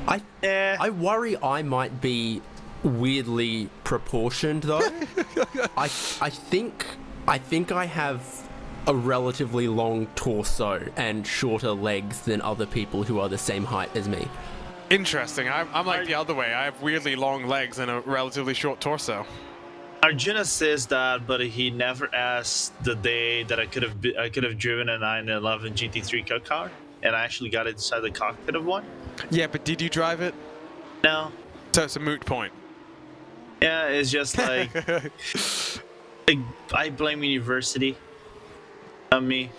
S2: I worry I might be weirdly proportioned though. I think I have a relatively long torso and shorter legs than other people who are the same height as me.
S1: Interesting. I'm like the other way. I have weirdly long legs and a relatively short torso.
S3: Arjuna says that, but he never asked the day that I could have driven a 911 GT3 Cup car, and I actually got inside the cockpit of one.
S1: Yeah, but did you drive it?
S3: No.
S1: So it's a moot point.
S3: Yeah, it's just like I blame university on me.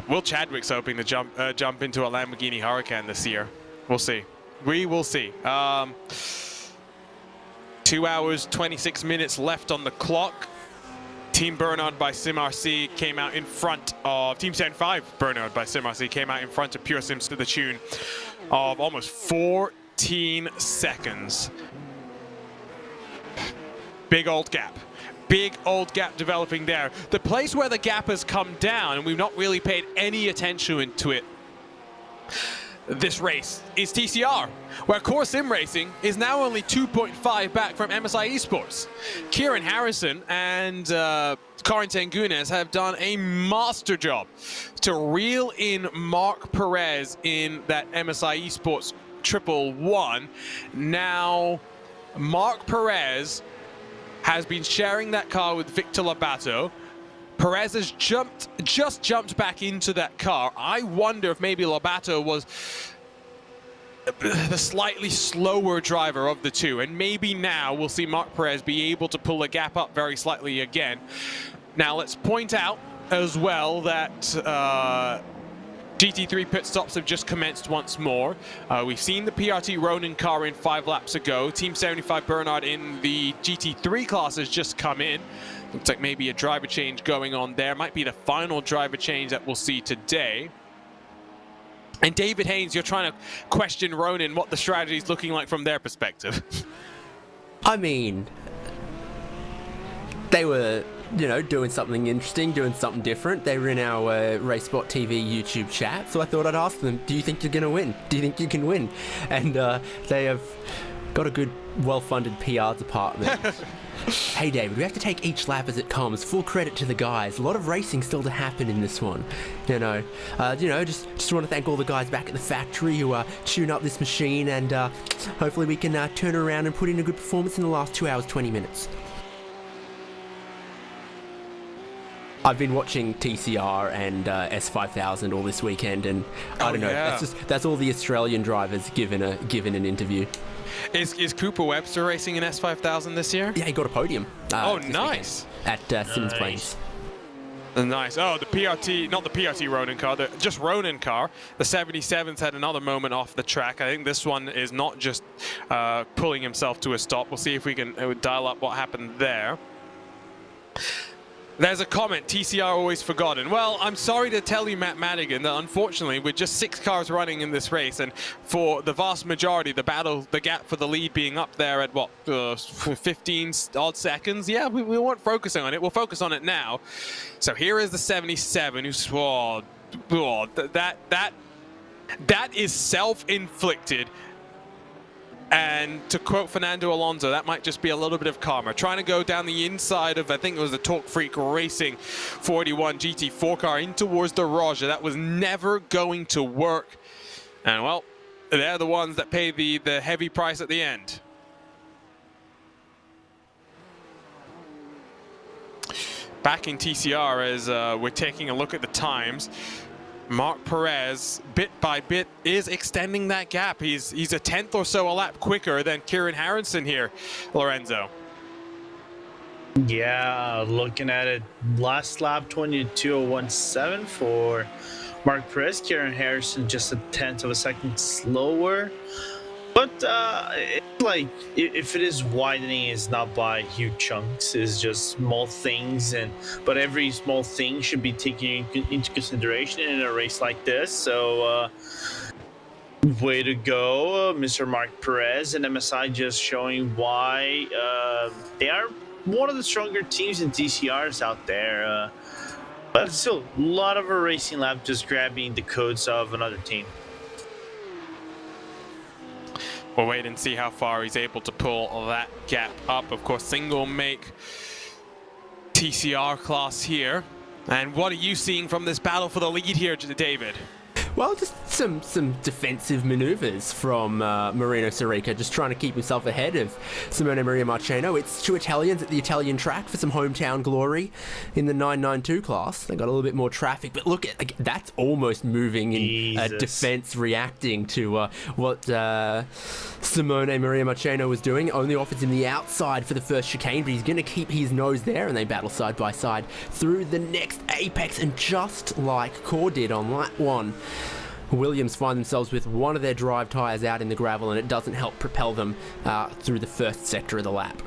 S1: Will Chadwick's hoping to jump into a Lamborghini Huracan this year. We'll see. We will see. 2 hours, 26 minutes left on the clock. Team Bernard by SimRC came out in front of Team 75. Bernard by SimRC came out in front of Pure Sims to the tune of almost 14 seconds. Big old gap. Big old gap developing there. The place where the gap has come down, and we've not really paid any attention to it this race, is TCR, where Core Sim Racing is now only 2.5 back from MSI Esports. Kieran Harrison and Karin Tengunes have done a master job to reel in Mark Perez in that MSI Esports 111. Now, Mark Perez has been sharing that car with Victor Lobato. Perez has just jumped back into that car. I wonder if maybe Lobato was the slightly slower driver of the two, and maybe now we'll see Mark Perez be able to pull the gap up very slightly again. Now let's point out as well that GT3 pit stops have just commenced once more. We've seen the PRT Ronin car in 5 laps ago. Team 75 Bernard in the GT3 class has just come in. Looks like maybe a driver change going on there. Might be the final driver change that we'll see today. And David Haynes, you're trying to question Ronin what the strategy is looking like from their perspective.
S2: I mean, they were, you know, doing something interesting, doing something different. They were in our RaceSpot TV YouTube chat, so I thought I'd ask them, do you think you're going to win? Do you think you can win? And they have got a good, well-funded PR department. Hey David, we have to take each lap as it comes. Full credit to the guys. A lot of racing still to happen in this one. Just want to thank all the guys back at the factory who tune up this machine, and hopefully we can turn around and put in a good performance in the last 2 hours, 20 minutes. I've been watching TCR and S5000 all this weekend, and I don't know. Yeah. That's all the Australian drivers given an interview.
S1: Is Cooper Webster racing in S5000 this year?
S2: Yeah, he got a podium.
S1: Nice.
S2: At Simmons Plains.
S1: Nice. Oh, the PRT, not the PRT Ronin car, just Ronin car. The 77's had another moment off the track. I think this one is not just pulling himself to a stop. We'll see if we can dial up what happened there. There's a comment, TCR always forgotten. Well, I'm sorry to tell you, Matt Madigan, that unfortunately, with just 6 cars running in this race, and for the vast majority, the gap for the lead being up there at, what, 15 odd seconds? Yeah, we weren't focusing on it. We'll focus on it now. So here is the 77, who swore, that is self-inflicted. And to quote Fernando Alonso, that might just be a little bit of karma. Trying to go down the inside of, I think it was the Torque Freak Racing 41 GT4 car in towards the Roger. That was never going to work. And well, they're the ones that pay the heavy price at the end. Back in TCR as we're taking a look at the times. Mark Perez, bit by bit, is extending that gap. He's a 10th or so a lap quicker than Kieran Harrison here, Lorenzo.
S3: Yeah, looking at it, last lap 22.017 for Mark Perez. Kieran Harrison just a 10th of a second slower. But it's like, if it is widening, it's not by huge chunks. It's just small things, but every small thing should be taken into consideration in a race like this. So, way to go, Mr. Mark Perez and MSI, just showing why they are one of the stronger teams in TCRs out there. But still, a lot of a racing lap just grabbing the codes of another team.
S1: We'll wait and see how far he's able to pull that gap up. Of course, single make TCR class here. And what are you seeing from this battle for the lead here, David?
S2: Well, just some defensive maneuvers from Marino Sirica, just trying to keep himself ahead of Simone Maria Marcheno. It's two Italians at the Italian track for some hometown glory in the 992 class. They got a little bit more traffic, but look, that's almost moving in defense, reacting to what Simone Maria Marcheno was doing. Only offers him the outside for the first chicane, but he's going to keep his nose there, and they battle side by side through the next apex. And just like Core did on lap 1, Williams find themselves with one of their drive tyres out in the gravel, and it doesn't help propel them through the first sector of the lap.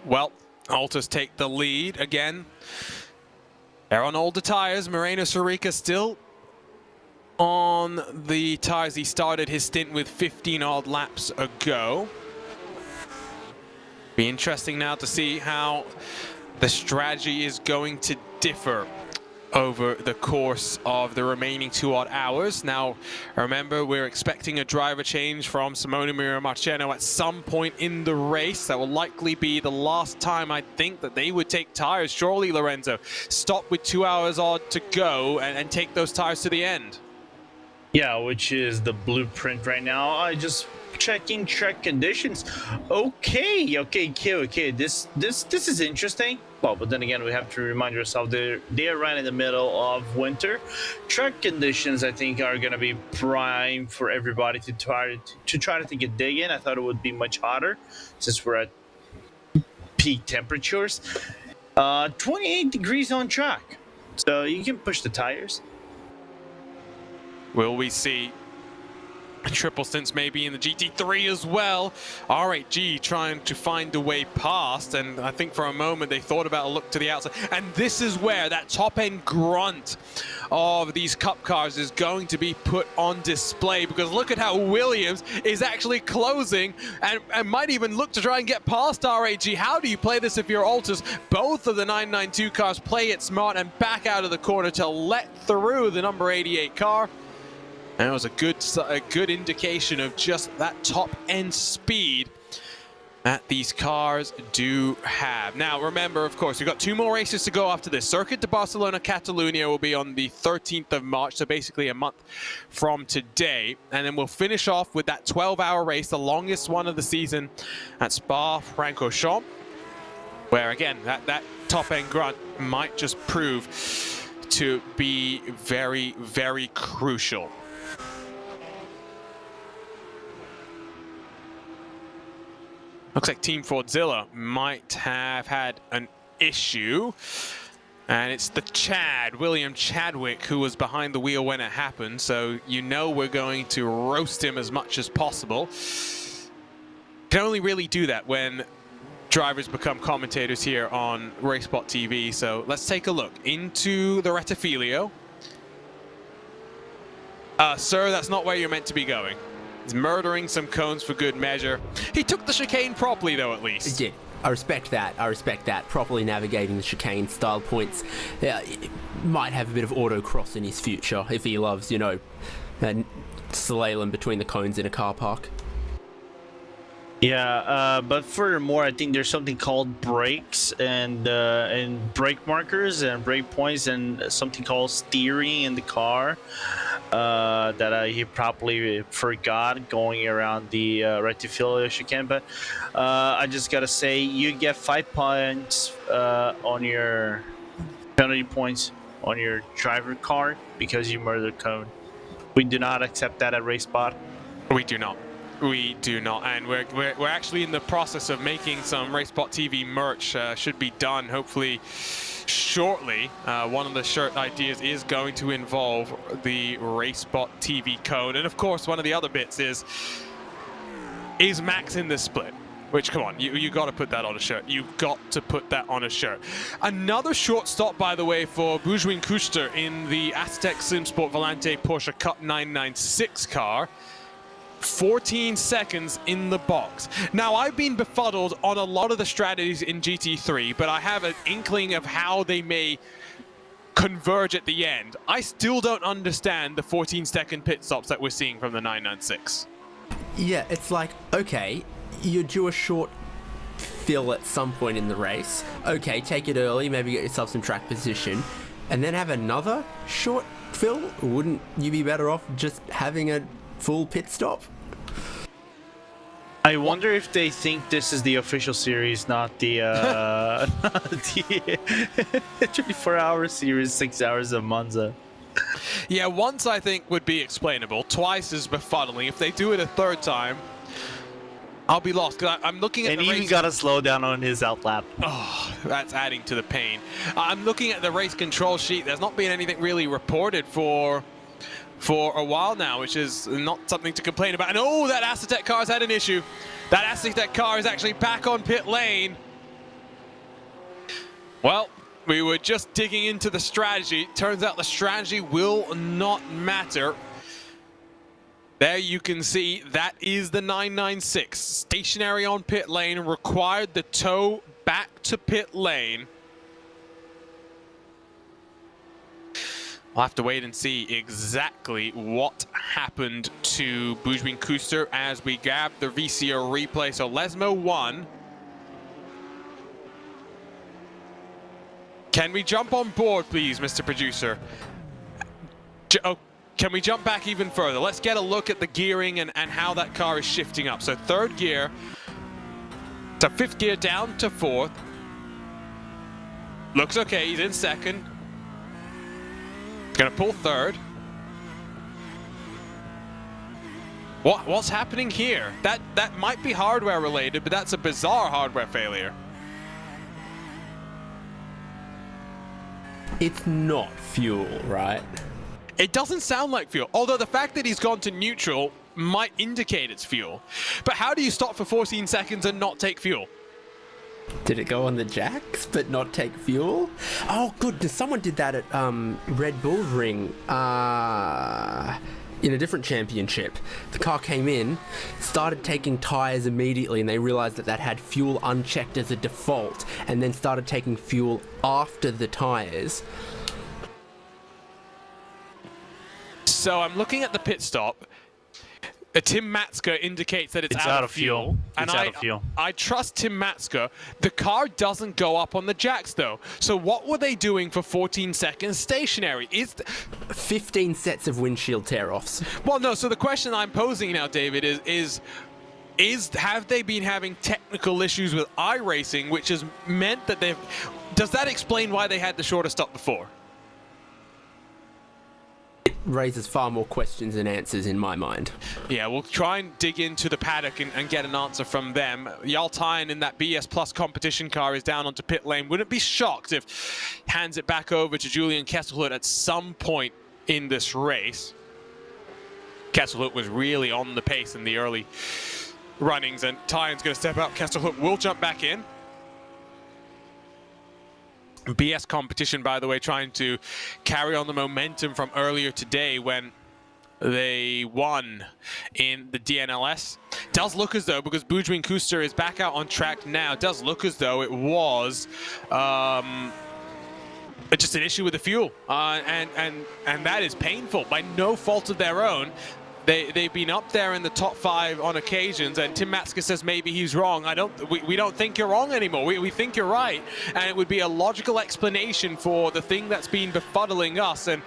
S1: Well, Altus take the lead again. They're on older tyres. Moreno Sirica still on the tyres he started his stint with 15-odd laps ago. Be interesting now to see how the strategy is going to differ over the course of the remaining 2-odd hours. Now, remember, we're expecting a driver change from Simone Maria Marcheno at some point in the race. That will likely be the last time, I think, that they would take tires. Surely, Lorenzo, stop with 2 hours odd to go and take those tires to the end.
S3: Yeah, which is the blueprint right now. I just checking track conditions. Okay. This is interesting. Well, but then again, we have to remind ourselves they are right in the middle of winter. Track conditions, I think, are going to be prime for everybody to try to take a dig in. I thought it would be much hotter since we're at peak temperatures. 28 degrees on track, so you can push the tires.
S1: Will we see triple stints maybe in the GT3 as well? R8G trying to find a way past, and I think for a moment they thought about a look to the outside. And this is where that top-end grunt of these cup cars is going to be put on display, because look at how Williams is actually closing and might even look to try and get past R8G. How do you play this if you're Altus? Both of the 992 cars play it smart and back out of the corner to let through the number 88 car. That was a good indication of just that top-end speed that these cars do have. Now, remember, of course, we've got 2 more races to go after this. Circuit de Barcelona Catalunya will be on the 13th of March, so basically a month from today. And then we'll finish off with that 12-hour race, the longest one of the season, at Spa-Francorchamps, where, again, that top-end grunt might just prove to be very, very crucial. Looks like Team Fordzilla might have had an issue. And it's the William Chadwick, who was behind the wheel when it happened. So you know we're going to roast him as much as possible. Can only really do that when drivers become commentators here on RaceSpot TV. So let's take a look into the Rettifilio. Sir, that's not where you're meant to be going. He's murdering some cones for good measure. He took the chicane properly, though, at least. Yeah,
S2: I respect that. Properly navigating the chicane style points. Might have a bit of autocross in his future if he loves, you know, slalom between the cones in a car park.
S3: Yeah, but furthermore, I think there's something called brakes and brake markers and brake points and something called steering in the car that he probably forgot going around the Rettifilio chicane. But I just gotta say, you get 5 points on your penalty points on your driver card because you murdered cone. We do not accept that at RaceSpot.
S1: We do not. We do not, and we're actually in the process of making some RaceSpot TV merch. Should be done hopefully shortly. One of the shirt ideas is going to involve the RaceSpot TV code, and of course one of the other bits is Max in this split? Which, come on, you got to put that on a shirt. You've got to put that on a shirt. Another short stop, by the way, for Boujwin Kuster in the Aztec SimSport Volante Porsche Cup 996 car. 14 seconds in the box. Now, I've been befuddled on a lot of the strategies in GT3, but I have an inkling of how they may converge at the end. I still don't understand the 14-second pit stops that we're seeing from the 996.
S2: Yeah, it's like, okay, you do a short fill at some point in the race, okay, take it early, maybe get yourself some track position, and then have another short fill? Wouldn't you be better off just having a full pit stop?
S3: I wonder if they think this is the official series, not the, not the 24-hour series, 6 hours of Monza.
S1: Yeah, once I think would be explainable. Twice is befuddling. If they do it a third time, I'll be lost. Cause I'm looking at
S3: and
S1: the
S3: even
S1: race.
S3: got to slow down on his outlap.
S1: Oh, that's adding to the pain. I'm looking at the race control sheet. There's not been anything really reported for a while now, which is not something to complain about. And oh, that Acetec car's had an issue. That Acetec car is actually back on pit lane. Well, we were just digging into the strategy. Turns out the strategy will not matter. There you can see that is the 996. Stationary on pit lane, required the tow back to pit lane. We'll have to wait and see exactly what happened to Bujmin Kuster as we grab the VCO replay. So Lesmo won. Can we jump on board, please, Mr. Producer? Can we jump back even further? Let's get a look at the gearing and how that car is shifting up. So third gear to fifth gear down to fourth. Looks okay, he's in second. Gonna pull third. What's happening here? That might be hardware related, but that's a bizarre hardware failure.
S2: It's not fuel, right?
S1: It doesn't sound like fuel, although the fact that he's gone to neutral might indicate it's fuel. But how do you stop for 14 seconds and not take fuel?
S2: Did it go on the jacks but not take fuel? Oh, goodness, someone did that at Red Bull Ring in a different championship. The car came in, started taking tyres immediately, and they realised that that had fuel unchecked as a default, and then started taking fuel after the tyres.
S1: So I'm looking at the pit stop. Tim Matska indicates that it's out of fuel.
S3: It's out of fuel.
S1: I trust Tim Matska. The car doesn't go up on the jacks, though. So what were they doing for 14 seconds stationary?
S2: 15 sets of windshield tear-offs.
S1: Well, no. So the question I'm posing now, David, is have they been having technical issues with iRacing, which has meant that they've... Does that explain why they had the shorter stop before?
S2: Raises far more questions than answers in my mind.
S1: Yeah, we'll try and dig into the paddock and get an answer from them. Yaltayan in that BS Plus competition car is down onto pit lane. Wouldn't be shocked if hands it back over to Julian Kesselhut at some point in this race. Kesselhut was really on the pace in the early runnings, and Tyan's going to step up. Kesselhut will jump back in. BS competition, by the way, trying to carry on the momentum from earlier today when they won in the DNLS. Does look as though, because Bujmin Kuster is back out on track now, does look as though it was just an issue with the fuel, and that is painful by no fault of their own. They've been up there in the top 5 on occasions, and Tim Matska says maybe he's wrong. We don't think you're wrong anymore. We think you're right, and it would be a logical explanation for the thing that's been befuddling us. And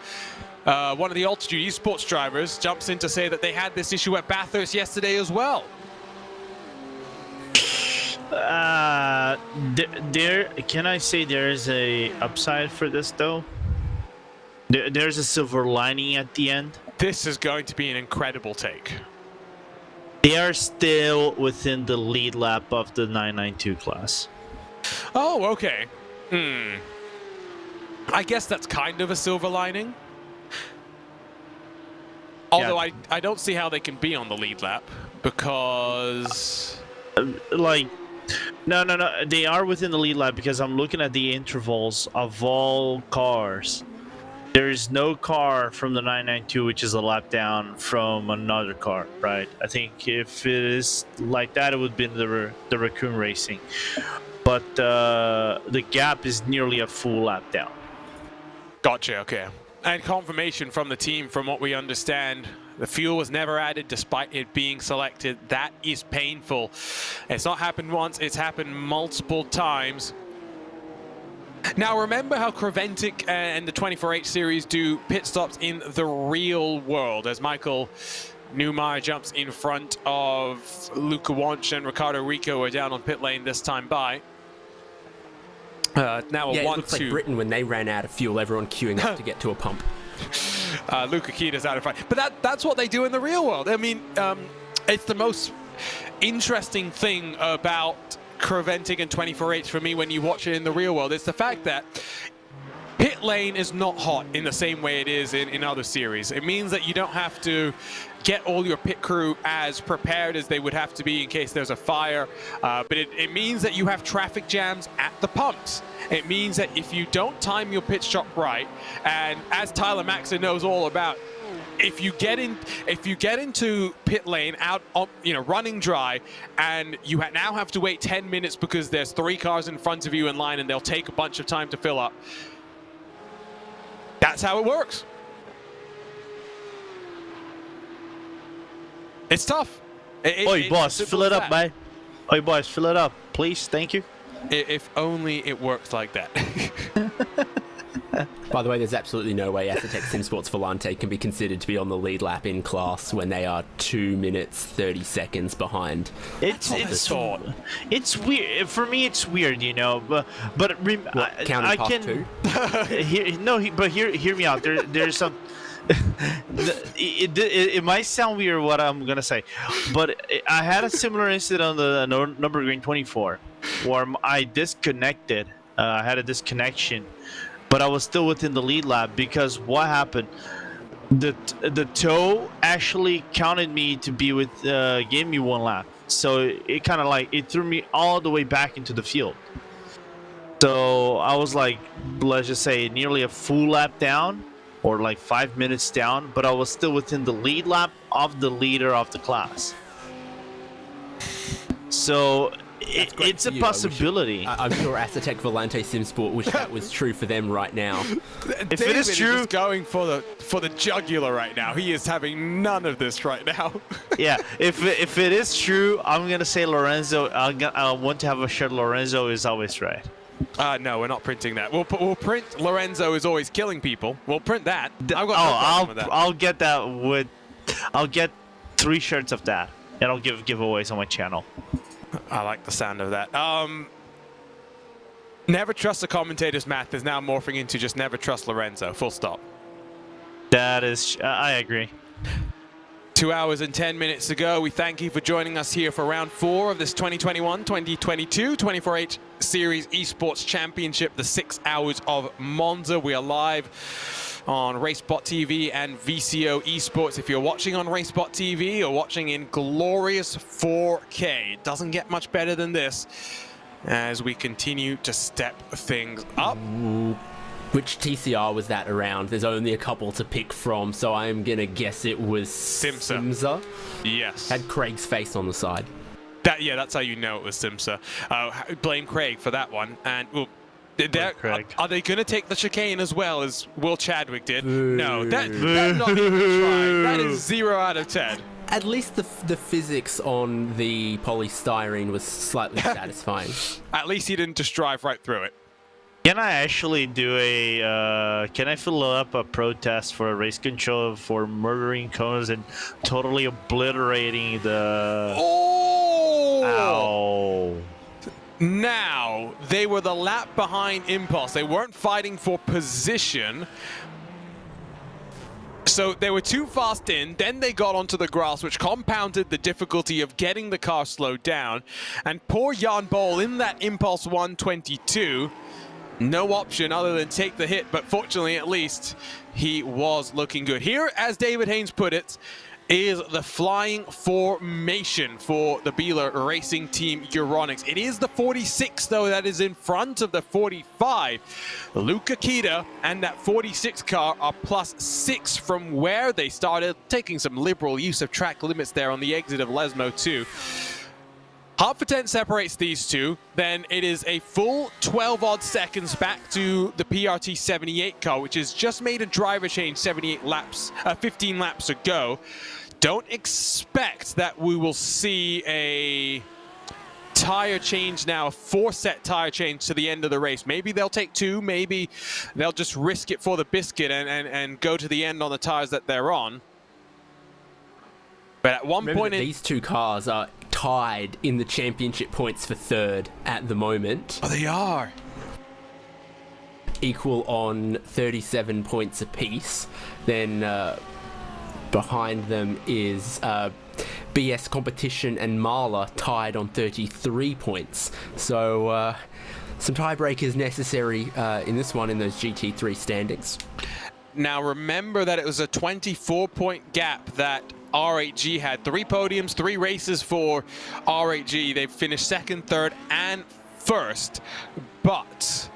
S1: one of the Altitude Esports drivers jumps in to say that they had this issue at Bathurst yesterday as well.
S3: Can I say there is a upside for this though? There's a silver lining at the end.
S1: This is going to be an incredible take.
S3: They are still within the lead lap of the 992 class.
S1: Oh, okay. I guess that's kind of a silver lining. Although I don't see how they can be on the lead lap because...
S3: No. They are within the lead lap because I'm looking at the intervals of all cars. There is no car from the 992 which is a lap down from another car, right? I think if it is like that, it would be the Raccoon Racing. But the gap is nearly a full lap down.
S1: Gotcha, okay. And confirmation from the team, from what we understand, The fuel was never added despite it being selected. That is painful. It's not happened once, it's happened multiple times. Now remember how Creventic and the 24H series do pit stops in the real world, as Michael Neumeyer jumps in front of Luca Wunsch and Ricardo Rico are down on pit lane this time by. Now
S2: yeah, it looks like Britain when they ran out of fuel, everyone queuing up to get to a pump.
S1: Luca Kita's out of front. But that's what they do in the real world. I mean, it's the most interesting thing about Creventic and 24H for me when you watch it in the real world. It's the fact that pit lane is not hot in the same way it is in other series. It means that you don't have to get all your pit crew as prepared as they would have to be in case there's a fire. But it means that you have traffic jams at the pumps. It means that if you don't time your pit stop right, and as Tyler Maxon knows all about, if you get into pit lane out, running dry, and you now have to wait 10 minutes because there's 3 cars in front of you in line, and they'll take a bunch of time to fill up. That's how it works. It's tough.
S3: Oi, boss, fill it up, man. Oi, boys, fill it up, please. Thank you.
S1: If only it works like that.
S2: By the way, there's absolutely no way Aztec Sim Sports Volante can be considered to be on the lead lap in class when they are 2 minutes 30 seconds behind.
S3: It's weird for me. It's weird, you know. But I can. Hear me out. There's some. It might sound weird what I'm gonna say, but I had a similar incident on the Nürburgring 24 where I disconnected. I had a disconnection, but I was still within the lead lap because what happened? The tow actually counted me to be with, gave me 1 lap, so it kind of like it threw me all the way back into the field. So I was like, let's just say nearly a full lap down, or like 5 minutes down, but I was still within the lead lap of the leader of the class. So it's a possibility.
S2: I'm sure Aztec Volante Sim Sport wish that was true for them right now.
S1: If it is true, is going for the jugular right now. He is having none of this right now.
S3: Yeah, if it is true, I'm gonna say Lorenzo. I want to have a shirt. Lorenzo is always right.
S1: No, we're not printing that. We'll print Lorenzo is always killing people. We'll print that. I've got no problem with that.
S3: I'll get that I'll get 3 shirts of that, and I'll give giveaways on my channel.
S1: I like the sound of that. Never trust the commentator's math is now morphing into just never trust Lorenzo. Full stop.
S3: That is, I agree.
S1: 2 hours and 10 minutes to go. We thank you for joining us here for round 4 of this 2021-2022 24H Series Esports Championship, the 6 hours of Monza. We are live on RaceBot TV and VCO Esports. If you're watching on RaceBot TV, you're watching in glorious 4K. It doesn't get much better than this as we continue to step things up.
S2: Which TCR was that around? There's only a couple to pick from, so I'm gonna guess it was Simsa.
S1: Yes.
S2: Had Craig's face on the side.
S1: That's how you know it was Simsa. Blame Craig for that one. And well, are they going to take the chicane as well as Will Chadwick did? No, that's not even trying. That is 0 out of 10.
S2: At least the physics on the polystyrene was slightly satisfying.
S1: At least he didn't just drive right through it.
S3: Can I actually do can I fill up a protest for a race control for murdering cones and totally obliterating the...
S1: Oh!
S3: Ow.
S1: Now, they were the lap behind Impulse. They weren't fighting for position. So they were too fast in, then they got onto the grass, which compounded the difficulty of getting the car slowed down. And poor Jan Bol in that Impulse 122, no option other than take the hit, but fortunately at least he was looking good. Here, as David Haynes put it, is the flying formation for the Bieler Racing Team Euronics. It is the 46 though that is in front of the 45. Luca Kita and that 46 car are +6 from where they started, taking some liberal use of track limits there on the exit of Lesmo 2. Half a tenth separates these two, then it is a full 12 odd seconds back to the PRT 78 car, which has just made a driver change 15 laps ago. Don't expect that we will see a tire change now, a 4-set tire change to the end of the race. Maybe they'll take 2, maybe they'll just risk it for the biscuit and go to the end on the tires that they're on. But at one point,
S2: these two cars are tied in the championship points for third at the moment.
S1: Oh, they are.
S2: Equal on 37 points apiece. Then behind them is BS Competition and Marla tied on 33 points. So some tiebreakers necessary in this one in those GT3 standings.
S1: Now remember that it was a 24-point gap that R8G had. 3 podiums, 3 races for R8G. They've finished second, third, and first. But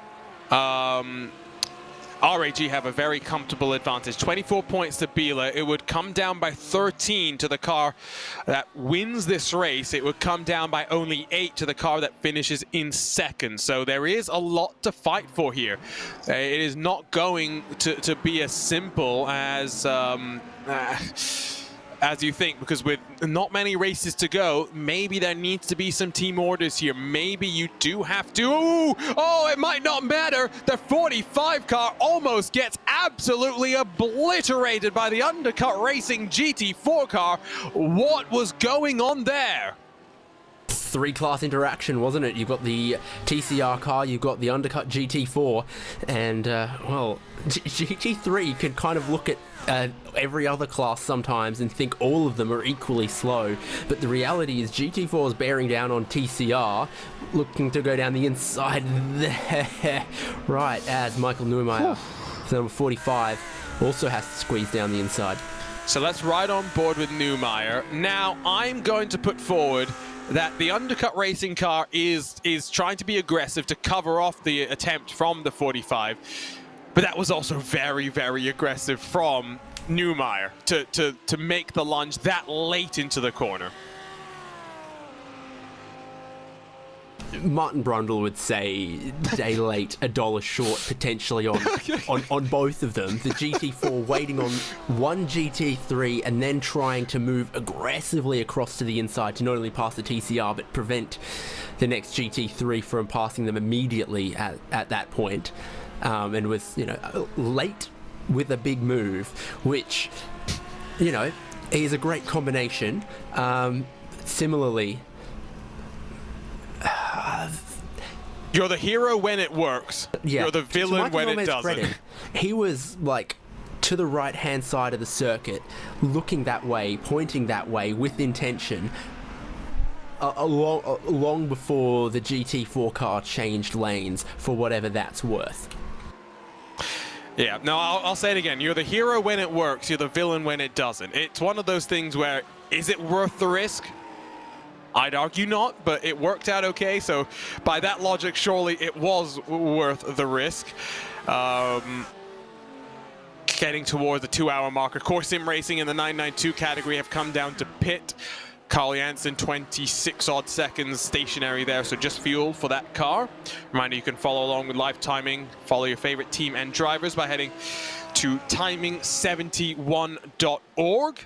S1: R8G have a very comfortable advantage. 24 points to Bila. It would come down by 13 to the car that wins this race. It would come down by only 8 to the car that finishes in second. So there is a lot to fight for here. It is not going to be as simple as you think, because with not many races to go, maybe there needs to be some team orders here. Maybe you do have to. Oh, it might not matter. The 45 car almost gets absolutely obliterated by the Undercut Racing GT4 car. What was going on there?
S2: 3-class interaction, wasn't it? You've got the TCR car, you've got the Undercut GT4, and well, GT3 can kind of look at every other class sometimes and think all of them are equally slow, but the reality is GT4 is bearing down on TCR, looking to go down the inside there, right as Michael Neumeier, number 45, also has to squeeze down the inside.
S1: So let's ride on board with Neumeier. Now I'm going to put forward that the Undercut Racing car is trying to be aggressive to cover off the attempt from the 45, but that was also very, very aggressive from Neumeier to make the lunge that late into the corner.
S2: Martin Brundle would say day late, $1 short potentially on both of them. The GT4 waiting on one GT3 and then trying to move aggressively across to the inside to not only pass the TCR but prevent the next GT3 from passing them immediately at that point. And was, you know, late with a big move, which, you know, is a great combination. Similarly,
S1: you're the hero when it works.
S2: Yeah.
S1: You're the villain when it doesn't.
S2: Credit, he was like to the right-hand side of the circuit, looking that way, pointing that way with intention, long before the GT4 car changed lanes, for whatever that's worth.
S1: Yeah, no, I'll say it again. You're the hero when it works, you're the villain when it doesn't. It's one of those things where, is it worth the risk? I'd argue not, but it worked out okay, so by that logic, surely it was worth the risk. Getting towards the 2-hour marker. Core Sim Racing in the 992 category have come down to pit. Carl Jansen, 26 odd seconds stationary there, so just fuel for that car. Reminder, you can follow along with live timing. Follow your favorite team and drivers by heading to timing71.org.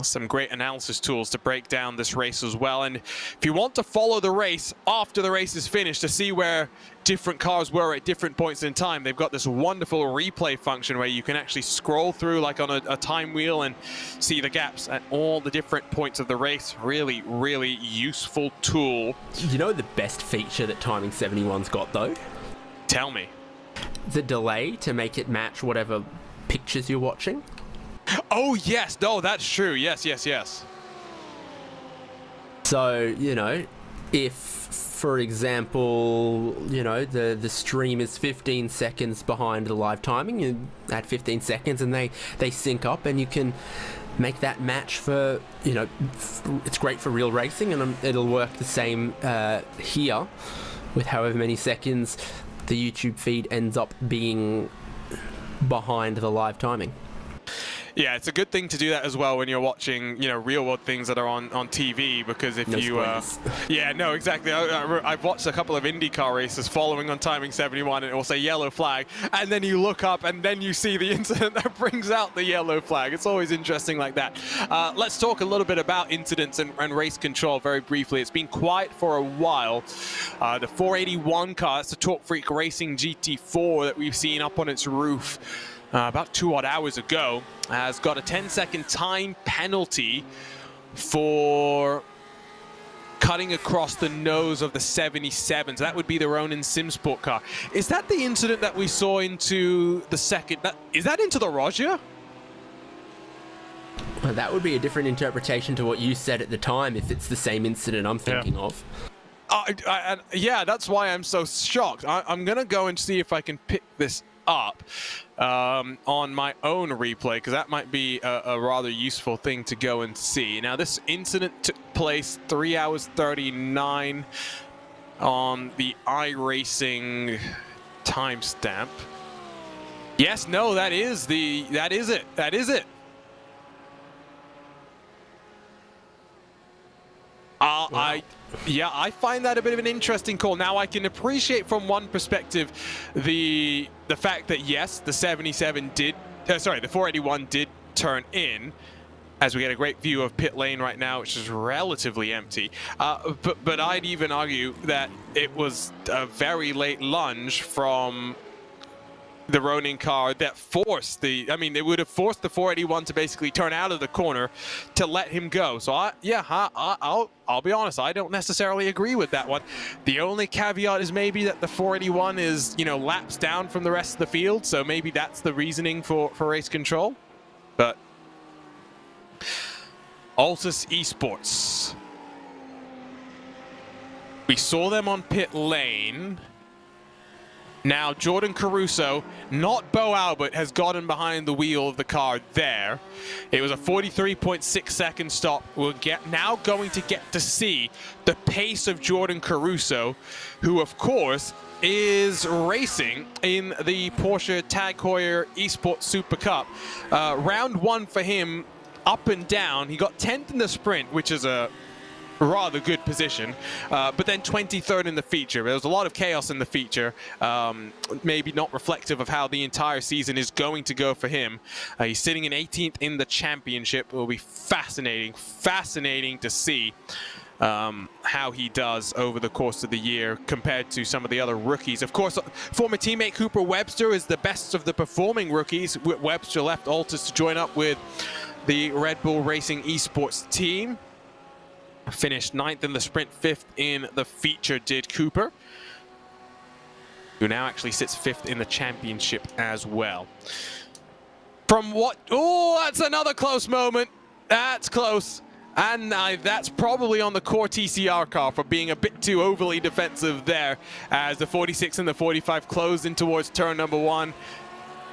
S1: Some great analysis tools to break down this race as well. And if you want to follow the race after the race is finished to see where different cars were at different points in time, they've got this wonderful replay function where you can actually scroll through like on a time wheel and see the gaps at all the different points of the race. Really, really useful tool.
S2: You know the best feature that Timing 71's got though?
S1: Tell me.
S2: The delay to make it match whatever pictures you're watching.
S1: Oh, yes. No, that's true. Yes, yes, yes.
S2: So, you know, if, for example, you know, the stream is 15 seconds behind the live timing, you add 15 seconds and they sync up and you can make that match for, you know, it's great for real racing, and it'll work the same here with however many seconds the YouTube feed ends up being behind the live timing.
S1: Yeah, it's a good thing to do that as well when you're watching, you know, real-world things that are on TV, because if
S2: No
S1: you...
S2: spoilers.
S1: yeah, no, exactly. I've watched a couple of IndyCar races following on timing 71, and it will say yellow flag, and then you look up, and then you see the incident that brings out the yellow flag. It's always interesting like that. Let's talk a little bit about incidents and race control very briefly. It's been quiet for a while. The 481 car, it's the Talk Freak Racing GT4 that we've seen up on its roof about 2 odd hours ago, has got a 10-second time penalty for cutting across the nose of the 77. So that would be the Ronin Simsport car. Is that the incident that we saw into the second? Is that into the Roger?
S2: Well, that would be a different interpretation to what you said at the time if it's the same incident I'm thinking of.
S1: Yeah, that's why I'm so shocked. I'm going to go and see if I can pick this up on my own replay, because that might be a rather useful thing to go and see. Now, this incident took place 3 hours 39 on the iRacing timestamp. Yes, no, that is it. Yeah, I find that a bit of an interesting call. Now, I can appreciate from one perspective the fact that, yes, the 77 did, the 481 did turn in, as we get a great view of pit lane right now, which is relatively empty. But I'd even argue that it was a very late lunge from the Ronin car that forced it would have forced the 481 to basically turn out of the corner to let him go. So I'll be honest, I don't necessarily agree with that one. The only caveat is maybe that the 481 is, you know, laps down from the rest of the field, so maybe that's the reasoning for race control. But Altus Esports, we saw them on pit lane. Now, Jordan Caruso, not Bo Albert, has gotten behind the wheel of the car there. It was a 43.6 second stop. We're now going to get to see the pace of Jordan Caruso, who, of course, is racing in the Porsche Tag Heuer Esports Super Cup. Round 1 for him, up and down. He got 10th in the sprint, which is a rather good position, but then 23rd in the feature. There was a lot of chaos in the feature, maybe not reflective of how the entire season is going to go for him. He's sitting in 18th in the championship. It will be fascinating to see how he does over the course of the year compared to some of the other rookies. Of course, former teammate Cooper Webster is the best of the performing rookies. Webster left Altus to join up with the Red Bull Racing Esports team. Finished 9th in the sprint, 5th in the feature did Cooper, who now actually sits 5th in the championship as well. From what... Oh, that's another close moment. That's close. And that's probably on the core TCR car for being a bit too overly defensive there, as the 46 and the 45 closed in towards turn number 1.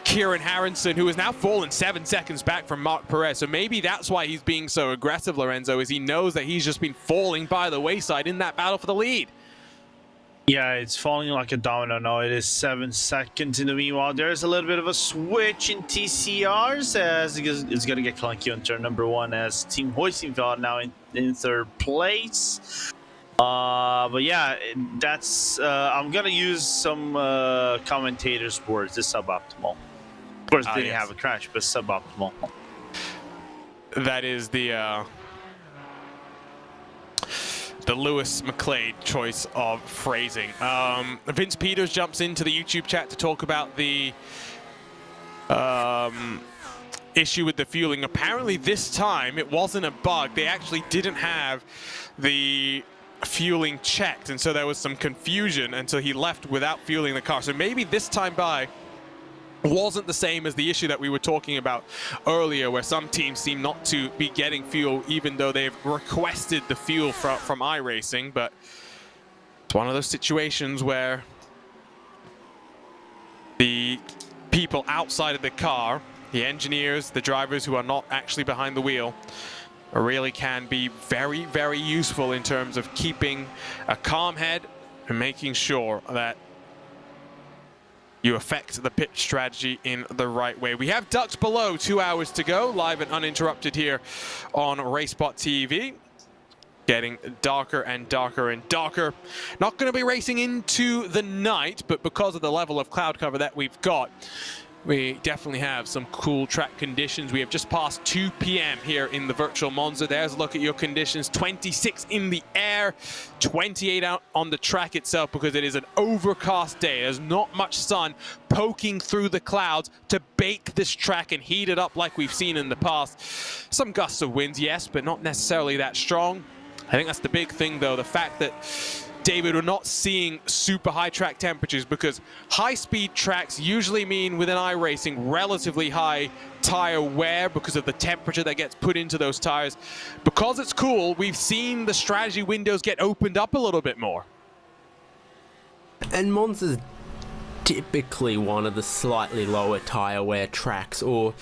S1: Kieran Harrison, who has now fallen 7 seconds back from Marc Perez. So maybe that's why he's being so aggressive, Lorenzo, is he knows that he's just been falling by the wayside in that battle for the lead.
S3: Yeah, it's falling like a domino now. It is 7 seconds in the meanwhile. There's a little bit of a switch in TCRs as it's going to get clunky on turn number 1 as Team Hoisinfeld now in 3rd place. But yeah, that's I'm going to use some commentators' words, it's suboptimal. Of course, they didn't have a crash, but suboptimal.
S1: That is the Lewis McClade choice of phrasing. Vince Peters jumps into the YouTube chat to talk about the issue with the fueling. Apparently this time it wasn't a bug. They actually didn't have the fueling checked, and so there was some confusion until he left without fueling the car. So maybe this time by wasn't the same as the issue that we were talking about earlier, where some teams seem not to be getting fuel even though they've requested the fuel from iRacing. But it's one of those situations where the people outside of the car, the engineers, the drivers who are not actually behind the wheel, really can be very, very useful in terms of keeping a calm head and making sure that you affect the pitch strategy in the right way. We have ducks below, 2 hours to go, live and uninterrupted here on RaceSpot TV. Getting darker and darker and darker. Not going to be racing into the night, but because of the level of cloud cover that we've got, we definitely have some cool track conditions. We have just passed 2 p.m. here in the virtual Monza. There's a look at your conditions. 26 in the air, 28 out on the track itself because it is an overcast day. There's not much sun poking through the clouds to bake this track and heat it up like we've seen in the past. Some gusts of winds, yes, but not necessarily that strong. I think that's the big thing, though, the fact that, David, we're not seeing super high track temperatures because high-speed tracks usually mean within iRacing relatively high tire wear because of the temperature that gets put into those tires. Because it's cool, we've seen the strategy windows get opened up a little bit more.
S2: And Monza's typically one of the slightly lower tire wear tracks, or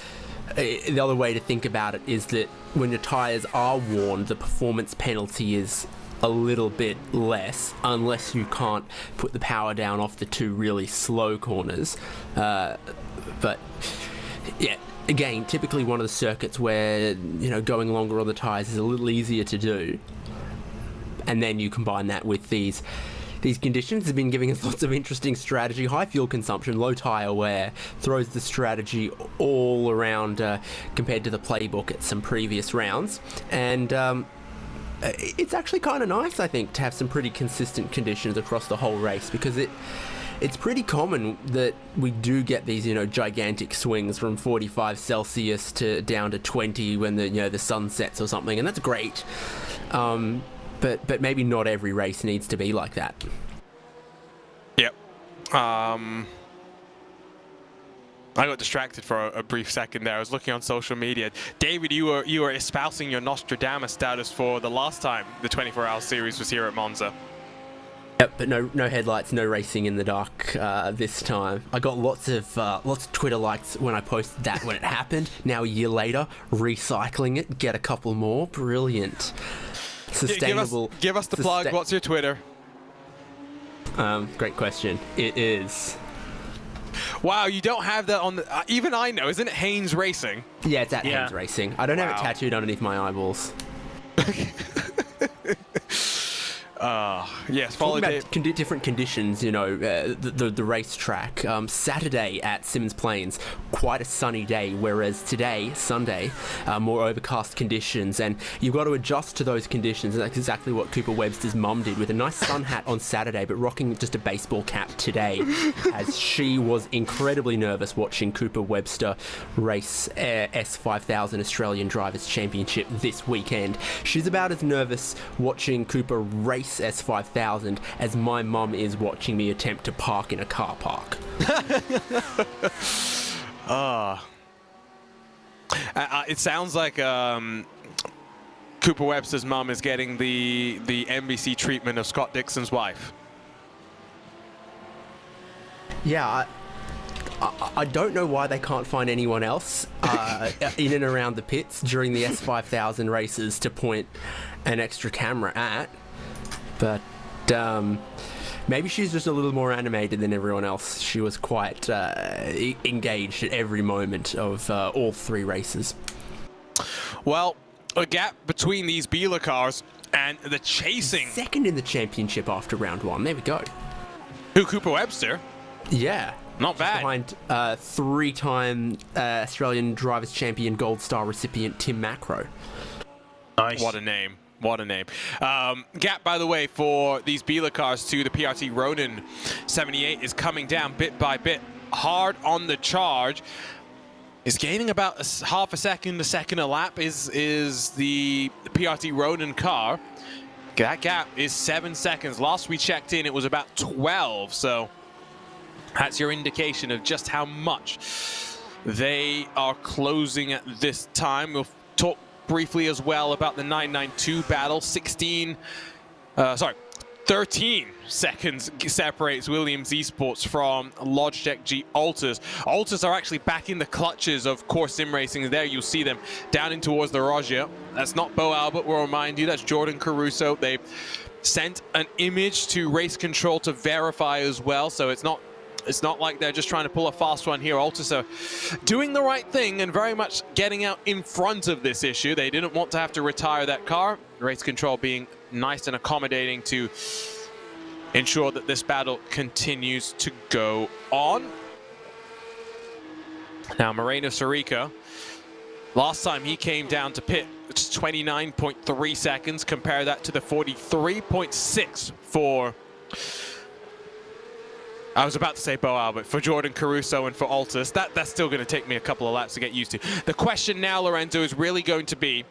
S2: the other way to think about it is that when your tires are worn, the performance penalty is a little bit less, unless you can't put the power down off the 2 really slow corners. But yeah, again, typically one of the circuits where, you know, going longer on the tires is a little easier to do. And then you combine that with these conditions have been giving us lots of interesting strategy. High fuel consumption, low tire wear, throws the strategy all around compared to the playbook at some previous rounds. And it's actually kind of nice, I think, to have some pretty consistent conditions across the whole race, because it's pretty common that we do get these, you know, gigantic swings from 45 Celsius to down to 20 when the sun sets or something, and that's great. But maybe not every race needs to be like that.
S1: Yep. I got distracted for a brief second there. I was looking on social media. David, you were espousing your Nostradamus status for the last time the 24-hour series was here at Monza.
S2: Yep, but no headlights, no racing in the dark this time. I got lots of Twitter likes when I posted that when it happened. Now a year later, recycling it, get a couple more. Brilliant. Sustainable.
S1: Give us the plug. What's your Twitter?
S2: Great question. It is.
S1: Wow, you don't have that on the... even I know. Isn't it Haynes Racing?
S2: Yeah, it's at Haynes Racing. I don't have it tattooed underneath my eyeballs.
S1: Yes, follow
S2: about different conditions, you know, the racetrack. Saturday at Simmons Plains, quite a sunny day, whereas today, Sunday, more overcast conditions, and you've got to adjust to those conditions, and that's exactly what Cooper Webster's mum did with a nice sun hat on Saturday, but rocking just a baseball cap today, as she was incredibly nervous watching Cooper Webster race S5000 Australian Drivers' Championship this weekend. She's about as nervous watching Cooper race S5000 as my mum is watching me attempt to park in a car park.
S1: It sounds like Cooper Webster's mum is getting the NBC treatment of Scott Dixon's wife.
S2: Yeah, I don't know why they can't find anyone else in and around the pits during the S5000 races to point an extra camera at. But maybe she's just a little more animated than everyone else. She was quite engaged at every moment of all 3 races.
S1: Well, a gap between these Biela cars and the chasing.
S2: Second in the championship after round 1. There we go.
S1: Who, Cooper Webster?
S2: Yeah.
S1: Not bad.
S2: Behind 3-time Australian Drivers' Champion Gold Star recipient Tim Macro.
S1: Nice. What a name. What a name. Gap, by the way, for these Biela cars to the PRT Ronin 78 is coming down bit by bit. Hard on the charge. Is gaining about half a second a lap is the PRT Ronin car. That gap is 7 seconds. Last we checked in, it was about 12. So that's your indication of just how much they are closing at this time. We'll talk briefly as well about the 992 battle. 13 seconds separates Williams Esports from Logitech G Altus. Altus are actually back in the clutches of Core Sim Racing. There you'll see them down in towards the Roger. That's not Bo Albert, we'll remind you. That's Jordan Caruso. They sent an image to Race Control to verify as well, so it's not It's not like they're just trying to pull a fast one here. Altus are doing the right thing and very much getting out in front of this issue. They didn't want to have to retire that car. Race control being nice and accommodating to ensure that this battle continues to go on. Now, Moreno Sorica, last time he came down to pit, it's 29.3 seconds. Compare that to the 43.6 for, I was about to say Bo Albert, for Jordan Caruso and for Altus. That's still going to take me a couple of laps to get used to. The question now, Lorenzo, is really going to be,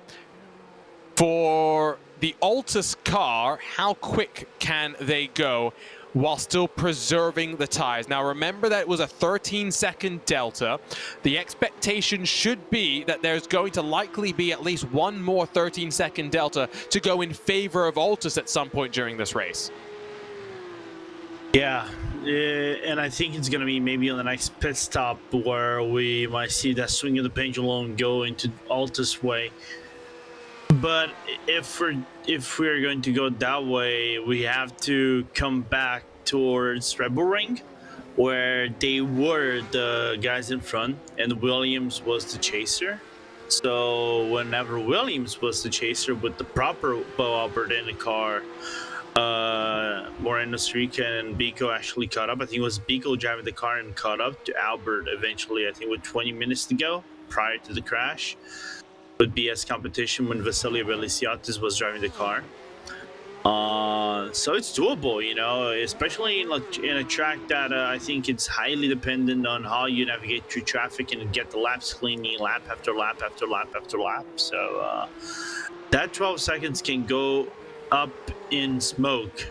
S1: for the Altus car, how quick can they go while still preserving the tires? Now remember that it was a 13-second delta. The expectation should be that there's going to likely be at least one more 13-second delta to go in favor of Altus at some point during this race.
S3: Yeah, and I think it's going to be maybe on the next pit stop where we might see that swing of the pendulum go into Altus' way. But if we're going to go that way, we have to come back towards Red Bull Ring, where they were the guys in front and Williams was the chaser. So whenever Williams was the chaser with the proper Bo Albert in the car, Moreno Sorica and VCO actually caught up. I think it was VCO driving the car and caught up to Albert eventually, I think with 20 minutes to go prior to the crash. With BS competition when Vasilia Veliciatis was driving the car. So it's doable, you know, especially in a track that I think it's highly dependent on how you navigate through traffic and get the laps cleanly, lap after lap after lap after lap. So that 12 seconds can go up in smoke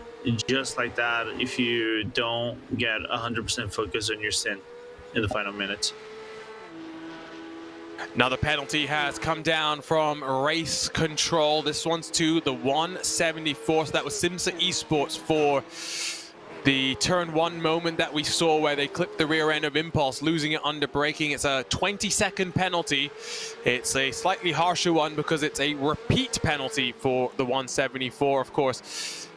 S3: just like that if you don't get 100% focus on your stint in the final minutes.
S1: Another penalty has come down from race control. This one's to the 174. So that was Simsa Esports for the turn 1 moment that we saw where they clipped the rear end of Impulse, losing it under braking. It's a 20-second penalty. It's a slightly harsher one because it's a repeat penalty for the 174, of course.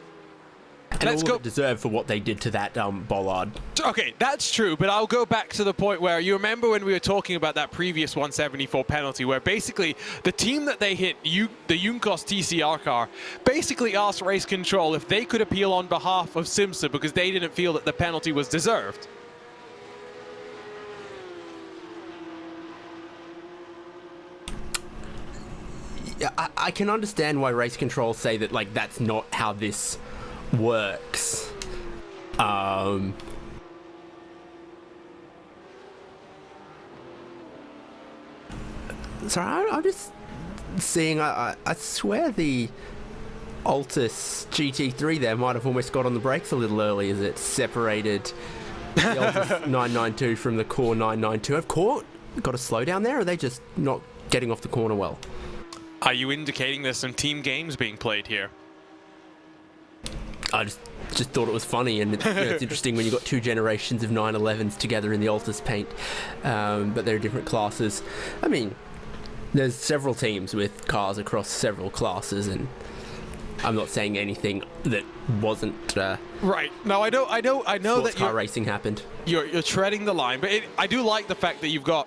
S2: And let's go deserve for what they did to that bollard.
S1: Okay, that's true, but I'll go back to the point where you remember when we were talking about that previous 174 penalty, where basically the team that they hit, the Junkos TCR car, basically asked race control if they could appeal on behalf of Simsa because they didn't feel that the penalty was deserved.
S2: Yeah, I can understand why race control say that, like, that's not how this works. Sorry, I'm just seeing, I swear the Altus GT3 there might have almost got on the brakes a little early as it separated the Altus 992 from the Core 992. Have Core got a slowdown there, or are they just not getting off the corner well?
S1: Are you indicating there's some team games being played here?
S2: I just thought it was funny, and it's interesting when you've got two generations of 911s together in the Altus paint, but they're different classes. I mean, there's several teams with cars across several classes, and I'm not saying anything that wasn't
S1: right. No, I know that
S2: car racing happened.
S1: You're treading the line, but I do like the fact that you've got,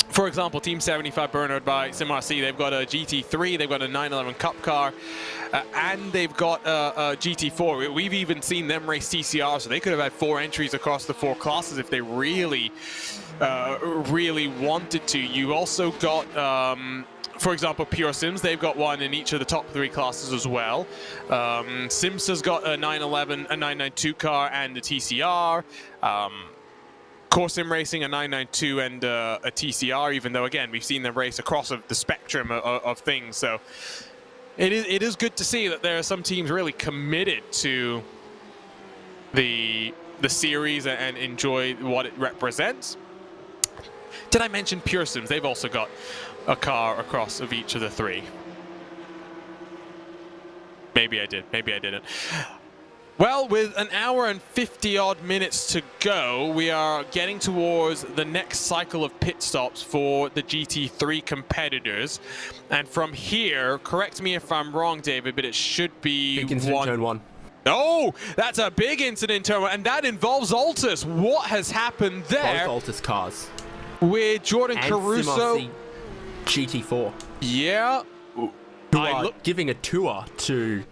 S1: for example, Team 75 Bernard by SimRC, they've got a GT3, they've got a 911 Cup car, and they've got a GT4. We've even seen them race TCR, so they could have had 4 entries across the 4 classes if they really wanted to. You also got, for example, Pure Sims, they've got one in each of the top 3 classes as well. Simsa's got a 911, a 992 car, and a TCR. Core Sim Racing, a 992 and a TCR, even though, again, we've seen them race across the spectrum of things. So it is good to see that there are some teams really committed to the series and enjoy what it represents. Did I mention Pure Sims? They've also got a car across of each of the 3. Maybe I did. Maybe I didn't. Well, with an hour and 50-odd minutes to go, we are getting towards the next cycle of pit stops for the GT3 competitors. And from here, correct me if I'm wrong, David, but it should be
S2: turn 1.
S1: Oh, that's a big incident in turn 1, and that involves Altus. What has happened there?
S2: Both Altus cars.
S1: With Jordan
S2: And
S1: Caruso.
S2: Simasi GT4.
S1: Yeah.
S2: Who are giving a tour to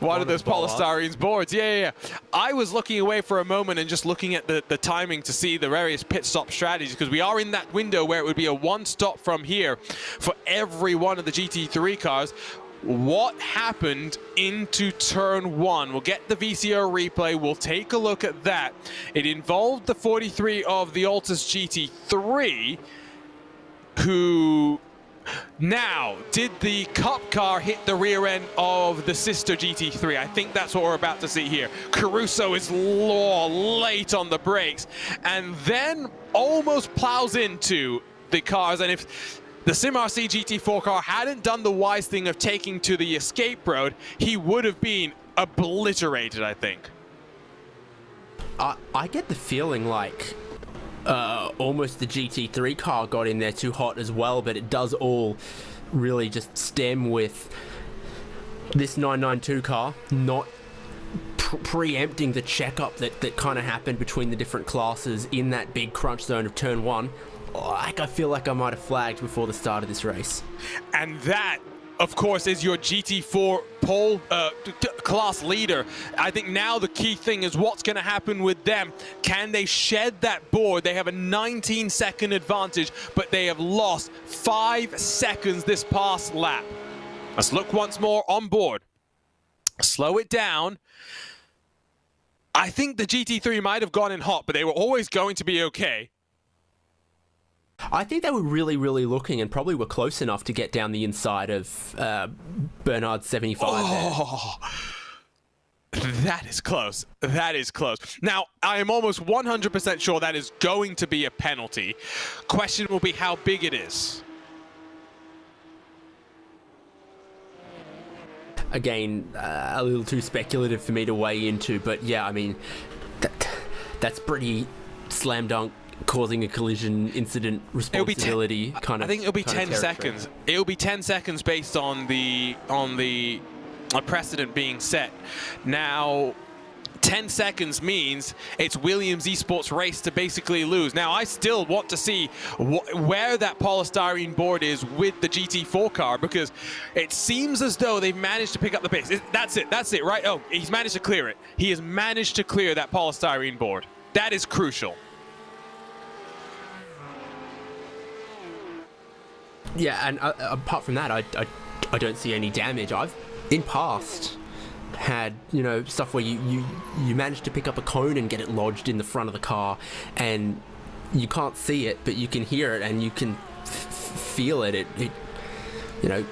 S1: one of those
S2: bollards.
S1: polystyrene boards. Yeah. I was looking away for a moment and just looking at the timing to see the various pit stop strategies, because we are in that window where it would be a one stop from here for every one of the GT3 cars. What happened into turn 1? We'll get the VCO replay. We'll take a look at that. It involved the 43 of the Altus GT3, who... Now, did the Cup car hit the rear end of the sister GT3? I think that's what we're about to see here. Caruso is late on the brakes and then almost plows into the cars. And if the SimRC GT4 car hadn't done the wise thing of taking to the escape road, he would have been obliterated, I think.
S2: I get the feeling like almost the GT3 car got in there too hot as well, but it does all really just stem with this 992 car not preempting the checkup that kind of happened between the different classes in that big crunch zone of turn 1. Like, I feel like I might have flagged before the start of this race.
S1: And that, of course, is your GT4 pole class leader. I think now the key thing is what's going to happen with them. Can they shed that board? They have a 19-second advantage, but they have lost 5 seconds this past lap. Let's look once more on board. Slow it down. I think the GT3 might have gone in hot, but they were always going to be okay.
S2: I think they were really, really looking and probably were close enough to get down the inside of Bernard's 75 there.
S1: That is close. That is close. Now, I am almost 100% sure that is going to be a penalty. Question will be how big it is.
S2: Again, a little too speculative for me to weigh into, but yeah, I mean, that's pretty slam dunk, causing a collision incident responsibility kind of.
S1: I think it'll be 10
S2: territory.
S1: seconds. It'll be 10 seconds based on the precedent being set. Now, 10 seconds means it's Williams Esports race to basically lose. Now, I still want to see where that polystyrene board is with the GT4 car, because it seems as though they've managed to pick up the pace. That's it, right? Oh, he's managed to clear it. He has managed to clear that polystyrene board. That is crucial.
S2: Yeah, and apart from that, I don't see any damage. I've, in past, had, you know, stuff where you manage to pick up a cone and get it lodged in the front of the car, and you can't see it, but you can hear it and you can feel it. It you know,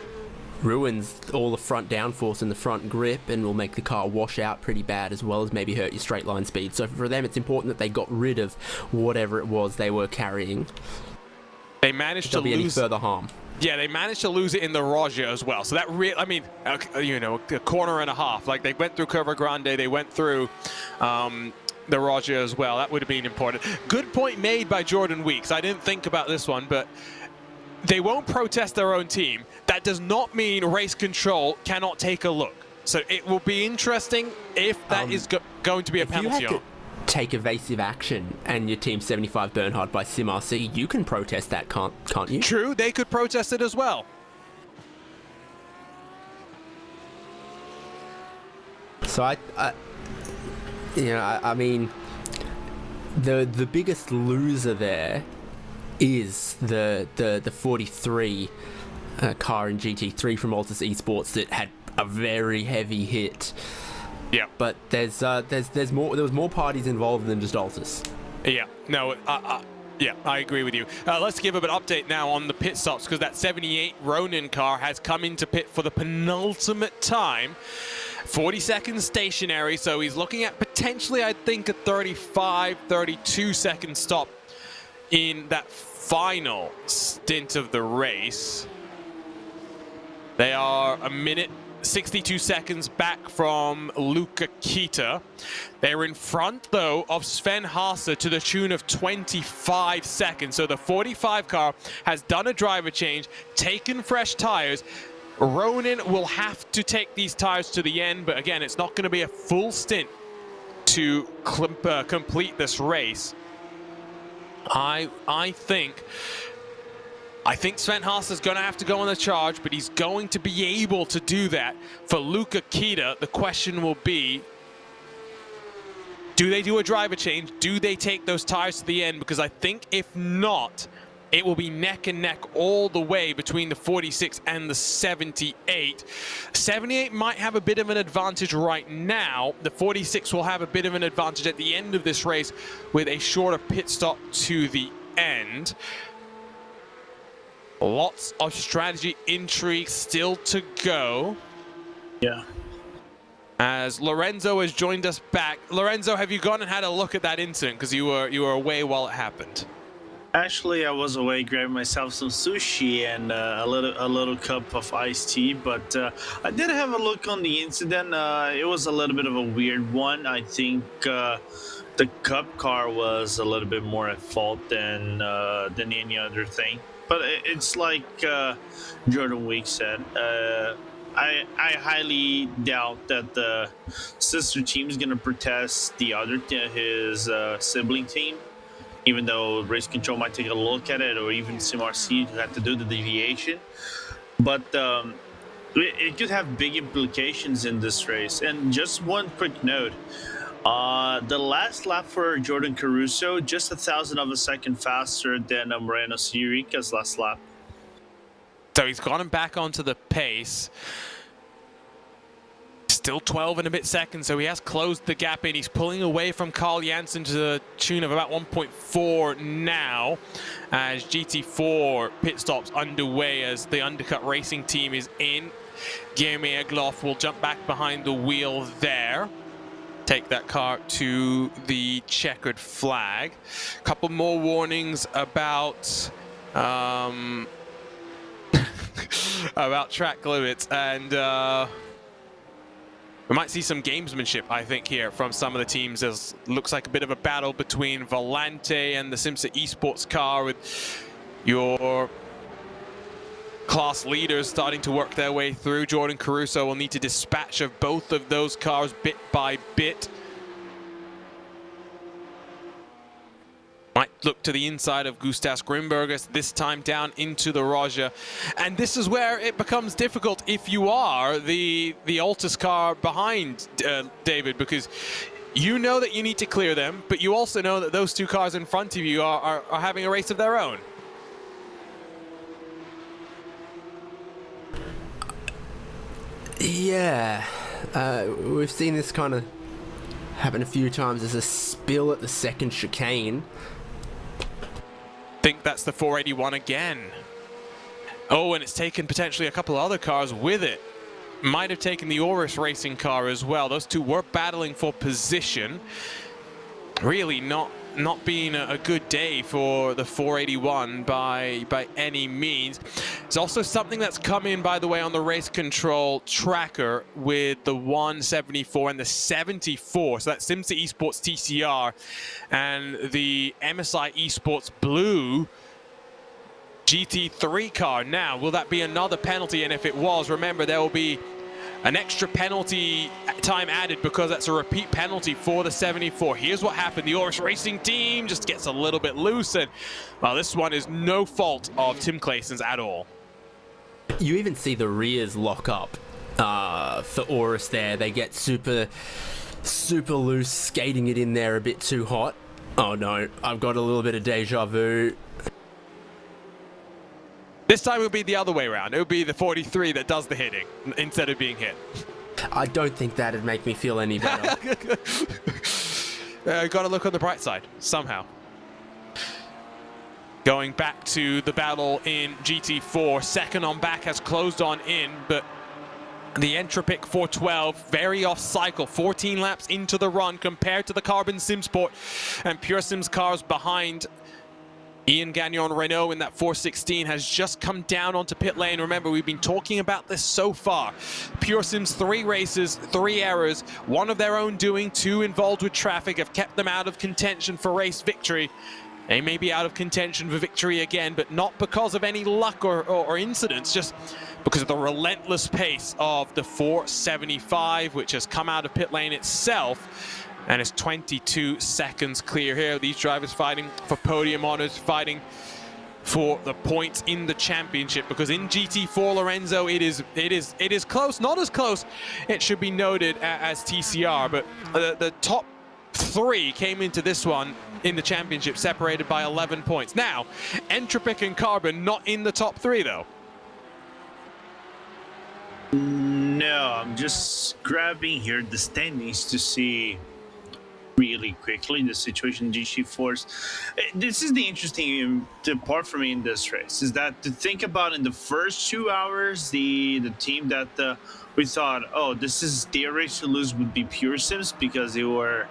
S2: ruins all the front downforce and the front grip, and will make the car wash out pretty bad, as well as maybe hurt your straight line speed. So for them, it's important that they got rid of whatever it was they were carrying.
S1: They managed to lose
S2: any further harm.
S1: Yeah, they managed to lose it in the Roger as well. So that I mean, you know, a corner and a half. Like, they went through Curva Grande, they went through the Roger as well. That would have been important. Good point made by Jordan Weeks. I didn't think about this one, but they won't protest their own team. That does not mean race control cannot take a look. So it will be interesting if that is going to be a penalty on.
S2: Take evasive action and your team's 75 Bernhard by SimRC, you can protest that, can't you?
S1: True, they could protest it as well.
S2: So I mean, the biggest loser there is the 43 car in GT3 from Altus Esports that had a very heavy hit.
S1: Yeah,
S2: but there's more. There was more parties involved than just Altus.
S1: Yeah, no, yeah, I agree with you. Let's give an update now on the pit stops, because that 78 Ronin car has come into pit for the penultimate time. 40 seconds stationary, so he's looking at potentially, I think, a 35, 32 second stop in that final stint of the race. They are a minute 62 seconds back from Luca Kita. They're in front, though, of Sven Haase to the tune of 25 seconds. So the 45 car has done a driver change, taken fresh tires. Ronan will have to take these tires to the end, but again, it's not going to be a full stint to complete this race. I think Sven Haas is going to have to go on the charge, but he's going to be able to do that. For Luca Kita, the question will be, do they do a driver change? Do they take those tires to the end? Because I think if not, it will be neck and neck all the way between the 46 and the 78. 78 might have a bit of an advantage right now. The 46 will have a bit of an advantage at the end of this race with a shorter pit stop to the end. Lots of strategy intrigue still to go.
S3: Yeah.
S1: As Lorenzo has joined us back. Lorenzo, have you gone and had a look at that incident? Because you were away while it happened.
S3: Actually, I was away grabbing myself some sushi and a little cup of iced tea, but I did have a look on the incident. It was a little bit of a weird one. I think the Cup car was a little bit more at fault than any other thing. But it's like Jordan Week said. I highly doubt that the sister team is going to protest his sibling team, even though race control might take a look at it, or even SimRC have to do the deviation. But it could have big implications in this race. And just one quick note, the last lap for Jordan Caruso, just 1,000 of a second faster than Moreno Sirica's last lap.
S1: So he's gone back onto the pace. Still 12 and a bit seconds, so he has closed the gap in. He's pulling away from Carl Janssen to the tune of about 1.4 now, as GT4 pit stops underway as the Undercut Racing team is in. Guilherme Egloff will jump back behind the wheel there. Take that car to the checkered flag. A couple more warnings about about track limits, and we might see some gamesmanship, I think, here from some of the teams. There's looks like a bit of a battle between Volante and the SERIES Esports car, with your class leaders starting to work their way through. Jordan Caruso will need to dispatch of both of those cars bit by bit. Might look to the inside of Gustas Grimberger, this time down into the Roja. And this is where it becomes difficult if you are the Altus car behind David, because you know that you need to clear them, but you also know that those two cars in front of you are having a race of their own.
S2: Yeah, we've seen this kind of happen a few times. There's a spill at the second chicane.
S1: Think that's the 481 again. Oh, and it's taken potentially a couple of other cars with it. Might have taken the Oris Racing car as well. Those two were battling for position. Really not being a good day for the 481 by any means. It's also something that's come in, by the way, on the race control tracker with the 174 and the 74. So that's SERIES Esports TCR and the MSI Esports Blue GT3 car. Now, will that be another penalty? And if it was, remember, there will be an extra penalty time added because that's a repeat penalty for the 74. Here's what happened. The Oris Racing team just gets a little bit loose, and well, this one is no fault of Tim Claeson's at all.
S2: You even see the rears lock up for Oris there. They get super loose, skating it in there a bit too hot. Oh no, I've got a little bit of deja vu.
S1: This time it would be the other way around. It would be the 43 that does the hitting instead of being hit.
S2: I don't think that'd make me feel any better.
S1: Got to look on the bright side somehow. Going back to the battle in GT4, second on back has closed on in, but the Entropic 412 very off cycle, 14 laps into the run compared to the Carbon Simsport and Pure Sims cars behind. Ian Gagnon Renault in that 416 has just come down onto pit lane. Remember, we've been talking about this so far. Pure Sims, 3 races, 3 errors, 1 of their own doing, 2 involved with traffic, have kept them out of contention for race victory. They may be out of contention for victory again, but not because of any luck or incidents, just because of the relentless pace of the 475, which has come out of pit lane itself, and is 22 seconds clear here. These drivers fighting for podium honors, fighting for the points in the championship, because in GT4, Lorenzo, it is close, not as close, it should be noted, as TCR, but the top 3 came into this one in the championship separated by 11 points. Now, Entropic and Carbon not in the top 3 though.
S3: No, I'm just grabbing here the standings to see really quickly the situation in GT4s. This is the interesting part for me in this race, is that to think about in the first 2 hours, the team that we thought, oh, this is their race to lose would be Pure Sims, because they were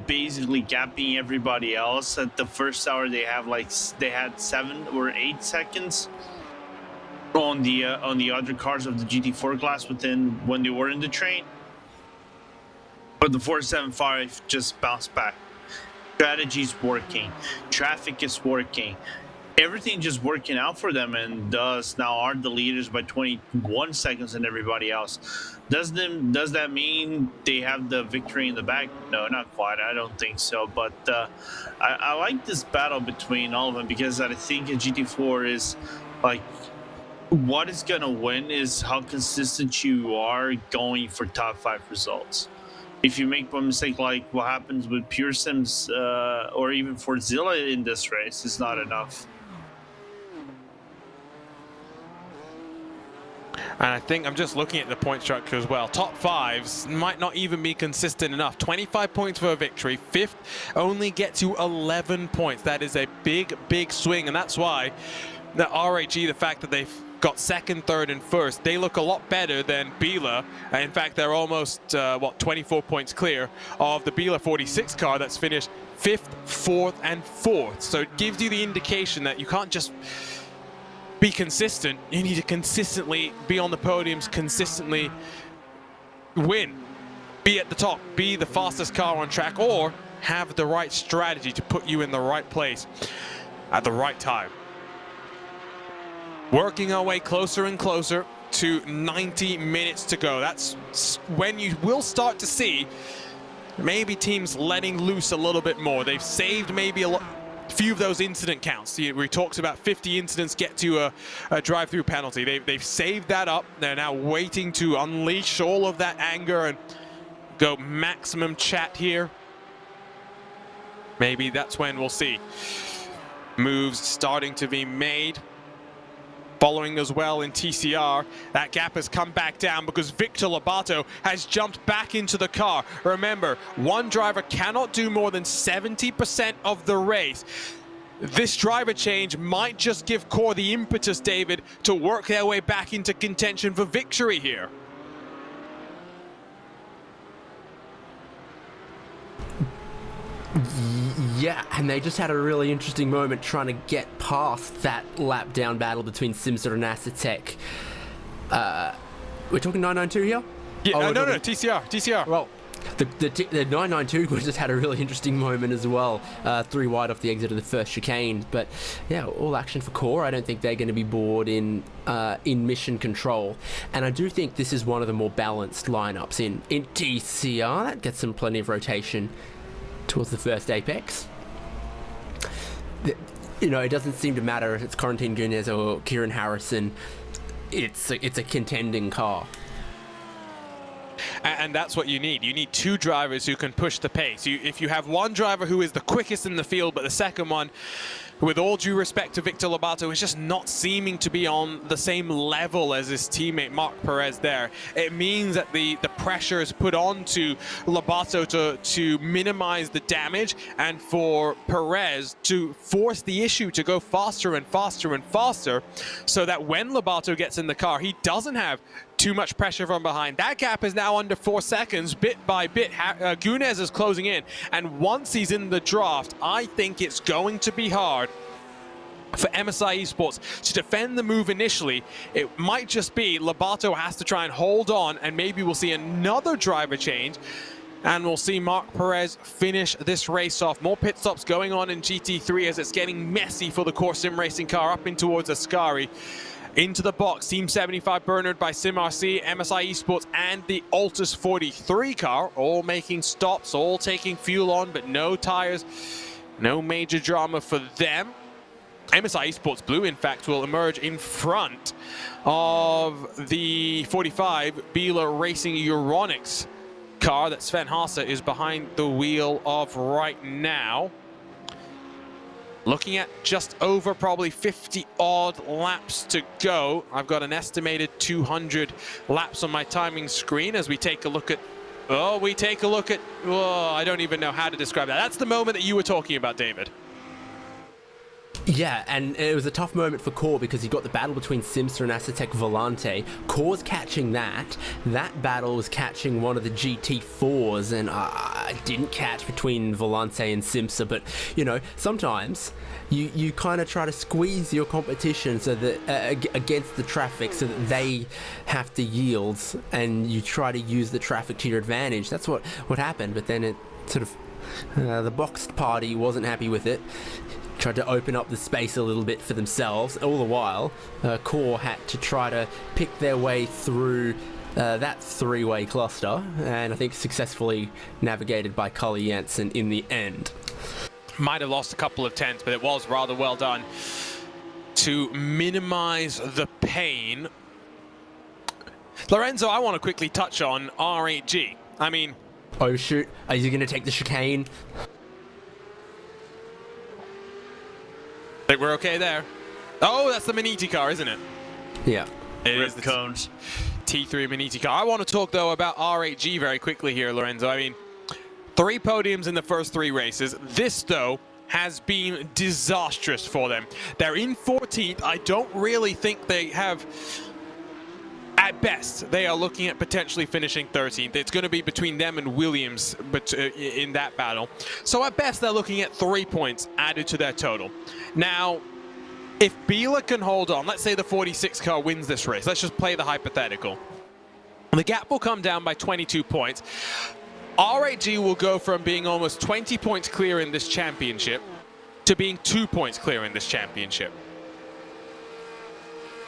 S3: basically gapping everybody else. At the first hour, they had 7 or 8 seconds on the other cars of the GT4 class when they were in the train. But the 475 just bounced back. Strategy's working, traffic is working, everything just working out for them, and thus now are the leaders by 21 seconds than everybody else. Does that mean they have the victory in the bag? No, not quite. I don't think so. But I like this battle between all of them, because I think in GT4 is like, what is gonna win is how consistent you are going for top 5 results. If you make one mistake like what happens with Pure Sims or even Fortzilla in this race, it's not enough.
S1: And I think I'm just looking at the point structure as well. Top 5s might not even be consistent enough. 25 points for a victory. 5th only gets you 11 points. That is a big, big swing. And that's why the RHE, the fact that they've got 2nd, 3rd, and 1st, they look a lot better than Biela. In fact, they're almost, 24 points clear of the Biela 46 car that's finished 5th, 4th, and 4th. So it gives you the indication that you can't just be consistent. You need to consistently be on the podiums, consistently win, be at the top, be the fastest car on track, or have the right strategy to put you in the right place at the right time. Working our way closer and closer to 90 minutes to go. That's when you will start to see maybe teams letting loose a little bit more. They've saved maybe a few of those incident counts. We talked about 50 incidents get to a drive-through penalty. They've saved that up. They're now waiting to unleash all of that anger and go maximum chat here. Maybe that's when we'll see moves starting to be made. Following as well in TCR, that gap has come back down because Victor Lobato has jumped back into the car. Remember, one driver cannot do more than 70% of the race. This driver change might just give Core the impetus, David, to work their way back into contention for victory here.
S2: Yeah, and they just had a really interesting moment trying to get past that lap down battle between Simster and Acetec. We're talking 992 here?
S1: Yeah, no, TCR.
S2: Well, the 992 just had a really interesting moment as well. 3 wide off the exit of the first chicane. But yeah, all action for Core. I don't think they're going to be bored in mission control. And I do think this is one of the more balanced lineups in TCR. That gets them plenty of rotation towards the first apex. It doesn't seem to matter if it's Corentin Gunez or Kieran Harrison. It's a contending car.
S1: And that's what you need. You need 2 drivers who can push the pace. If you have one driver who is the quickest in the field, but the second one, with all due respect to Victor Lobato, is just not seeming to be on the same level as his teammate Marc Perez there, it means that the pressure is put on to Lobato to minimize the damage, and for Perez to force the issue to go faster and faster and faster, so that when Lobato gets in the car, he doesn't have too much pressure from behind. That gap is now under 4 seconds, bit by bit. Gunez is closing in, and once he's in the draft, I think it's going to be hard for MSI Esports to defend the move initially. It might just be Lobato has to try and hold on, and maybe we'll see another driver change And we'll see Marc Perez finish this race off. More pit stops going on in GT3 as it's getting messy for the core sim racing car up in towards Ascari. Into the box, Team 75 Bernard by SimRC, MSI Esports, and the Altus 43 car, all making stops, all taking fuel on, but no tires, no major drama for them. MSI Esports Blue, in fact, will emerge in front of the 45 Biela Racing Euronics car that Sven Haase is behind the wheel of right now. Looking at just over probably 50 odd laps to go. I've got an estimated 200 laps on my timing screen as we take a look at, I don't even know how to describe that. That's the moment that you were talking about, David.
S2: Yeah, and it was a tough moment for Core because he got the battle between Simsa and Acetec Volante. Core's catching that. That battle was catching one of the GT4s, and I didn't catch between Volante and Simsa. But, you know, sometimes you kind of try to squeeze your competition so that against the traffic so that they have to yield, and you try to use the traffic to your advantage. That's what happened, but then it sort of... the boxed party wasn't happy with it. Tried to open up the space a little bit for themselves. All the while, Core had to try to pick their way through that three-way cluster, and I think successfully navigated by Cully Jensen in the end.
S1: Might have lost a couple of tenths, but it was rather well done to minimize the pain. Lorenzo, I want to quickly touch on R8G. I mean...
S2: Oh shoot, are you going to take the chicane?
S1: Think we're okay there. Oh, that's the Miniti car, isn't it?
S2: Yeah.
S1: It is the
S3: cones.
S1: T3 Miniti car. I want to talk, though, about R8G very quickly here, Lorenzo. I mean, 3 podiums in the first 3 races. This, though, has been disastrous for them. They're in 14th. I don't really think they have... At best, they are looking at potentially finishing 13th. It's going to be between them and Williams but in that battle. So at best, they're looking at 3 points added to their total. Now, if Biela can hold on, let's say the 46 car wins this race. Let's just play the hypothetical. The gap will come down by 22 points. R8G will go from being almost 20 points clear in this championship to being 2 points clear in this championship.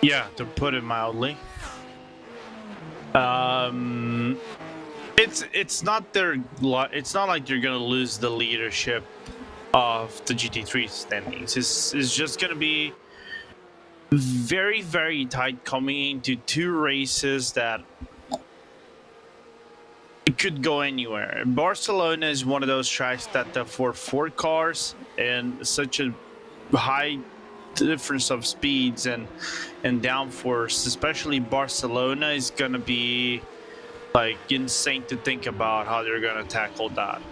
S3: Yeah, to put it mildly. It's not like you're gonna lose the leadership of the GT3 standings. It's just gonna be very, very tight coming into 2 races that it could go anywhere. Barcelona is one of those tracks that for 4 cars and such a high difference of speeds and downforce, especially Barcelona, is gonna be like insane to think about how they're gonna tackle that.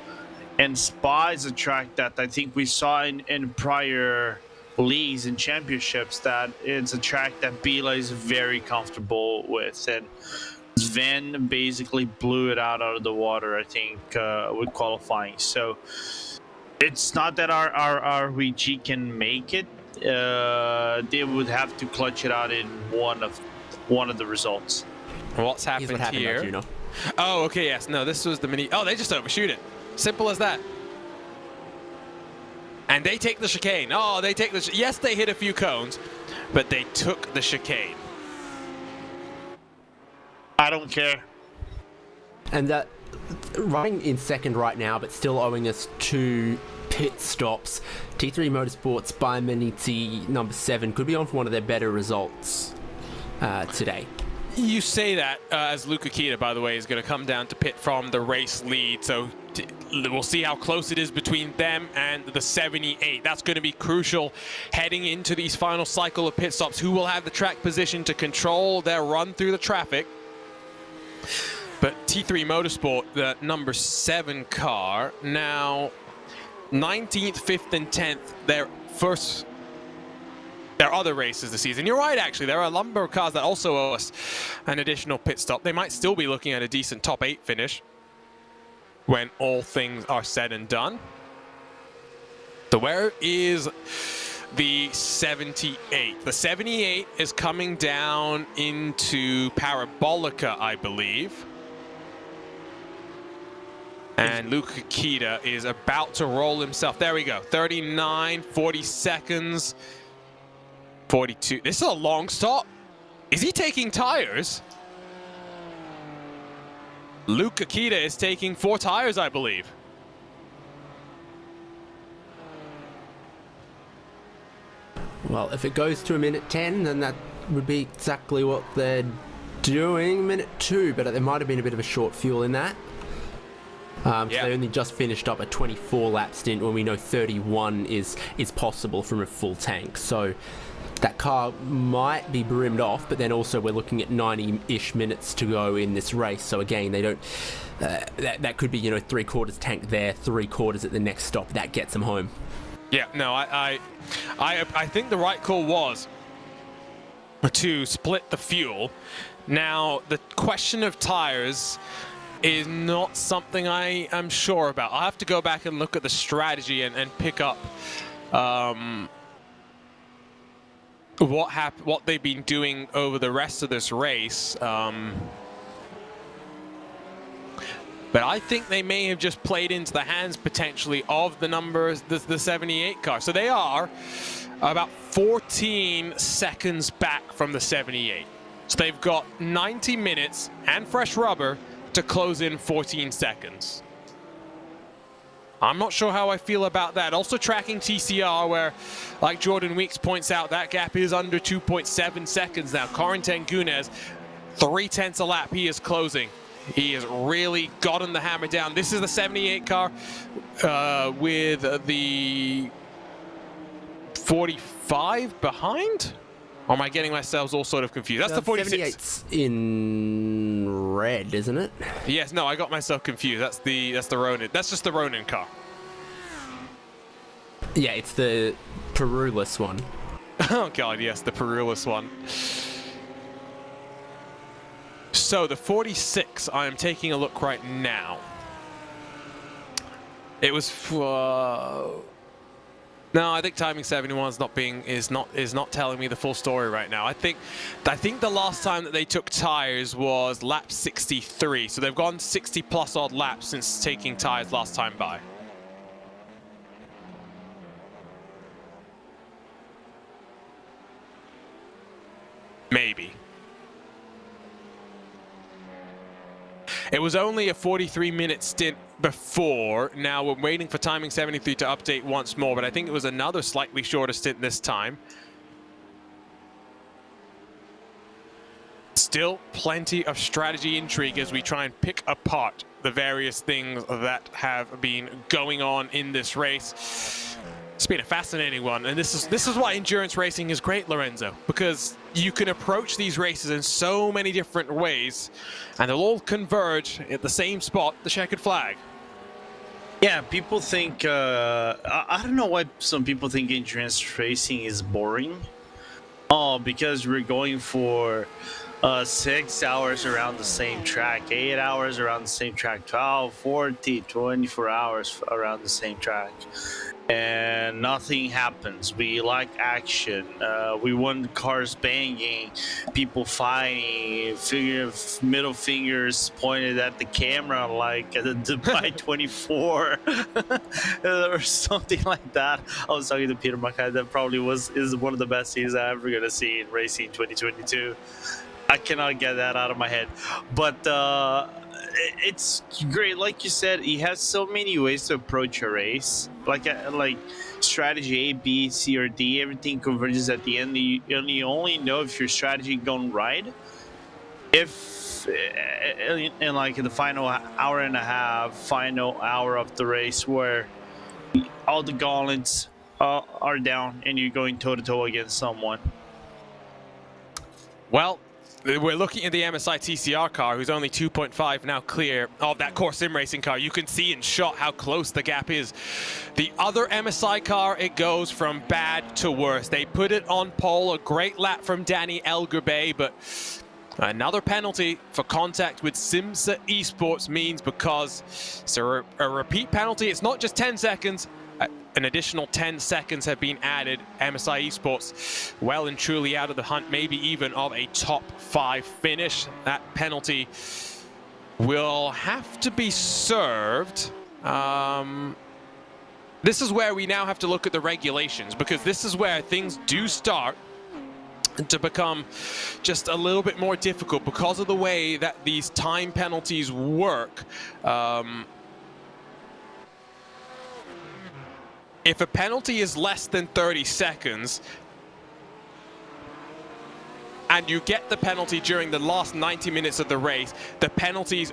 S3: And Spa is a track that I think we saw in prior leagues and championships, that it's a track that Biela is very comfortable with, and Sven basically blew it out of the water, I think, with qualifying. So it's not that our RVG can make it. They would have to clutch it out in one of the results.
S1: What's happened here? Oh, okay, yes. No, this was the mini. Oh, they just overshoot it. Simple as that. And they take the chicane. Oh, they take the... Yes, they hit a few cones, but they took the chicane.
S3: I don't care.
S2: And that running in second right now, but still owing us 2 pit stops. T3 Motorsports by Miniti number 7 could be on for one of their better results today.
S1: You say that as Luca Kita, by the way, is going to come down to pit from the race lead. So we'll see how close it is between them and the 78. That's going to be crucial heading into these final cycle of pit stops. Who will have the track position to control their run through the traffic? But T3 Motorsport, the number 7 car, now 19th, 5th, and 10th, their other races this season. You're right, actually. There are a number of cars that also owe us an additional pit stop. They might still be looking at a decent top 8 finish when all things are said and done. So where is the 78? The 78 is coming down into Parabolica, I believe. And Luka Kita is about to roll himself. There we go. 39, 40 seconds. 42. This is a long stop. Is he taking tires? Luka Kita is taking 4 tires, I believe.
S2: Well, if it goes to a minute 10, then that would be exactly what they're doing. Minute 2, but there might have been a bit of a short fuel in that. So they only just finished up a 24-lap stint when we know 31 is possible from a full tank. So that car might be brimmed off, but then also we're looking at 90-ish minutes to go in this race. So again, they don't. That could be, you know, 3/4 tank there, 3/4 at the next stop. That gets them home.
S1: Yeah, no, I think the right call was to split the fuel. Now, the question of tires is not something I am sure about. I'll have to go back and look at the strategy and pick up what they've been doing over the rest of this race. But I think they may have just played into the hands potentially of the numbers, the 78 car. So they are about 14 seconds back from the 78. So they've got 90 minutes and fresh rubber to close in 14 seconds. I'm not sure how I feel about that. Also tracking TCR, where, like Jordan Weeks points out, that gap is under 2.7 seconds now. Corentin Gunes, 0.3 a lap, he is closing. He has really gotten the hammer down. This is the 78 car with the 45 behind? Or am I getting myself all sort of confused? That's the 46.
S2: 78's in red, isn't it?
S1: Yes, no, I got myself confused. That's the Ronin. That's just the Ronin car.
S2: Yeah, it's the Perulus one.
S1: Oh god, yes, the Perulus one. So the 46, I am taking a look right now. It was no, I think timing 71 is not telling me the full story right now. I think the last time that they took tires was lap 63. So they've gone 60 plus odd laps since taking tires last time by. Maybe. It was only a 43-minute stint before. Now we're waiting for timing 73 to update once more, but I think it was another slightly shorter stint this time. Still plenty of strategy intrigue as we try and pick apart the various things that have been going on in this race. It's been a fascinating one, and this is why endurance racing is great, Lorenzo, because you can approach these races in so many different ways, and they'll all converge at the same spot, the checkered flag.
S3: Yeah, people think, I don't know why some people think endurance racing is boring. Oh, because we're going for 6 hours around the same track, 8 hours around the same track, 12, 40, 24 hours around the same track. And nothing happens. We like action. We want cars banging, people fighting, middle fingers pointed at the camera like the Dubai 24 or something like that. I was talking to Peter Mackay. That probably is one of the best scenes I'm ever gonna see in racing 2022. I cannot get that out of my head, but it's great. Like you said, he has so many ways to approach a race, like strategy A, B, C, or D. Everything converges at the end. You only know if your strategy gone right if in like in the final hour and a half, final hour of the race, where all the gauntlets are down and you're going toe to toe against someone.
S1: Well, we're looking at the MSI TCR car, who's only 2.5 now clear of that core sim racing car. You can see in shot how close the gap is. The other MSI car, it goes from bad to worse. They put it on pole, a great lap from Danny Elgerbay, but another penalty for contact with Simsa Esports means, because it's a repeat penalty, it's not just 10 seconds, an additional 10 seconds have been added. MSI Esports well and truly out of the hunt, maybe even of a top 5 finish. That penalty will have to be served. This is where we now have to look at the regulations, because this is where things do start to become just a little bit more difficult because of the way that these time penalties work. If a penalty is less than 30 seconds, and you get the penalty during the last 90 minutes of the race, the penalties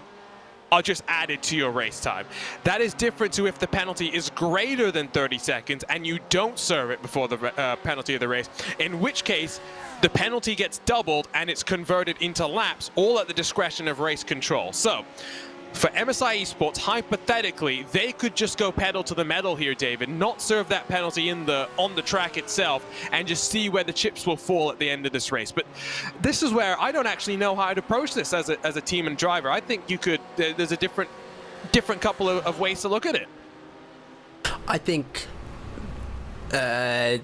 S1: are just added to your race time. That is different to if the penalty is greater than 30 seconds and you don't serve it before the penalty of the race, in which case the penalty gets doubled and it's converted into laps, all at the discretion of race control. So for MSI Esports, hypothetically, they could just go pedal to the metal here, David, not serve that penalty on the track itself, and just see where the chips will fall at the end of this race. But this is where I don't actually know how to approach this as a team and driver. I think you could. There's a different couple of ways to look at it.
S2: I think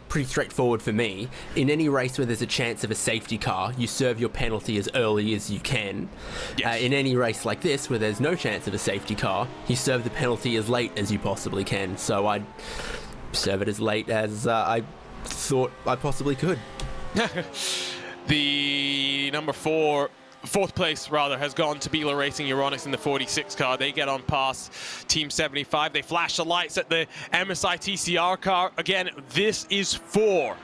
S2: pretty straightforward for me. In any race where there's a chance of a safety car, you serve your penalty as early as you can.
S1: Yes.
S2: In any race like this where there's no chance of a safety car, you serve the penalty as late as you possibly can. So I'd serve it as late as I thought I possibly could.
S1: The fourth place rather has gone to Bila Racing Euronics in the 46 car. They get on past Team 75. They flash the lights at the MSI TCR car. Again, this is for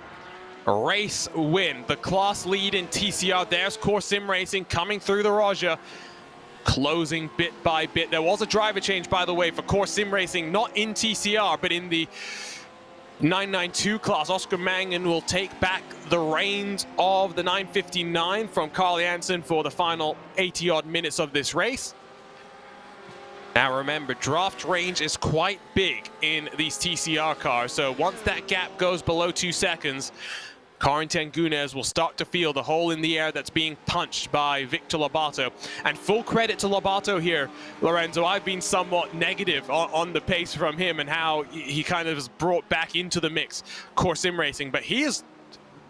S1: a race win. The class lead in TCR. There's Core Sim Racing coming through the Roger, closing bit by bit. There was a driver change, by the way, for Core Sim Racing, not in TCR, but in the 992 class. Oscar Mangan will take back the reins of the 959 from Carl Jansen for the final 80-odd minutes of this race. Now remember, draft range is quite big in these TCR cars, so once that gap goes below 2 seconds, Corentin Gunes will start to feel the hole in the air that's being punched by Victor Lobato. And full credit to Lobato here, Lorenzo. I've been somewhat negative on the pace from him and how he kind of is brought back into the mix, Core Sim Racing. But he has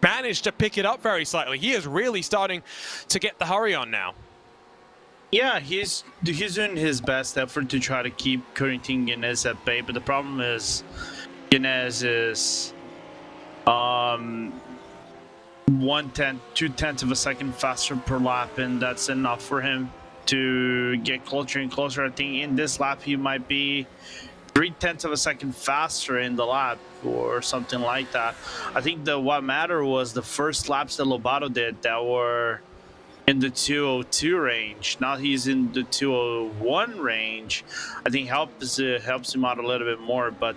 S1: managed to pick it up very slightly. He is really starting to get the hurry on now.
S3: Yeah, he's doing his best effort to try to keep Corentin Gunes at bay. But the problem is, Gunes is 2/10 of a second faster per lap, and that's enough for him to get closer and closer. I think in this lap he might be 0.3 of a second faster in the lap or something like that. I think what mattered was the first laps that Lobato did that were in the 202 range. Now he's in the 201 range. I think helps him out a little bit more, but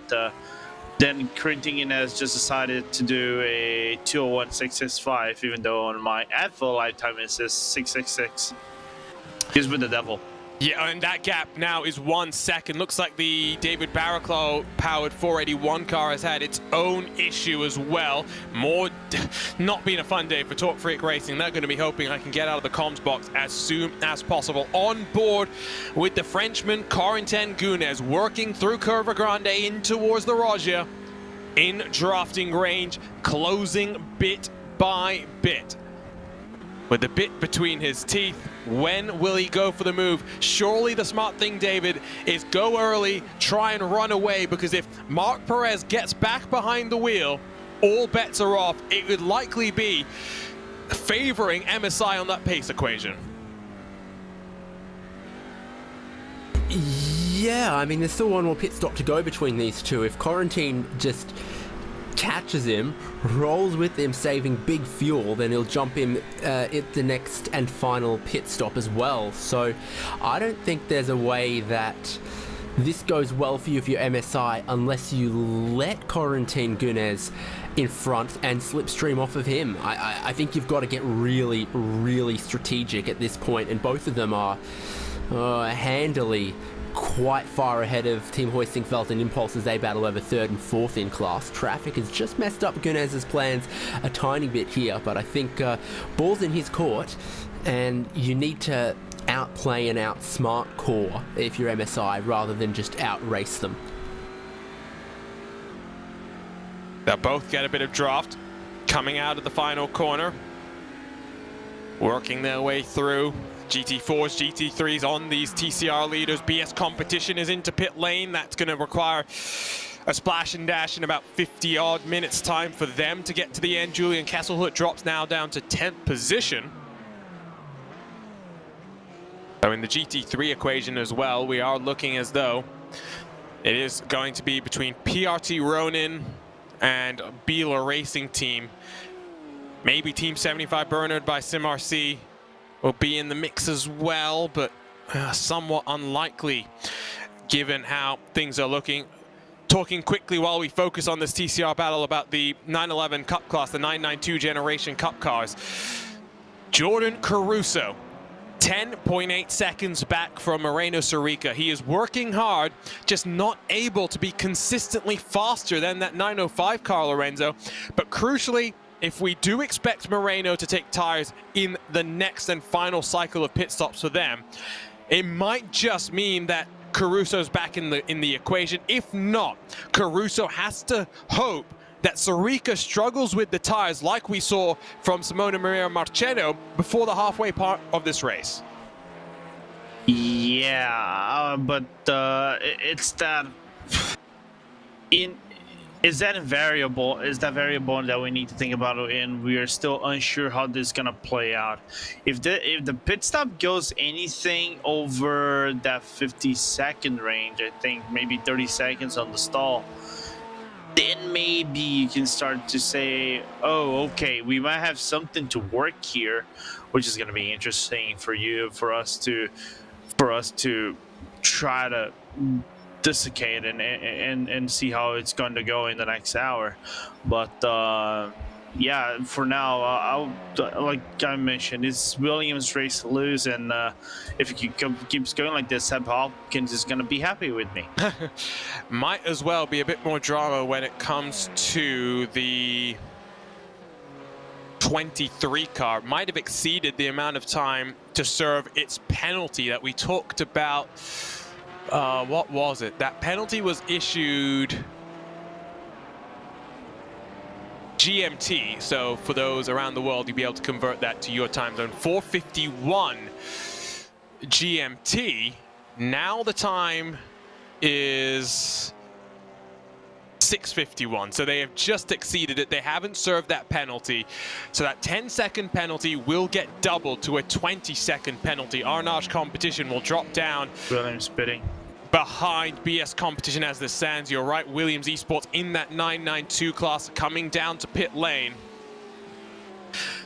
S3: then Corentin Gunes just decided to do a 201.665, even though on my advil lifetime it says 666. He's with the devil.
S1: Yeah, and that gap now is 1 second. Looks like the David Barraclough-powered 481 car has had its own issue as well. Not been a fun day for Talk Freak Racing. They're going to be hoping I can get out of the comms box as soon as possible. On board with the Frenchman Corentin Gunes, working through Curva Grande in towards the Roger, in drafting range, closing bit by bit. With the bit between his teeth, when will he go for the move? Surely the smart thing, David, is go early, try and run away, because if Marc Perez gets back behind the wheel, all bets are off. It would likely be favoring MSI on that pace equation.
S2: Yeah, I mean, there's still one more pit stop to go between these two. If Corentin just catches him, rolls with him, saving big fuel, then he'll jump him at the next and final pit stop as well. So I don't think there's a way that this goes well for you if you're MSI unless you let Corentin Gunes in front and slipstream off of him. I think you've got to get really, really strategic at this point, and both of them are handily quite far ahead of Team Hoistingfeld and Impulse as they battle over 3rd and 4th in class. Traffic has just messed up Gunes' plans a tiny bit here, but I think ball's in his court, and you need to outplay and outsmart Core if you're MSI rather than just outrace them.
S1: They'll both get a bit of draft coming out of the final corner, working their way through GT4s, GT3s on these TCR leaders. BS competition is into pit lane. That's going to require a splash and dash in about 50 odd minutes time for them to get to the end. Julian Kesselhut drops now down to 10th position. So in the GT3 equation as well, we are looking as though it is going to be between PRT Ronin and Beeler Racing Team. Maybe Team 75 Bernard by SimRC will be in the mix as well, but somewhat unlikely given how things are looking. Talking quickly while we focus on this TCR battle about the 911 Cup class, the 992 generation Cup cars. Jordan Caruso, 10.8 seconds back from Moreno Sarica. He is working hard, just not able to be consistently faster than that 905 car, Lorenzo. But crucially, if we do expect Moreno to take tires in the next and final cycle of pit stops for them, it might just mean that Caruso's back in the equation. If not, Caruso has to hope that Sarica struggles with the tires like we saw from Simona Maria Marcheno before the halfway part of this race.
S3: Yeah, but it's that is that variable that we need to think about, and we are still unsure how this is gonna play out. If the pit stop goes anything over that 50-second range, I think maybe 30 seconds on the stall, then maybe you can start to say, oh, okay, we might have something to work here, which is going to be interesting for us to try to dissecate and see how it's going to go in the next hour. But yeah, for now, like I mentioned, it's Williams' race to lose, and if it keeps going like this, Seb Hopkins is going to be happy with me.
S1: Might as well be a bit more drama when it comes to the 23 car. Might have exceeded the amount of time to serve its penalty that we talked about. What was it? That penalty was issued GMT, so for those around the world, you'll be able to convert that to your time zone. 4:51 GMT. Now the time is 6:51, so they have just exceeded it. They haven't served that penalty, so that 10-second penalty will get doubled to a 20-second penalty. Arnage competition will drop down.
S3: Williams spitting
S1: Behind BS competition as this stands. You're right, Williams Esports in that 992 class coming down to pit lane.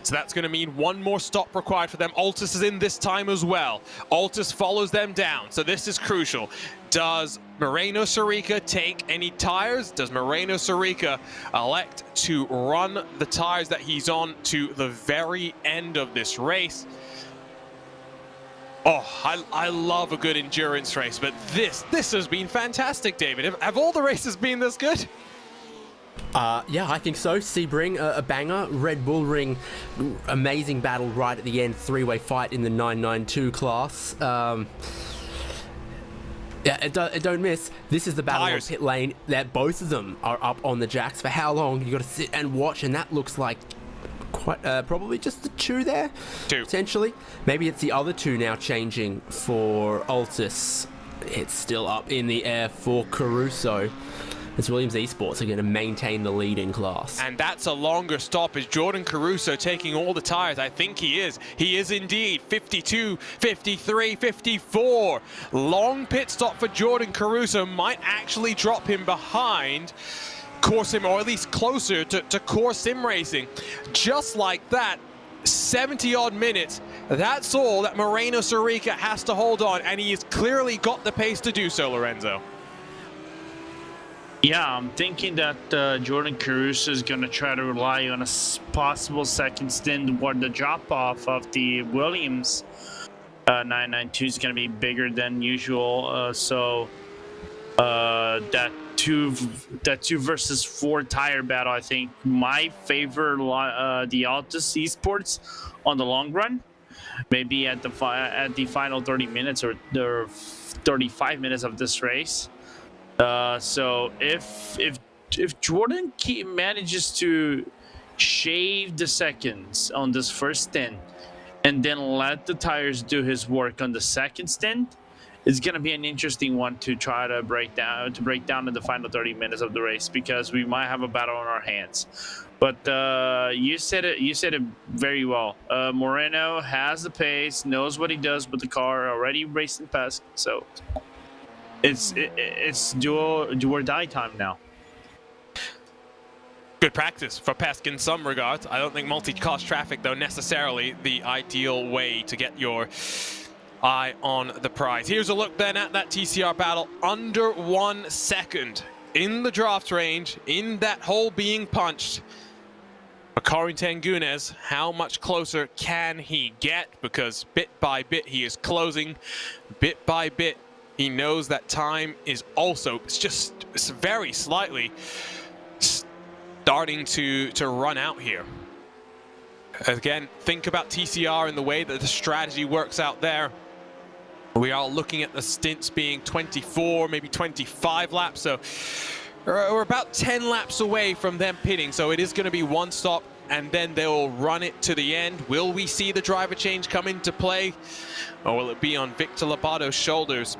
S1: So that's going to mean one more stop required for them. Altus is in this time as well. Altus follows them down, so this is crucial. Does Moreno Sarica take any tires? Does Moreno Sarica elect to run the tires that he's on to the very end of this race? Oh, I love a good endurance race, but this has been fantastic, David. Have all the races been this good?
S2: Yeah, I think so. Sebring, a banger. Red Bull Ring, amazing battle right at the end. Three-way fight in the 992 class. Yeah, don't miss. This is the battle on pit lane that both of them are up on the jacks. For how long? You got to sit and watch, and that looks like quite probably just the two there. Two. Potentially. Maybe it's the other two now changing for Altus. It's still up in the air for Caruso. As Williams Esports are going to maintain the lead in class.
S1: And that's a longer stop. Is Jordan Caruso taking all the tires? I think he is. He is indeed. 52, 53, 54. Long pit stop for Jordan Caruso might actually drop him behind Core Sim, or at least closer to Core Sim Racing. Just like that, 70 odd minutes. That's all that Moreno Sarica has to hold on, and he has clearly got the pace to do so, Lorenzo.
S3: Yeah, I'm thinking that Jordan Caruso is going to try to rely on a possible second stint where the drop-off of the Williams 992 is going to be bigger than usual. So that two versus four tire battle, I think, might favor the Altus Esports on the long run. Maybe at the final 30 minutes or 35 minutes of this race. So if Jordan manages to shave the seconds on this first stint and then let the tires do his work on the second stint, it's going to be an interesting one to try to break down in the final 30 minutes of the race, because we might have a battle on our hands. But you said it very well. Moreno has the pace, knows what he does with the car, already racing past, so it's do or die time now.
S1: Good practice for Pesk in some regards. I don't think multi-cost traffic, though, necessarily the ideal way to get your eye on the prize. Here's a look then at that TCR battle. Under 1 second in the draft range, in that hole being punched. For Corentin Gunes, how much closer can he get? Because bit by bit he is closing. Bit by bit he knows that time is also, it's very slightly starting to run out here. Again, think about TCR and the way that the strategy works out there. We are looking at the stints being 24, maybe 25 laps, so we're about 10 laps away from them pitting, so it is going to be one stop and then they'll run it to the end. Will we see the driver change come into play, or will it be on Victor Labato's shoulders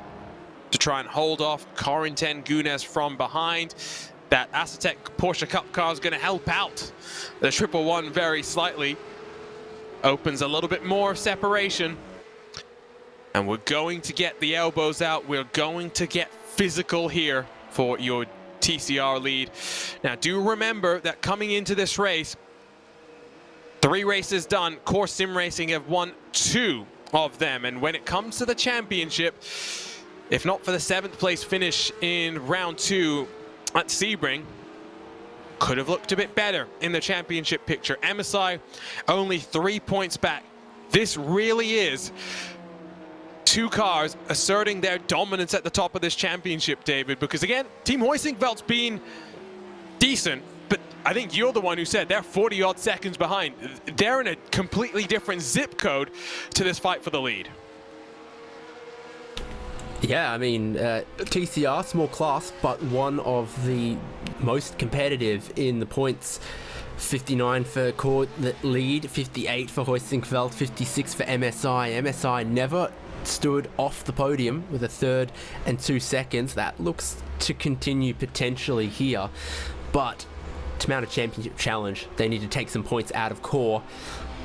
S1: to try and hold off Corentin Gunes from behind? That Acetec Porsche Cup car is going to help out the 111 very slightly. Opens a little bit more separation. And we're going to get the elbows out. We're going to get physical here for your TCR lead. Now, do remember that coming into this race, 3 races done. Core Sim Racing have won 2 of them. And when it comes to the championship, if not for the 7th place finish in round 2 at Sebring, could have looked a bit better in the championship picture. MSI only 3 points back. This really is 2 cars asserting their dominance at the top of this championship, David, because again, Team Hoisingveld's been decent, but I think you're the one who said they're 40 odd seconds behind. They're in a completely different zip code to this fight for the lead.
S2: Yeah, I mean, TCR, small class, but one of the most competitive in the points. 59 for Core lead, 58 for Hoisingveld, 56 for MSI. MSI never stood off the podium with a 3rd and 2 seconds. That looks to continue potentially here, but to mount a championship challenge, they need to take some points out of Core.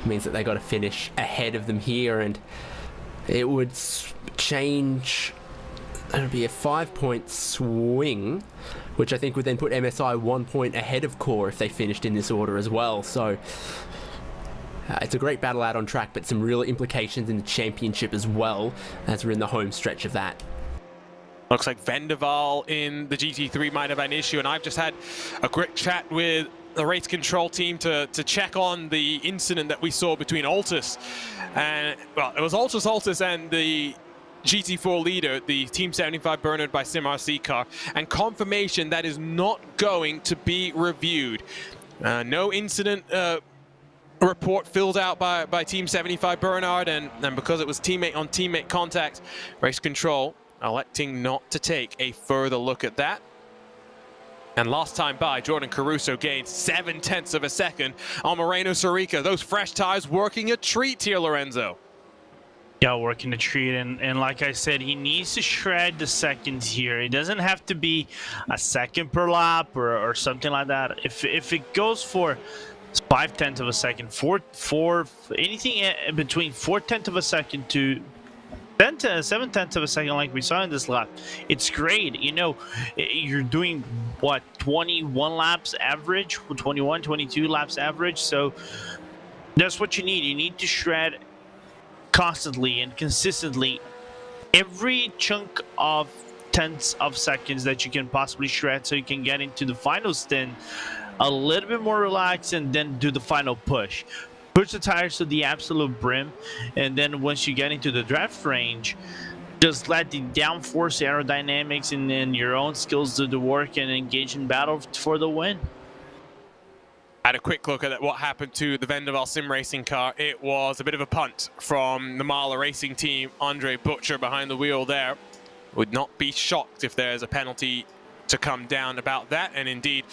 S2: It means that they got to finish ahead of them here, and it would change. It would be a 5-point swing, which I think would then put MSI 1 point ahead of Core if they finished in this order as well. So it's a great battle out on track, but some real implications in the championship as well, as we're in the home stretch of that.
S1: Looks like Vendaval in the GT3 might have an issue, and I've just had a quick chat with the race control team to check on the incident that we saw between Altus and, well, it was Altus and the GT4 leader, the Team 75 Bernard by SimRC car, and confirmation that is not going to be reviewed. No incident report filled out by Team 75 Bernard, and because it was teammate on teammate contact, race control electing not to take a further look at that. And last time by, Jordan Caruso gained 7/10 of a second on Moreno Sorica. Those fresh tires working a treat here, Lorenzo.
S3: Yeah, working a treat, and like I said, he needs to shred the seconds here. It doesn't have to be a second per lap or something like that. If it goes for 5/10 of a second, anything between 4/10 of a second to 7/10 of a second, like we saw in this lap, it's great. You know, you're doing what, 21 laps average, 21, 22 laps average. So that's what you need. You need to shred constantly and consistently every chunk of tenths of seconds that you can possibly shred, so you can get into the final stint a little bit more relaxed and then do the final push. Push the tires to the absolute brim, and then once you get into the draft range, just let the downforce aerodynamics and your own skills do the work and engage in battle for the win.
S1: Had a quick look at what happened to the Vendaval Sim Racing car. It was a bit of a punt from the Mahler Racing team. Andre Butcher behind the wheel there. Would not be shocked if there's a penalty to come down about that, and indeed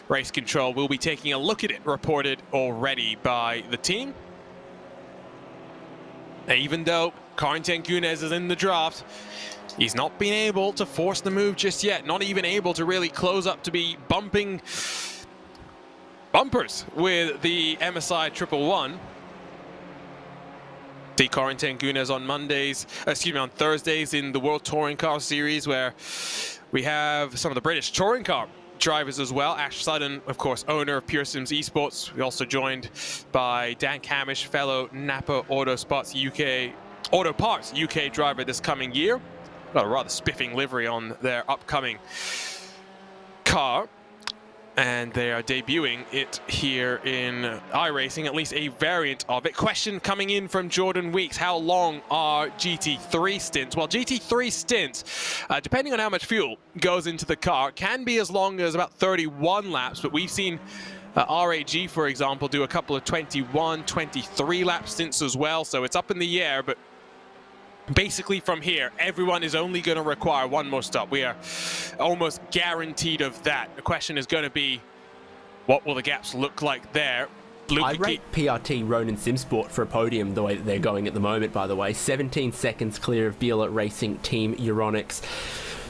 S1: race control will be taking a look at it, reported already by the team. Even though Corentin Gunes is in the draft, he's not been able to force the move just yet. Not even able to really close up to be bumping bumpers with the MSI 111. See Corentin Gunes on on Thursdays in the World Touring Car Series, where we have some of the British touring car drivers as well. Ash Sutton, of course, owner of Pure Sims Esports. We're also joined by Dan Camish, fellow Napa Auto Parts UK driver this coming year. Got a rather spiffing livery on their upcoming car, and they are debuting it here in iRacing, at least a variant of it. Question coming in from Jordan Weeks: how long are GT3 stints? Well, GT3 stints, depending on how much fuel goes into the car, can be as long as about 31 laps, but we've seen RAG, for example, do a couple of 21, 23 lap stints as well, so it's up in the air. But basically from here, everyone is only going to require one more stop. We are almost guaranteed of that. The question is going to be, what will the gaps look like there?
S2: I rate PRT Ronin Simsport for a podium the way that they're going at the moment, by the way. 17 seconds clear of Biela Racing Team Euronics.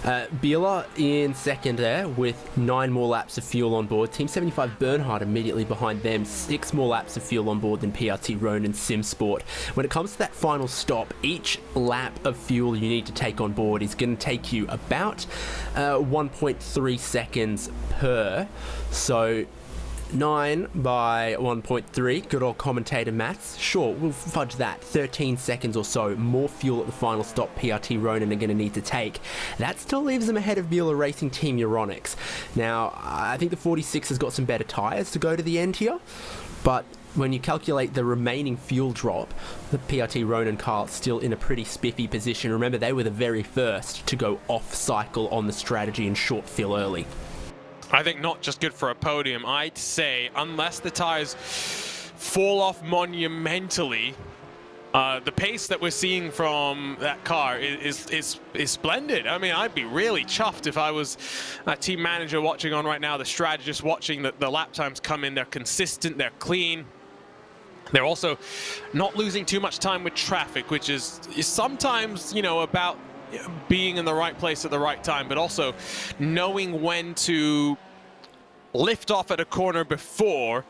S2: Biela in second there with 9 more laps of fuel on board. Team 75 Bernhard immediately behind them, 6 more laps of fuel on board than PRT Ronin Simsport. When it comes to that final stop, each lap of fuel you need to take on board is going to take you about 1.3 seconds per. So 9 by 1.3, good old commentator maths. Sure, we'll fudge that. 13 seconds or so more fuel at the final stop PRT Ronin are going to need to take. That still leaves them ahead of Biela Racing Team Euronics. Now, I think the 46 has got some better tyres to go to the end here, but when you calculate the remaining fuel drop, the PRT Ronin car still in a pretty spiffy position. Remember, they were the very first to go off cycle on the strategy and short fill early.
S1: I think not just good for a podium. I'd say, unless the tires fall off monumentally, the pace that we're seeing from that car is splendid. I mean, I'd be really chuffed if I was a team manager watching on right now, the strategist watching the lap times come in. They're consistent, they're clean. They're also not losing too much time with traffic, which is sometimes, you know, about being in the right place at the right time, but also knowing when to lift off at a corner before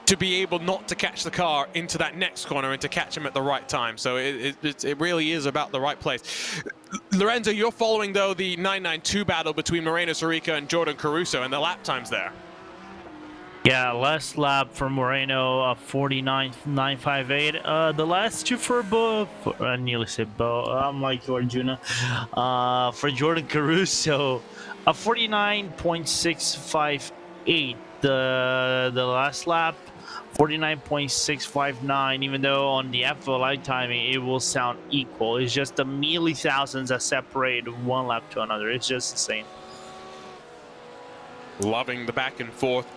S1: to be able not to catch the car into that next corner and to catch him at the right time. So it really is about the right place. Lorenzo, you're following, though, the 992 battle between Moreno Sorica and Jordan Caruso and the lap times there.
S3: Yeah, last lap for Moreno, 49.958. The last two for Bo, I nearly said Bo, I'm like Arjuna. For Jordan Caruso, 49.658. The last lap, 49.659. Even though on the FLI timing it will sound equal, it's just the mealy thousands that separate one lap to another. It's just insane.
S1: Loving the back and forth.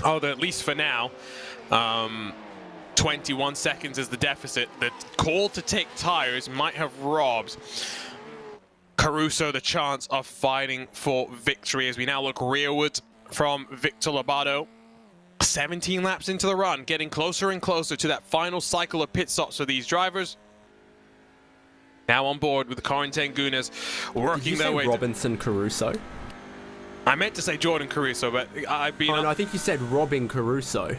S1: Oh, at least for now, 21 seconds is the deficit. The call to take tires might have robbed Caruso the chance of fighting for victory as we now look rearward from Victor Lobato. 17 laps into the run, getting closer and closer to that final cycle of pit stops for these drivers. Now on board with Corentin Gunes working their way.
S2: Robinson Caruso?
S1: I meant to say Jordan Caruso, but I've been...
S2: Oh, no, I think you said Robin Caruso. You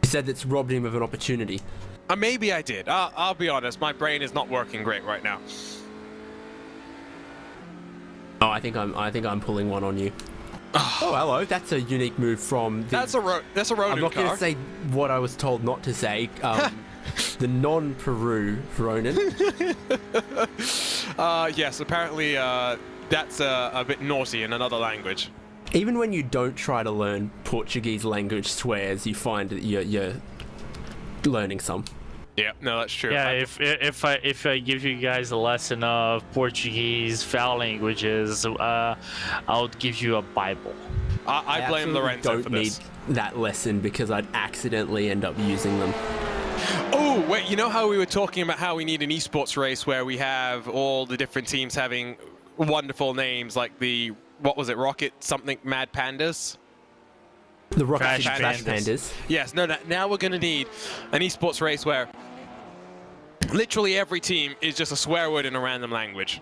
S2: said that's robbed him of an opportunity.
S1: Maybe I did. I'll be honest, my brain is not working great right now.
S2: Oh, I think I'm pulling one on you. Oh, hello. That's a unique move from the...
S1: That's a Ronin car.
S2: I'm not going to say what I was told not to say. The non-Peru Ronin.
S1: Yes, apparently that's a bit naughty in another language.
S2: Even when you don't try to learn Portuguese language swears, you find that you're learning some.
S1: Yeah, no, that's true.
S3: Yeah, if I give you guys a lesson of Portuguese foul languages, I would give you a Bible.
S1: I blame Lorenzo for this.
S2: Don't need that lesson because I'd accidentally end up using them.
S1: Oh, wait, you know how we were talking about how we need an esports race where we have all the different teams having wonderful names like the, what was it, Rocket something Mad Pandas?
S2: The Rocket
S3: Trash
S2: City Trash
S3: Pandas.
S2: Pandas.
S1: Yes, no, now we're going to need an esports race where literally every team is just a swear word in a random language.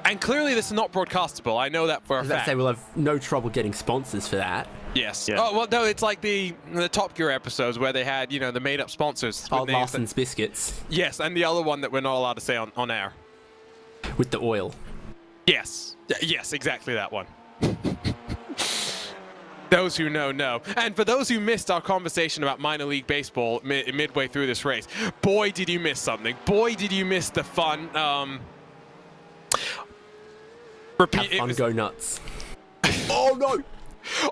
S1: And clearly this is not broadcastable. I know that for a
S2: As I
S1: fact.
S2: say, we'll have no trouble getting sponsors for that.
S1: Yes.
S3: Yeah.
S1: Oh, well, no, it's like the Top Gear episodes where they had, you know, the made-up sponsors.
S2: Oh,
S1: with names
S2: Larson's Biscuits
S1: yes, and the other one that we're not allowed to say on air.
S2: with the oil.
S1: Yes. Yes, exactly that one. Those who know, know. And for those who missed our conversation about minor league baseball midway through this race, boy, did you miss something. Boy, did you miss the fun.
S2: Have fun, go nuts. Oh, no!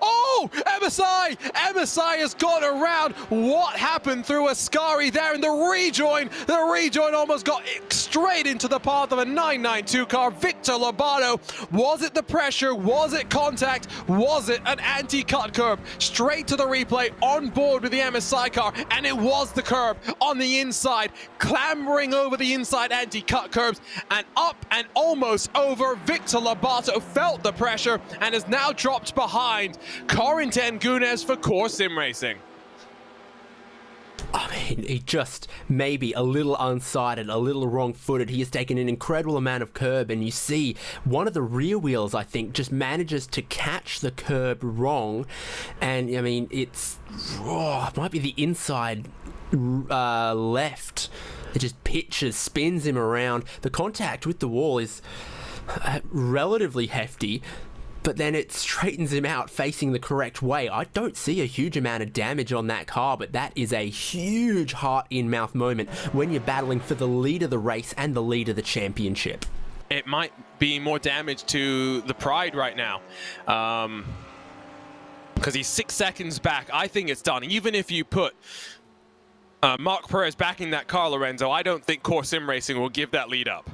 S1: Oh, MSI! MSI has gone around. What happened through Ascari there in the rejoin? The rejoin almost got straight into the path of a 992 car. Victor Lobato. Was it the pressure? Was it contact? Was it an anti-cut curb? Straight to the replay, on board with the MSI car, and it was the curb on the inside, clambering over the inside anti-cut curbs, and up and almost over. Victor Lobato felt the pressure and has now dropped behind Corentin Gunes for Core Sim Racing.
S2: I mean, he just maybe a little unsighted, a little wrong-footed. He has taken an incredible amount of curb, and you see one of the rear wheels, I think, just manages to catch the curb wrong. And, I mean, it might be the inside left. It just pitches, spins him around. The contact with the wall is relatively hefty, but then it straightens him out facing the correct way. I don't see a huge amount of damage on that car, but that is a huge heart-in-mouth moment when you're battling for the lead of the race and the lead of the championship.
S1: It might be more damage to the Pride right now. Because he's 6 seconds back. I think it's done. Even if you put Mark Perez backing that car, Lorenzo, I don't think Core Sim Racing will give that lead up.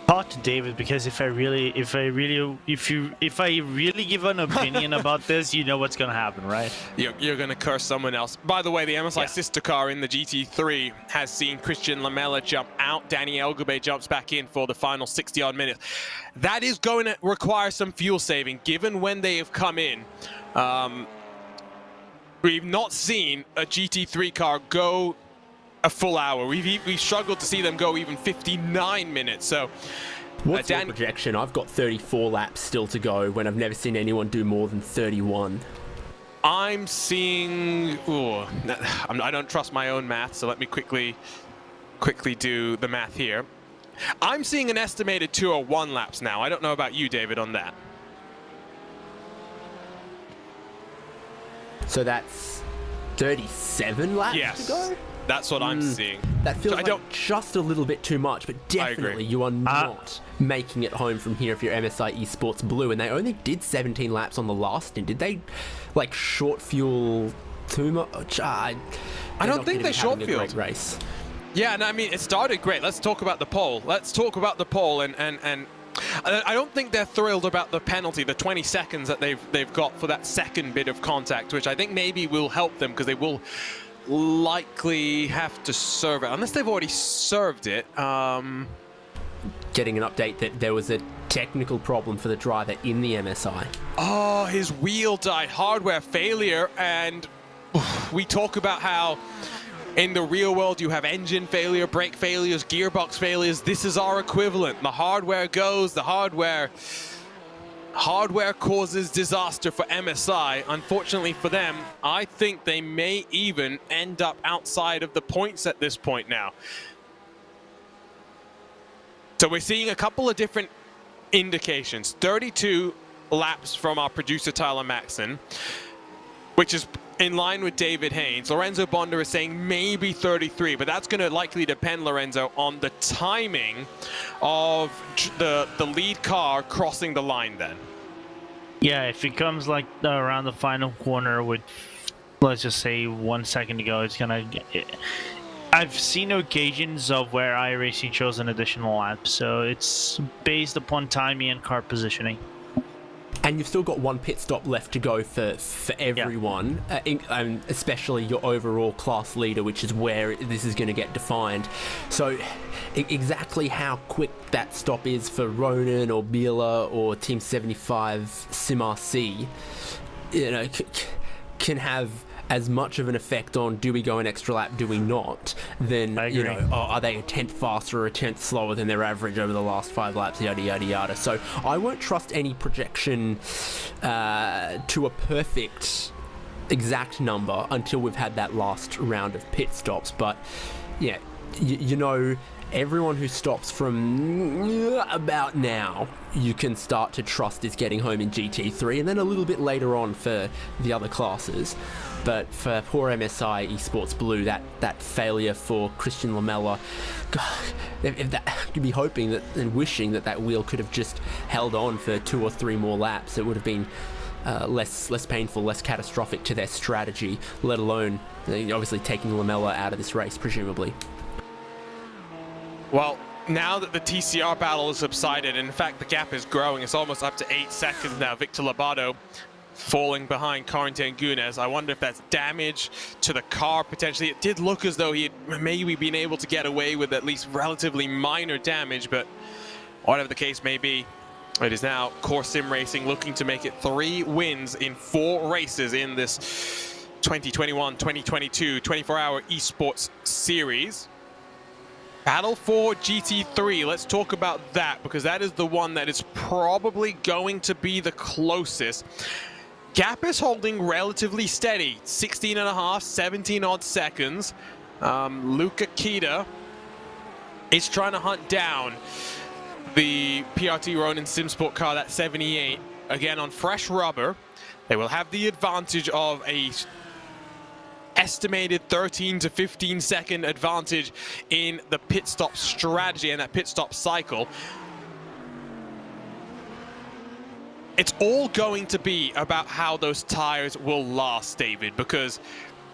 S3: Talk to David, because if I really give an opinion about this, you know what's gonna happen, right?
S1: You're gonna curse someone else. By the way, the MSI
S3: Yeah.
S1: sister car in the GT3 has seen Christian Lamella jump out. Danny Elgabe jumps back in for the final 60-odd minutes. That is going to require some fuel saving, given when they have come in. We've not seen a GT3 car go a full hour. We've struggled to see them go even 59 minutes. So,
S2: What's your projection? I've got 34 laps still to go when I've never seen anyone do more than 31.
S1: I'm seeing. Ooh, I don't trust my own math, so let me quickly do the math here. I'm seeing an estimated 201 laps now. I don't know about you, David, on that.
S2: So that's 37 laps to go?
S1: That's what I'm seeing.
S2: That feels
S1: So
S2: like just a little bit too much, but definitely you are not making it home from here if you're MSI Esports Blue. And they only did 17 laps on the last stint. Did they, like, short fuel too much? I
S1: don't think they short fueled.
S2: Great race.
S1: Yeah, and I mean, it started great. Let's talk about the pole. And I don't think they're thrilled about the penalty, the 20 seconds that they've got for that second bit of contact, which I think maybe will help them, because they will likely have to serve it, unless they've already served it.
S2: Getting an update that there was a technical problem for the driver in the MSI.
S1: Oh, his wheel died. Hardware failure. And we talk about how in the real world you have engine failure, brake failures, gearbox failures. This is our equivalent. The hardware goes, the hardware causes disaster for MSI. Unfortunately for them, I think they may even end up outside of the points at this point now. So we're seeing a couple of different indications. 32 laps from our producer Tyler Maxson, which is in line with David Haynes. Lorenzo Bonda is saying maybe 33, but that's going to likely depend, Lorenzo, on the timing of the lead car crossing the line then.
S3: Yeah, if it comes like around the final corner with, let's just say, 1 second to go, it's gonna. I've seen occasions of where iRacing shows an additional lap, so it's based upon timing and car positioning.
S2: And you've still got one pit stop left to go for everyone, especially your overall class leader, which is where this is going to get defined. So exactly how quick that stop is for Ronan or Biela or Team 75 SimRC, can have as much of an effect on do we go an extra lap, do we not, then, are they a tenth faster or a tenth slower than their average over the last 5 laps, yada, yada, yada. So I won't trust any projection to a perfect exact number until we've had that last round of pit stops. But, yeah, everyone who stops from about now, you can start to trust is getting home in GT3, and then a little bit later on for the other classes. But for poor MSI Esports Blue, that failure for Christian Lamella, you'd be hoping that and wishing that wheel could have just held on for 2 or 3 more laps. It would have been less painful, less catastrophic to their strategy, let alone obviously taking Lamella out of this race, presumably.
S1: Well, now that the TCR battle has subsided, and in fact the gap is growing, it's almost up to 8 seconds now. Victor Lobato falling behind Corentin Gunes. I wonder if that's damage to the car, potentially. It did look as though he had maybe been able to get away with at least relatively minor damage, but whatever the case may be, it is now Core Sim Racing looking to make it 3 wins in 4 races in this 2021-2022 24-hour esports series. Battle for GT3, let's talk about that, because that is the one that is probably going to be the closest. Gap is holding relatively steady, 16.5, 17 odd seconds. Luca Kita is trying to hunt down the PRT Ronin Simsport car, that 78, again on fresh rubber. They will have the advantage of a estimated 13 to 15 second advantage in the pit stop strategy and that pit stop cycle. It's all going to be about how those tires will last, David, because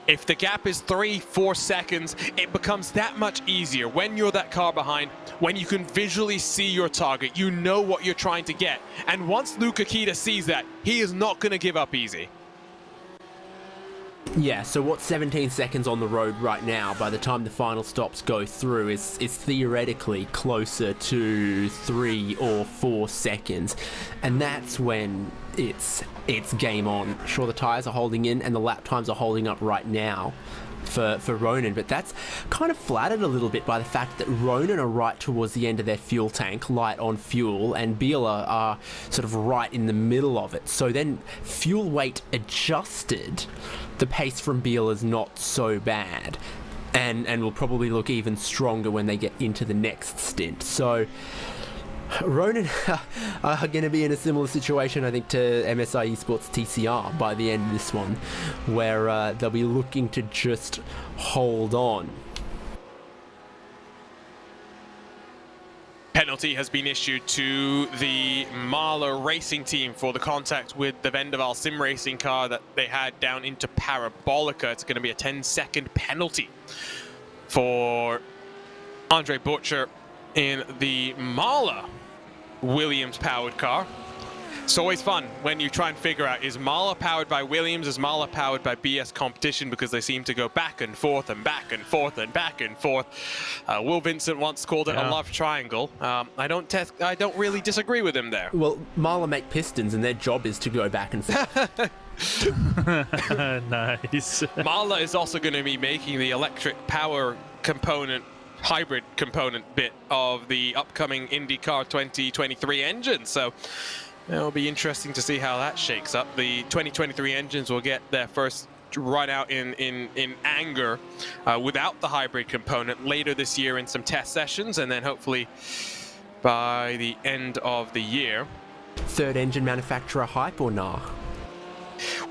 S1: if the gap is 3-4 seconds, it becomes that much easier when you're that car behind, when you can visually see your target, you know what you're trying to get. And once Luca Kita sees that, he is not going to give up easy.
S2: Yeah, so what's 17 seconds on the road right now, by the time the final stops go through, is theoretically closer to 3 or 4 seconds. And that's when it's game on. Sure, the tyres are holding in and the lap times are holding up right now for Ronin, but that's kind of flattered a little bit by the fact that Ronin are right towards the end of their fuel tank, light on fuel, and Biela are sort of right in the middle of it. So then fuel weight adjusted, the pace from Biela is not so bad, and will probably look even stronger when they get into the next stint. So Ronin are going to be in a similar situation, I think, to MSI Esports TCR by the end of this one, where they'll be looking to just hold on.
S1: Penalty has been issued to the Mahler racing team for the contact with the Vendaval sim racing car that they had down into Parabolica. It's going to be a 10-second penalty for Andre Butcher in the Mahler Williams powered car. It's always fun when you try and figure out, is Mahler powered by Williams, is Mahler powered by BS Competition, because they seem to go back and forth and back and forth and back and forth. Will Vincent once called it a love triangle. I don't really disagree with him there.
S2: Well, Mahler make pistons and their job is to go back and forth.
S3: Nice.
S1: Mahler is also going to be making the electric power component, hybrid component bit of the upcoming IndyCar 2023 engine. So it'll be interesting to see how that shakes up. The 2023 engines will get their first run out in anger without the hybrid component later this year in some test sessions, and then hopefully by the end of the year.
S2: Third engine manufacturer hype or nah?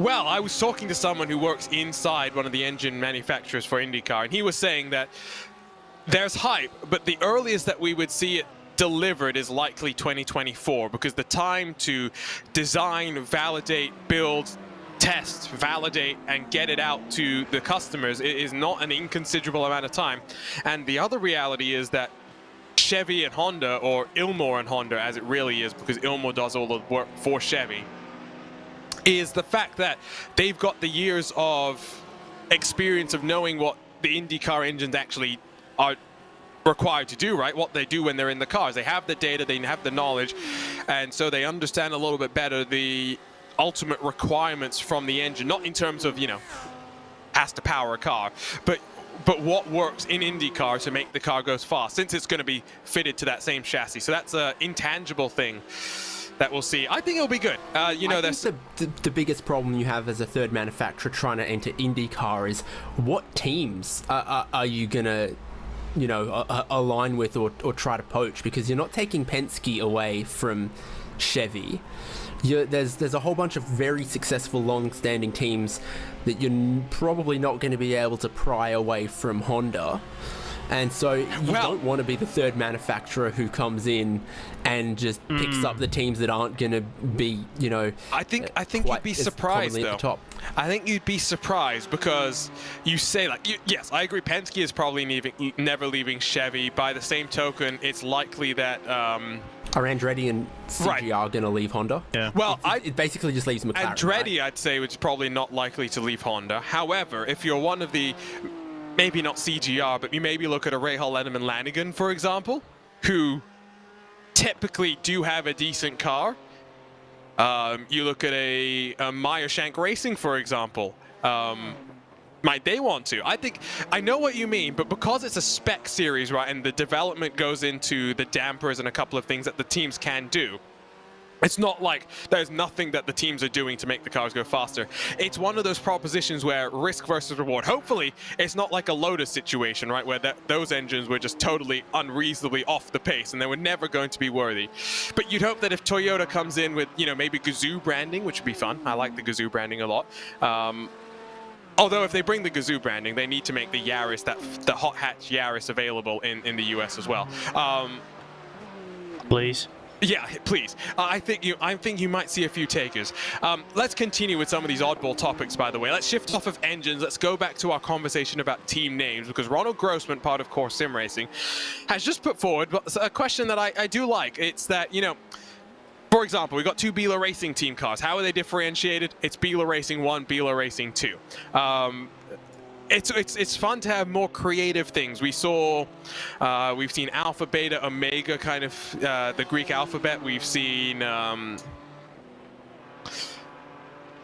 S1: Well, I was talking to someone who works inside one of the engine manufacturers for IndyCar, and he was saying that there's hype, but the earliest that we would see it delivered is likely 2024, because the time to design, validate, build, test, validate, and get it out to the customers is not an inconsiderable amount of time. And the other reality is that Chevy and Honda, or Ilmor and Honda as it really is, because Ilmor does all the work for Chevy, is the fact that they've got the years of experience of knowing what the IndyCar engines actually are required to do, right? What they do when they're in the cars. They have the data, they have the knowledge, and so they understand a little bit better the ultimate requirements from the engine, not in terms of, you know, has to power a car, but what works in IndyCar to make the car goes fast, since it's going to be fitted to that same chassis. So that's an intangible thing that we'll see. I think it'll be good. You know,
S2: that's the biggest problem you have as a third manufacturer trying to enter IndyCar is what teams are you gonna, you know, align with or try to poach, because you're not taking Penske away from Chevy. There's a whole bunch of very successful long-standing teams that you're probably not going to be able to pry away from Honda. And so you don't want to be the third manufacturer who comes in and just picks up the teams that aren't going to be, you know.
S1: I think you'd be surprised though. I think you'd be surprised because you say, like, yes, I agree. Penske is probably never leaving Chevy. By the same token, it's likely that
S2: are Andretti and CGR going to leave Honda?
S3: Yeah.
S2: Well, it basically just leaves McLaren.
S1: Andretti,
S2: right?
S1: I'd say, is probably not likely to leave Honda. However, if you're one of the, maybe not CGR, but you maybe look at a Rahal Letterman Lanigan, for example, who typically do have a decent car. You look at a Meyer Shank Racing, for example. Might they want to? I know what you mean, but because it's a spec series, right, and the development goes into the dampers and a couple of things that the teams can do, it's not like there's nothing that the teams are doing to make the cars go faster. It's one of those propositions where risk versus reward. Hopefully, it's not like a Lotus situation, right, where those engines were just totally unreasonably off the pace and they were never going to be worthy. But you'd hope that if Toyota comes in with, you know, maybe Gazoo branding, which would be fun. I like the Gazoo branding a lot. Although if they bring the Gazoo branding, they need to make the Yaris, the hot hatch Yaris, available in the US as well.
S3: Please.
S1: Yeah, please. I think you might see a few takers. Let's continue with some of these oddball topics, by the way. Let's shift off of engines. Let's go back to our conversation about team names, because Ronald Grossman, part of Core Sim Racing, has just put forward a question that I do like. It's that, you know, for example, we've got two Bela Racing team cars. How are they differentiated? It's Bela Racing 1, Bela Racing 2. It's fun to have more creative things. We've seen Alpha, Beta, Omega, kind of the Greek alphabet. We've seen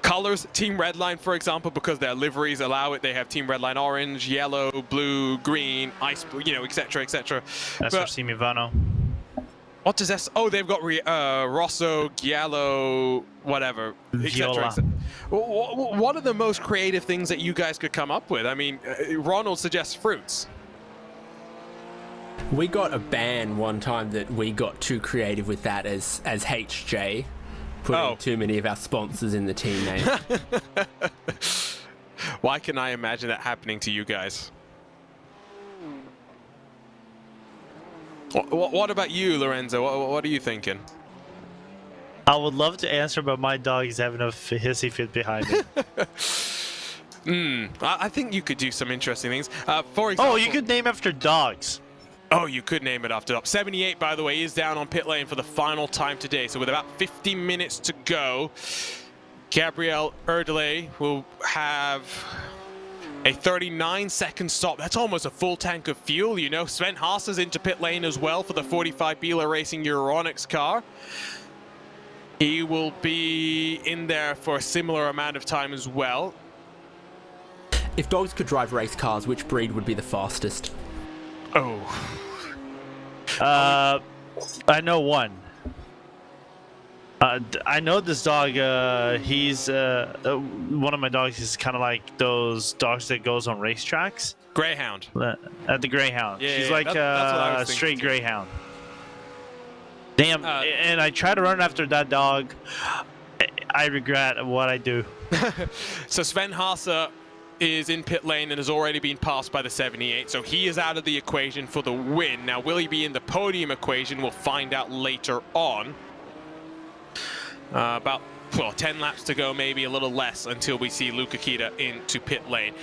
S1: colors, Team Redline, for example, because their liveries allow it. They have Team Redline orange, yellow, blue, green, ice blue, you know, etc., etc.
S3: That's for Simivano.
S1: What does that? Oh, they've got Rosso, Giallo, whatever, etc. What are the most creative things that you guys could come up with? I mean, Ronald suggests fruits.
S2: We got a ban one time that we got too creative with that as HJ, putting too many of our sponsors in the team name.
S1: Why can I imagine that happening to you guys? What about you, Lorenzo? What are you thinking?
S3: I would love to answer, but my dog is having a hissy fit behind it.
S1: I think you could do some interesting things. For example,
S3: you could name after dogs.
S1: Oh, you could name it after dogs. 78, by the way, is down on pit lane for the final time today. So with about 50 minutes to go, Gabriel Erdele will have a 39-second stop. That's almost a full tank of fuel, you know. Sven Haas is into pit lane as well for the 45 Bela Racing Euronics car. He will be in there for a similar amount of time as well.
S2: If dogs could drive race cars, which breed would be the fastest?
S1: Oh.
S3: I know one. I know this dog. He's one of my dogs is kind of like those dogs that goes on racetracks.
S1: Greyhound.
S3: At the Greyhound.
S1: Yeah,
S3: She's
S1: yeah,
S3: like
S1: that's
S3: a straight Greyhound. Damn. And I try to run after that dog. I regret what I do.
S1: So Sven Haas is in pit lane and has already been passed by the 78, so he is out of the equation for the win. Now, will he be in the podium equation? We'll find out later on. About 10 laps to go, maybe a little less, until we see Luca Kita into pit lane.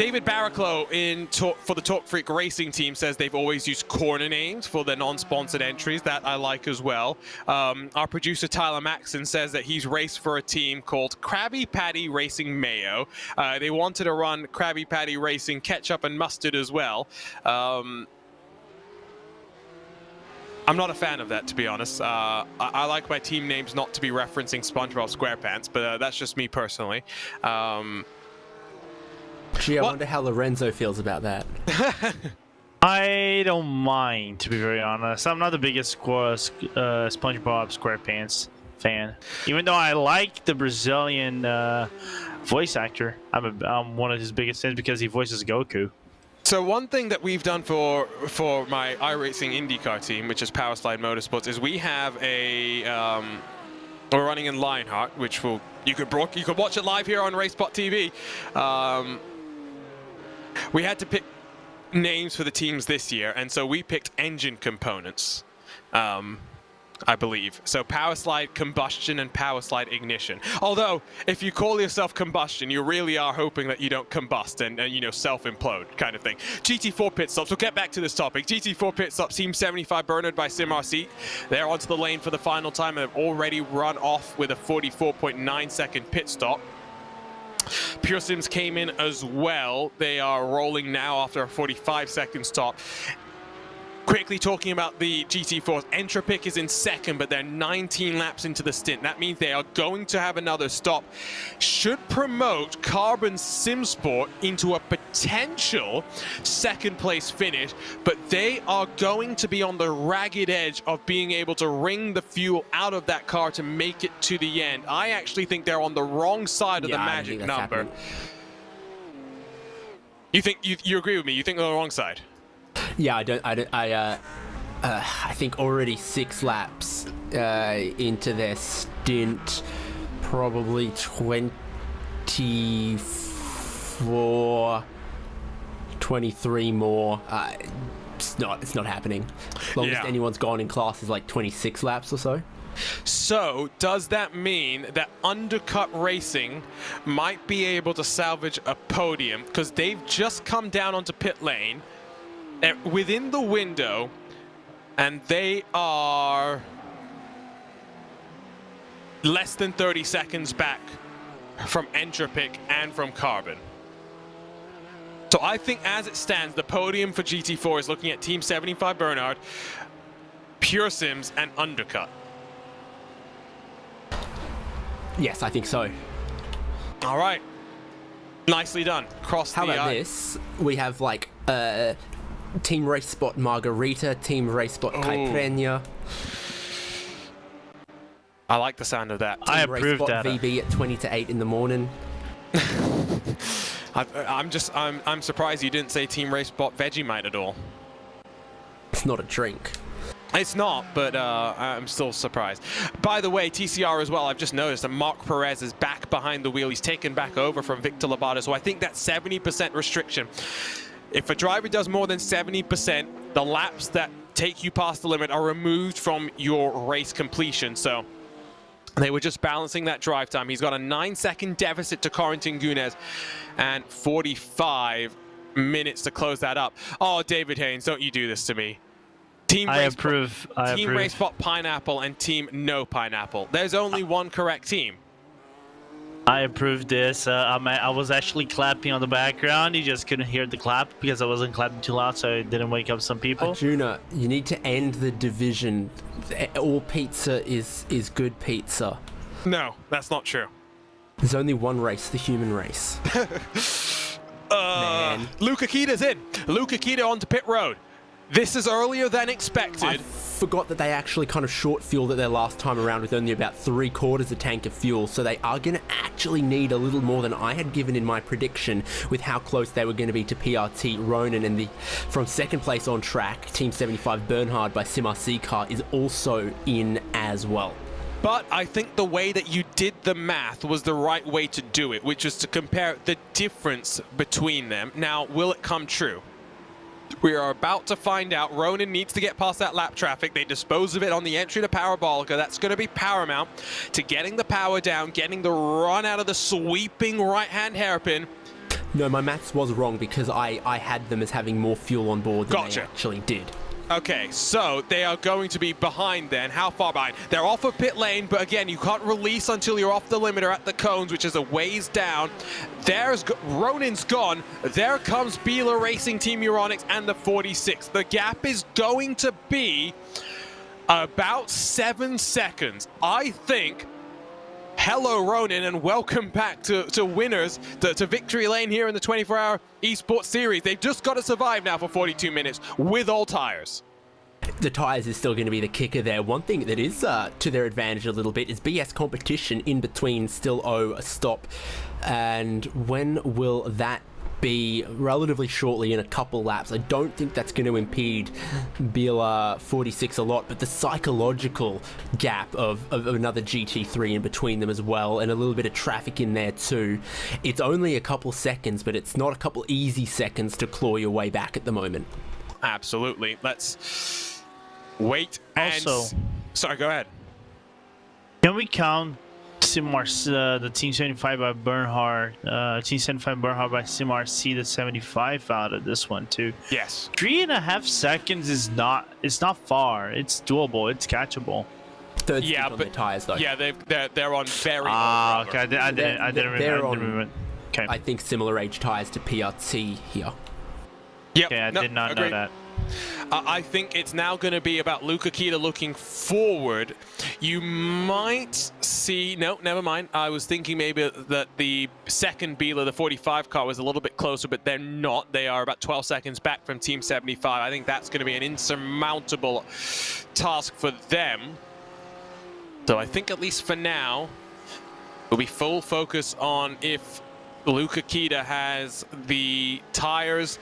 S1: David Barraclough for the Talk Freak Racing team says they've always used corner names for their non-sponsored entries. That I like as well. Our producer Tyler Maxson says that he's raced for a team called Krabby Patty Racing Mayo. They wanted to run Krabby Patty Racing Ketchup and Mustard as well. I'm not a fan of that, to be honest. I like my team names not to be referencing SpongeBob SquarePants, but that's just me personally.
S2: Gee, I wonder how Lorenzo feels about that.
S3: I don't mind, to be very honest. I'm not the biggest SpongeBob SquarePants fan, even though I like the Brazilian voice actor. I'm one of his biggest fans because he voices Goku.
S1: So one thing that we've done for my iRacing IndyCar team, which is Powerslide Motorsports, is we have a we're running in Lionheart, which you could watch it live here on RaceBot TV. We had to pick names for the teams this year, and so we picked engine components, I believe. So Powerslide Combustion and Powerslide Ignition. Although, if you call yourself Combustion, you really are hoping that you don't combust and you know, self-implode kind of thing. GT4 pit stops. We'll get back to this topic. GT4 pit stops. Team 75 Bernard by SimRC. They're onto the lane for the final time, and they've already run off with a 44.9 second pit stop. Pure Sims came in as well. They are rolling now after a 45-second stop. Quickly talking about the GT4s, Entropic is in second, but they're 19 laps into the stint. That means they are going to have another stop. Should promote Carbon SimSport into a potential second place finish, but they are going to be on the ragged edge of being able to wring the fuel out of that car to make it to the end. I actually think they're on the wrong side of the magic number.
S2: Happening.
S1: You think you agree with me? You think they're on the wrong side?
S2: Yeah, I think already 6 laps into their stint, probably 24, 23 more. It's not happening. Longest anyone's gone in class is like 26 laps or so.
S1: So, does that mean that Undercut Racing might be able to salvage a podium? Because they've just come down onto pit lane. They're within the window, and they are less than 30 seconds back from Entropic and from Carbon. So I think as it stands, the podium for GT4 is looking at Team 75 Bernard, Pure Sims, and Undercut.
S2: Yes, I think so.
S1: All right. Nicely done.
S2: How about this? We have like Team Race Spot Margarita, Team Race Spot Caipirinha.
S1: I like the sound of that.
S3: I
S2: Team Race
S3: approve
S2: Spot
S3: that.
S2: VB at 20 to 8 in the morning.
S1: I'm surprised you didn't say Team Race Spot Vegemite at all.
S2: It's not a drink.
S1: It's not, but I'm still surprised. By the way, TCR as well, I've just noticed that Mark Perez is back behind the wheel. He's taken back over from Victor Labarda, so I think that 70% restriction. If a driver does more than 70%, the laps that take you past the limit are removed from your race completion. So they were just balancing that drive time. He's got a 9-second deficit to Corentin Gunez and 45 minutes to close that up. Oh, David Haynes, don't you do this to me. Team Race Spot Pineapple and Team No Pineapple. There's only one correct team.
S3: I approve this. I was actually clapping on the background. You just couldn't hear the clap because I wasn't clapping too loud, so it didn't wake up some people.
S2: Arjuna, you need to end the division. All pizza is good pizza.
S1: No, that's not true.
S2: There's only one race, the human race. Man.
S1: Luca Kita's in. Luca Kita onto pit road. This is earlier than expected.
S2: I forgot that they actually kind of short fueled it their last time around with only about 3/4 a tank of fuel, so they are going to actually need a little more than I had given in my prediction with how close they were going to be to PRT Ronan. And from second place on track, Team 75 Bernhard by SimRC car is also in as well.
S1: But I think the way that you did the math was the right way to do it, which is to compare the difference between them. Now, will it come true? We are about to find out. Ronan needs to get past that lap traffic. They dispose of it on the entry to Parabolica. That's going to be paramount to getting the power down, getting the run out of the sweeping right-hand hairpin.
S2: No, my maths was wrong because I had them as having more fuel on board than they
S1: Gotcha.
S2: actually did.
S1: Okay, so they are going to be behind then. How far behind? They're off of pit lane, but again, you can't release until you're off the limiter at the cones, which is a ways down. Ronin's gone. There comes Biela Racing Team Euronics and the 46. The gap is going to be about 7 seconds. I think, hello Ronin, and welcome back to winners, to victory lane here in the 24-hour esports series. They've just got to survive now for 42 minutes with all tires.
S2: The tyres is still going to be the kicker there. One thing that is to their advantage a little bit is BS competition in between still owe a stop. And when will that be? Relatively shortly, in a couple laps. I don't think that's going to impede Biela 46 a lot, but the psychological gap of another GT3 in between them as well, and a little bit of traffic in there too. It's only a couple seconds, but it's not a couple easy seconds to claw your way back at the moment.
S1: Absolutely. Let's wait.
S5: Also,
S1: sorry, go ahead.
S5: can we count the Team 75 by Bernhard, Team 75 Bernhard by SimRC, the 75 out of this one too?
S1: Yes.
S5: 3.5 seconds is not, it's not far. It's doable. It's catchable.
S2: Third speed on their tyres though.
S1: Yeah, they're on very
S5: Ah,
S1: old
S5: okay. I didn't remember. Okay.
S2: I think similar age tyres to PRT here.
S1: Yep.
S5: Okay, I did not know that.
S1: I think it's now going to be about Luca Kita looking forward. You might see... No, never mind. I was thinking maybe that the second Biela, the 45 car, was a little bit closer, but they're not. They are about 12 seconds back from Team 75. I think that's going to be an insurmountable task for them. So I think at least for now, we'll be full focus on if Luca Kita has the tires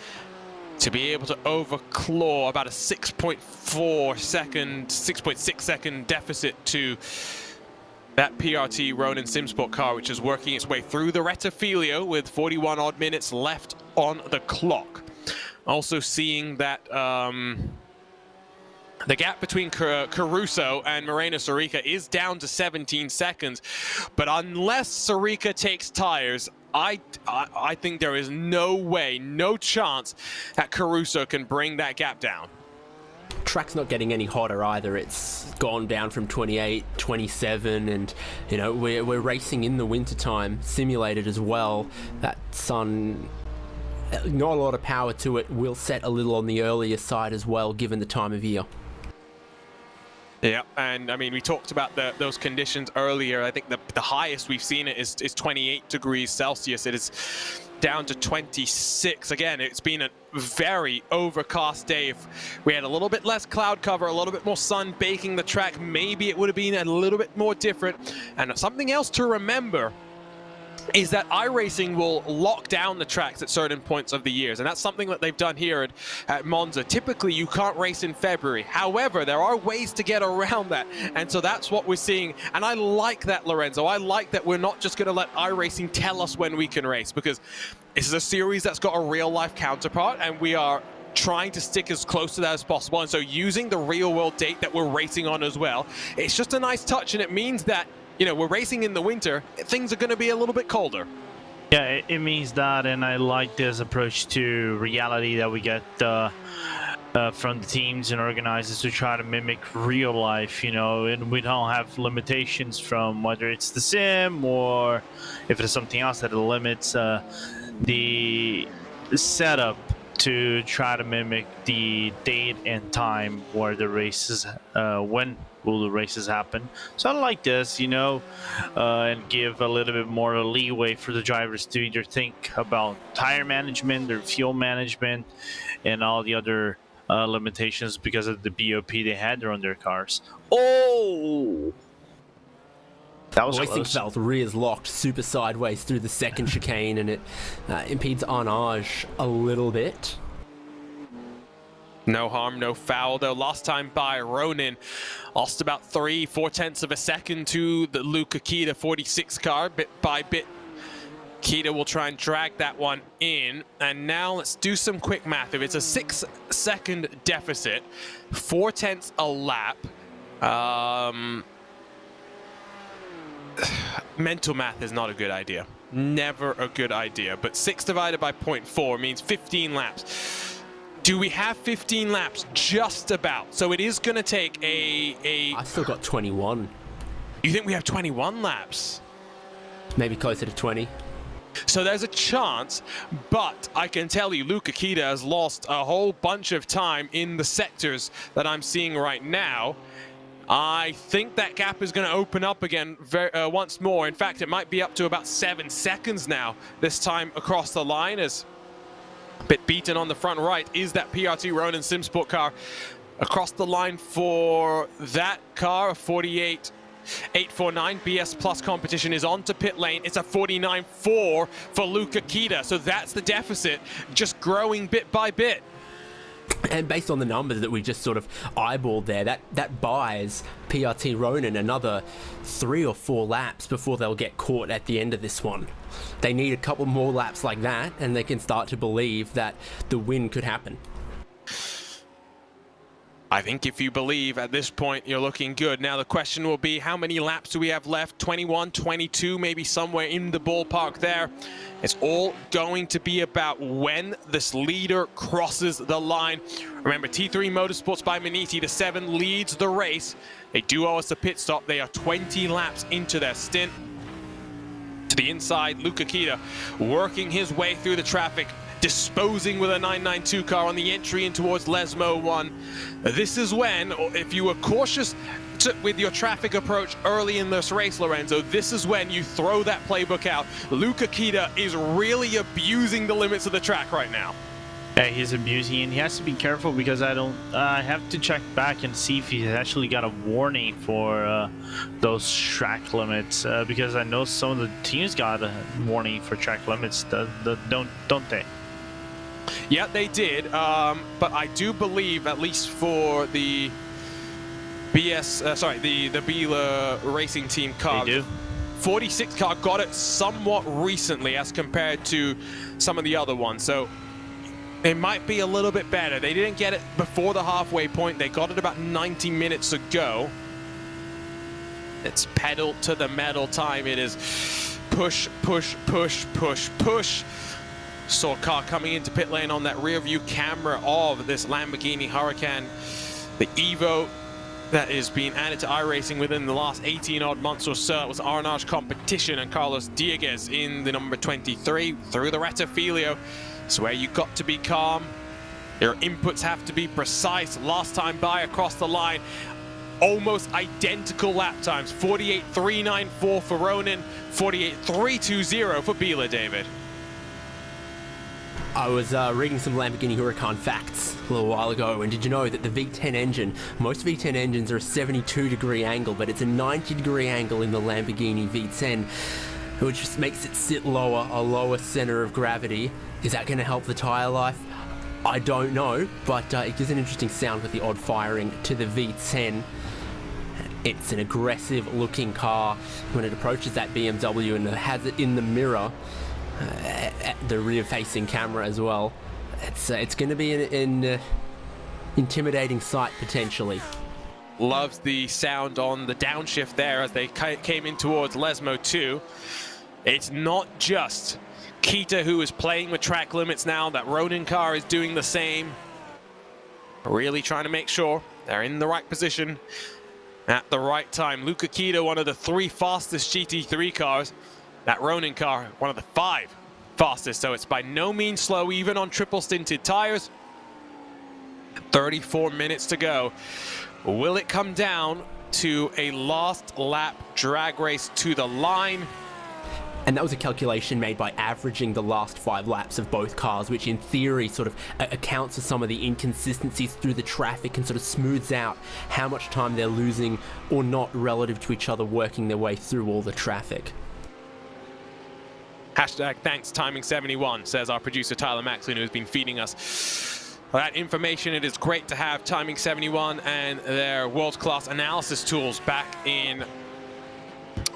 S1: to be able to overclaw about a 6.6 second deficit to that PRT Ronin Simsport car, which is working its way through the Rettifilio with 41 odd minutes left on the clock. Also seeing that the gap between Caruso and Moreno Sorica is down to 17 seconds, but unless Sorica takes tires, I think there is no way, no chance that Caruso can bring that gap down.
S2: Track's not getting any hotter either. It's gone down from 28, 27, and you know we're racing in the wintertime, simulated as well. That sun, not a lot of power to it, will set a little on the earlier side as well, given the time of year.
S1: Yeah, and I mean, we talked about those conditions earlier. I think the highest we've seen it is 28 degrees Celsius. It is down to 26. Again, it's been a very overcast day. If we had a little bit less cloud cover, a little bit more sun baking the track, maybe it would have been a little bit more different. And something else to remember is that iRacing will lock down the tracks at certain points of the years, and that's something that they've done here at Monza. Typically, you can't race in February. However, there are ways to get around that, and so that's what we're seeing. And I like that, Lorenzo. I like that we're not just going to let iRacing tell us when we can race, because this is a series that's got a real-life counterpart, and we are trying to stick as close to that as possible. And so using the real-world date that we're racing on as well, it's just a nice touch, and it means that, you know, we're racing in the winter, things are going to be a little bit colder.
S5: Yeah, it means that, and I like this approach to reality that we get from the teams and organizers to try to mimic real life, you know, and we don't have limitations from whether it's the sim or if it's something else that limits the setup to try to mimic the date and time where the races, when will the races happen. So I like this, you know, and give a little bit more leeway for the drivers to either think about tire management, their fuel management, and all the other limitations because of the BOP they had on their cars. Oh! That was close.
S2: Felt rears locked super sideways through the second chicane, and it impedes Arnage a little bit.
S1: No harm, no foul, though. Last time by Ronin lost about 3/4 tenths of a second to the Luca Kita 46 car. Bit by bit, Kita will try and drag that one in. And now let's do some quick math. If it's a 6-second deficit, 4 tenths a lap, mental math is not a good idea. never a good idea. But 6 divided by 0.4 means 15 laps. Do we have 15 laps? Just about. So it is going to take
S2: I still got 21.
S1: You think we have 21 laps?
S2: Maybe closer to 20.
S1: So there's a chance, but I can tell you Luca Kita has lost a whole bunch of time in the sectors that I'm seeing right now. I think that gap is going to open up again once more. In fact, it might be up to about 7 seconds now, this time across the line. As a bit beaten on the front right is that PRT Ronin SimSport car. Across the line for that car, a 48.849 BS Plus competition is on to pit lane. It's a 49.4 for Luca Kita. So that's the deficit, just growing bit by bit.
S2: And based on the numbers that we just sort of eyeballed there, that buys PRT Ronin another 3 or 4 laps before they'll get caught at the end of this one. They need a couple more laps like that, and they can start to believe that the win could happen.
S1: I think if you believe at this point, you're looking good. Now the question will be, how many laps do we have left? 21, 22, maybe somewhere in the ballpark there. It's all going to be about when this leader crosses the line. Remember, T3 Motorsports by Maniti, the 7 leads the race. They do owe us a pit stop. They are 20 laps into their stint. To the inside, Luca Kita working his way through the traffic, disposing with a 992 car on the entry in towards Lesmo 1. This is when, if you were cautious with your traffic approach early in this race, Lorenzo, this is when you throw that playbook out. Luca Kita is really abusing the limits of the track right now.
S5: Yeah, he's abusing, and he has to be careful because I have to check back and see if he's actually got a warning for those track limits, because I know some of the teams got a warning for track limits, don't they?
S1: Yeah, they did, but I do believe, at least for the the Bila Racing Team car,
S5: They do.
S1: 46 car got it somewhat recently as compared to some of the other ones, so it might be a little bit better. They didn't get it before the halfway point. They got it about 90 minutes ago. It's pedal to the metal time. It is push, push, push, push, push. Saw a car coming into pit lane on that rear view camera of this Lamborghini Huracan, the Evo that is being added to iRacing within the last 18 odd months or so. It was Arnage Competition and Carlos Dieguez in the number 23 through the Rettifilio. It's where you got to be calm. Your inputs have to be precise. Last time by across the line, almost identical lap times. 48.394 for Ronin, 48.320 for Bila, David.
S2: I was reading some Lamborghini Huracan facts a little while ago, and did you know that the V10 engine, most V10 engines are a 72-degree angle, but it's a 90-degree angle in the Lamborghini V10, which just makes it sit lower, a lower center of gravity. Is that going to help the tire life? I don't know, but it gives an interesting sound with the odd firing to the V10. It's an aggressive-looking car when it approaches that BMW and it has it in the mirror. The rear-facing camera as well. It's going to be an intimidating sight potentially.
S1: Loves the sound on the downshift there as they came in towards Lesmo 2. It's not just Kita who is playing with track limits now. That Ronin car is doing the same. Really trying to make sure they're in the right position at the right time. Luca Kita, one of the 3 fastest GT3 cars. That Ronin car, one of the 5 fastest, so it's by no means slow, even on triple stinted tires. 34 minutes to go. Will it come down to a last lap drag race to the line?
S2: And that was a calculation made by averaging the last 5 laps of both cars, which in theory sort of accounts for some of the inconsistencies through the traffic and sort of smooths out how much time they're losing or not relative to each other, working their way through all the traffic.
S1: Hashtag thanks Timing71, says our producer Tyler Maxlin, who has been feeding us that information. It is great to have Timing71 and their world-class analysis tools back in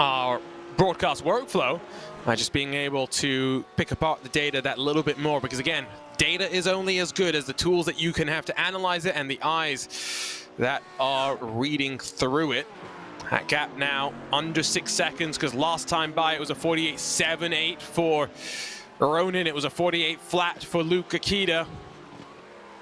S1: our broadcast workflow. Just being able to pick apart the data that little bit more, because again, data is only as good as the tools that you can have to analyze it and the eyes that are reading through it. That gap now under 6 seconds, because last time by it was a 48.78 for Ronan. It was a 48 flat for Luke Akita.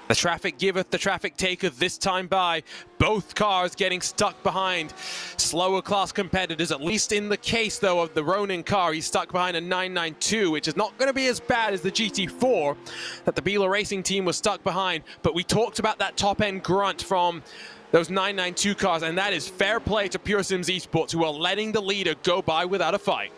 S1: The traffic giveth, the traffic taketh this time by. Both cars getting stuck behind slower class competitors, at least in the case, though, of the Ronin car. He's stuck behind a 992, which is not going to be as bad as the GT4 that the Biela Racing team was stuck behind. But we talked about that top-end grunt from those 992 cars, and that is fair play to Pure Sims Esports, who are letting the leader go by without a fight.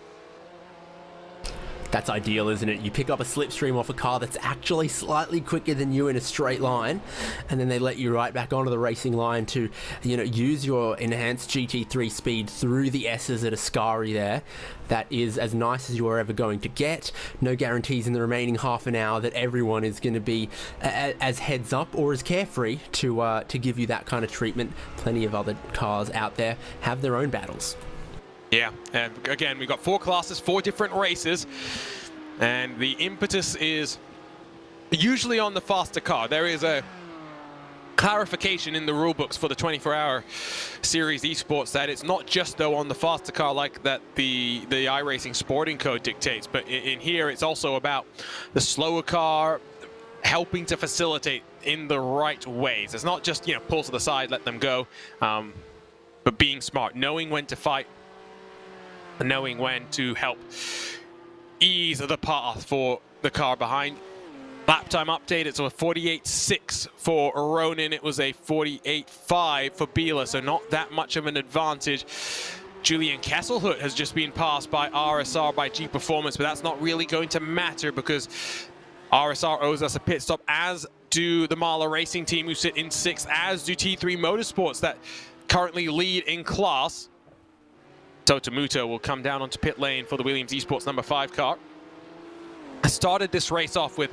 S2: That's ideal, isn't it? You pick up a slipstream off a car that's actually slightly quicker than you in a straight line, and then they let you right back onto the racing line to, you know, use your enhanced GT3 speed through the S's at Ascari there. That is as nice as you're ever going to get. No guarantees in the remaining half an hour that everyone is going to be as heads up or as carefree to give you that kind of treatment. Plenty of other cars out there have their own battles.
S1: Yeah, and again, we've got 4 classes, 4 different races, and the impetus is usually on the faster car. There is a clarification in the rule books for the 24-hour Series Esports that it's not just, though, on the faster car like that the iRacing sporting code dictates, but in here it's also about the slower car helping to facilitate in the right ways. It's not just, you know, pull to the side, let them go, but being smart, knowing when to fight, knowing when to help ease the path for the car behind. Lap time update, it's a 48.6 for Ronin. It was a 48.5 for Biela, so not that much of an advantage. Julian Kesselhut has just been passed by RSR by G Performance, but that's not really going to matter because RSR owes us a pit stop, as do the Marla Racing team, who sit in 6th, as do T3 Motorsports that currently lead in class. Totamuto will come down onto pit lane for the Williams Esports number 5 car. I started this race off with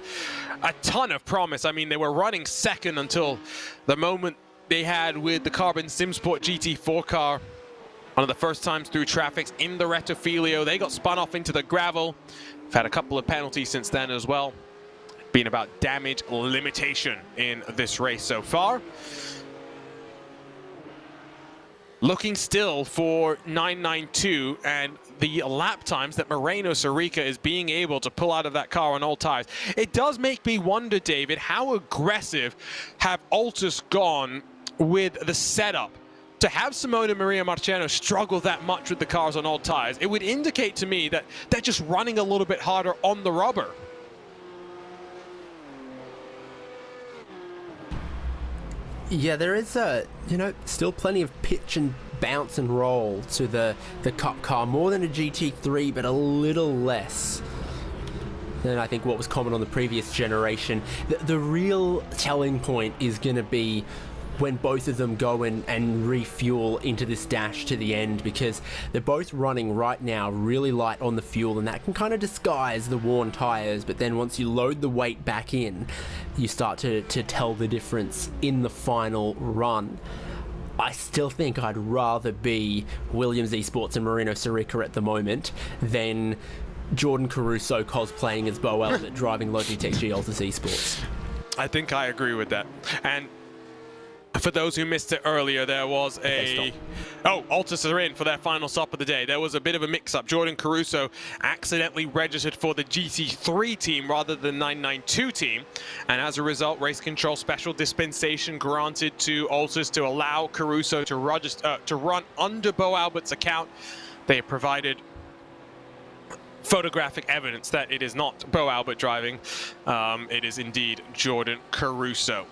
S1: a ton of promise. I mean, they were running second until the moment they had with the Carbon SimSport GT4 car. One of the first times through traffics in the Retofilio. They got spun off into the gravel. We've had a couple of penalties since then as well. Been about damage limitation in this race so far. Looking still for 992 and the lap times that Moreno Sarica is being able to pull out of that car on old tires. It does make me wonder, David, how aggressive have Altus gone with the setup? To have Simona Maria Marciano struggle that much with the cars on old tires, it would indicate to me that they're just running a little bit harder on the rubber.
S2: Yeah, there is still plenty of pitch and bounce and roll to the Cup car. More than a GT3, but a little less than I think what was common on the previous generation. The real telling point is going to be when both of them go and refuel into this dash to the end, because they're both running right now really light on the fuel, and that can kind of disguise the worn tires. But then once you load the weight back in, you start to tell the difference in the final run. I still think I'd rather be Williams Esports and Moreno Sarica at the moment than Jordan Caruso cosplaying as Bo Albert driving Logitech G Altus Esports.
S1: I think I agree with that. And for those who missed it earlier, there was a... Oh, Altus are in for their final stop of the day. There was a bit of a mix-up. Jordan Caruso accidentally registered for the GT3 team rather than 992 team. And as a result, race control special dispensation granted to Altus to allow Caruso to run under Bo Albert's account. They have provided photographic evidence that it is not Bo Albert driving. It is indeed Jordan Caruso.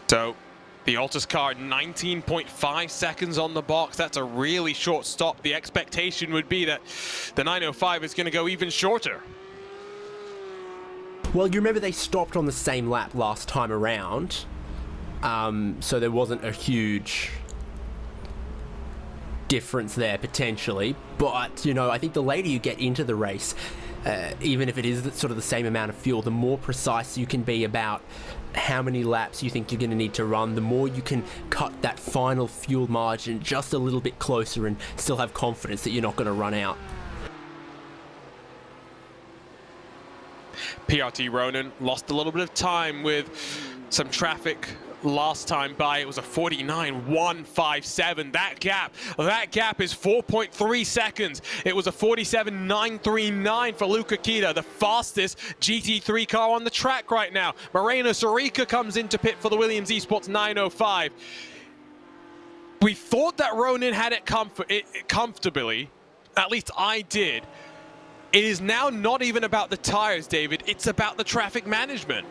S1: So the Altus car, 19.5 seconds on the box. That's a really short stop. The expectation would be that the 905 is going to go even shorter.
S2: Well, you remember they stopped on the same lap last time around, so there wasn't a huge difference there potentially. But, you know, I think the later you get into the race, even if it is sort of the same amount of fuel, the more precise you can be about how many laps you think you're going to need to run, the more you can cut that final fuel margin just a little bit closer and still have confidence that you're not going to run out.
S1: PRT Ronan lost a little bit of time with some traffic last time by. It was a 49.157. That gap is 4.3 seconds. It was a 47.939 for Luca Kita, the fastest GT3 car on the track right now. Moreno Sorica comes into pit for the Williams Esports 905. We thought that Ronin had it comfortably. At least I did. It is now not even about the tires, David. It's about the traffic management.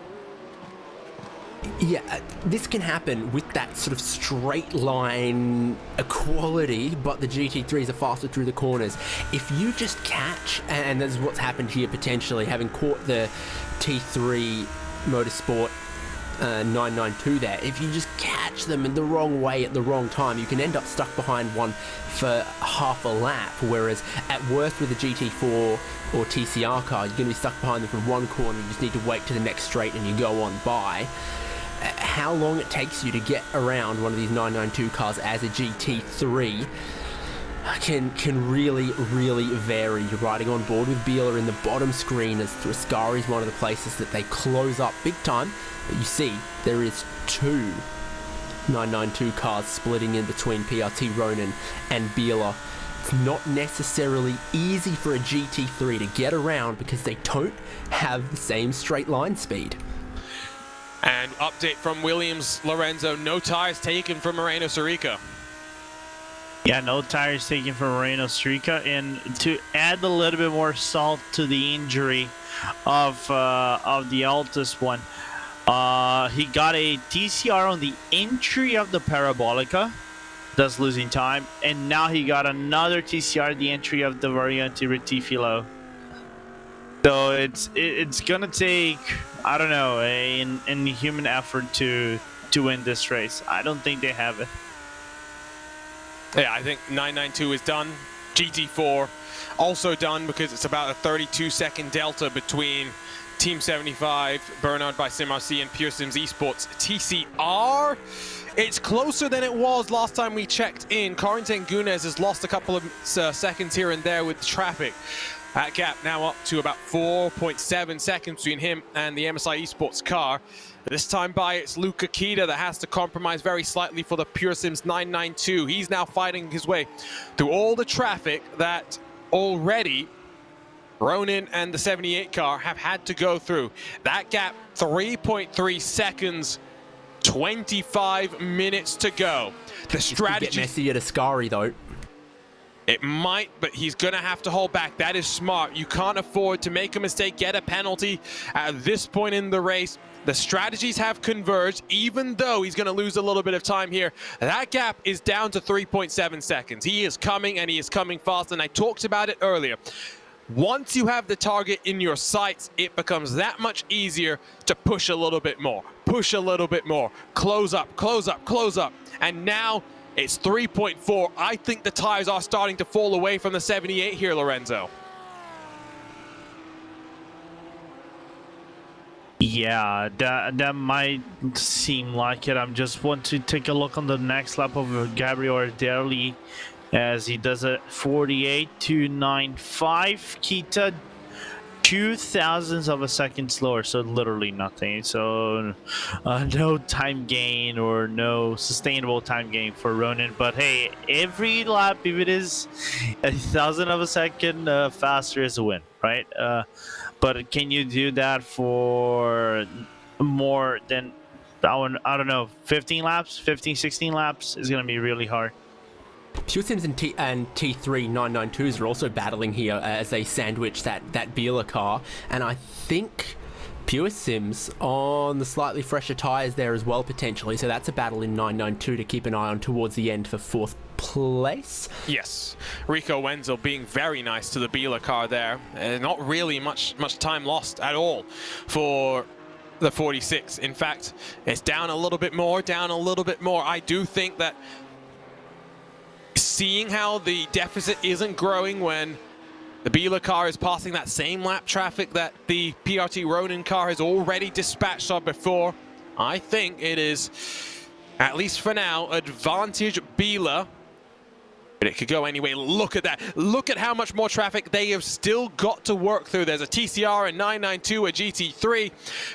S2: Yeah, this can happen with that sort of straight line equality, but the GT3s are faster through the corners. If you just catch, and that's what's happened here potentially, having caught the T3 Motorsport 992 there, if you just catch them in the wrong way at the wrong time, you can end up stuck behind one for half a lap, whereas at worst with a GT4 or TCR car, you're going to be stuck behind them from one corner, you just need to wait to the next straight and you go on by. How long it takes you to get around one of these 992 cars as a GT3 can really vary. You're riding on board with Biela in the bottom screen, as Ascari is one of the places that they close up big time, but you see there is two 992 cars splitting in between PRT Ronin and Biela. It's not necessarily easy for a GT3 to get around because they don't have the same straight line speed.
S1: And update from Williams, Lorenzo, no tires taken from Moreno Sorica.
S5: Yeah, no tires taken from Moreno Sorica. And to add a little bit more salt to the injury of the Altus one, he got a TCR on the entry of the Parabolica, thus losing time, and now he got another TCR at the entry of the Variante Retifilo. So it's gonna take, I don't know, an human effort to win this race. I don't think they have it.
S1: Yeah, I think 992 is done. GT4 also done because it's about a 32-second delta between Team 75, Bernard by SimRC, and Pure Sims Esports TCR. It's closer than it was last time we checked in. Corentin Gunes has lost a couple of seconds here and there with traffic. That gap now up to about 4.7 seconds between him and the MSI Esports car. This time by, it's Luca Kita that has to compromise very slightly for the Pure Sims 992. He's now fighting his way through all the traffic that already Ronin and the 78 car have had to go through. That gap, 3.3 seconds, 25 minutes to go. The strategy...
S2: Get messy at Ascari though.
S1: It might, but he's going to have to hold back. That is smart. You can't afford to make a mistake, get a penalty at this point in the race. The strategies have converged, even though he's going to lose a little bit of time here. That gap is down to 3.7 seconds. He is coming, and he is coming fast, and I talked about it earlier. Once you have the target in your sights, it becomes that much easier to push a little bit more. Push a little bit more. Close up, close up, close up. And now it's 3.4. I think the tires are starting to fall away from the 78 here, Lorenzo.
S5: Yeah, that might seem like it. I just want to take a look on the next lap of Gabriel Ardelli as he does a 48.295. Kita 0.02 of a second slower, so literally nothing. So no time gain or no sustainable time gain for Ronin. But hey, every lap, if it is 1,000 of a second faster, is a win, right? But can you do that for more than, I don't know, 15 laps, 15, 16 laps is going to be really hard.
S2: Pure Sims and T3 992s are also battling here as they sandwich that Biela car, and I think Pure Sims on the slightly fresher tyres there as well potentially, so that's a battle in 992 to keep an eye on towards the end for 4th place.
S1: Yes, Rico Wenzel being very nice to the Biela car there. Not really much time lost at all for the 46. In fact, it's down a little bit more, I do think that seeing how the deficit isn't growing when the Biela car is passing that same lap traffic that the PRT Ronin car has already dispatched on before, I think it is, at least for now, advantage Biela But it could go anyway. Look at that. Look at how much more traffic they have still got to work through. There's a TCR, a 992, a GT3.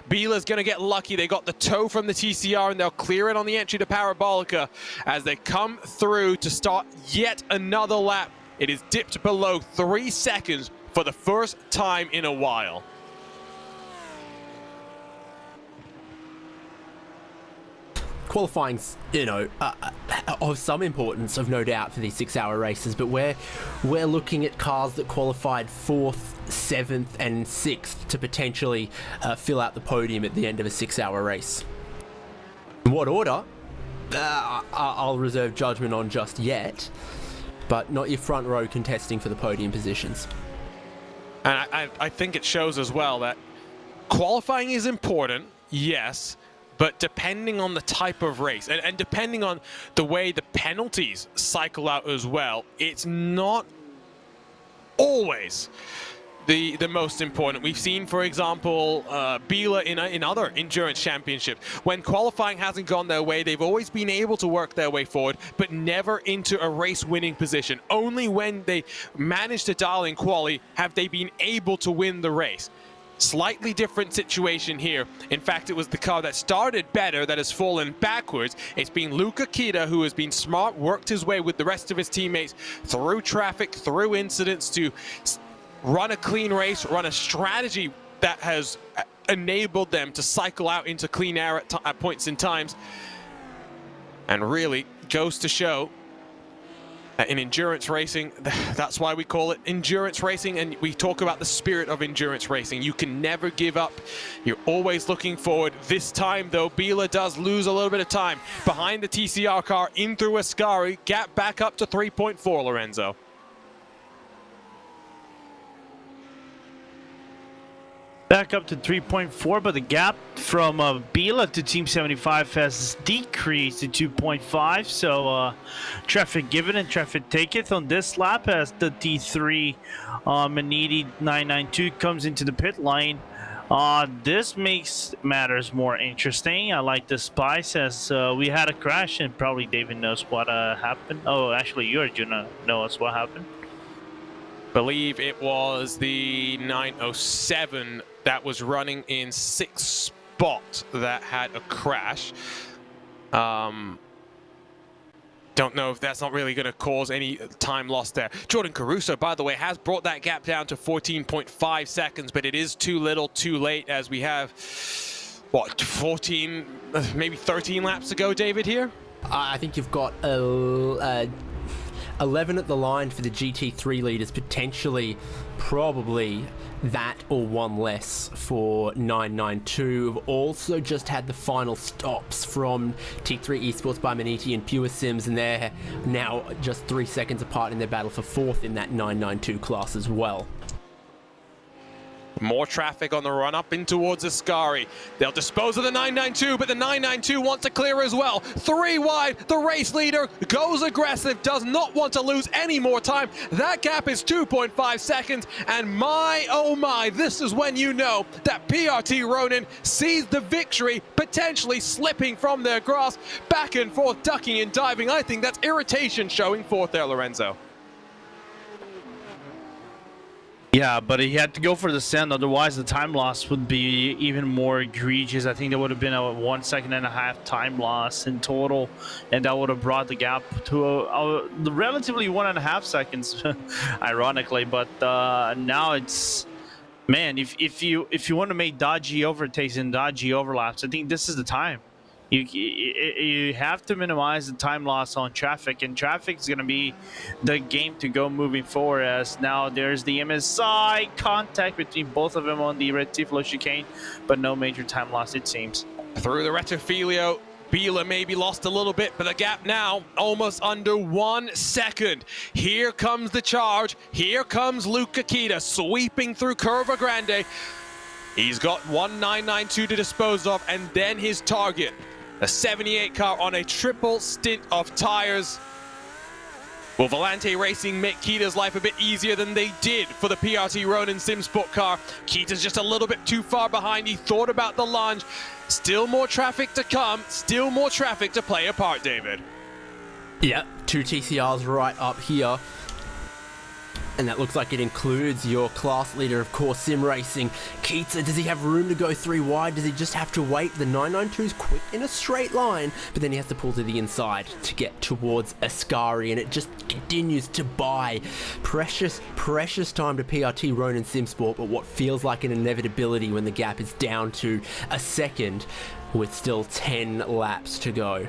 S1: Biela's going to get lucky. They got the tow from the TCR, and they'll clear it on the entry to Parabolica as they come through to start yet another lap. It is dipped below 3 seconds for the first time in a while.
S2: Qualifying's, of some importance, of no doubt, for these 6-hour races, but we're looking at cars that qualified 4th, 7th and 6th to potentially fill out the podium at the end of a 6-hour race. In what order? I'll reserve judgment on just yet, but not your front row contesting for the podium positions.
S1: And I think it shows as well that qualifying is important, yes, but depending on the type of race and depending on the way the penalties cycle out as well, it's not always the most important. We've seen, for example, Biela in other endurance championships. When qualifying hasn't gone their way, they've always been able to work their way forward, but never into a race-winning position. Only when they manage to dial in quali have they been able to win the race. Slightly different situation here. In fact, it was the car that started better that has fallen backwards. It's been Luca Kita who has been smart, worked his way with the rest of his teammates through traffic, through incidents to run a clean race, run a strategy that has enabled them to cycle out into clean air at points in times. And really goes to show in endurance racing, that's why we call it endurance racing, and we talk about the spirit of endurance racing. You can never give up. You're always looking forward. This time, though, Biela does lose a little bit of time behind the TCR car in through Ascari. Gap back up to 3.4, Lorenzo.
S5: Back up to 3.4, but the gap from Biela to Team 75 has decreased to 2.5. So traffic given and traffic taketh on this lap as the T3 Maniti 992 comes into the pit lane. This makes matters more interesting. I like the spice as we had a crash, and probably David knows what happened. Oh, actually, you're gonna know us what happened.
S1: Believe it was the 907 that was running in 6th spot that had a crash. Don't know if that's not really going to cause any time loss there. Jordan Caruso, by the way, has brought that gap down to 14.5 seconds, but it is too little too late as we have, what, 14, maybe 13 laps to go, David, here?
S2: I think you've got 11 at the line for the GT3 leaders, potentially, probably that or one less for 992. We've also just had the final stops from T3 Esports by Maniti and Pure Sims, and they're now just 3 seconds apart in their battle for 4th in that 992 class as well.
S1: More traffic on the run up in towards Ascari. They'll dispose of the 992, but the 992 wants to clear as well. 3 wide, the race leader goes aggressive, does not want to lose any more time. That gap is 2.5 seconds, and my, oh my, this is when you know that PRT Ronin sees the victory potentially slipping from their grasp. Back and forth, ducking and diving. I think that's irritation showing forth there, Lorenzo.
S5: Yeah, but he had to go for the send, otherwise the time loss would be even more egregious. I think there would have been a 1.5 second time loss in total, and that would have brought the gap to a relatively 1.5 seconds, ironically. But now it's, man, if you want to make dodgy overtakes and dodgy overlaps, I think this is the time. You have to minimize the time loss on traffic, and traffic is going to be the game to go moving forward, as now there's the MSI contact between both of them on the Retifilo chicane, but no major time loss, it seems.
S1: Through the Retifilo, Biela maybe lost a little bit, but the gap now almost under 1 second. Here comes the charge. Here comes Luca Kita sweeping through Curva Grande. He's got 1992 to dispose of, and then his target. A 78 car on a triple stint of tires. Will Volante Racing make Kita's life a bit easier than they did for the PRT Ronin Simsport car? Kita's just a little bit too far behind. He thought about the lunge. Still more traffic to come. Still more traffic to play a part, David.
S2: Yep, 2 TCRs right up here. And that looks like it includes your class leader, of course, Sim Racing. Keita, does he have room to go 3 wide? Does he just have to wait? The 992's quick in a straight line, but then he has to pull to the inside to get towards Ascari, and it just continues to buy. Precious time to PRT Ronin Simsport, but what feels like an inevitability when the gap is down to a second with still 10 laps to go.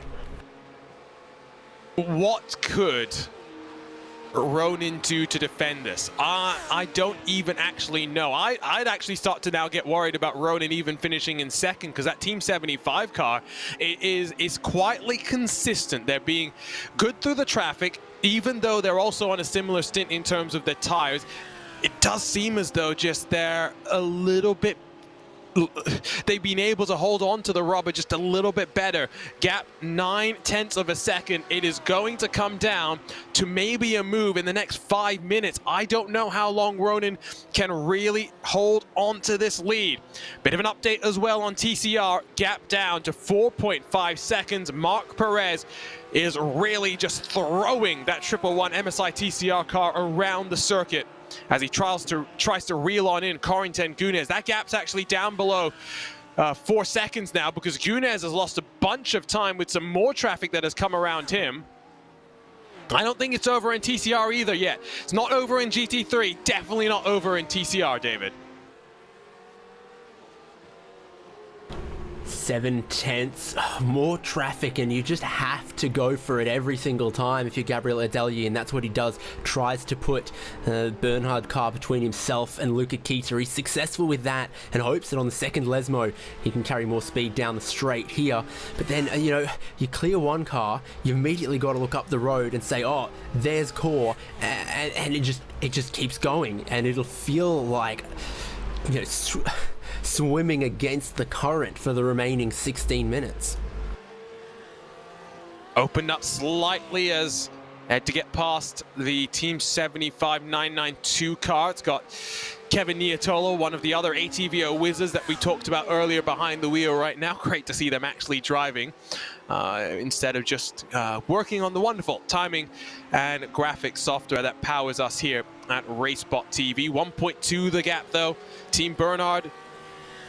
S1: What could Ronin do to defend this? I don't even actually know. I'd actually start to now get worried about Ronin even finishing in second, because that Team 75 car is quietly consistent. They're being good through the traffic, even though they're also on a similar stint in terms of their tires. It does seem as though just they're a little bit, they've been able to hold on to the rubber just a little bit better. Gap 9/10 of a second. It is going to come down to maybe a move in the next 5 minutes. I don't know how long Ronin can really hold on to this lead. Bit of an update as well on TCR. Gap down to 4.5 seconds. Mark Perez is really just throwing that 111 MSI TCR car around the circuit as he tries to reel on in Corentin Gunez. That gap's actually down below 4 seconds now, because Gunez has lost a bunch of time with some more traffic that has come around him. I don't think it's over in TCR either yet. It's not over in GT3, definitely not over in TCR, David.
S2: 7/10, more traffic, and you just have to go for it every single time if you're Gabriel Adelier, and that's what he does. Tries to put Bernhard car between himself and Luca Keita. He's successful with that and hopes that on the second Lesmo he can carry more speed down the straight here. But then, you clear one car, you immediately got to look up the road and say, oh, there's Core, and it just keeps going, and it'll feel like, swimming against the current for the remaining 16 minutes.
S1: Opened up slightly as had to get past the Team 75 992 car. It's got Kevin Niotolo, one of the other ATVO whizzes that we talked about earlier, behind the wheel right now. Great to see them actually driving instead of just working on the wonderful timing and graphics software that powers us here at RaceBot TV. 1.2 the gap though. Team Bernhard,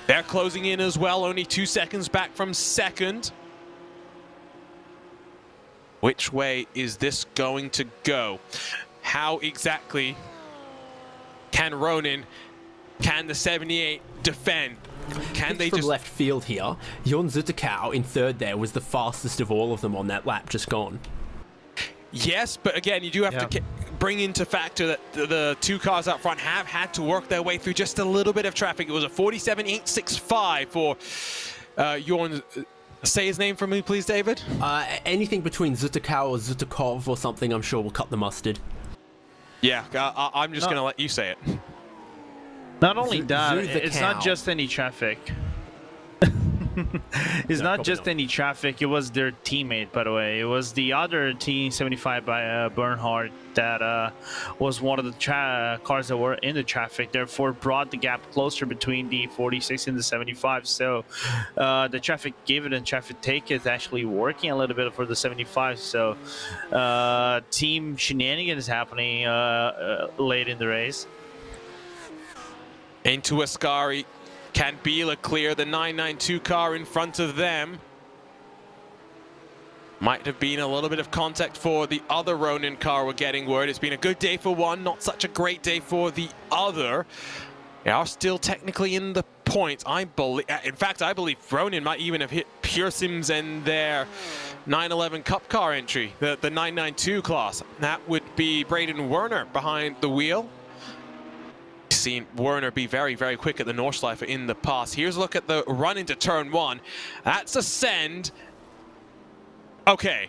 S1: they're closing in as well, only 2 seconds back from second. Which way is this going to go? How exactly can Ronin, can the 78 defend? Can they
S2: from
S1: just...
S2: left field here, Jon Zutakau in third there was the fastest of all of them on that lap just gone.
S1: Yes, but again, you do have to bring into factor that the 2 cars out front have had to work their way through just a little bit of traffic. It was a 47.865 for Jorn. Say his name for me, please, David.
S2: Anything between Zutakau or Zutakov or something, I'm sure will cut the mustard.
S1: Yeah, I'm just going to let you say it.
S5: Not only that, it's not just any traffic. It's not just any traffic, it was their teammate, by the way. It was the other Team 75 by Bernhard that was one of the cars that were in the traffic, therefore brought the gap closer between the 46 and the 75. So the traffic give it and traffic take is actually working a little bit for the 75. So team shenanigans happening late in the race.
S1: Into Ascari. Can Biela clear the 992 car in front of them? Might have been a little bit of contact for the other Ronin car, we're getting word. It's been a good day for one, not such a great day for the other. They are still technically in the points. In fact, I believe Ronin might even have hit Pure Sims and their 911 Cup car entry, the 992 class. That would be Braden Werner behind the wheel. Seen Werner be very, very quick at the Nordschleife in the past. Here's a look at the run into turn 1. That's a send. Okay.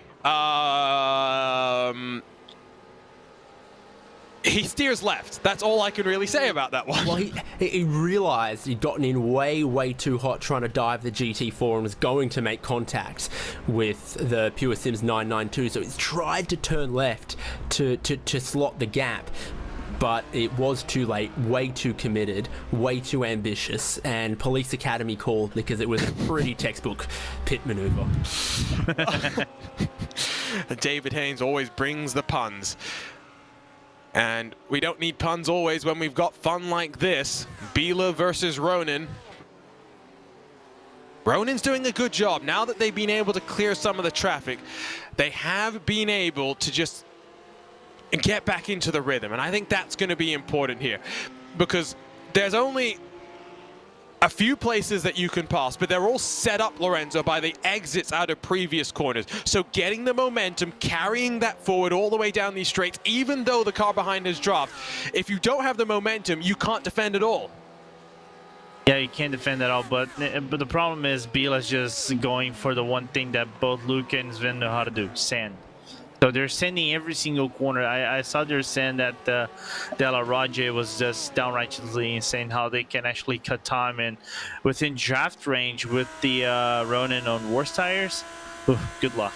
S1: He steers left. That's all I can really say about that one.
S2: Well, he realized he'd gotten in way too hot trying to dive the GT4 and was going to make contact with the Pure Sims 992, so he's tried to turn left to slot the gap. But it was too late, way too committed, way too ambitious, and Police Academy called because it was a pretty textbook pit maneuver.
S1: David Haynes always brings the puns. And we don't need puns always when we've got fun like this. Bila versus Ronin. Ronin's doing a good job. Now that they've been able to clear some of the traffic, they have been able to just get back into the rhythm. And I think that's going to be important here, because there's only a few places that you can pass, but they're all set up, Lorenzo, by the exits out of previous corners. So getting the momentum, carrying that forward all the way down these straights, even though the car behind has dropped, if you don't have the momentum, you can't defend at all.
S5: Yeah, you can't defend at all, but the problem is Bila's just going for the one thing that both Luca and Sven know how to do, sand. So they're sanding every single corner. I saw their sand at Della Raggi was just downrightly insane how they can actually cut time, and within draft range with the Ronin on worse tires. Good luck.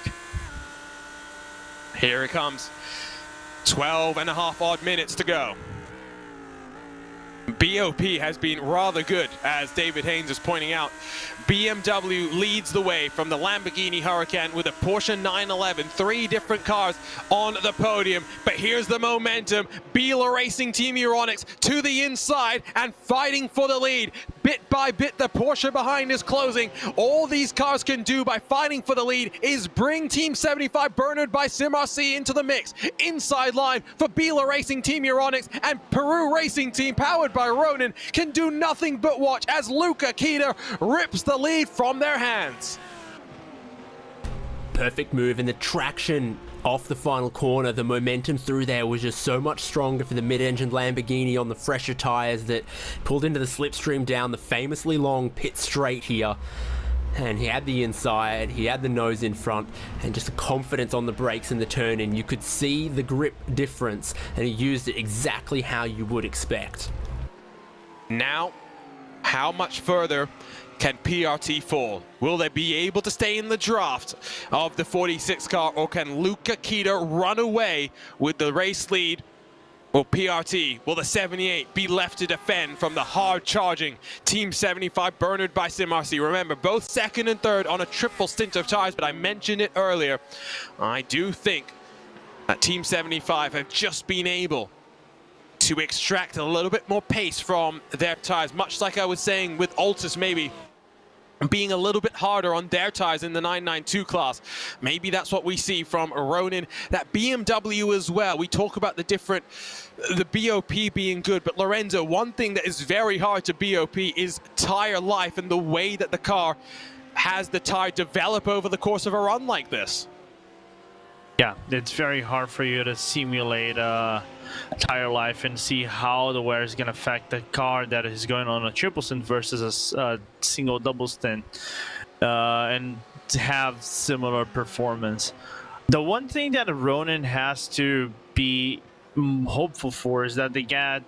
S1: Here it comes. 12.5 odd minutes to go. BOP has been rather good, as David Haynes is pointing out. BMW leads the way from the Lamborghini Huracan with a Porsche 911. 3 different cars on the podium. But here's the momentum. Bila Racing Team Euronics to the inside and fighting for the lead. Bit by bit, the Porsche behind is closing. All these cars can do by fighting for the lead is bring Team 75 Bernard by SimRC into the mix. Inside line for Bila Racing Team Euronics, and Peru Racing Team, powered by Ronin, can do nothing but watch as Luca Kita rips the lead from their hands.
S2: Perfect move, and the traction off the final corner, the momentum through there was just so much stronger for the mid-engine Lamborghini on the fresher tires that pulled into the slipstream down the famously long pit straight here. And he had the inside, he had the nose in front, and just the confidence on the brakes and the turn in. You could see the grip difference, and he used it exactly how you would expect.
S1: Now, how much further can PRT fall? Will they be able to stay in the draft of the 46 car, or can Luca Kita run away with the race lead? Will PRT, will the 78 be left to defend from the hard-charging Team 75 Bernard by SimRC? Remember, both second and third on a triple stint of tires, but I mentioned it earlier. I do think that Team 75 have just been able to extract a little bit more pace from their tires, much like I was saying with Altus maybe being a little bit harder on their tires in the 992 class. Maybe that's what we see from Ronin. That BMW as well. We talk about the BOP being good, but Lorenzo, one thing that is very hard to BOP is tire life and the way that the car has the tire develop over the course of a run like this.
S5: Yeah, it's very hard for you to simulate tire life and see how the wear is going to affect the car that is going on a triple stint versus a single double stint, and to have similar performance. The one thing that Ronin has to be hopeful for is that they get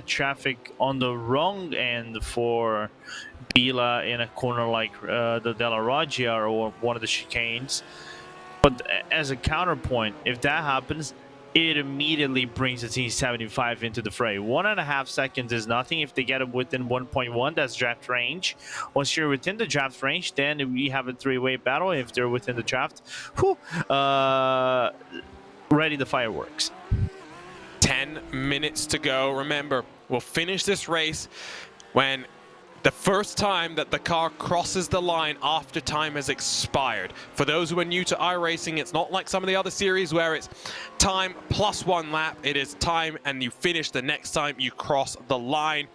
S5: traffic on the wrong end for Bila in a corner like the Della Raggi or one of the chicanes. But as a counterpoint, if that happens, it immediately brings the Team 75 into the fray. 1.5 seconds is nothing. If they get it within 1.1, that's draft range. Once you're within the draft range, then we have a 3-way battle. If they're within the draft, ready the fireworks.
S1: 10 minutes to go. Remember, we'll finish this race when the first time that the car crosses the line after time has expired. For those who are new to iRacing, it's not like some of the other series where it's time plus 1 lap. It is time and you finish the next time you cross the line.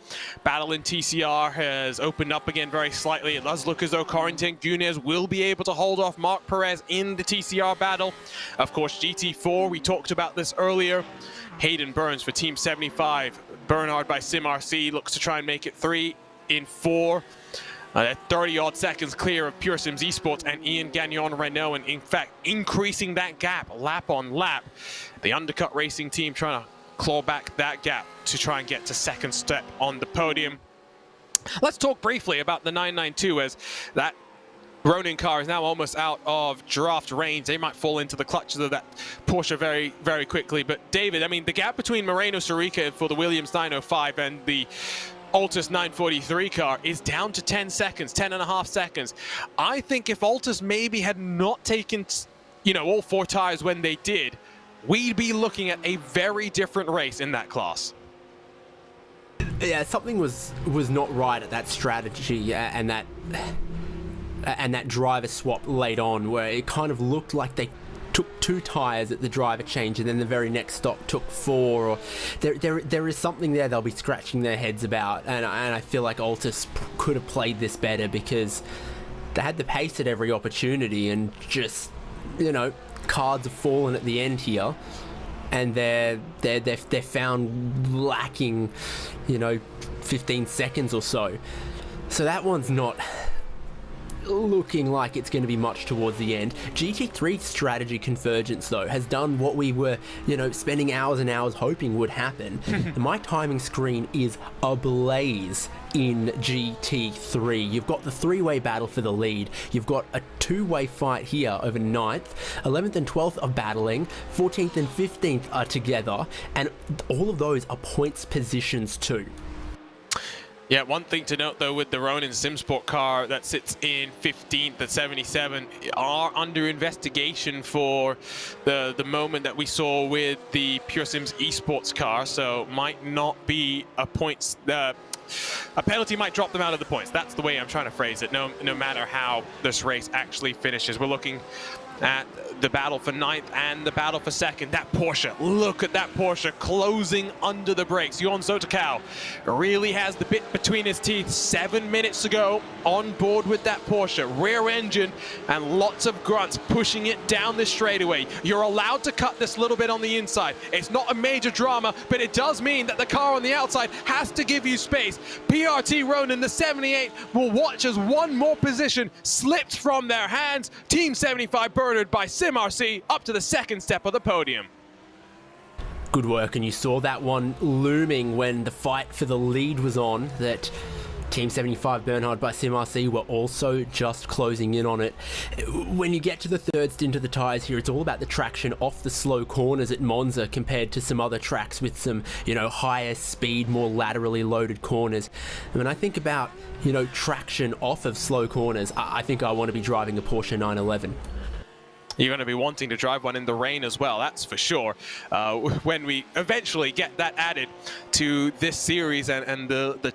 S1: Battle in TCR has opened up again very slightly. It does look as though Corentin Gunez will be able to hold off Marc Perez in the TCR battle. Of course, GT4, we talked about this earlier. Hayden Burns for Team 75. Bernard by SimRC looks to try and make it 3 in 4. 30-odd seconds clear of Pure Sims Esports and Ian Gagnon Renault, and in fact increasing that gap lap on lap. The Undercut Racing team trying to claw back that gap to try and get to second step on the podium. Let's talk briefly about the 992, as that Ronin car is now almost out of draft range. They might fall into the clutches of that Porsche very, very quickly. But David, I mean, the gap between Moreno Sorica for the Williams 905 and the Altus 943 car is down to 10 seconds, 10.5 seconds. I think if Altus maybe had not taken you know, all 4 tires when they did, we'd be looking at a very different race in that class.
S2: Yeah, something was not right at that strategy and that driver swap late on, where it kind of looked like they took 2 tires at the driver change, and then the very next stop took 4. Or there is something there they'll be scratching their heads about, and I feel like Altus could have played this better, because they had the pace at every opportunity, and just, you know, cards have fallen at the end here, and they're found lacking, you know, 15 seconds or so. So that one's not looking like it's going to be much towards the end. GT3 strategy convergence, though, has done what we were, you know, spending hours and hours hoping would happen. My timing screen is ablaze in GT3. You've got the 3-way battle for the lead. You've got a 2-way fight here over 9th. 11th and 12th are battling. 14th and 15th are together. And all of those are points positions too.
S1: Yeah, one thing to note, though, with the Ronin SimSport car that sits in 15th at 77 are under investigation for the moment that we saw with the Pure Sims esports car, so might not be a points... a penalty might drop them out of the points. That's the way I'm trying to phrase it, no matter how this race actually finishes. We're looking at the battle for 9th and the battle for 2nd. That Porsche, look at that Porsche closing under the brakes. Jon Zotekau really has the bit between his teeth. 7 minutes ago, on board with that Porsche, rear engine and lots of grunts pushing it down this straightaway. You're allowed to cut this little bit on the inside. It's not a major drama, but it does mean that the car on the outside has to give you space. PRT Ronin, the 78, will watch as one more position slips from their hands. Team 75 Bernard by SimRC up to the 2nd step of the podium.
S2: Good work, and you saw that one looming when the fight for the lead was on, that Team 75 Bernhard by SimRC were also just closing in on it. When you get to the 3rd stint of the tyres here, it's all about the traction off the slow corners at Monza compared to some other tracks with some, you know, higher speed, more laterally loaded corners. And when I think about, you know, traction off of slow corners, I think I want to be driving a Porsche 911.
S1: You're going to be wanting to drive one in the rain as well, that's for sure, when we eventually get that added to this series and the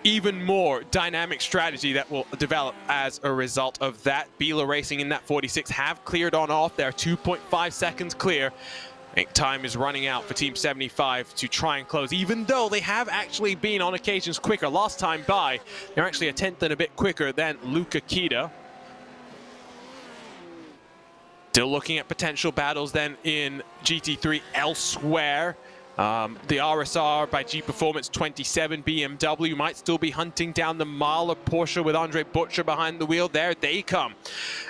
S1: even more dynamic strategy that will develop as a result of that. Bila Racing in that 46 have cleared on off. They're 2.5 seconds clear. I think time is running out for Team 75 to try and close, even though they have actually been on occasions quicker. Last time by, they're actually a 10th and a bit quicker than Luka Kita. Still looking at potential battles then in GT3 elsewhere. The RSR by G Performance 27 BMW might still be hunting down the Mahler Porsche with Andre Butcher behind the wheel. There they come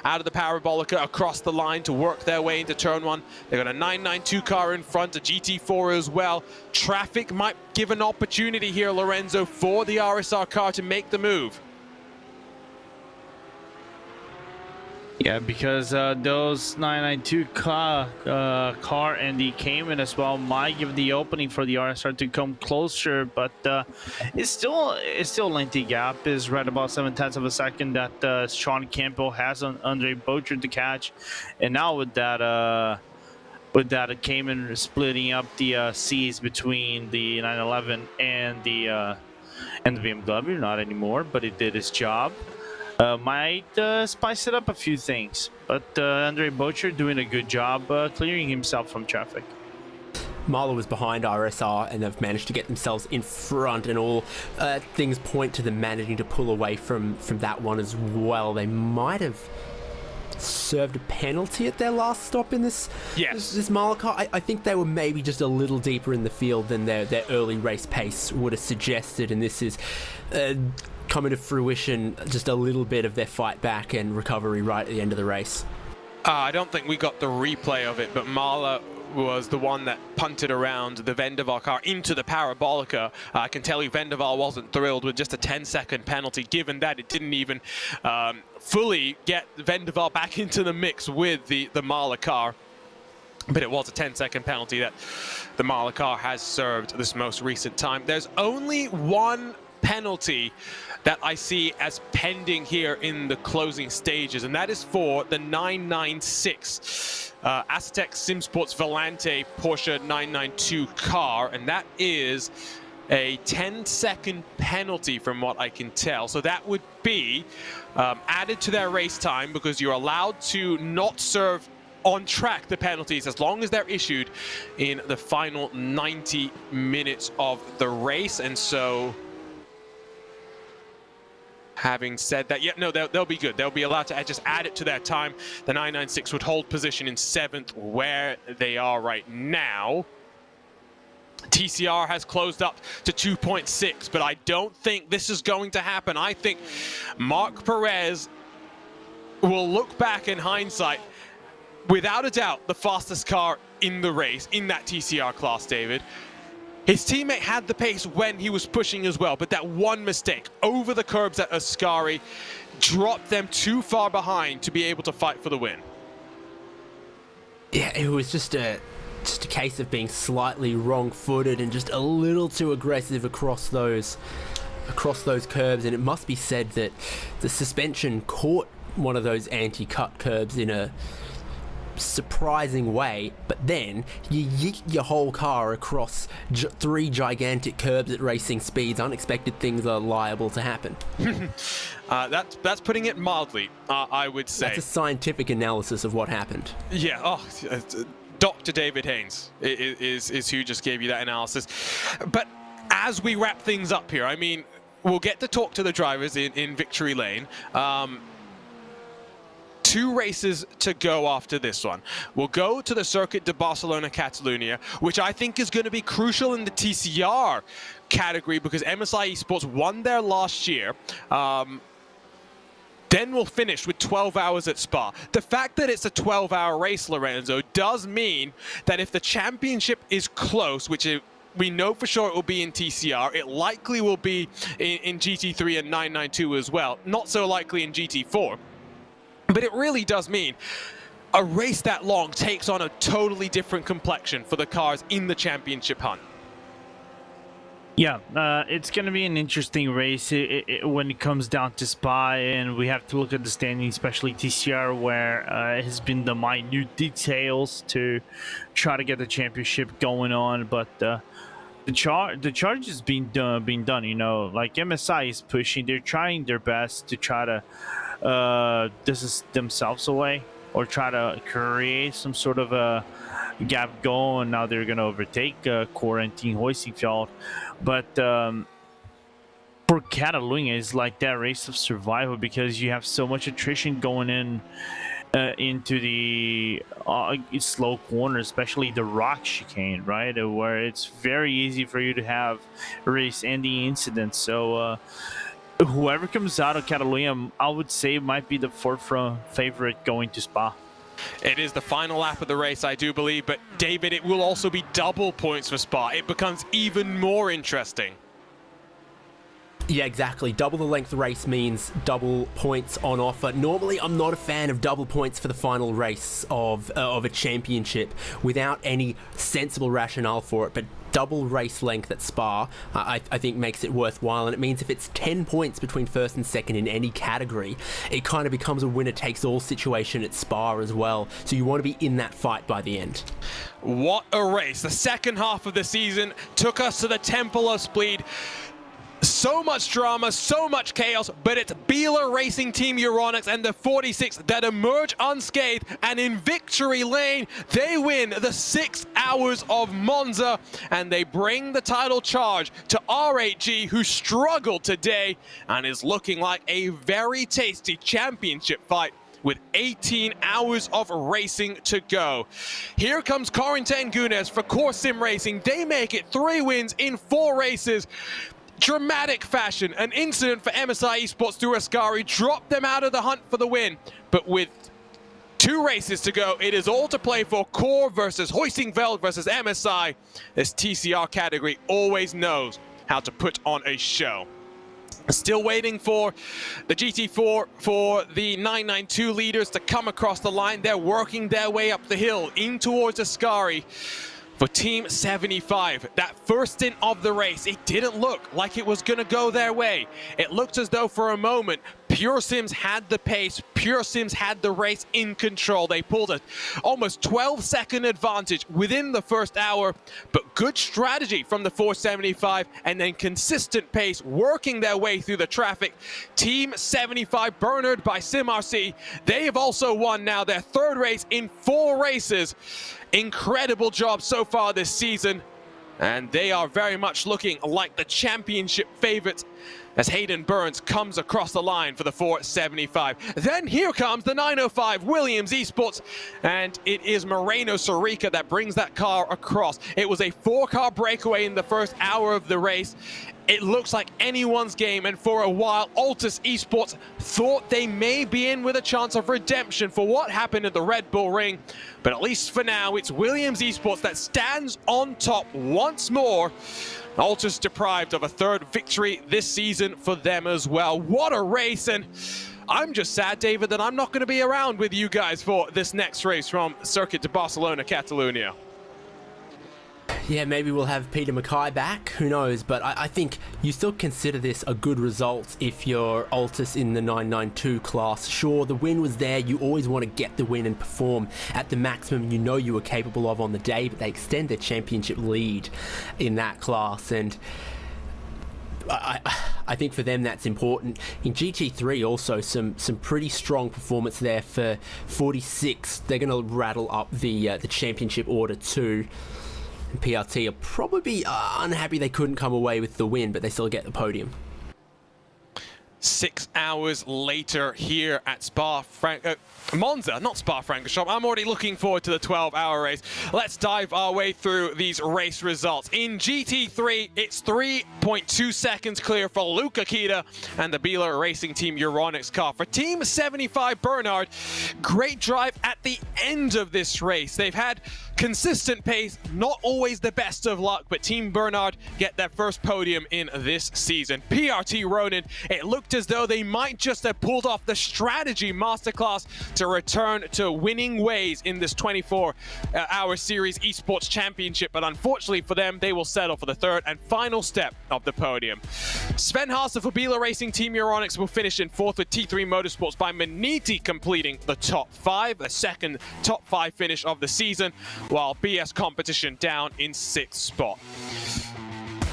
S1: out of the Parabolica across the line to work their way into turn 1. They've got a 992 car in front, a GT4 as well. Traffic might give an opportunity here, Lorenzo, for the RSR car to make the move.
S5: Yeah, because those 992 car and the Cayman as well might give the opening for the RSR to come closer, but it's still a lengthy gap. Is right about 0.7 of a second that Sean Campbell has on Andre Boucher to catch, and now with that Cayman splitting up the C's between the 911 and the BMW, not anymore, but it did its job. Might spice it up a few things, but Andre Boucher doing a good job clearing himself from traffic.
S2: Mahler was behind RSR and they've managed to get themselves in front, and all things point to them managing to pull away from that one as well. They might have served a penalty at their last stop in this Mahler car. I think they were maybe just a little deeper in the field than their early race pace would have suggested, and this is coming to fruition, just a little bit of their fight back and recovery right at the end of the race.
S1: I don't think we got the replay of it, but Mahler was the one that punted around the Vendaval car into the Parabolica. I can tell you Vendaval wasn't thrilled with just a 10-second penalty, given that it didn't even fully get Vendaval back into the mix with the Mahler car. But it was a 10-second penalty that the Mahler car has served this most recent time. There's only one penalty that I see as pending here in the closing stages, and that is for the 996 Aztec SimSports Volante Porsche 992 car, and that is a 10-second penalty from what I can tell. So that would be added to their race time, because you're allowed to not serve on track the penalties as long as they're issued in the final 90 minutes of the race. And so, having said that, yeah, no, they'll be good. They'll be allowed to just add it to their time. The 996 would hold position in 7th, where they are right now. TCR has closed up to 2.6, but I don't think this is going to happen. I think Marc Perez will look back in hindsight, without a doubt, the fastest car in the race, in that TCR class, David. His teammate had the pace when he was pushing as well, but that one mistake over the curbs at Ascari dropped them too far behind to be able to fight for the win.
S2: Yeah, it was just a case of being slightly wrong-footed and just a little too aggressive across those curbs. And it must be said that the suspension caught one of those anti-cut curbs in a surprising way, but then you yeet your whole car across 3 gigantic curbs at racing speeds. Unexpected things are liable to happen.
S1: That's putting it mildly, I would say.
S2: That's a scientific analysis of what happened.
S1: Yeah, Dr. David Haynes is who just gave you that analysis. But as we wrap things up here, I mean, we'll get to talk to the drivers in Victory Lane. 2 races to go after this one. We'll go to the Circuit de Barcelona-Catalunya, which I think is going to be crucial in the TCR category, because MSI Esports won there last year. Then we'll finish with 12 hours at Spa. The fact that it's a 12-hour race, Lorenzo, does mean that if the championship is close, which we know for sure it will be in TCR, it likely will be in GT3 and 992 as well. Not so likely in GT4. But it really does mean a race that long takes on a totally different complexion for the cars in the championship hunt.
S5: Yeah, it's going to be an interesting race when it comes down to Spa, and we have to look at the standings, especially TCR, where it has been the minute details to try to get the championship going on. But the charge is being done. You know, like MSI is pushing; they're trying their best to try to distance themselves away or try to create some sort of a gap goal, and now they're going to overtake Quarantine Hoisingfeld. But for Catalunya, it's like that race of survival, because you have so much attrition going into the slow corner, especially the rock chicane, right, where it's very easy for you to have race-ending incidents. So whoever comes out of Catalunya, I would say, might be the forefront favorite going to Spa.
S1: It is the final lap of the race, I do believe, but David, it will also be double points for Spa. It becomes even more interesting.
S2: Yeah, exactly. Double the length race means double points on offer. Normally, I'm not a fan of double points for the final race of a championship without any sensible rationale for it, but double race length at Spa, I think makes it worthwhile, and it means if it's 10 points between first and second in any category, it kind of becomes a winner-takes-all situation at Spa as well, so you want to be in that fight by the end.
S1: What a race. The second half of the season took us to the Temple of Speed. So much drama, so much chaos, but it's Biela Racing Team Euronics and the 46 that emerge unscathed, and in Victory Lane, they win the 6 hours of Monza, and they bring the title charge to R8G, who struggled today and is looking like a very tasty championship fight with 18 hours of racing to go. Here comes Corentin Gunes for Core Sim Racing. They make it 3 wins in 4 races. Dramatic fashion. An incident for MSI Esports through Ascari dropped them out of the hunt for the win. But with 2 races to go, it is all to play for. Core versus Hoisingfeld versus MSI. This TCR category always knows how to put on a show. Still waiting for the GT4 for the 992 leaders to come across the line. They're working their way up the hill in towards Ascari. For Team 75, that first stint of the race, it didn't look like it was going to go their way. It looked as though for a moment, Pure Sims had the pace, Pure Sims had the race in control. They pulled a almost 12-second advantage within the first hour, but good strategy from the 475 and then consistent pace working their way through the traffic. Team 75, Bernard by SimRC, they have also won now their third race in 4 races. Incredible job so far this season, and they are very much looking like the championship favorites as Hayden Burns comes across the line for the 475. Then here comes the 905 Williams Esports, and it is Moreno Sorica that brings that car across. It was a 4-car breakaway in the first hour of the race. It looks like anyone's game, and for a while, Altus Esports thought they may be in with a chance of redemption for what happened at the Red Bull Ring. But at least for now, it's Williams Esports that stands on top once more. Altus deprived of a third victory this season for them as well. What a race, and I'm just sad, David, that I'm not going to be around with you guys for this next race from Circuit de Barcelona, Catalunya.
S2: Yeah, maybe we'll have Peter Mackay back, who knows, but I think you still consider this a good result if you're Altus in the 992 class. Sure, the win was there, you always want to get the win and perform at the maximum you know you were capable of on the day, but they extend their championship lead in that class, and I think for them that's important. In GT3 also some pretty strong performance there for 46. They're going to rattle up the championship order too. PRT are probably unhappy they couldn't come away with the win, but they still get the podium.
S1: 6 hours later here at Monza, not Spa-Francorchamps. I'm already looking forward to the 12-hour race. Let's dive our way through these race results. In GT3, it's 3.2 seconds clear for Luca Kita and the Bieler Racing Team Euronics car. For Team 75, Bernard, great drive at the end of this race. They've had consistent pace, not always the best of luck, but Team Bernard get their first podium in this season. PRT Ronin, it looked as though they might just have pulled off the strategy masterclass to return to winning ways in this 24-hour Series Esports Championship, but unfortunately for them, they will settle for the third and final step of the podium. Sven Haase for Bieler Racing Team Euronics will finish in 4th with T3 Motorsports by Maniti completing the top 5, a second top 5 finish of the season, while BS Competition down in 6th spot.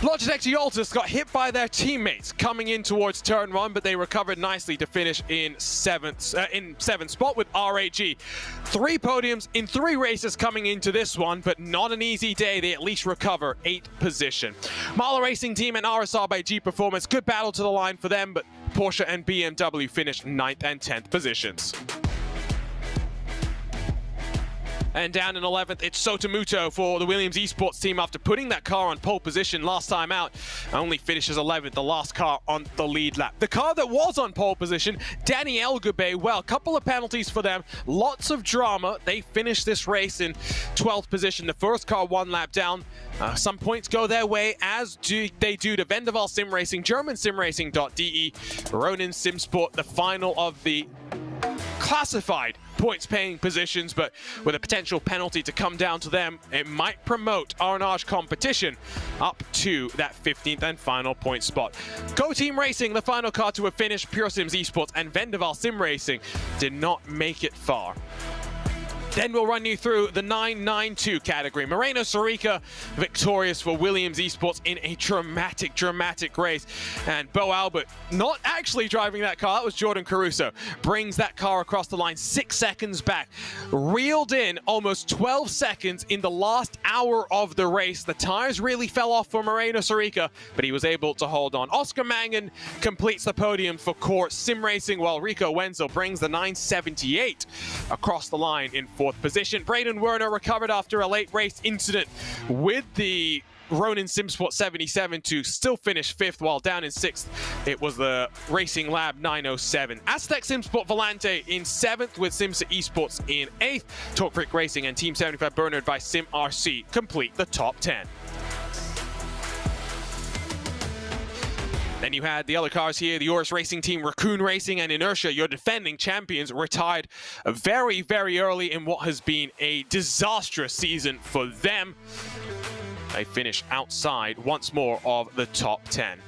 S1: Logitech Altus got hit by their teammates coming in towards turn 1, but they recovered nicely to finish in 7th spot with RAG. 3 podiums in 3 races coming into this one, but not an easy day. They at least recover 8th position. Mahler Racing Team and RSR by G Performance, good battle to the line for them, but Porsche and BMW finished 9th and 10th positions. And down in 11th, it's Sotomuto for the Williams Esports team after putting that car on pole position last time out. Only finishes 11th, the last car on the lead lap. The car that was on pole position, Danny Elgube, well, couple of penalties for them, lots of drama. They finished this race in 12th position. The first car 1 lap down. Some points go their way, as they do to Vendaval Sim Racing, GermanSimRacing.de, Ronin Simsport, the final of the classified points-paying positions, but with a potential penalty to come down to them, it might promote Arnage Competition up to that 15th and final point spot. Go Team Racing, the final car to a finish, Pure Sims Esports and Vendaval Sim Racing did not make it far. Then we'll run you through the 992 category. Moreno Sorica victorious for Williams Esports in a dramatic race. And Bo Albert, not actually driving that car, that was Jordan Caruso, brings that car across the line 6 seconds back. Reeled in almost 12 seconds in the last hour of the race. The tires really fell off for Moreno Sorica, but he was able to hold on. Oscar Mangan completes the podium for Core Sim Racing, while Rico Wenzel brings the 978 across the line in 4th position. Braden Werner recovered after a late race incident with the Ronin Simsport 77 to still finish 5th, while down in 6th it was the Racing Lab 907. Aztec Simsport Volante in 7th with Simsa Esports in 8th. Talk Freak Racing and Team 75 Bernard by Sim RC complete the top 10. Then you had the other cars here, the Urus Racing Team, Raccoon Racing, and Inertia, your defending champions, retired very, very early in what has been a disastrous season for them. They finish outside once more of the top 10.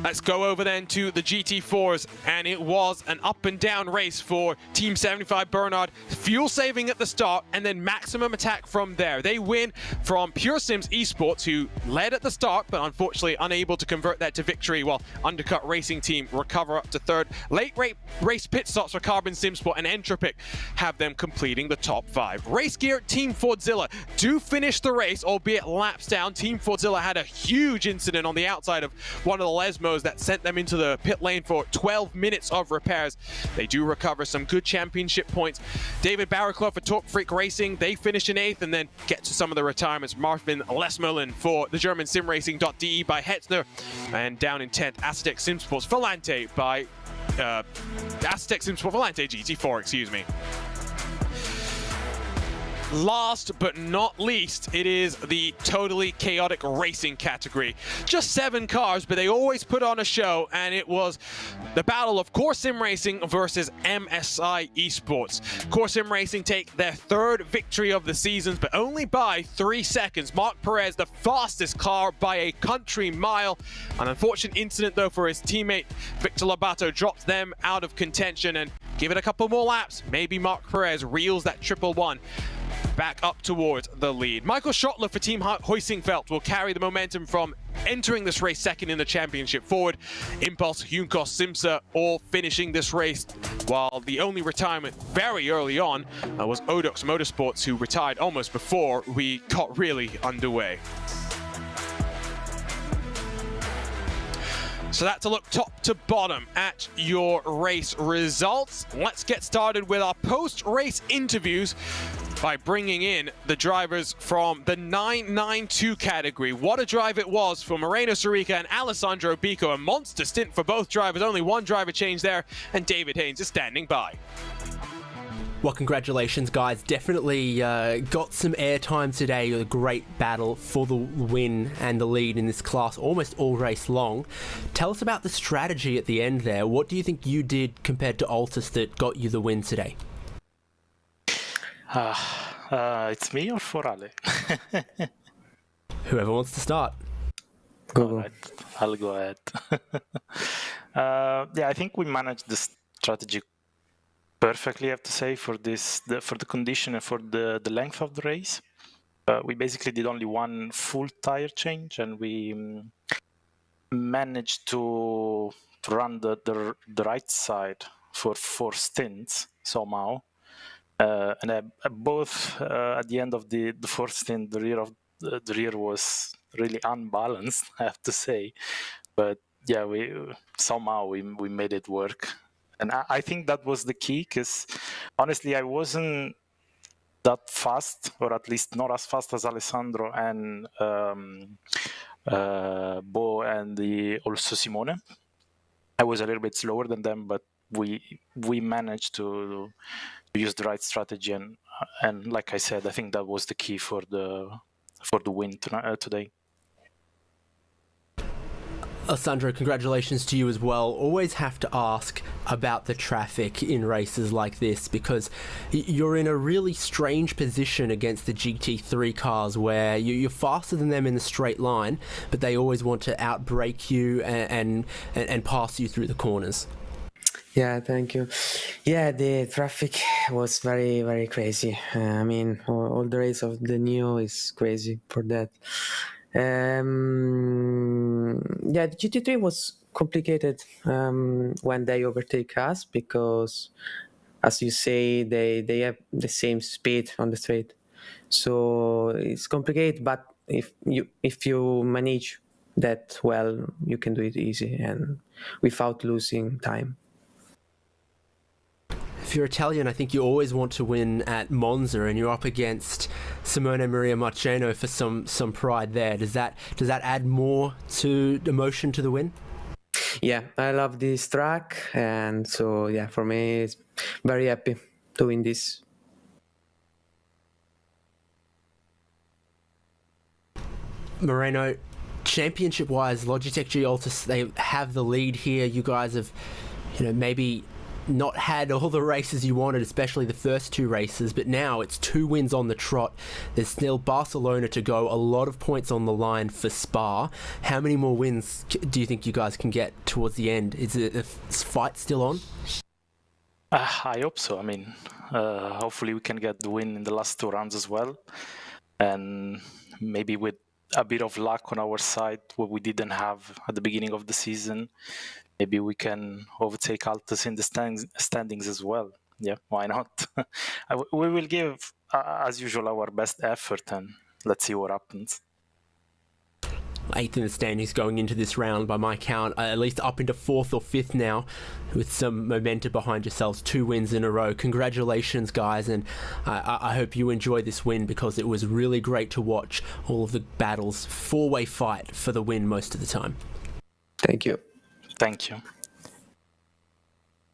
S1: Let's go over then to the GT4s, and it was an up and down race for Team 75 Bernard. Fuel saving at the start and then maximum attack from there. They win from Pure Sims Esports, who led at the start but unfortunately unable to convert that to victory, while Undercut Racing Team recover up to third. Late race pit stops for Carbon Simsport and Entropic have them completing the top 5. Race Gear Team Fordzilla do finish the race, albeit laps down. Team Fordzilla had a huge incident on the outside of one of the Lesmos that sent them into the pit lane for 12 minutes of repairs. They do recover some good championship points. David Barraclough for Talk Freak Racing, they finish in 8th and then get to some of the retirements. Marvin Lesmullen for the German simracing.de by Hetzner, and down in 10th, Aztec Simsports Volante by Aztec Simsport Volante GT4, excuse me. Last but not least, it is the totally chaotic racing category. Just 7 cars, but they always put on a show, and it was the battle of Core Sim Racing versus MSI Esports. Core Sim Racing take their 3rd victory of the season, but only by 3 seconds. Mark Perez, the fastest car by a country mile. An unfortunate incident, though, for his teammate Victor Labato, drops them out of contention, and give it a couple more laps. Maybe Mark Perez reels that 111 back up towards the lead. Michael Schottler for Team Heusingfeld will carry the momentum from entering this race 2nd in the championship forward. Impulse, Hunkos, Simsa all finishing this race, while the only retirement very early on was Odox Motorsports, who retired almost before we got really underway. So that's a look top to bottom at your race results. Let's get started with our post-race interviews by bringing in the drivers from the 992 category. What a drive it was for Moreno Sarica and Alessandro Bico. A monster stint for both drivers. Only one driver change there, and David Haynes is standing by.
S2: Well, congratulations, guys. Definitely got some airtime today. A great battle for the win and the lead in this class, almost all race long. Tell us about the strategy at the end there. What do you think you did compared to Altus that got you the win today?
S6: It's me or for Ale?
S2: Whoever wants to start.
S6: All right, I'll go ahead. Yeah, I think we managed the strategy perfectly, I have to say, for the condition and for the length of the race. We basically did only one full tire change, and we managed to run the right side for 4 stints somehow. And both at the end of the 4th stint, the rear was really unbalanced, I have to say. But yeah, we made it work. And I think that was the key, because honestly, I wasn't that fast, or at least not as fast as Alessandro and Bo and also Simone. I was a little bit slower than them, but we managed to use the right strategy, and like I said, I think that was the key for the win today.
S2: Alessandro, congratulations to you as well. Always have to ask about the traffic in races like this, because you're in a really strange position against the GT3 cars where you're faster than them in the straight line, but they always want to outbrake you and pass you through the corners.
S7: Yeah, thank you. Yeah, the traffic was very, very crazy. I mean, all the race of the Neo is crazy for that. Yeah, the GT3 was complicated when they overtake us, because, as you say, they have the same speed on the straight. So it's complicated, but if you manage that well, you can do it easy and without losing time.
S2: If you're Italian, I think you always want to win at Monza, and you're up against Simone Maria Marcheno for some pride there. Does that add more to emotion to the win?
S7: Yeah, I love this track, and so yeah, for me, it's very happy to win this.
S2: Moreno, championship-wise, Logitech G Altus, they have the lead here. You guys have, maybe not had all the races you wanted, especially the first 2 races, but now it's 2 wins on the trot. There's still Barcelona to go, a lot of points on the line for Spa. How many more wins do you think you guys can get towards the end? Is the fight still on?
S6: I hope so. I mean, hopefully we can get the win in the last 2 rounds as well. And maybe with a bit of luck on our side, what we didn't have at the beginning of the season, maybe we can overtake Altus in the standings as well. Yeah, why not? We will give, as usual, our best effort, and let's see what happens.
S2: 8th in the standings going into this round by my count, at least up into 4th or 5th now, with some momentum behind yourselves, 2 wins in a row. Congratulations, guys, and I hope you enjoy this win, because it was really great to watch all of the battles, 4-way fight for the win most of the time.
S7: Thank you.
S6: Thank you.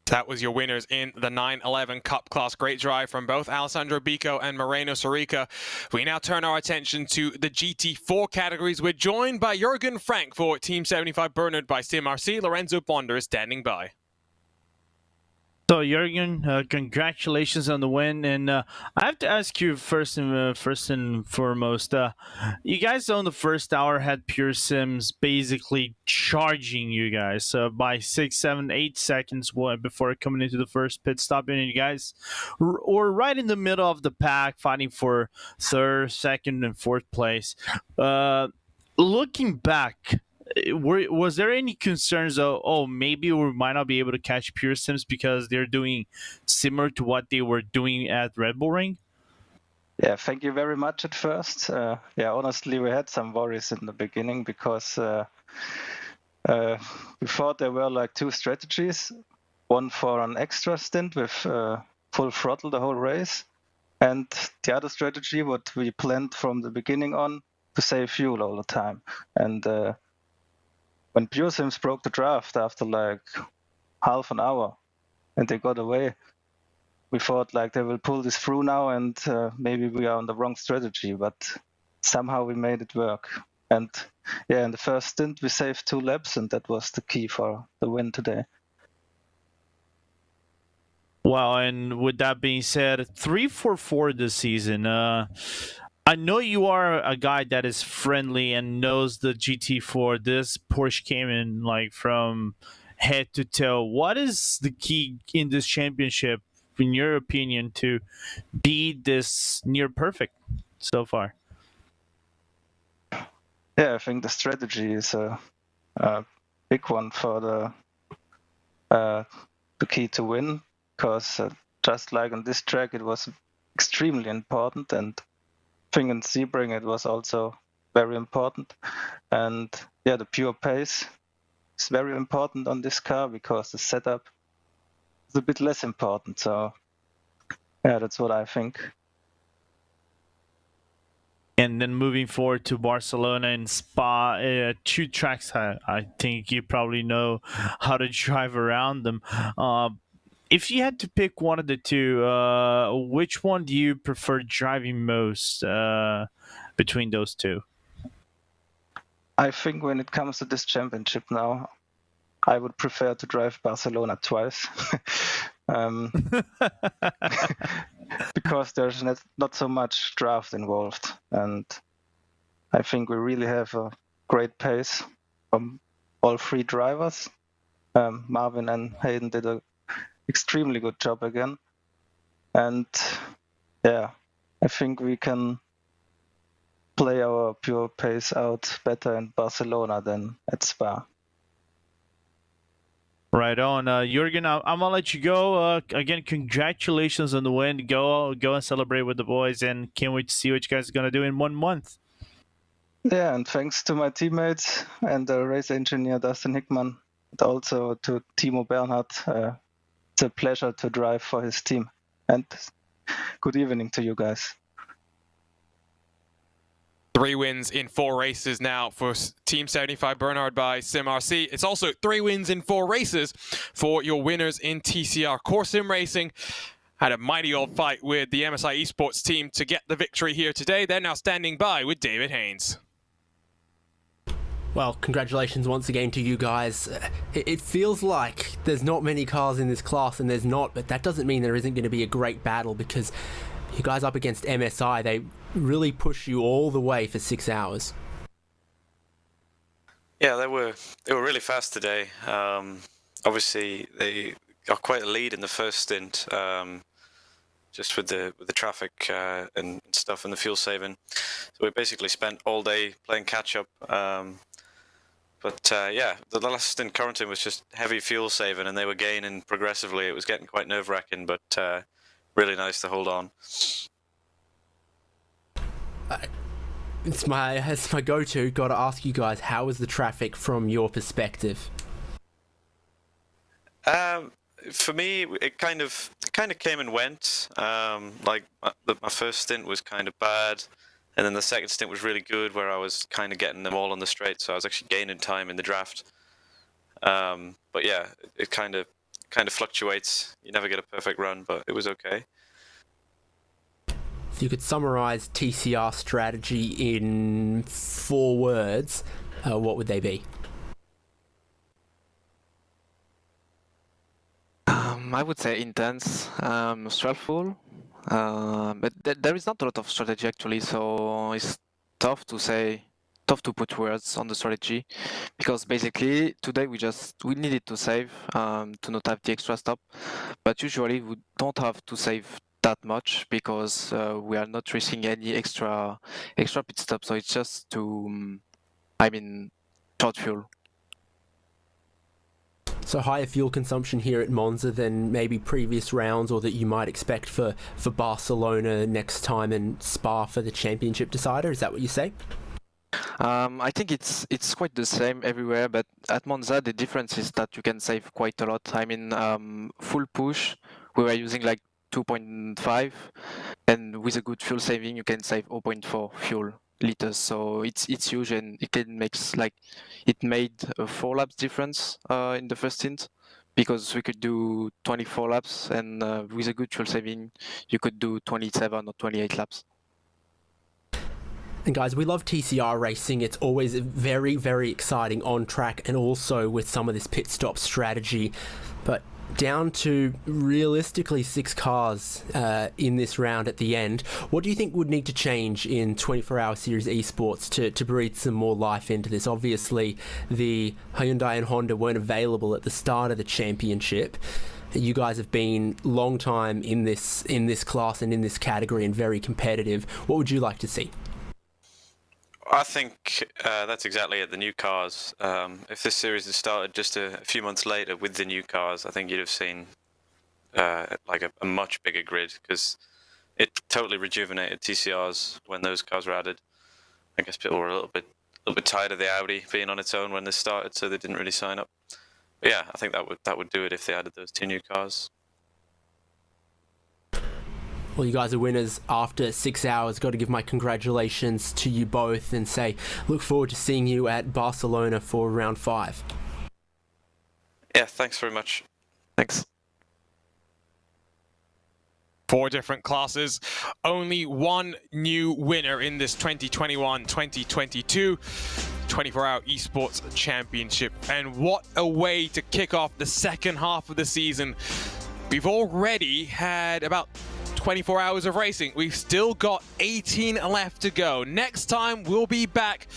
S1: That was your winners in the 911 Cup class. Great drive from both Alessandro Bico and Moreno Sorica. We now turn our attention to the GT4 categories. We're joined by Jürgen Frank for Team 75 Bernard by Sim RC. Lorenzo Bonder is standing by.
S5: So Jürgen, congratulations on the win, and I have to ask you first and foremost. You guys on the first hour had Pure Sims basically charging you guys by 6, 7, 8 seconds before coming into the first pit stop, and you guys were right in the middle of the pack, fighting for 3rd, 2nd, and 4th place. Looking back, was there any concerns of, maybe we might not be able to catch Pure Sims because they're doing similar to what they were doing at Red Bull Ring?
S8: Yeah, thank you very much at first. Honestly, we had some worries in the beginning because we thought there were like 2 strategies, one for an extra stint with full throttle the whole race, and the other strategy, what we planned from the beginning on, to save fuel all the time. And when Pure Sims broke the draft after like half an hour and they got away, we thought like they will pull this through now and maybe we are on the wrong strategy, but somehow we made it work. And in the first stint we saved 2 laps, and that was the key for the win today.
S5: Well, and with that being said, 3-4-4 this season. I know you are a guy that is friendly and knows the GT4. This Porsche came in like from head to toe. What is the key in this championship, in your opinion, to be this near perfect so far?
S8: Yeah, I think the strategy is a big one for the key to win, because just like on this track, it was extremely important, and I think in Sebring it was also very important. And the pure pace is very important on this car because the setup is a bit less important. So that's what I think.
S5: And then moving forward to Barcelona and Spa, 2 tracks I think you probably know how to drive around them. If you had to pick one of the 2, which one do you prefer driving most between those 2?
S8: I think when it comes to this championship now, I would prefer to drive Barcelona twice. Because there's not so much draft involved. And I think we really have a great pace from all 3 drivers. Marvin and Hayden did a extremely good job again, and I think we can play our pure pace out better in Barcelona than at Spa.
S5: Right on. Jürgen, I'm gonna let you go. Again, congratulations on the win. Go and celebrate with the boys, and can't wait to see what you guys are gonna do in 1 month.
S8: Yeah, and thanks to my teammates and the race engineer Dustin Hickman, and also to Timo Bernhard. It's a pleasure to drive for his team. And good evening to you guys.
S1: 3 wins in 4 races now for Team 75 Bernhard by Sim RC. It's also 3 wins in 4 races for your winners in TCR. Core Sim Racing had a mighty old fight with the MSI Esports team to get the victory here today. They're now standing by with David Haynes.
S2: Well, congratulations once again to you guys. It feels like there's not many cars in this class, and there's not, but that doesn't mean there isn't going to be a great battle, because you guys up against MSI, they really push you all the way for 6 hours.
S9: Yeah, they were really fast today. Obviously, they got quite a lead in the first stint, just with the traffic and stuff and the fuel saving. So we basically spent all day playing catch up. But yeah, the last stint Corrington was just heavy fuel saving, and they were gaining progressively. It was getting quite nerve-wracking, but really nice to hold on.
S2: It's my go-to. Got to ask you guys, how was the traffic from your perspective?
S9: For me, it kind of came and went. Like my first stint was kind of bad, and then the second stint was really good, where I was kind of getting them all on the straight, so I was actually gaining time in the draft. But yeah, it kind of fluctuates. You never get a perfect run, but it was okay.
S2: If you could summarize TCR strategy in 4 words, what would they be?
S10: I would say intense, stressful, but there is not a lot of strategy actually, so it's tough to put words on the strategy, because basically today we needed to save to not have the extra stop, but usually we don't have to save that much, because we are not risking any extra pit stop, so it's just to short fuel.
S2: So higher fuel consumption here at Monza than maybe previous rounds, or that you might expect for Barcelona next time and Spa for the championship decider. Is that what you say?
S10: I think it's quite the same everywhere, but at Monza the difference is that you can save quite a lot. Full push we were using like 2.5, and with a good fuel saving you can save 0.4 fuel liters, so it's huge, and it made a 4 laps difference in the first stint, because we could do 24 laps, and with a good fuel saving you could do 27 or 28 laps.
S2: And guys, we love TCR racing. It's always very, very exciting on track, and also with some of this pit stop strategy. But down to realistically 6 cars in this round at the end, what do you think would need to change in 24-hour Series Esports to breathe some more life into this? Obviously, the Hyundai and Honda weren't available at the start of the championship. You guys have been long time in this class and in this category, and very competitive. What would you like to see?
S9: I think that's exactly it, the new cars. If this series had started just a few months later with the new cars, I think you'd have seen like a much bigger grid, because it totally rejuvenated TCRs when those cars were added. I guess people were a little bit tired of the Audi being on its own when this started, so they didn't really sign up. But yeah, I think that would do it if they added those 2 new cars.
S2: Well, you guys are winners after 6 hours. Got to give my congratulations to you both, and say look forward to seeing you at Barcelona for round 5.
S9: Yeah, thanks very much.
S10: Thanks.
S1: 4 different classes, only 1 new winner in this 2021-2022 24-hour esports championship. And what a way to kick off the second half of the season. We've already had about 24 hours of racing. We've still got 18 left to go. Next time we'll be back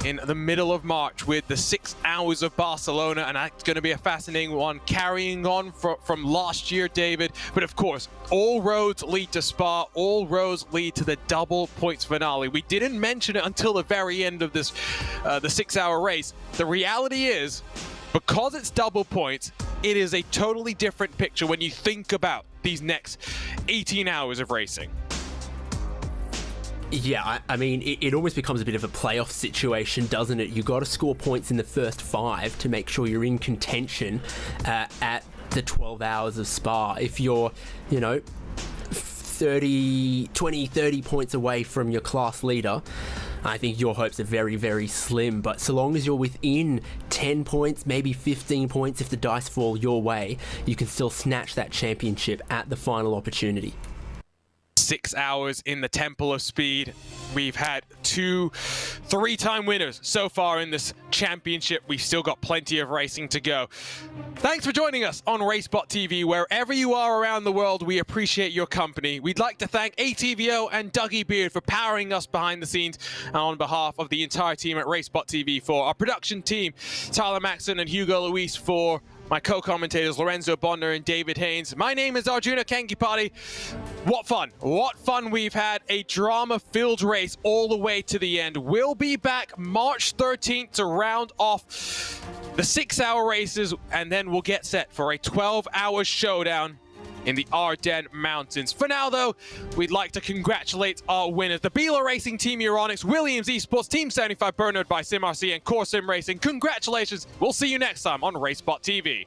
S1: in the middle of March with the 6 hours of Barcelona, and that's going to be a fascinating one, carrying on from last year, David. But of course, all roads lead to Spa, all roads lead to the double points finale. We didn't mention it until the very end of this the 6-hour race. The reality is, because it's double points, it is a totally different picture when you think about these next 18 hours of racing.
S2: Yeah, I mean, it almost becomes a bit of a playoff situation, doesn't it? You got to score points in the first 5 to make sure you're in contention at the 12 hours of Spa. If you're, 30 points away from your class leader, I think your hopes are very, very slim. But so long as you're within 10 points, maybe 15 points, if the dice fall your way, you can still snatch that championship at the final opportunity.
S1: 6 hours in the Temple of Speed. We've had 2 3-time winners so far in this championship. We've still got plenty of racing to go. Thanks for joining us on RaceBot TV. Wherever you are around the world, we appreciate your company. We'd like to thank ATVO and Dougie Beard for powering us behind the scenes, and on behalf of the entire team at RaceBot TV, for our production team, Tyler Maxson and Hugo Luis, for my co-commentators Lorenzo Bonder and David Haynes. My name is Arjuna Kankipati. What fun we've had. A drama-filled race all the way to the end. We'll be back March 13th to round off the 6-hour races, and then we'll get set for a 12-hour showdown in the Ardennes Mountains. For now, though, we'd like to congratulate our winners: the Beeler Racing Team Euronics, Williams Esports, Team 75 Bernard by SimRC, and Core Sim Racing. Congratulations. We'll see you next time on RaceBot TV.